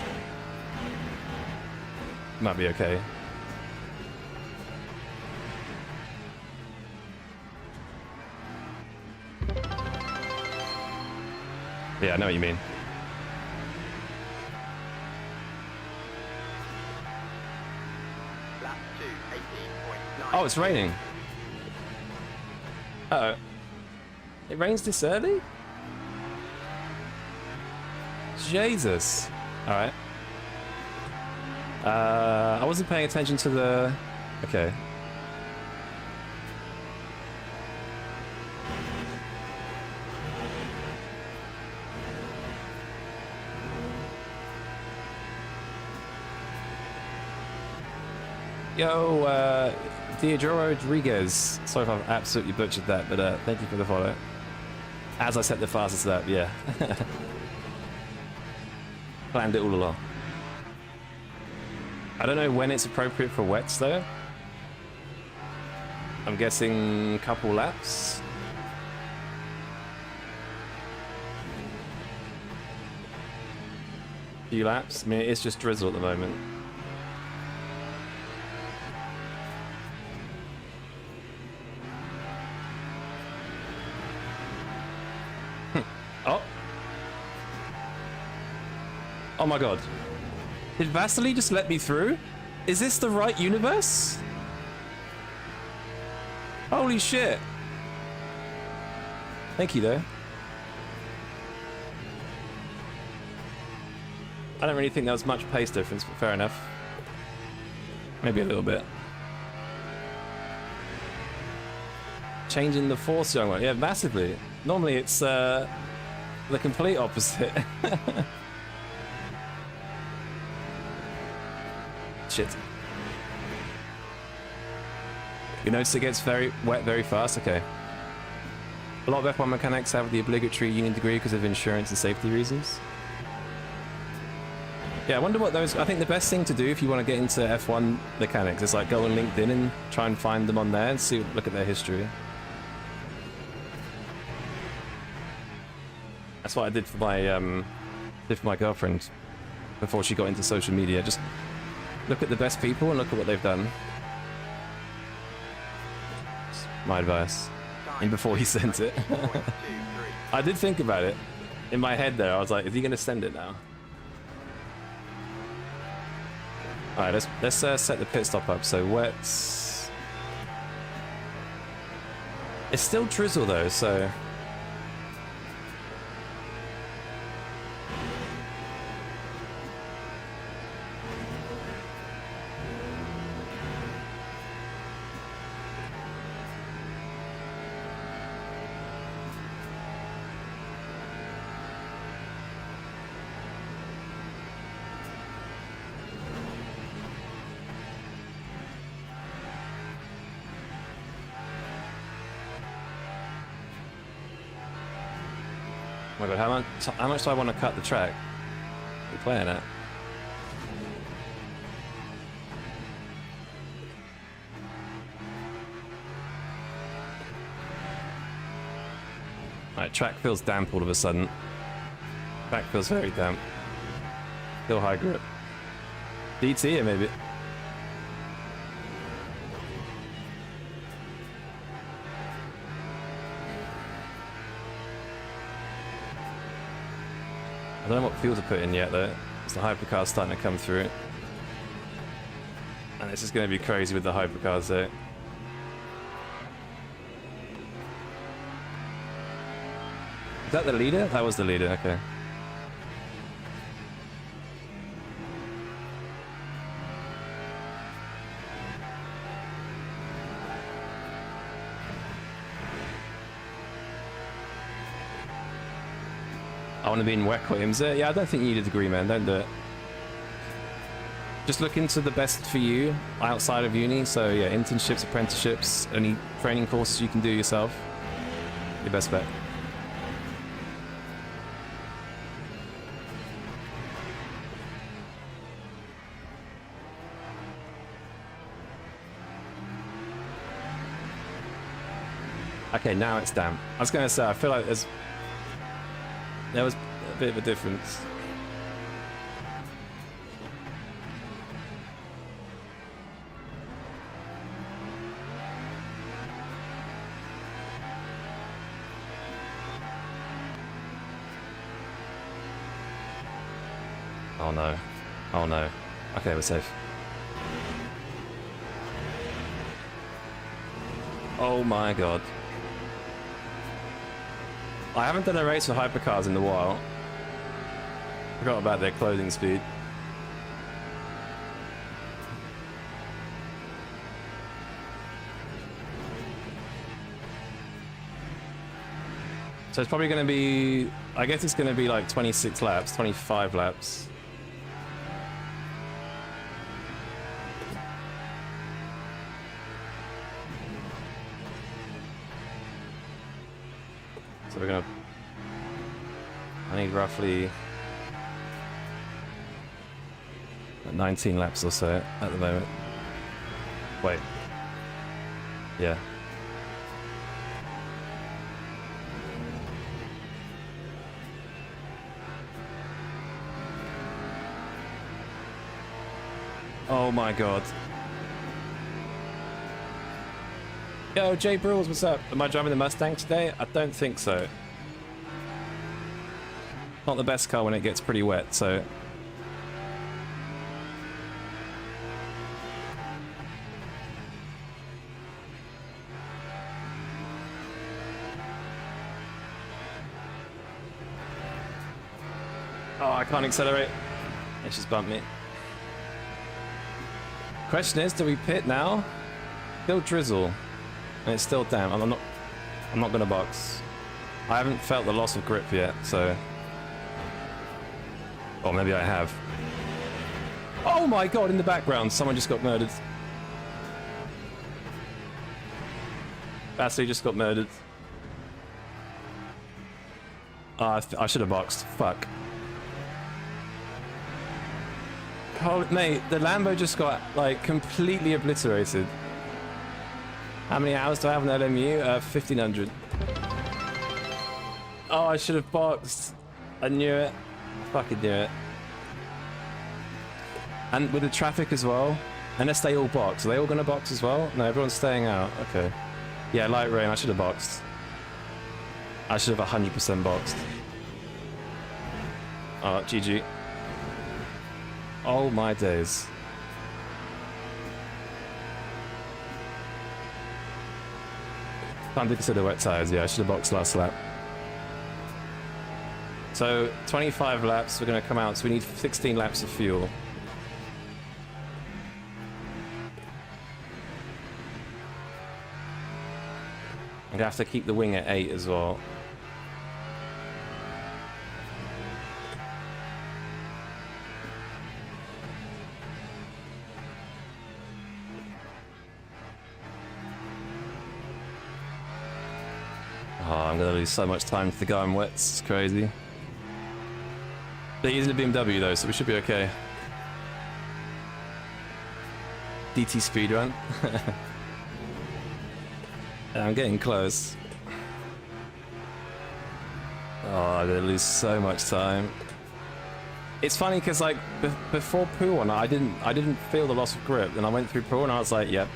it might be okay. Yeah, I know what you mean. Lap 2, 18.9. Oh, it's raining. Uh-oh. It rains this early? Jesus. Alright. I wasn't paying attention to the... Okay. Yo, Deodoro Rodriguez. Sorry if I've absolutely butchered that, but thank you for the follow. As I set the fastest lap, yeah. Planned it all along. I don't know when it's appropriate for wets though. I'm guessing a couple laps. Few laps. I mean, it's just drizzle at the moment. Oh. Oh my god. Did Vasily just let me through? Is this the right universe? Holy shit. Thank you though. I don't really think there was much pace difference, but fair enough. Maybe a little bit. Changing the force, young one. Yeah, massively. Normally it's the complete opposite. Shit. You notice it gets very wet very fast? Okay. A lot of F1 mechanics have the obligatory uni degree because of insurance and safety reasons. Yeah, I wonder what those... I think the best thing to do if you want to get into F1 mechanics is like go on LinkedIn and try and find them on there and see, look at their history. That's what I did for my girlfriend before she got into social media. Just look at the best people and look at what they've done. That's my advice. And before he sent it. I did think about it. In my head there, I was like, is he going to send it now? Alright, let's set the pit stop up. So wet. It's still drizzle though, so... Oh my god, how much do I want to cut the track? We're playing it. Alright, track feels damp all of a sudden. Track feels very damp. Still high grip. DT here maybe. I don't know what fuel to put in yet though. It's the hypercar's starting to come through. And this is going to be crazy with the hypercars though. Is that the leader? That was the leader, okay. I want to be in WEC Williams. Yeah, I don't think you need a degree, man. Don't do it. Just look into the best for you outside of uni. So yeah, internships, apprenticeships, any training courses you can do yourself. Your best bet. Okay, now it's damp. I was going to say, I feel like there was a bit of a difference. Oh no. Oh no. Okay, we're safe. Oh my god. I haven't done a race with hypercars in a while. Forgot about their closing speed. So it's probably going to be... I guess it's going to be like 26 laps, 25 laps. So we're gonna... I need roughly 19 laps or so at the moment. Wait. Yeah. Oh my god. Yo, Jay Brules, what's up? Am I driving the Mustang today? I don't think so. Not the best car when it gets pretty wet, so... Oh, I can't accelerate. It's just bumped me. Question is, do we pit now? Still drizzle. And it's still damp. I'm not gonna box. I haven't felt the loss of grip yet, so... Or maybe I have. Oh my god, in the background, someone just got murdered. Basley just got murdered. Oh, I should have boxed. Fuck. Oh, mate, the Lambo just got, like, completely obliterated. How many hours do I have on LMU? 1,500. Oh, I should have boxed. I knew it. I fucking knew it. And with the traffic as well, unless they all box. Are they all going to box as well? No, everyone's staying out. Okay. Yeah, light rain. I should have boxed. I should have 100% boxed. Oh, GG. Oh my days. Time to consider wet tires. Yeah, I should have boxed last lap. So 25 laps. We're going to come out. So we need 16 laps of fuel. I'm gonna have to keep the wing at 8 as well. Oh, I'm gonna lose so much time to the guy in wets. It's crazy. They're using the BMW though, so we should be okay. DT speedrun. I'm getting close. Oh, I'm gonna lose so much time. It's funny because like before pool one, I didn't feel the loss of grip, and I went through pool and I was like, yep,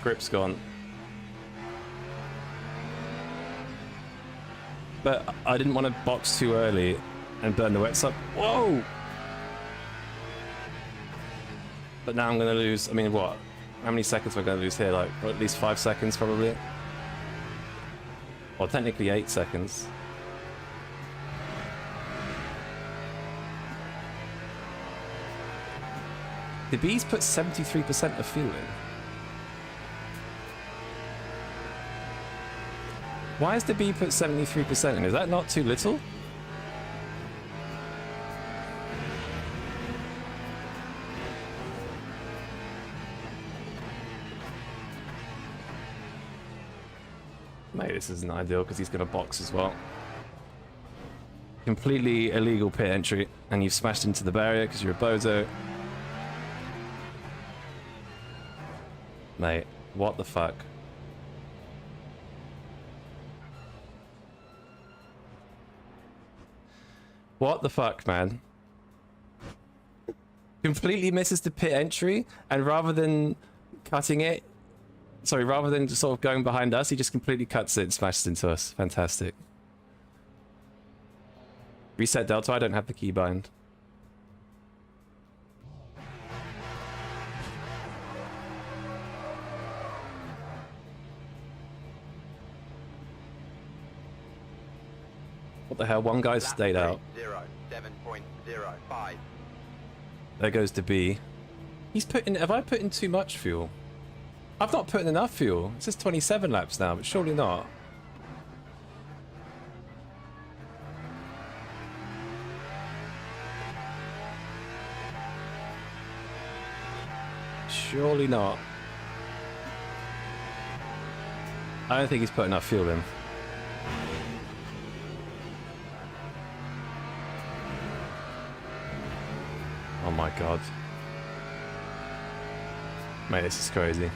grip's gone. But I didn't want to box too early and burn the wets up. Whoa! But now I'm gonna lose. I mean, what? How many seconds am I going to lose here? Like, at least 5 seconds, probably. Well, technically 8 seconds. The bees put 73% of fuel in. Why has the bee put 73% in? Is that not too little? Mate, this isn't ideal because he's going to box as well. Completely illegal pit entry, and you've smashed into the barrier because you're a bozo. Mate, what the fuck? What the fuck, man? Completely misses the pit entry, and rather than cutting it, sorry, rather than just sort of going behind us, he just completely cuts it and smashes into us. Fantastic. Reset Delta, I don't have the keybind. What the hell? One guy stayed out. 7.05. There goes to B. He's put in. Have I put in too much fuel? I've not put in enough fuel. It says 27 laps now, but surely not. Surely not. I don't think he's put enough fuel in. Oh my god. Mate, this is crazy.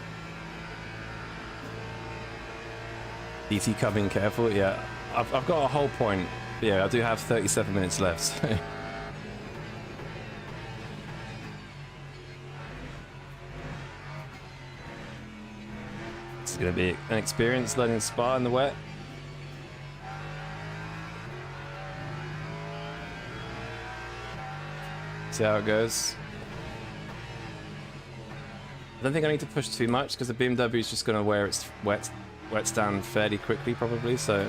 DT coming careful, yeah. I've got a whole point. Yeah, I do have 37 minutes left. So. It's gonna be an experience learning Spa in the wet. See how it goes. I don't think I need to push too much because the BMW is just going to wear its wets down fairly quickly, probably. So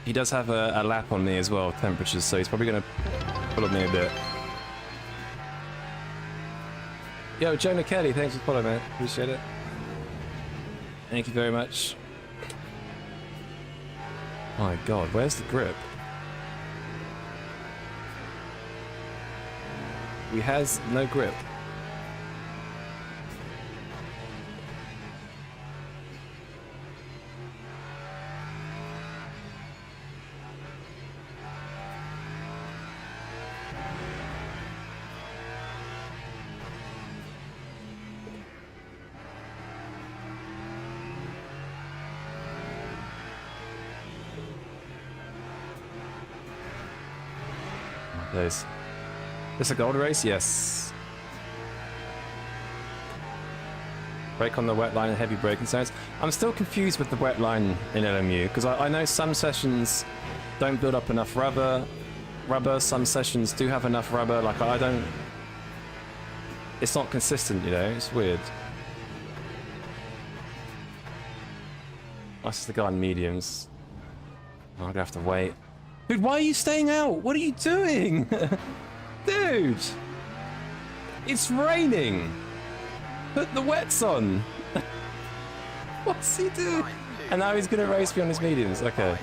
he does have a lap on me as well, temperatures. So he's probably going to pull on me a bit. Yo, Jonah Kelly, thanks for following, man. Appreciate it. Thank you very much. Oh my god, where's the grip? He has no grip. Those. This a gold race? Yes. Brake on the wet line and heavy braking zones. I'm still confused with the wet line in LMU because I know some sessions don't build up enough rubber. Some sessions do have enough rubber. Like I don't. It's not consistent, you know. It's weird. That's the guy in mediums. I'm gonna have to wait. Dude, why are you staying out? What are you doing? Dude! It's raining! Put the wets on! What's he doing? And now he's gonna race me on his mediums. Okay.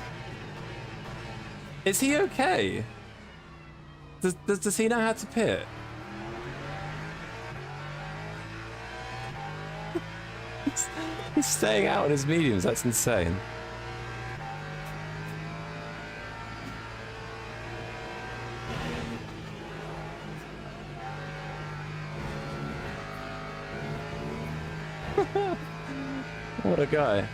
Is he okay? Does he know how to pit? He's staying out on his mediums. That's insane. What a guy.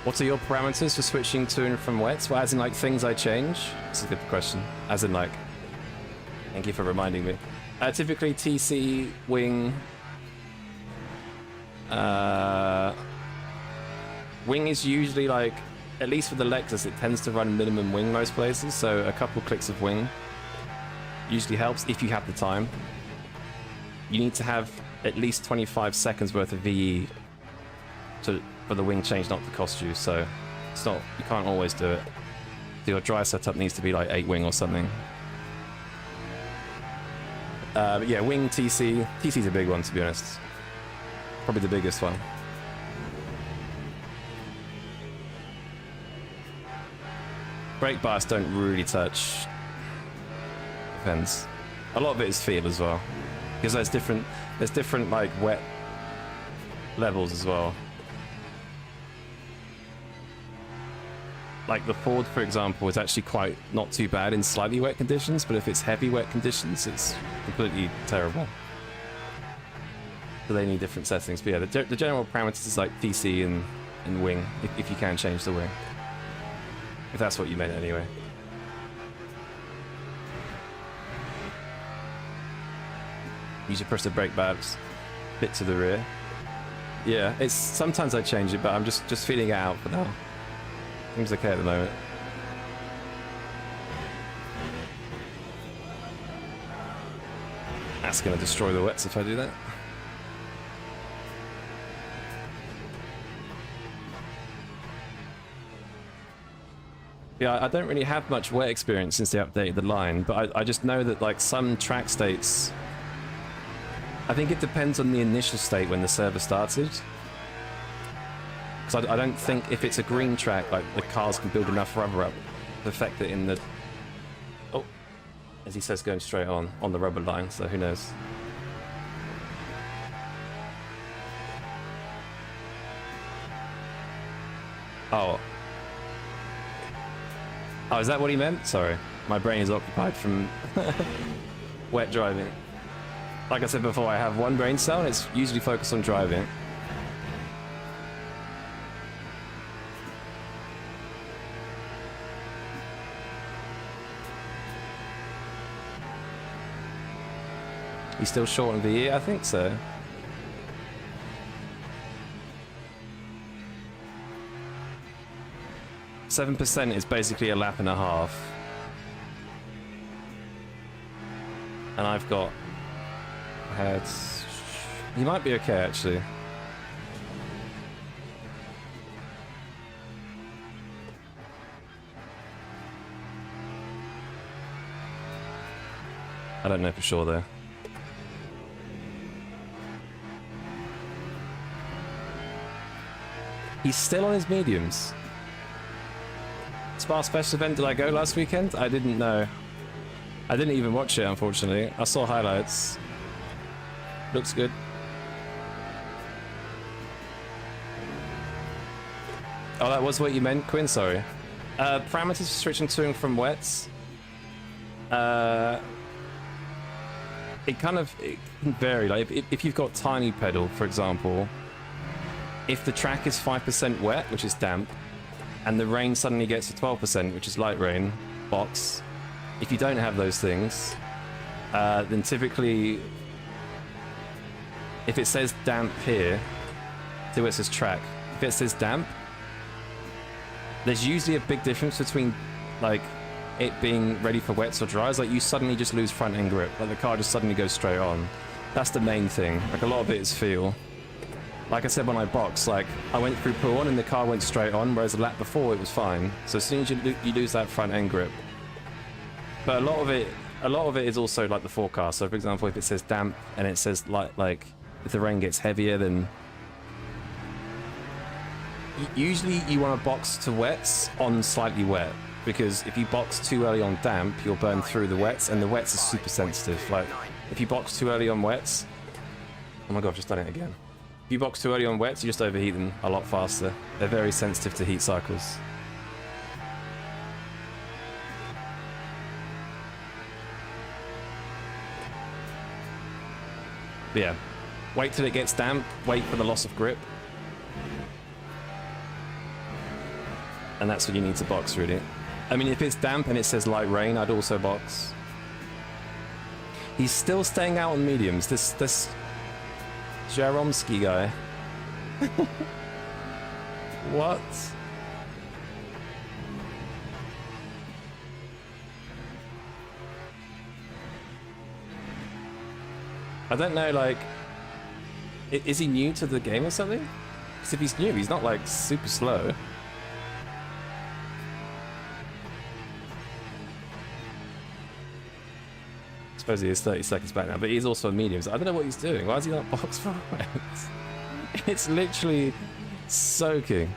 What are your parameters for switching to and from wets? Well, as in like things I change? That's a good question. As in like, thank you for reminding me. Typically TC, wing. Wing is usually like, at least for the Lexus, it tends to run minimum wing most places. So a couple clicks of wing usually helps if you have the time. You need to have at least 25 seconds worth of VE for the wing change not to cost you. So it's not, you can't always do it. So your dry setup needs to be like 8 wing or something. But yeah, wing TC. TC's a big one, to be honest. Probably the biggest one. Brake bars don't really touch. Depends. A lot of it is feel as well, because there's different like wet levels as well. Like the Ford, for example, is actually quite not too bad in slightly wet conditions, but if it's heavy wet conditions, it's completely terrible. So they need different settings. But yeah, the general parameters is like TC and wing, if you can change the wing. If that's what you meant anyway. Use your press the brake pads, bit to the rear. Yeah, it's sometimes I change it, but I'm just feeling it out for now. Seems okay at the moment. That's gonna destroy the wets if I do that. Yeah, I don't really have much wet experience since they updated the line, but I just know that like some track states, I think it depends on the initial state when the server started. Because I don't think if it's a green track, like the cars can build enough rubber up to affect it in the... Oh, as he says, going straight on the rubber line, so who knows. Oh. Oh, is that what he meant? Sorry. My brain is occupied from wet driving. Like I said before, I have one brain cell and it's usually focused on driving. You still short on VE? I think so. %7 is basically a lap and a half. And I've got... You might be okay, actually. I don't know for sure, though. He's still on his mediums. Spa Special event, did I go last weekend? I didn't know. I didn't even watch it, unfortunately. I saw highlights. Looks good. Oh, that was what you meant, Quinn? Sorry. Parameters for switching to and from wets. It can vary. Like if you've got tiny pedal, for example, if the track is 5% wet, which is damp, and the rain suddenly gets to 12%, which is light rain, box. If you don't have those things, then typically, if it says damp here, see where it says track, if it says damp, there's usually a big difference between like it being ready for wets or dries. Like you suddenly just lose front end grip, like the car just suddenly goes straight on. That's the main thing. Like a lot of it is feel. Like I said when I boxed, like I went through pull on and the car went straight on, whereas the lap before it was fine. So as soon as you lose that front end grip. But a lot of it is also like the forecast. So for example, if it says damp and it says like if the rain gets heavier, then usually you want to box to wets on slightly wet, because if you box too early on damp, you'll burn through the wets, and the wets are super sensitive. Like if you box too early on wets, oh my god, I've just done it again. If you box too early on wets, you just overheat them a lot faster. They're very sensitive to heat cycles. But yeah, wait till it gets damp, wait for the loss of grip. And that's what you need to box, really. I mean, if it's damp and it says light rain, I'd also box. He's still staying out on mediums, this Jaromsky guy. What? I don't know, like, is he new to the game or something? Because if he's new, he's not like super slow. I suppose he is 30 seconds back now, but he's also a medium, so I don't know what he's doing. Why is he not box forward? It's literally soaking.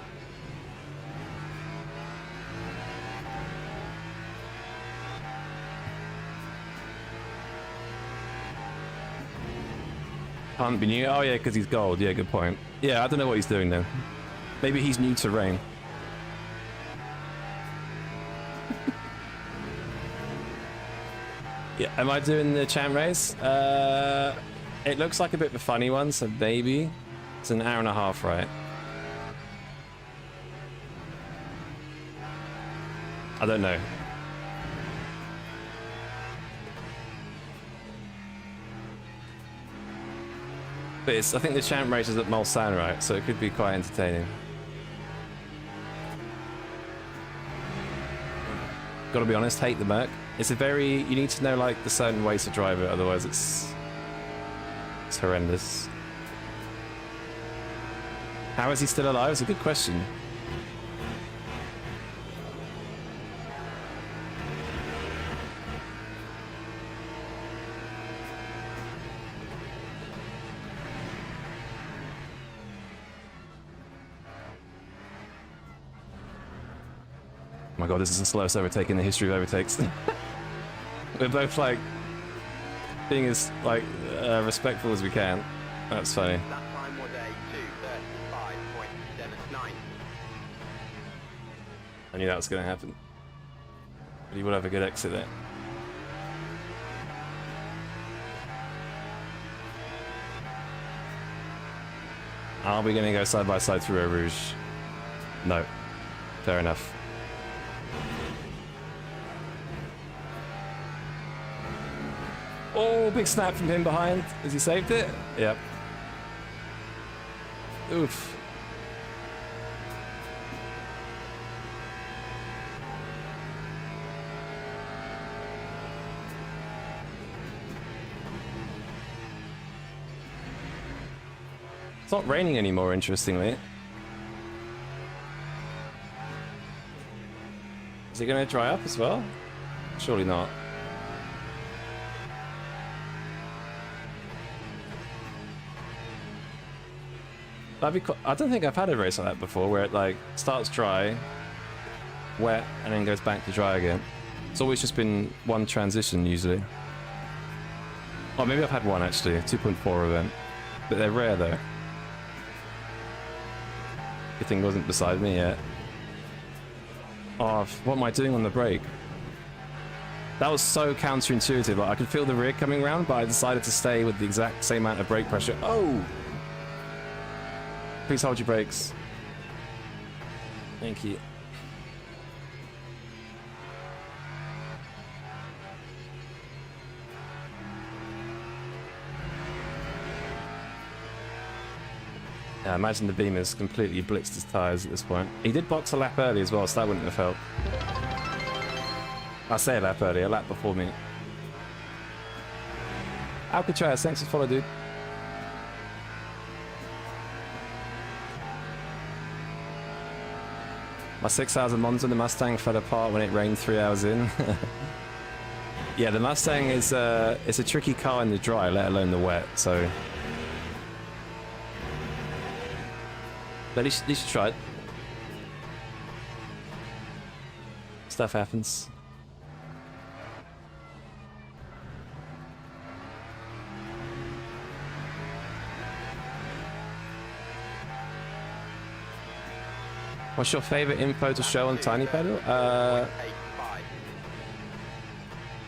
Can't be new. Oh yeah, because he's gold. Yeah, good point. Yeah, I don't know what he's doing then. Maybe he's new to rain. Yeah, am I doing the champ race? It looks like a bit of a funny one, so maybe. It's an hour and a half, right? I don't know. But I think the champ race is at Mulsanne, right? So it could be quite entertaining. Gotta be honest, hate the Merc. It's a very, you need to know like the certain ways to drive it, otherwise it's horrendous. How is he still alive? It's a good question. Oh my god, this is the slowest overtake in the history of overtakes. We're both like being as like respectful as we can. That's funny. That time was a 2:35.79. I knew that was going to happen. But he would have a good exit there. Are we going to go side by side through Eau Rouge? No. Fair enough. Oh, big snap from him behind. Has he saved it? Yep. Oof. It's not raining anymore, interestingly. Is it going to dry up as well? Surely not. I don't think I've had a race like that before, where it like starts dry, wet, and then goes back to dry again. It's always just been one transition usually. Oh, maybe I've had one actually, a 2.4 event, but they're rare though. Good thing wasn't beside me yet. Oh, what am I doing on the brake? That was so counterintuitive. Like, I could feel the rear coming around, but I decided to stay with the exact same amount of brake pressure. Oh! Please hold your brakes. Thank you. Yeah, I imagine the beam has completely blitzed his tyres at this point. He did box a lap early as well, so that wouldn't have helped. I say a lap early, a lap before me. Alcatraz, thanks for follow, dude. My 6,000 Monza, the Mustang fell apart when it rained 3 hours in. Yeah, the Mustang is it's a tricky car in the dry, let alone the wet, so... But at least you tried. Stuff happens. What's your favorite info to show on Tiny Pedal? 0.85.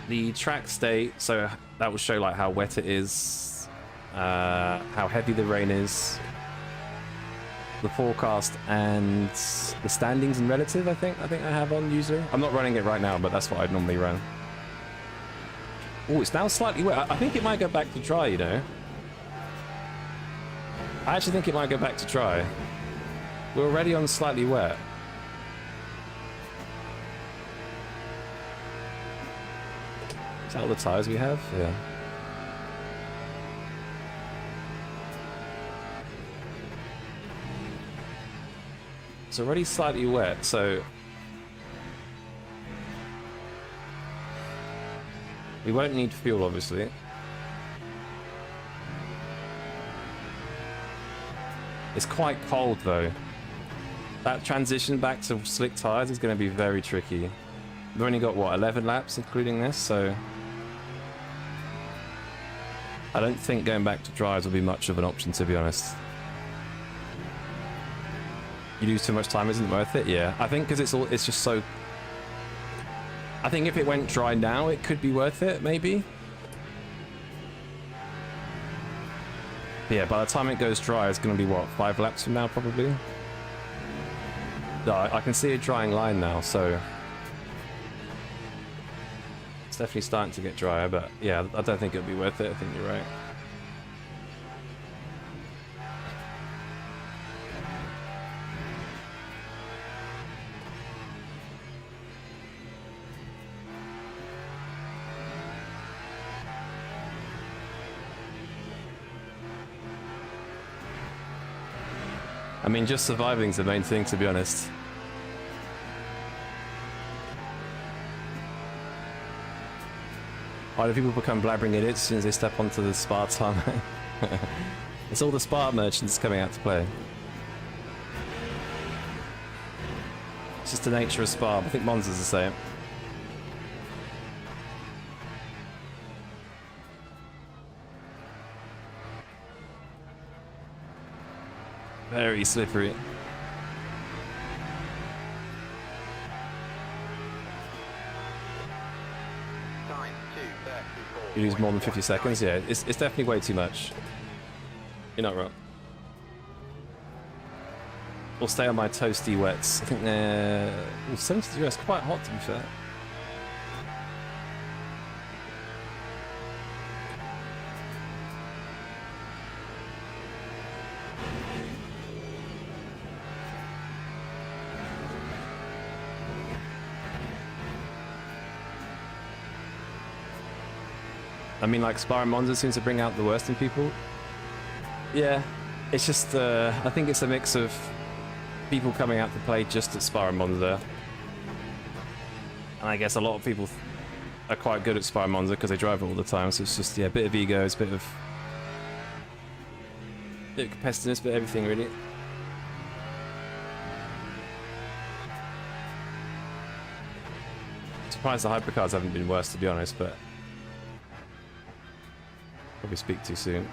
The track state, so that will show like how wet it is, how heavy the rain is, the forecast, and the standings and relative. I think I have on usually. I'm not running it right now, but that's what I'd normally run. Oh, it's now slightly wet. I think it might go back to dry, you know. I actually think it might go back to dry. We're already on slightly wet. Is that all the tires we have? Yeah. It's already slightly wet, so we won't need fuel, obviously. It's quite cold, though. That transition back to slick tires is going to be very tricky. We've only got, what, 11 laps, including this, so... I don't think going back to dries will be much of an option, to be honest. You lose too much time, isn't it worth it? Yeah, I think because it's just so... I think if it went dry now, it could be worth it, maybe. But yeah, by the time it goes dry, it's going to be, what, 5 laps from now, probably? No, I can see a drying line now, so... It's definitely starting to get drier, but yeah, I don't think it'll be worth it. I think you're right. I mean, just surviving's the main thing, to be honest. Why do people become blabbering idiots as soon as they step onto the Spa tarmac? It's all the Spa merchants coming out to play. It's just the nature of Spa. I think Monza's the same. Very slippery. You lose more than 50 seconds? Yeah, it's definitely way too much. You're not wrong. We'll stay on my toasty wets. I think they're... Well, 70 degrees, quite hot to be fair. I mean, like, Spa and Monza seems to bring out the worst in people. Yeah, it's just, I think it's a mix of people coming out to play just at Spa and Monza. And I guess a lot of people are quite good at Spa and Monza because they drive it all the time, so it's just, yeah, a bit of egos, a bit of competitiveness, but everything, really. I'm surprised the hypercars haven't been worse, to be honest, but... Probably speak too soon.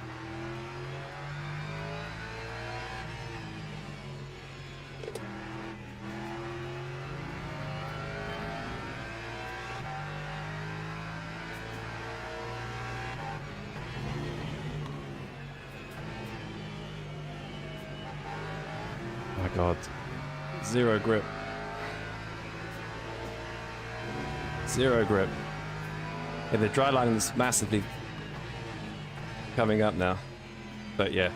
Oh my god. Zero grip. Zero grip. Yeah, the dry line is massively coming up now, but yeah,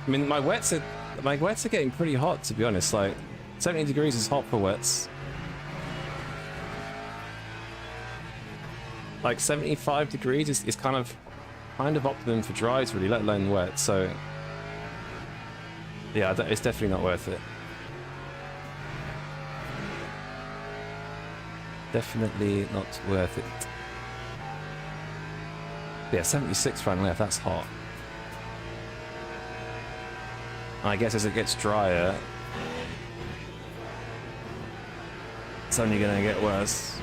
I mean, my wets are getting pretty hot, to be honest. Like, 70 degrees is hot for wets. Like 75 degrees is kind of optimum for dries, really, let alone wet. So yeah, it's definitely not worth it. Definitely not worth it. Yeah, 76 front left, that's hot. I guess as it gets drier, it's only gonna get worse.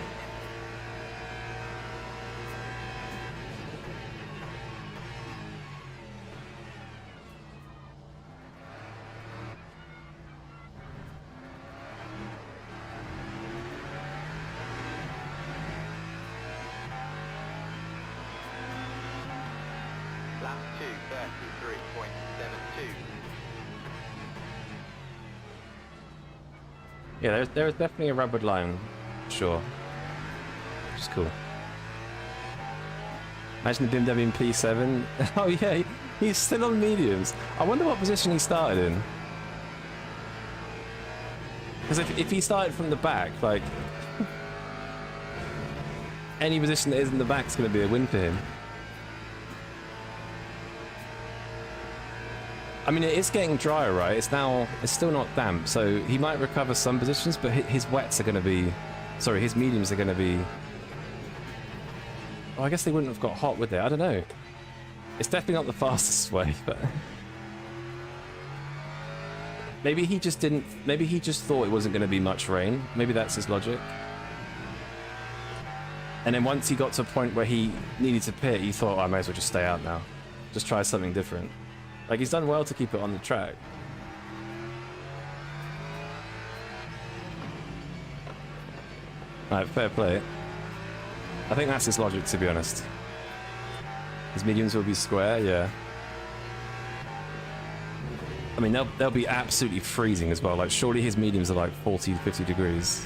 Lap 2, 33.72. Yeah, there's definitely a rubbered line, sure. Which is cool. Imagine the BMW P7. Oh yeah, he's still on mediums. I wonder what position he started in. Because if he started from the back, like any position that is in the back is going to be a win for him. I mean, it is getting drier, right? It's still not damp, so he might recover some positions, but his wets are going to be, sorry, his mediums are going to be. Oh, I guess they wouldn't have got hot, would they? I don't know. It's definitely not the fastest way, but maybe he just didn't. Maybe he just thought it wasn't going to be much rain. Maybe that's his logic. And then once he got to a point where he needed to pit, he thought, oh, I may as well just stay out now. Just try something different. Like, he's done well to keep it on the track. Alright, fair play. I think that's his logic, to be honest. His mediums will be square, yeah. I mean, they'll be absolutely freezing as well. Like, surely his mediums are like 40, 50 degrees.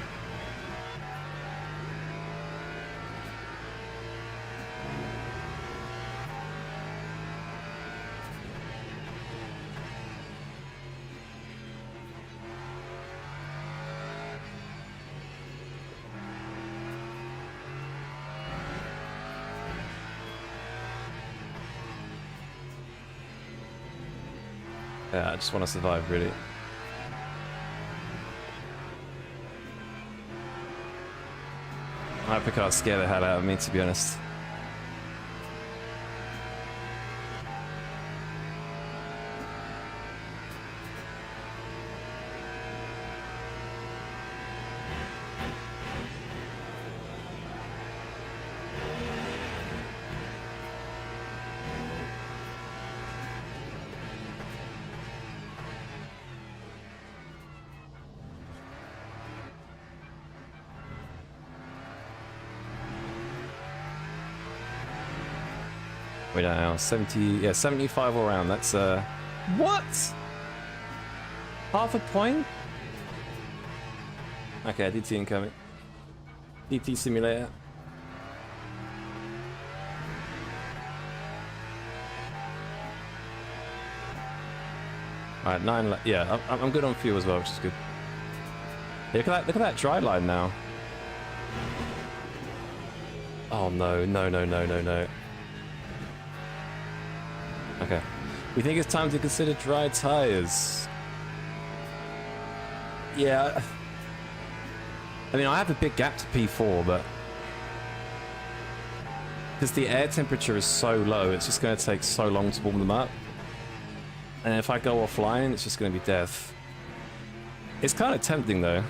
Yeah, I just want to survive, really. Hypercars scare the hell out of me, to be honest. Wait now, 70, yeah, 75 all around. That's what? Half a point? Okay, DT incoming. DT simulator. Alright, 9 yeah, I'm good on fuel as well, which is good. Yeah, look at that dry line now. Oh no, no, no, no, no, no. Okay. We think it's time to consider dry tires. Yeah. I mean, I have a big gap to P4, but because the air temperature is so low, it's just going to take so long to warm them up. And if I go offline, it's just going to be death. It's kind of tempting, though.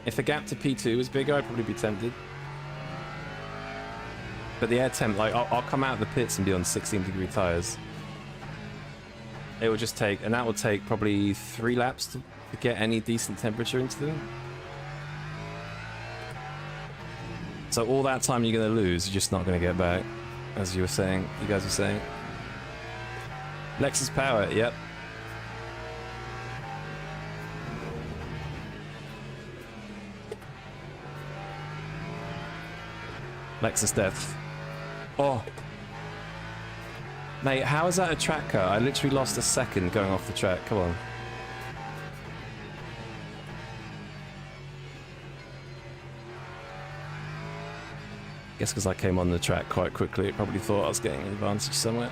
If the gap to P2 was bigger, I'd probably be tempted. But the air temp, like, I'll come out of the pits and be on 16-degree tires. It will just take, and that will take probably 3 laps to get any decent temperature into them. So all that time you're going to lose, you're just not going to get back, as you were saying, you guys were saying. Lexus power, yep. Lexus death. Oh. Mate, how is that a track cut? I literally lost a second going off the track. Come on. Guess because I came on the track quite quickly, it probably thought I was getting an advantage somewhere.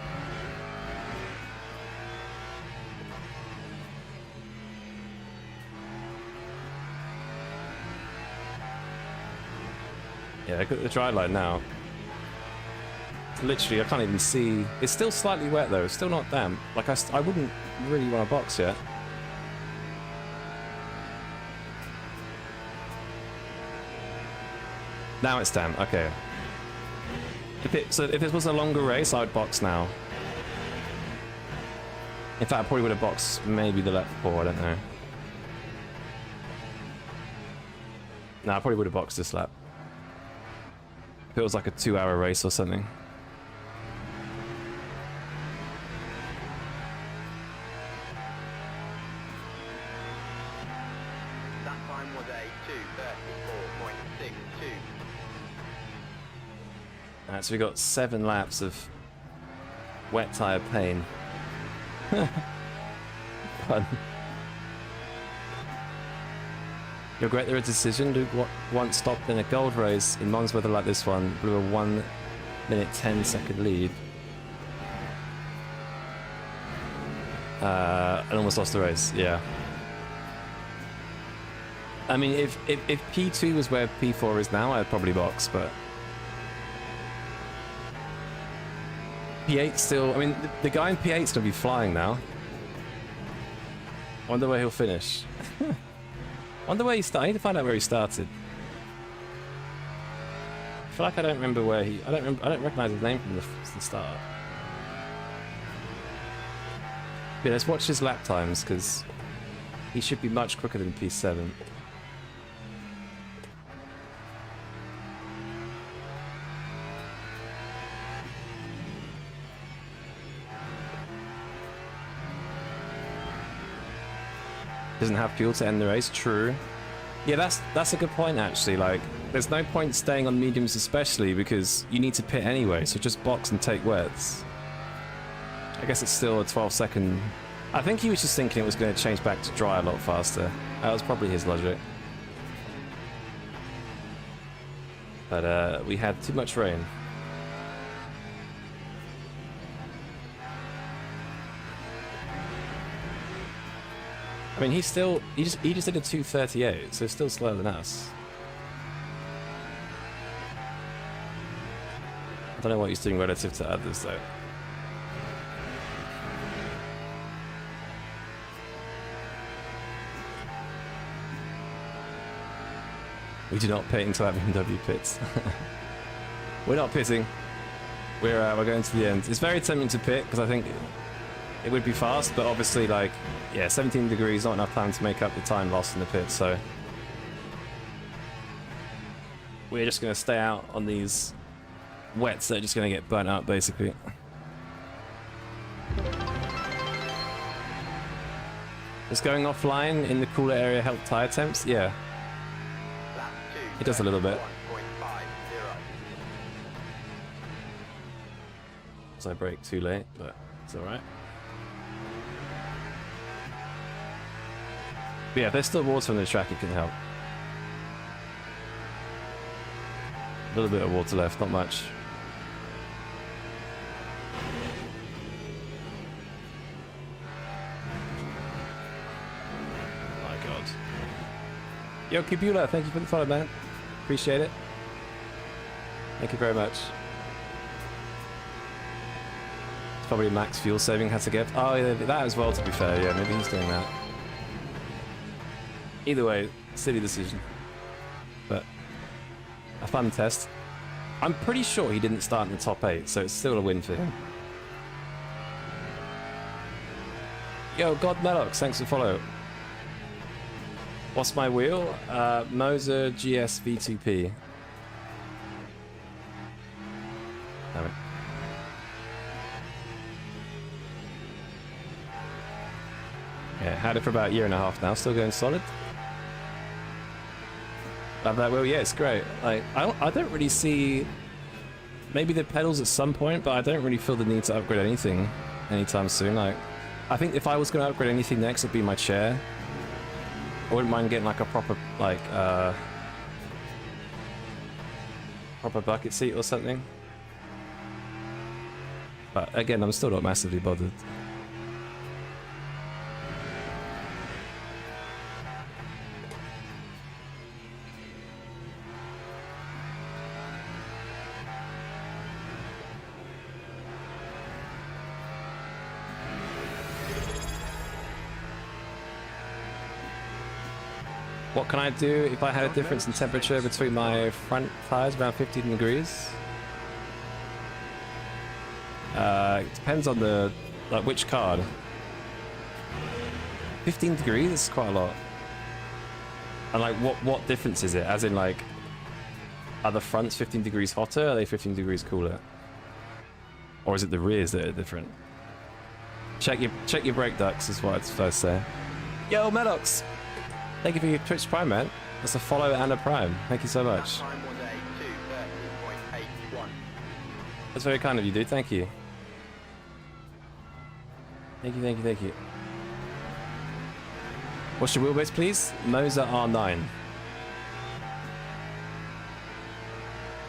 Yeah, I got the dry line now. Literally, I can't even see. It's still slightly wet though. It's still not damp. Like I wouldn't really want to box yet. Now it's damp. Okay. If it was a longer race, I'd box now. In fact, I probably would have boxed maybe the lap before. I don't know. No, I probably would have boxed this lap. If it was like a 2-hour race or something. That time was a 2:34.62. Alright, so we got 7 laps of wet tyre pain. Fun. You regret the decision to once stopped in a gold race in Mons weather like this one, blew a 1 minute 10 second lead. And almost lost the race, yeah. I mean, if P2 was where P4 is now, I'd probably box, but P8 still, I mean, the guy in P8's gonna be flying now. I wonder where he'll finish. Wonder where he started. I need to find out where he started. I feel like I don't remember where he. I don't recognize his name from the start. Yeah, let's watch his lap times because he should be much quicker than P7. Doesn't have fuel to end the race. True. Yeah, that's a good point actually. Like, there's no point staying on mediums, especially because you need to pit anyway. So just box and take wets. I guess it's still a 12-second. I think he was just thinking it was going to change back to dry a lot faster. That was probably his logic. But we had too much rain. I mean, he just did a 2:38, so still slower than us. I don't know what he's doing relative to others though. We do not pit until BMW pits. We're not pitting. We're going to the end. It's very tempting to pit because I think it would be fast, but obviously, like, yeah, 17 degrees, not enough time to make up the time lost in the pit, so we're just going to stay out on these wets that are just going to get burnt out, basically. Does going offline in the cooler area help tire temps? Yeah. It does a little bit. So I brake too late, but it's alright. But yeah, if there's still water on the track, it can help. A little bit of water left, not much. My god. Yo, Kibula, thank you for the follow, man. Appreciate it. Thank you very much. It's probably max fuel saving has to get. Oh, yeah, that as well, to be fair. Yeah, maybe he's doing that. Either way, silly decision. But a fun test. I'm pretty sure he didn't start in the top 8, so it's still a win for him. Yo, God Melox, thanks for follow. What's my wheel? Moser GS V2P. Damn it. Yeah, had it for about a year and a half now, still going solid. Love that wheel, yeah, it's great. Like, I don't really see maybe the pedals at some point, but I don't really feel the need to upgrade anything anytime soon. Like, I think if I was going to upgrade anything next, it'd be my chair. I wouldn't mind getting like a proper, like, proper bucket seat or something. But again, I'm still not massively bothered. What can I do if I had a difference in temperature between my front tires around 15 degrees? It depends on the, like, which card. 15 degrees is quite a lot. And like, what difference is it? As in, like, are the fronts 15 degrees hotter? Or are they 15 degrees cooler? Or is it the rears that are different? Check your brake ducts is what I'd first say. Yo, Medox! Thank you for your Twitch Prime, man. That's a follow and a Prime. Thank you so much. That time was a 2:30.81. That's very kind of you, dude. Thank you. Thank you, thank you, thank you. What's your wheelbase, please? Moser R9.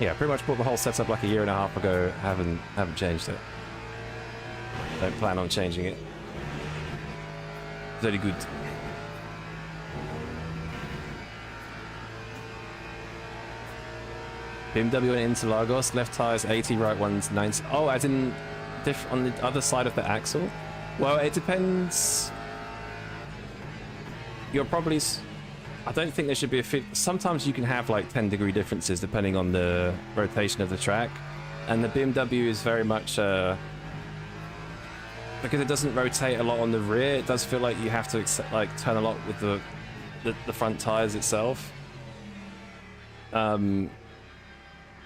Yeah, pretty much bought the whole setup like a year and a half ago. Haven't changed it. Don't plan on changing it. Very good. BMW and Interlagos, left tires 80, right ones 90. Oh, as in on the other side of the axle? Well, it depends. You're probably... I don't think there should be a fit. Sometimes you can have like 10-degree differences depending on the rotation of the track. And the BMW is very much... because it doesn't rotate a lot on the rear, it does feel like you have to turn a lot with the front tires itself.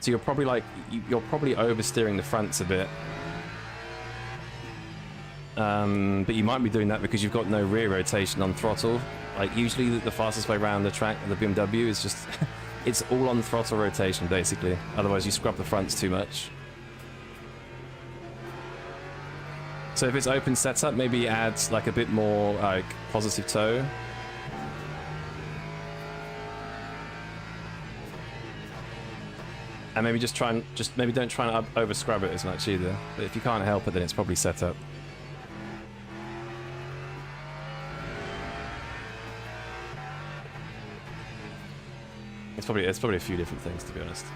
So you're probably you're probably oversteering the fronts a bit. But you might be doing that because you've got no rear rotation on throttle. Like, usually the fastest way around the track of the BMW is just it's all on throttle rotation basically. Otherwise you scrub the fronts too much. So if it's open setup, maybe add like a bit more like positive toe. And maybe maybe don't try and over scrub it as much either. But if you can't help it, then it's probably set up. It's probably a few different things, to be honest.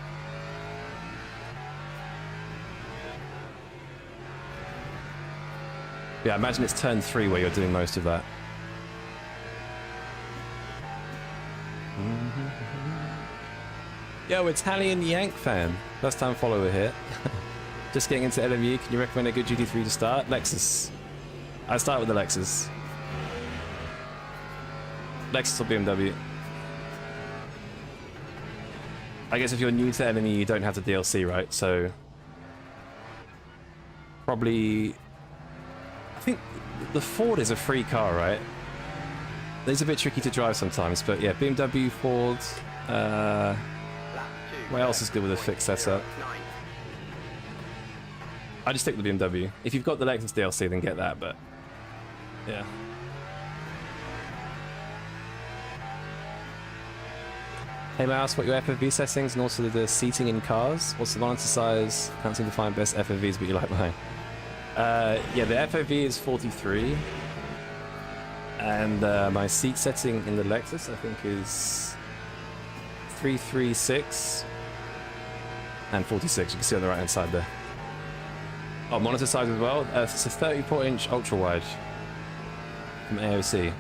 Yeah, imagine it's turn 3 where you're doing most of that. Yo, Italian Yank fan. First time follower here. Just getting into LMU. Can you recommend a good GT3 to start? Lexus. I start with the Lexus. Lexus or BMW. I guess if you're new to LMU, you don't have the DLC, right? So probably... I think the Ford is a free car, right? It's a bit tricky to drive sometimes, but yeah, BMW, Ford... what else is good with a fixed setup? I just stick with the BMW. If you've got the Lexus DLC, then get that, but... yeah. Hey Mouse, what are your FFV settings and also the seating in cars? What's the monitor size? Can't seem to find best FFVs, but you like mine. Yeah, the FOV is 43. And my seat setting in the Lexus, I think, is 336 and 46. You can see on the right hand side there. Oh, monitor size as well. It's a 34-inch ultra wide from AOC.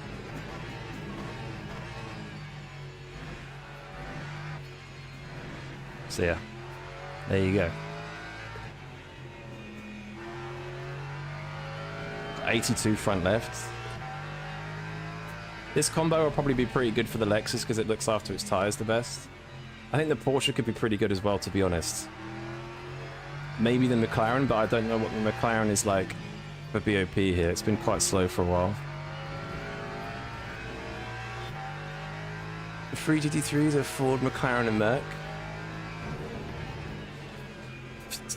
So yeah, there you go. 82 front left. This combo will probably be pretty good for the Lexus because it looks after its tires the best. I think the Porsche could be pretty good as well, to be honest. Maybe the McLaren, but I don't know what the McLaren is like for BOP here. It's been quite slow for a while. The 3 GT3s are Ford, McLaren and Merc.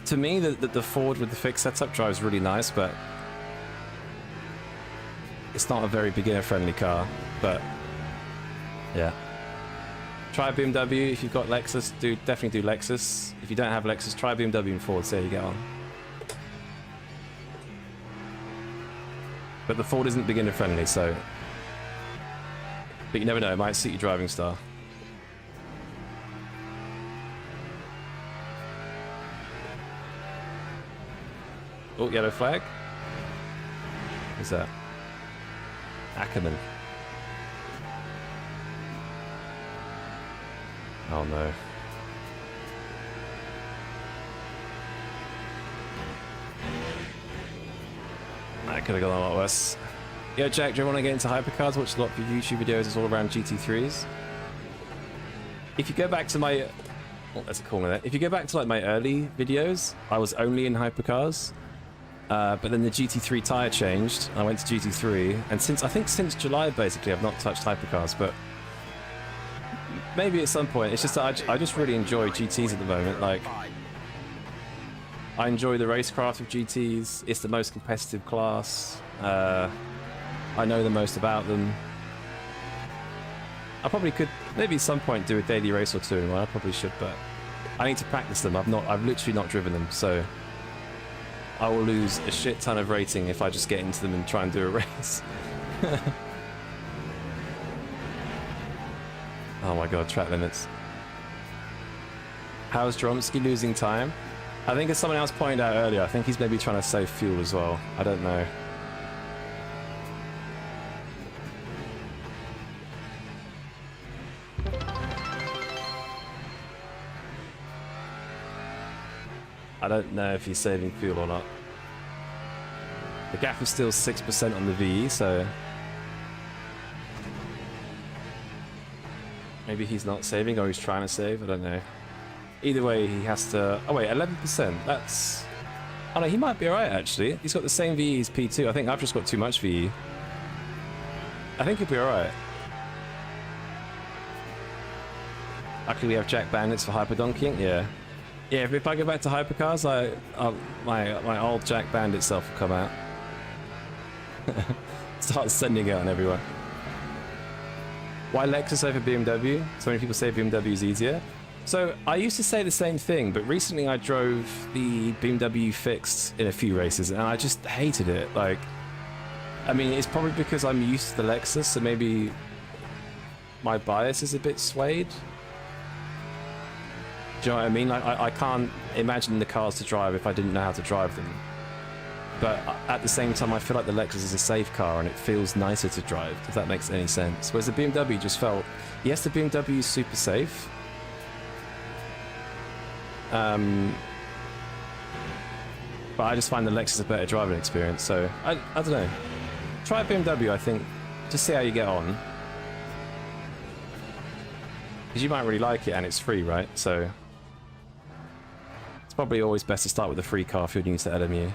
to me, the Ford with the fixed setup drives really nice, but it's not a very beginner-friendly car. But yeah, try a BMW if you've got Lexus. Definitely do Lexus. If you don't have Lexus, try BMW and Ford. See how you get on. But the Ford isn't beginner-friendly, so. But you never know, it might suit your driving style. Oh, yellow flag. Who's that? Ackerman. Oh no. That could have gone a lot worse. Yo, Jack, do you want to get into hypercars? Watch a lot of your YouTube videos. It's all around GT3s. If you go back to my... Oh, that's a corner there. If you go back to like my early videos, I was only in hypercars. But then the GT3 tire changed. I went to GT3. And since July, basically, I've not touched hypercars. But maybe at some point. It's just that I just really enjoy GTs at the moment. Like, I enjoy the racecraft of GTs. It's the most competitive class. I know the most about them. I probably could maybe at some point do a daily race or two. Well, I probably should, but I need to practice them. I've literally not driven them, so I will lose a shit ton of rating if I just get into them and try and do a race. Oh my god, track limits. How's Dromsky losing time? I think as someone else pointed out earlier, I think he's maybe trying to save fuel as well. I don't know. I don't know if he's saving fuel or not. The gap is still 6% on the VE, so maybe he's not saving or he's trying to save, I don't know. Either way, he has to... Oh wait, 11%, that's... Oh no, he might be alright actually. He's got the same VE as P2. I think I've just got too much VE. I think he'll be alright. Luckily we have Jack Bandits for hyperdonking, yeah. Yeah, if I go back to hypercars, my old Jack Bandit self will come out. Start sending it on everyone. Why Lexus over BMW? So many people say BMW is easier. So I used to say the same thing, but recently I drove the BMW fixed in a few races, and I just hated it. Like, I mean, it's probably because I'm used to the Lexus, so maybe my bias is a bit swayed. Do you know what I mean? Like, I can't imagine the cars to drive if I didn't know how to drive them. But at the same time, I feel like the Lexus is a safe car and it feels nicer to drive, if that makes any sense. Whereas the BMW just felt... Yes, the BMW is super safe. But I just find the Lexus a better driving experience, so... I don't know. Try a BMW, I think. Just see how you get on. Because you might really like it and it's free, right? So... Probably always best to start with a free car if you're new to LMU.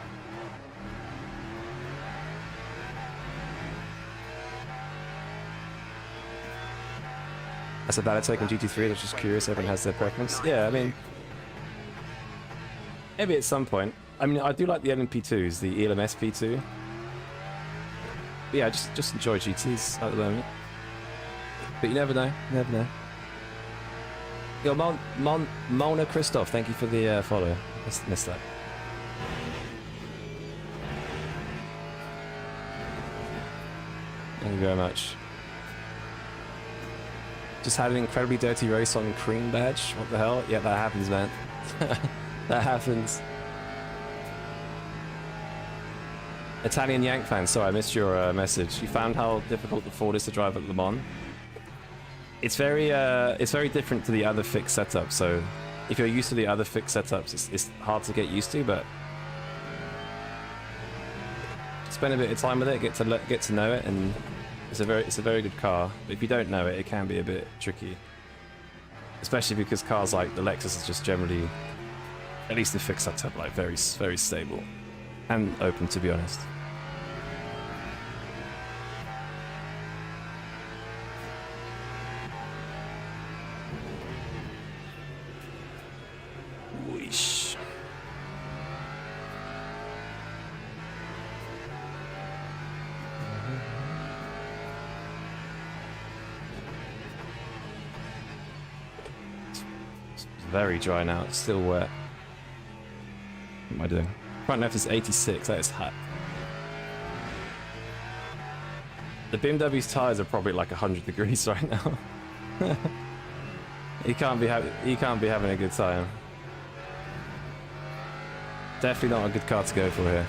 That's a valid take on GT3, that's just curious, everyone has their preference. Yeah, I mean... Maybe at some point. I mean, I do like the LMP2s, the ELMS P2. But yeah, just enjoy GTs at the moment. But you never know, you never know. Yo, Mona Christoph, thank you for the follow. Missed that. Thank you very much. Just had an incredibly dirty race on Cream Badge. What the hell? Yeah, that happens, man. That happens. Italian Yank fan, sorry, I missed your message. You found how difficult the Ford is to drive at Le Mans? It's very different to the other fixed setups. So if you're used to the other fixed setups, it's hard to get used to. But spend a bit of time with it, get to know it, and it's a very good car. But if you don't know it, it can be a bit tricky. Especially because cars like the Lexus is just generally, at least the fixed setup, like very stable and open, to be honest. very dry now. It's still wet. What am I doing? Front left is 86. That is hot. The BMW's tires are probably like 100 degrees right now. He can't be having a good time. Definitely not a good car to go for here.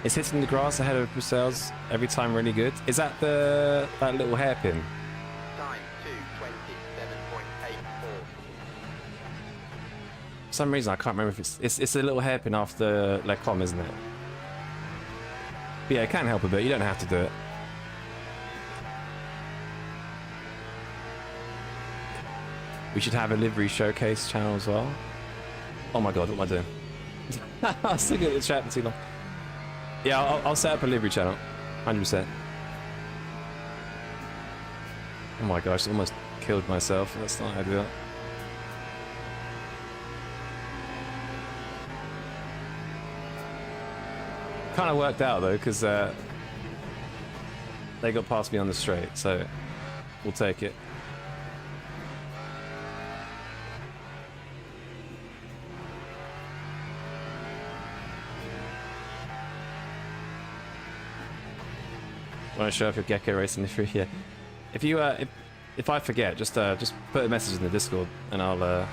Is hitting the grass ahead of Brussels every time really good? Is that that little hairpin? Time 2:27.84. For some reason I can't remember if it's a little hairpin after Le Com, isn't it? But yeah, it can help a bit. You don't have to do it. We should have a livery showcase channel as well. Oh my god, what am I doing? I was looking at the chat for too long. Yeah, I'll set up a livery channel. 100%. Oh my gosh, I almost killed myself. That's not ideal. Kind of worked out though, because they got past me on the straight, so we'll take it. Want to show off your gecko racing livery? Yeah. If you if I forget, just put a message in the Discord and I'll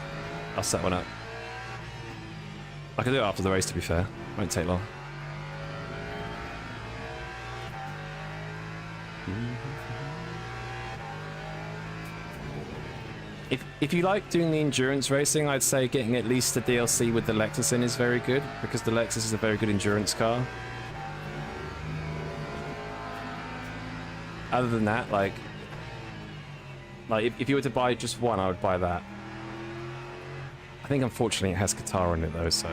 set one up. I can do it after the race, to be fair. Won't take long. If you like doing the endurance racing, I'd say getting at least the DLC with the Lexus in is very good, because the Lexus is a very good endurance car. Other than that, like if you were to buy just one, I would buy that. I think unfortunately it has Qatar in it though, so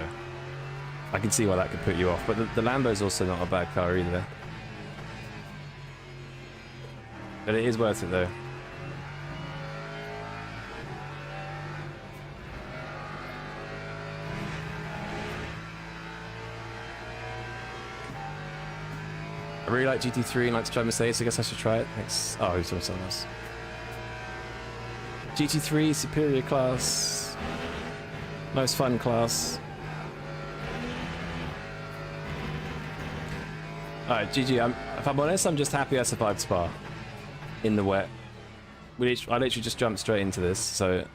I can see why that could put you off. But the Lambo's also not a bad car either. But it is worth it though. I really like GT3 and like to drive Mercedes. I guess I should try it. Thanks. Oh, he's doing something else. GT3 superior class, most fun class. Alright, GG. If I'm honest, I'm just happy I survived Spa in the wet. I literally just jumped straight into this, so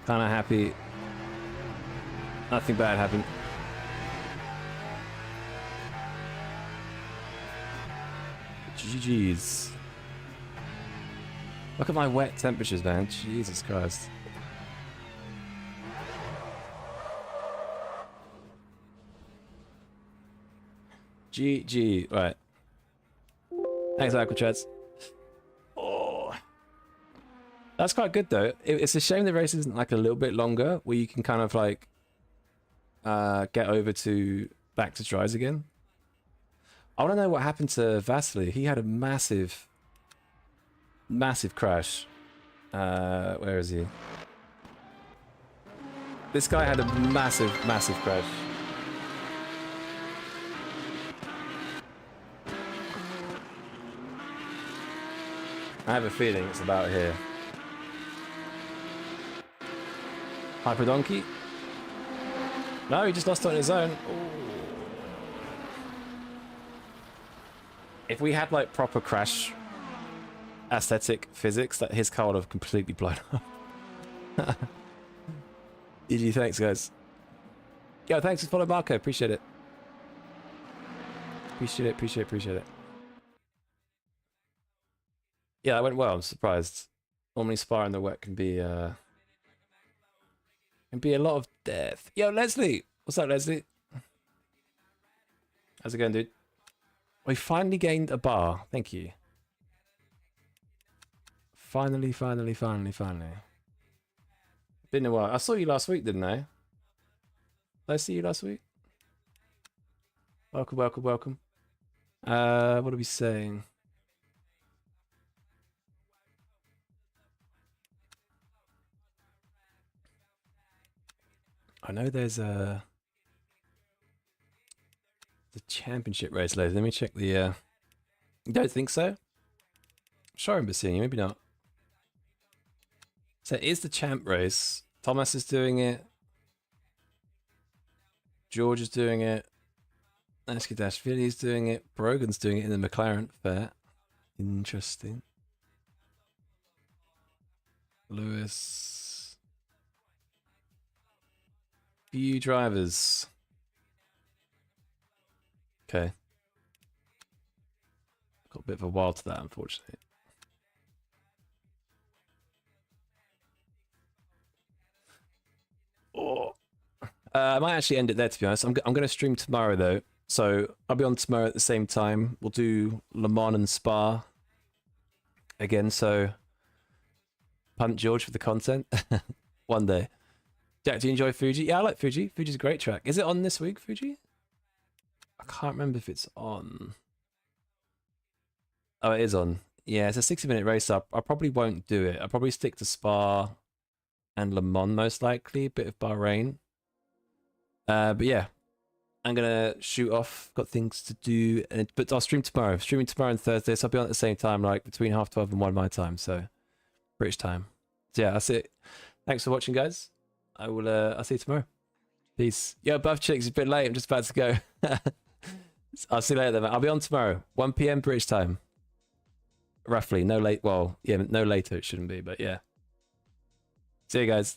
kind of happy. Nothing bad happened. GG's. Look at my wet temperatures, man. Jesus Christ. GG. Right. Thanks, Aquatreds. Oh. That's quite good, though. It's a shame the race isn't like a little bit longer, where you can kind of like get over to back to dries again. I want to know what happened to Vasily. He had a massive crash. Where is he? This guy had a massive crash. I have a feeling it's about here. Hyper Donkey? No, he just lost it on his own. Ooh. If we had like proper crash aesthetic physics, that his car would have completely blown up. GG, thanks guys. Yo, thanks for following Marco, appreciate it. Appreciate it. Yeah, that went well, I'm surprised. Normally Spa in the wet can be a lot of death. Yo, Leslie! What's up, Leslie? How's it going, dude? We finally gained a bar. Thank you. Finally. Been a while. I saw you last week, didn't I? Did I see you last week? Welcome, welcome, welcome. What are we saying? I know there's the championship race later. Let me check the you don't think so? Sure, I remember seeing you, maybe not. So it is the champ race. Thomas is doing it. George is doing it. Eskadashvili is doing it. Brogan's doing it in the McLaren. Fair. Interesting. Lewis. Few drivers. Okay. Got a bit of a while to that, unfortunately. Oh. I might actually end it there, to be honest. I'm going to stream tomorrow, though. So I'll be on tomorrow at the same time. We'll do Le Mans and Spa again. So punt George for the content one day. Jack, do you enjoy Fuji? Yeah, I like Fuji. Fuji's a great track. Is it on this week, Fuji? I can't remember if it's on. Oh, it is on. Yeah, it's a 60-minute race up. I probably won't do it. I'll probably stick to Spa and Le Mans most likely. A bit of Bahrain. But yeah, I'm gonna shoot off. Got things to do, but I'll stream tomorrow. Streaming tomorrow and Thursday, so I'll be on at the same time, like between 12:30 and 1 my time, so British time. So yeah, that's it. Thanks for watching, guys. I'll see you tomorrow. Peace. Yo, Buff Chicks, it's a bit late. I'm just about to go. I'll see you later, then. I'll be on tomorrow, 1 p.m. British time, roughly. No late. Well, yeah, no later. It shouldn't be, but yeah. See you guys.